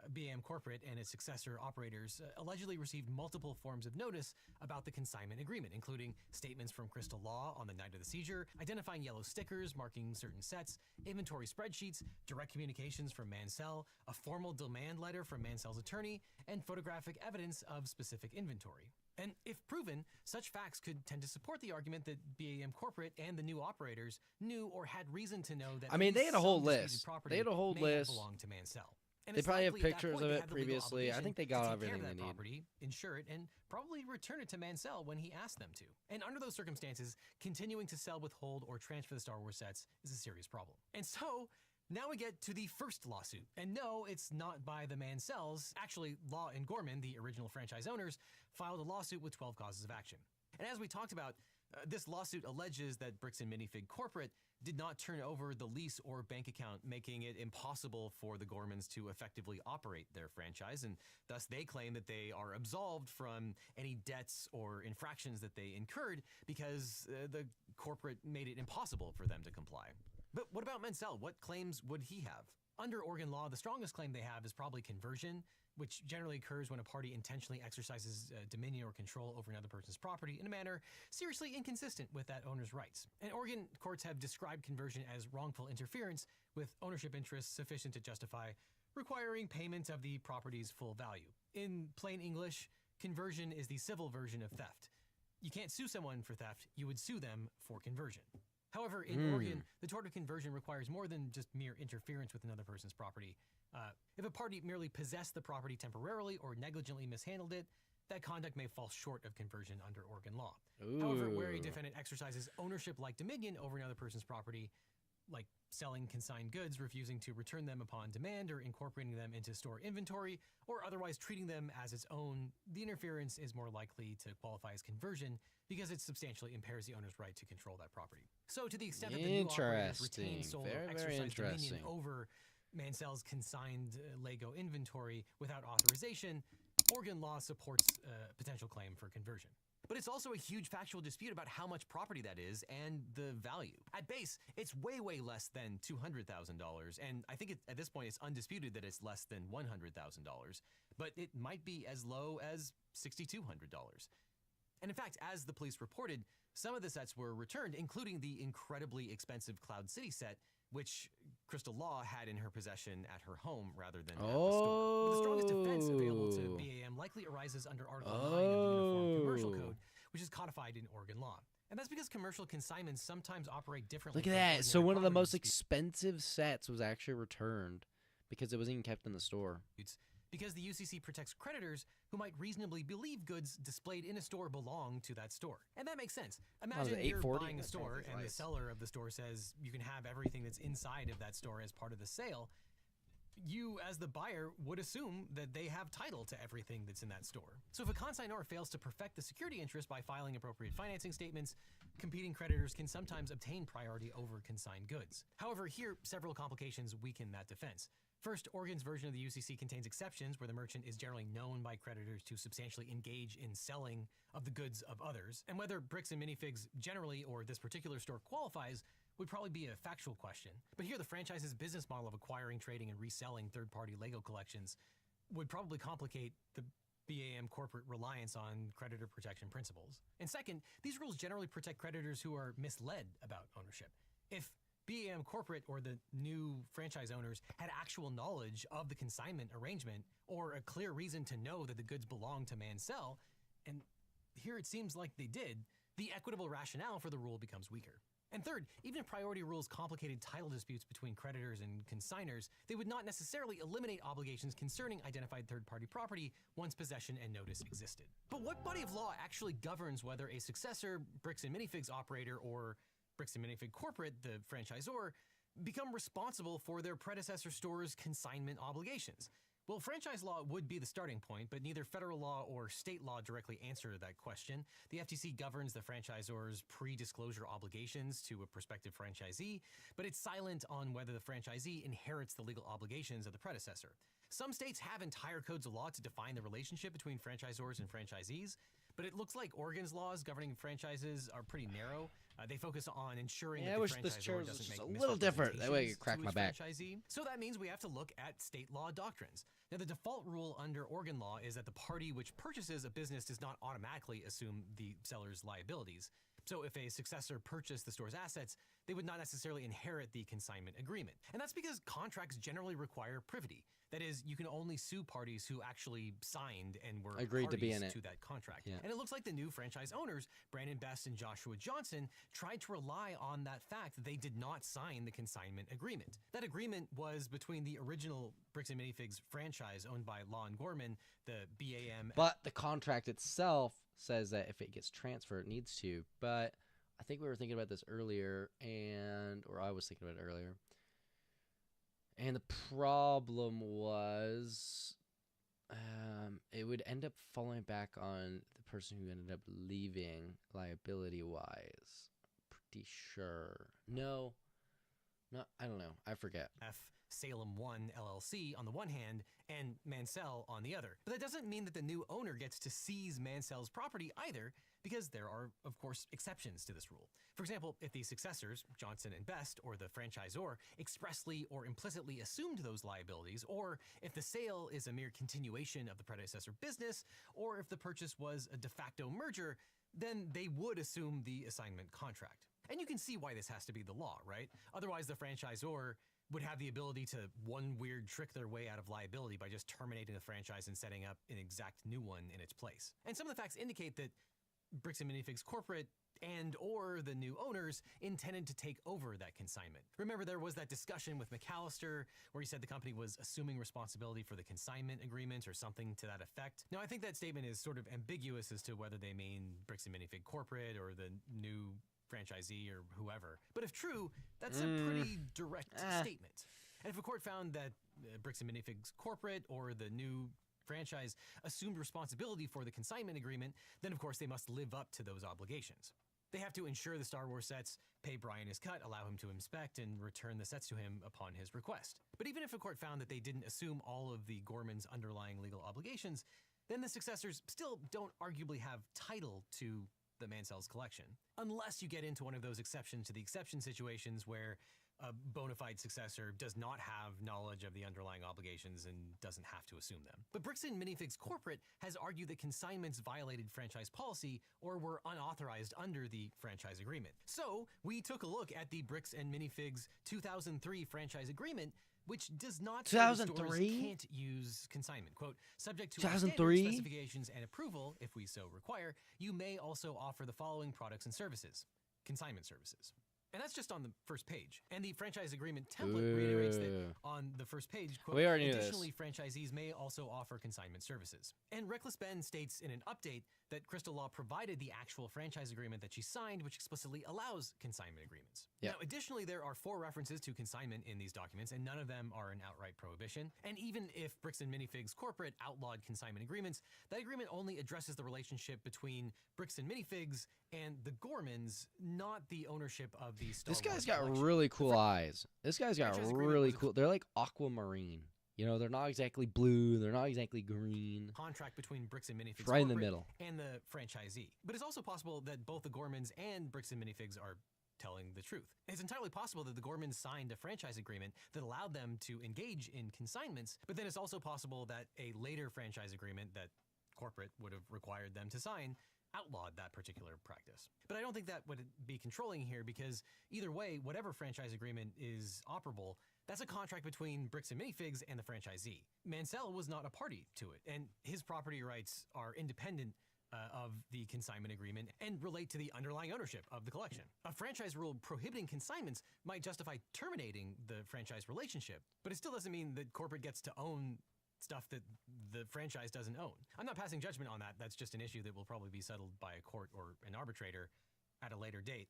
BAM Corporate and its successor operators allegedly received multiple forms of notice about the consignment agreement, including statements from Crystal Law on the night of the seizure, identifying yellow stickers marking certain sets, inventory spreadsheets, direct communications from Mansell, a formal demand letter from Mansell's attorney, and photographic evidence of specific inventory. And if proven, such facts could tend to support the argument that BAM Corporate and the new operators knew or had reason to know that they had a whole list. They had a whole list. Belonged to Mansell. And they probably have pictures of it previously. I think they got everything they need. Property, insure it, and probably return it to Mansell when he asked them to. And under those circumstances, continuing to sell, withhold, or transfer the Star Wars sets is a serious problem. And so, now we get to the first lawsuit. And no, it's not by the Mansells. Actually, Law and Gorman, the original franchise owners, filed a lawsuit with 12 causes of action. And as we talked about, this lawsuit alleges that Bricks and Minifig Corporate did not turn over the lease or bank account, making it impossible for the Gormans to effectively operate their franchise, and thus they claim that they are absolved from any debts or infractions that they incurred because the corporate made it impossible for them to comply. But what about Mansell? What claims would he have? Under Oregon law, the strongest claim they have is probably conversion, which generally occurs when a party intentionally exercises dominion or control over another person's property in a manner seriously inconsistent with that owner's rights. And Oregon courts have described conversion as wrongful interference with ownership interests sufficient to justify requiring payment of the property's full value. In plain English, conversion is the civil version of theft. You can't sue someone for theft, you would sue them for conversion. However, in Oregon, the tort of conversion requires more than just mere interference with another person's property. If a party merely possessed the property temporarily or negligently mishandled it, that conduct may fall short of conversion under Oregon law. However, where a defendant exercises ownership-like dominion over another person's property, like selling consigned goods, refusing to return them upon demand, or incorporating them into store inventory, or otherwise treating them as its own, the interference is more likely to qualify as conversion because it substantially impairs the owner's right to control that property. So to the extent that the new operators retain sole or exercise dominion over Mansell's consigned Lego inventory without authorization, Oregon law supports a potential claim for conversion. But it's also a huge factual dispute about how much property that is and the value. At base, it's way, way less than $200,000, and I think at this point it's undisputed that it's less than $100,000, but it might be as low as $6,200. And in fact, as the police reported, some of the sets were returned, including the incredibly expensive Cloud City set, which Crystal Law had in her possession at her home rather than at the store. But the strongest defense available to BAM likely arises under Article 9 of the Uniform Commercial Code, which is codified in Oregon law. And that's because commercial consignments sometimes operate differently. Look at that. So one of the most expensive sets was actually returned because it wasn't even kept in the store. Because the UCC protects creditors who might reasonably believe goods displayed in a store belong to that store. And that makes sense. Imagine you're buying a store and the seller of the store says you can have everything that's inside of that store as part of the sale. You, as the buyer, would assume that they have title to everything that's in that store. So if a consignor fails to perfect the security interest by filing appropriate financing statements, competing creditors can sometimes obtain priority over consigned goods. However, here, several complications weaken that defense. First, Oregon's version of the UCC contains exceptions where the merchant is generally known by creditors to substantially engage in selling of the goods of others. And whether Bricks and Minifigs generally or this particular store qualifies would probably be a factual question. But here, the franchise's business model of acquiring, trading, and reselling third-party Lego collections would probably complicate the BAM corporate reliance on creditor protection principles. And second, these rules generally protect creditors who are misled about ownership. If BAM corporate or the new franchise owners had actual knowledge of the consignment arrangement or a clear reason to know that the goods belong to Mansell, and here it seems like they did, the equitable rationale for the rule becomes weaker. And third, even if priority rules complicated title disputes between creditors and consignors, they would not necessarily eliminate obligations concerning identified third-party property once possession and notice existed. But what body of law actually governs whether a successor Bricks and Minifigs operator or Bricks and Minifig corporate, the franchisor, become responsible for their predecessor store's consignment obligations? Well, franchise law would be the starting point, but neither federal law or state law directly answer that question. The FTC governs the franchisor's pre-disclosure obligations to a prospective franchisee, but it's silent on whether the franchisee inherits the legal obligations of the predecessor. Some states have entire codes of law to define the relationship between franchisors and franchisees, but it looks like Oregon's laws governing franchises are pretty narrow. They focus on ensuring that the franchisor doesn't make a little different. That way I could crack my back. So that means we have to look at state law doctrines. Now, the default rule under Oregon law is that the party which purchases a business does not automatically assume the seller's liabilities. So if a successor purchased the store's assets, they would not necessarily inherit the consignment agreement. And that's because contracts generally require privity. That is, you can only sue parties who actually signed and were agreed to be in it to that contract. Yeah. And it looks like the new franchise owners, Brandon Best and Joshua Johnson, tried to rely on that fact that they did not sign the consignment agreement. That agreement was between the original Bricks and Minifigs franchise owned by Lon Gorman, the BAM. But the contract itself says that if it gets transferred, it needs to. But I think we were thinking about this earlier, or I was thinking about it earlier. And the problem was it would end up falling back on the person who ended up leaving liability-wise. Pretty sure. No, I don't know. I forget. Salem 1 LLC on the one hand and Mansell on the other. But that doesn't mean that the new owner gets to seize Mansell's property either, because there are, of course, exceptions to this rule. For example, if the successors, Johnson and Best, or the franchisor, expressly or implicitly assumed those liabilities, or if the sale is a mere continuation of the predecessor business, or if the purchase was a de facto merger, then they would assume the assignment contract. And you can see why this has to be the law, right? Otherwise, the franchisor would have the ability to one weird trick their way out of liability by just terminating the franchise and setting up an exact new one in its place. And some of the facts indicate that Bricks and Minifigs corporate and or the new owners intended to take over that consignment. Remember, there was that discussion with McAllister where he said the company was assuming responsibility for the consignment agreement or something to that effect. Now, I think that statement is sort of ambiguous as to whether they mean Bricks and Minifig corporate or the new franchisee or whoever. But if true, that's a pretty direct statement. And if a court found that Bricks and Minifigs corporate or the new franchise assumed responsibility for the consignment agreement, then of course they must live up to those obligations. They have to insure the Star Wars sets, pay Brian his cut, allow him to inspect, and return the sets to him upon his request. But even if a court found that they didn't assume all of the Gorman's underlying legal obligations, then the successors still don't arguably have title to the Mansell's collection, unless you get into one of those exceptions to the exception situations where a bona fide successor does not have knowledge of the underlying obligations and doesn't have to assume them. But Bricks and Minifigs Corporate has argued that consignments violated franchise policy or were unauthorized under the franchise agreement. So we took a look at the Bricks and Minifigs 2003 franchise agreement, which does not say that stores 2003? can't use consignment. Quote, subject to 2003? standard specifications and approval, if we so require, you may also offer the following products and services. Consignment services. And that's just on the first page. And the franchise agreement template reiterates that on the first page, quote, We already knew additionally, franchisees may also offer consignment services. And Reckless Ben states in an update that Crystal Law provided the actual franchise agreement that she signed, which explicitly allows consignment agreements. Yep. Now, additionally, there are 4 references to consignment in these documents, and none of them are an outright prohibition. And even if Bricks and Minifigs Corporate outlawed consignment agreements, that agreement only addresses the relationship between Bricks and Minifigs and the Gormans, not the ownership of the Star This guy's Wars got collection. really cool eyes. This guy's got franchise agreement really was a- cool. They're like aquamarine. You know, they're not exactly blue. They're not exactly green. Contract between Bricks and Minifigs It's right in the Corporate middle. and the franchisee. But it's also possible that both the Gormans and Bricks and Minifigs are telling the truth. It's entirely possible that the Gormans signed a franchise agreement that allowed them to engage in consignments, but then it's also possible that a later franchise agreement that corporate would have required them to sign outlawed that particular practice. But I don't think that would be controlling here, because either way, whatever franchise agreement is operable, that's a contract between Bricks and Minifigs and the franchisee. Mansell was not a party to it, and his property rights are independent of the consignment agreement and relate to the underlying ownership of the collection. A franchise rule prohibiting consignments might justify terminating the franchise relationship, but it still doesn't mean that corporate gets to own stuff that the franchise doesn't own. I'm not passing judgment on that. That's just an issue that will probably be settled by a court or an arbitrator at a later date.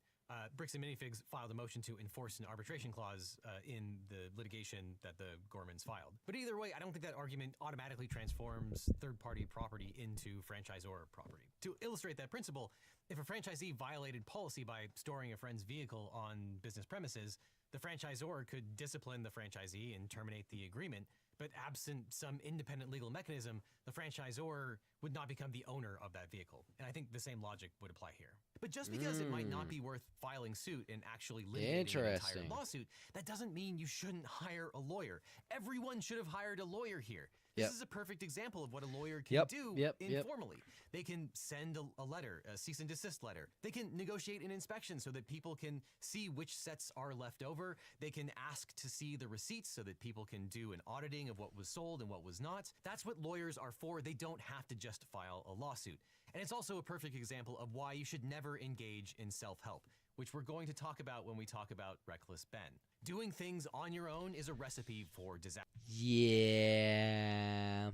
Bricks and Minifigs filed a motion to enforce an arbitration clause in the litigation that the Gormans filed. But either way, I don't think that argument automatically transforms third-party property into franchisor property. To illustrate that principle, if a franchisee violated policy by storing a friend's vehicle on business premises, the franchisor could discipline the franchisee and terminate the agreement. But absent some independent legal mechanism, the franchisor would not become the owner of that vehicle. And I think the same logic would apply here. But just because it might not be worth filing suit and actually litigating an entire Interesting. lawsuit, that doesn't mean you shouldn't hire a lawyer. Everyone should have hired a lawyer here. Yep. This is a perfect example of what a lawyer can Yep, do yep. informally. They can send a letter, a cease and desist letter. They can negotiate an inspection so that people can see which sets are left over. They can ask to see the receipts so that people can do an auditing of what was sold and what was not. That's what lawyers are for. They don't have to just file a lawsuit. And it's also a perfect example of why you should never engage in self-help, which we're going to talk about when we talk about Reckless Ben. Doing things on your own is a recipe for disaster. Yeah.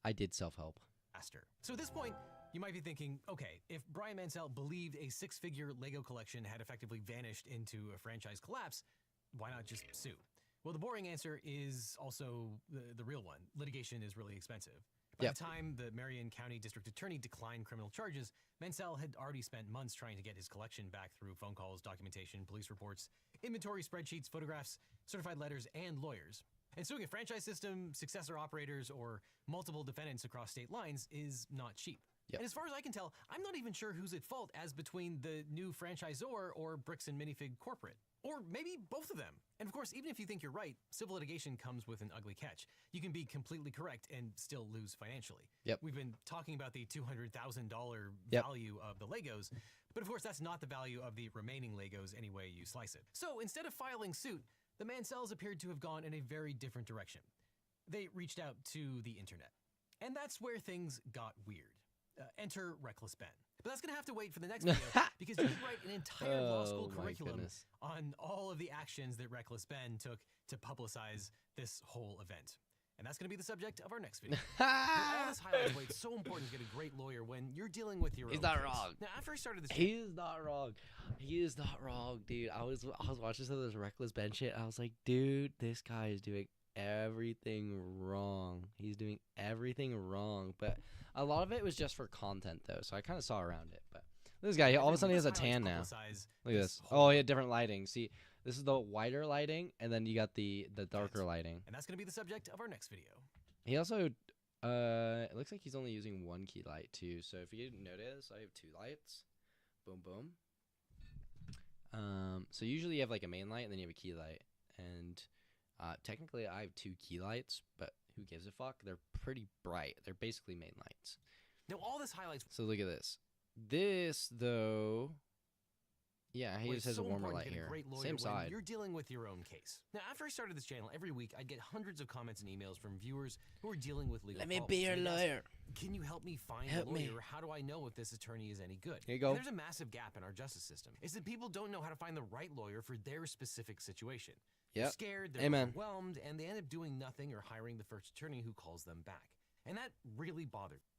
I did self-help. So at this point, you might be thinking, okay, if Brian Mansell believed a 6-figure Lego collection had effectively vanished into a franchise collapse, why not just sue? Well, the boring answer is also the real one. Litigation is really expensive. By the time the Marion County District Attorney declined criminal charges, Mansell had already spent months trying to get his collection back through phone calls, documentation, police reports, inventory spreadsheets, photographs, certified letters, and lawyers. And suing a franchise system, successor operators, or multiple defendants across state lines is not cheap. Yep. And as far as I can tell, I'm not even sure who's at fault as between the new franchisor or Bricks and Minifig Corporate. Or maybe both of them. And of course, even if you think you're right, civil litigation comes with an ugly catch. You can be completely correct and still lose financially. Yep. We've been talking about the $200,000 value of the Legos, but of course that's not the value of the remaining Legos any way you slice it. So instead of filing suit, the Mansells appeared to have gone in a very different direction. They reached out to the internet. And that's where things got weird. Enter Reckless Ben. But that's going to have to wait for the next video because you could write an entire law school curriculum on all of the actions that Reckless Ben took to publicize this whole event. And that's going to be the subject of our next video. All this highlights why it's so important to get a great lawyer when you're dealing with your own He's not case. wrong. Now, after I started this He is not wrong. He is not wrong, dude. I was watching some of this Reckless Ben shit. I was like, dude, this guy is doing everything wrong. He's doing everything wrong. But a lot of it was just for content, though. So I kind of saw around it. But this guy, all of a sudden, he has a tan now. Look at this. Oh, he had different lighting. See, this is the whiter lighting, and then you got the darker lighting. And that's going to be the subject of our next video. He also It looks like he's only using one key light too. So if you didn't notice, I have 2 lights. Boom, boom. So usually you have like a main light and then you have a key light. And technically I have 2 key lights, but who gives a fuck? They're pretty bright. They're basically main lights. Now all this highlights. So look at this. This though. Yeah, he just has a warmer light here. Same side. You're dealing with your own case. Now, after I started this channel, every week I'd get hundreds of comments and emails from viewers who are dealing with legal problems. Let me be your lawyer. Can you help me find a lawyer? How do I know if this attorney is any good? Here you go. And there's a massive gap in our justice system. It's that people don't know how to find the right lawyer for their specific situation. They're scared, they're overwhelmed, and they end up doing nothing or hiring the first attorney who calls them back. And that really bothered me.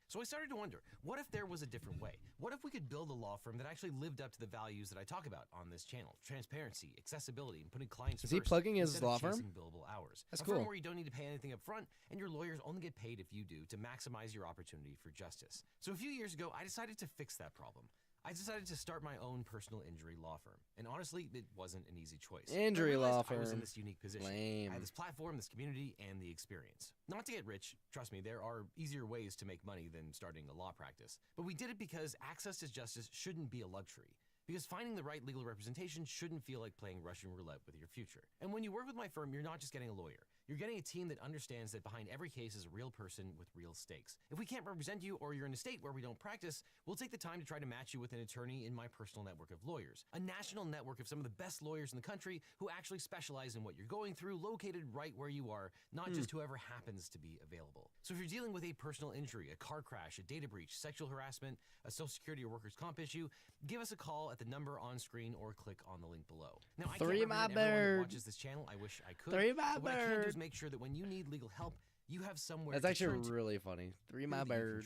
So I started to wonder, what if there was a different way? What if we could build a law firm that actually lived up to the values that I talk about on this channel? Transparency, accessibility, and putting clients first. Is he plugging his law firm? Billable hours. That's a cool. firm where you don't need to pay anything up front, and your lawyers only get paid if you do to maximize your opportunity for justice. So a few years ago, I decided to fix that problem. I decided to start my own personal injury law firm. And honestly, it wasn't an easy choice. Injury law firm. I was in this unique position. Lame. I had this platform, this community, and the experience. Not to get rich, trust me, there are easier ways to make money than starting a law practice. But we did it because access to justice shouldn't be a luxury. Because finding the right legal representation shouldn't feel like playing Russian roulette with your future. And when you work with my firm, you're not just getting a lawyer. You're getting a team that understands that behind every case is a real person with real stakes. If we can't represent you or you're in a state where we don't practice, we'll take the time to try to match you with an attorney in my personal network of lawyers. A national network of some of the best lawyers in the country who actually specialize in what you're going through, located right where you are, not just whoever happens to be available. So if you're dealing with a personal injury, a car crash, a data breach, sexual harassment, a social security or workers' comp issue, give us a call at the number on screen or click on the link below. Now, I can't represent everyone who watches this channel. I wish I could. But what I can do is make sure that when you need legal help, you have somewhere That's actually really funny. My bird.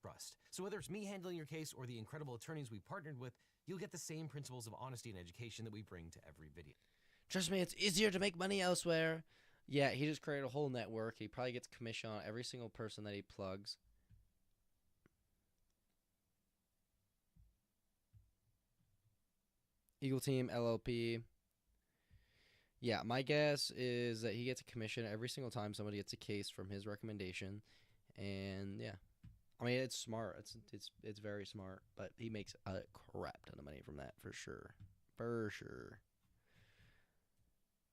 Trust. So whether it's me handling your case or the incredible attorneys we partnered with, you'll get the same principles of honesty and education that we bring to every video. Trust me, it's easier to make money elsewhere. Yeah, he just created a whole network. He probably gets commission on every single person that he plugs. Eagle Team, LLP. Yeah, my guess is that he gets a commission every single time somebody gets a case from his recommendation. And yeah. I mean, it's smart. It's very smart, but he makes a crap ton of money from that for sure. For sure.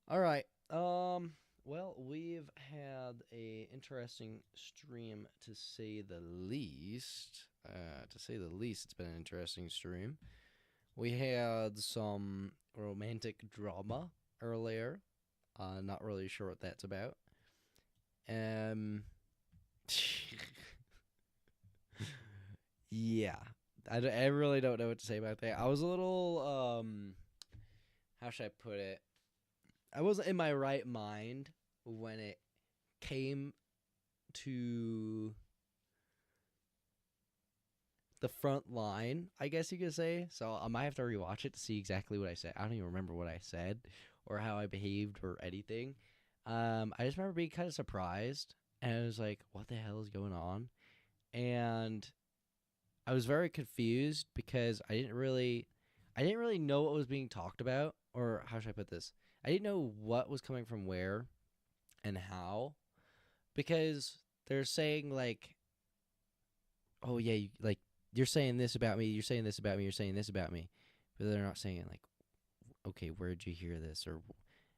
All right. Well, we've had a interesting stream to say the least. It's been an interesting stream. We had some romantic drama earlier. Not really sure what that's about. Yeah. I really don't know what to say about that. I was a little, how should I put it? I wasn't in my right mind when it came to the front line, I guess you could say. So I might have to rewatch it to see exactly what I said. I don't even remember what I said or how I behaved or anything. I just remember being kind of surprised, and I was like, what the hell is going on? And I was very confused because I didn't really know what was being talked about, or how should I put this? I didn't know what was coming from where and how, because they're saying like, oh yeah, you're saying this about me, you're saying this about me, you're saying this about me, but they're not saying like, okay, where'd you hear this, or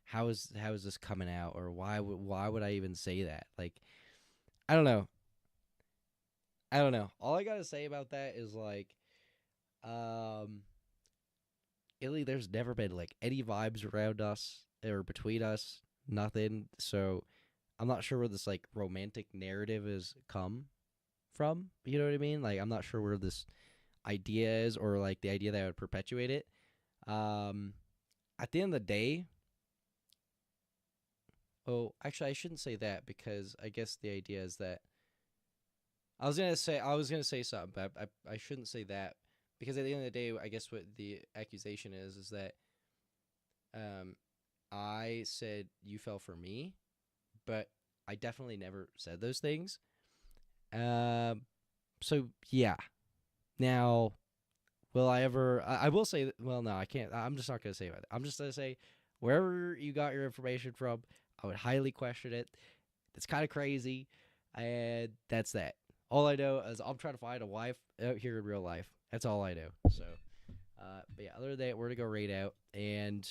how is this coming out, or why would I even say that? Like, I don't know. All I gotta say about that is like, Illy, there's never been like any vibes around us or between us, nothing. So I'm not sure where this like romantic narrative has come from. You know what I mean? Like, I'm not sure where this idea is, or like the idea that would perpetuate it. At the end of the day, oh, actually, I shouldn't say that, because I guess the idea is that I was gonna say something, but I shouldn't say that, because at the end of the day, I guess what the accusation is that I said you fell for me, but I definitely never said those things. So yeah. Now, will I ever? I will say. Well, no, I can't. I'm just not gonna say about it. I'm just gonna say, wherever you got your information from, I would highly question it. It's kind of crazy, and that's that. All I know is I'm trying to find a wife out here in real life. That's all I know. So, but yeah, other than that, we're gonna go raid out, and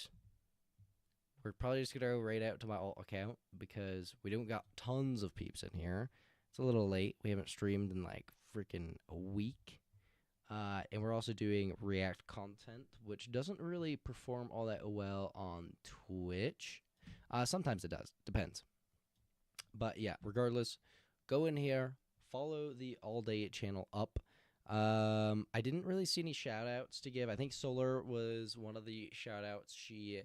we're probably just gonna go raid out to my alt account because we don't got tons of peeps in here. It's a little late. We haven't streamed in like freaking a week. And we're also doing React content, which doesn't really perform all that well on Twitch. Sometimes it does. Depends. But yeah, regardless, go in here, follow the All Day channel up. I didn't really see any shout-outs to give. I think Solar was one of the shout-outs. She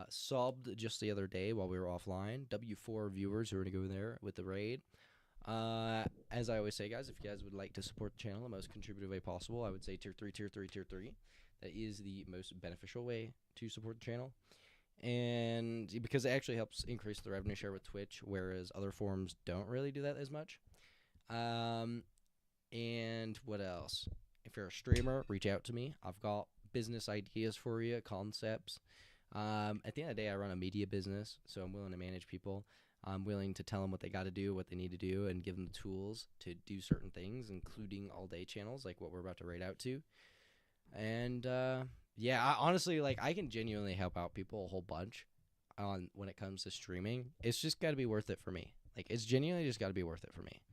subbed just the other day while we were offline. W4 viewers who are going to go there with the raid. As I always say, guys, if you guys would like to support the channel the most contributive way possible, I would say tier 3, tier 3, tier 3. That is the most beneficial way to support the channel. And because it actually helps increase the revenue share with Twitch, whereas other forums don't really do that as much. And what else? If you're a streamer, reach out to me. I've got business ideas for you, concepts. At the end of the day, I run a media business, so I'm willing to manage people. I'm willing to tell them what they got to do, what they need to do, and give them the tools to do certain things, including all-day channels like what we're about to raid out to. And, yeah, I honestly, like, I can genuinely help out people a whole bunch on when it comes to streaming. It's just got to be worth it for me. Like, it's genuinely just got to be worth it for me.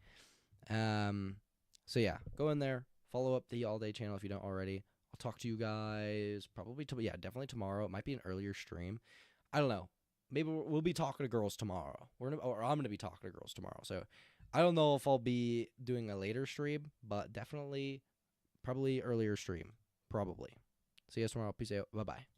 So, yeah, go in there, follow up the all-day channel if you don't already. I'll talk to you guys probably, definitely tomorrow. It might be an earlier stream. I don't know. Maybe we'll be talking to girls tomorrow. Or I'm going to be talking to girls tomorrow. So I don't know if I'll be doing a later stream, but definitely probably earlier stream. Probably. See you guys tomorrow. Peace out. Bye-bye.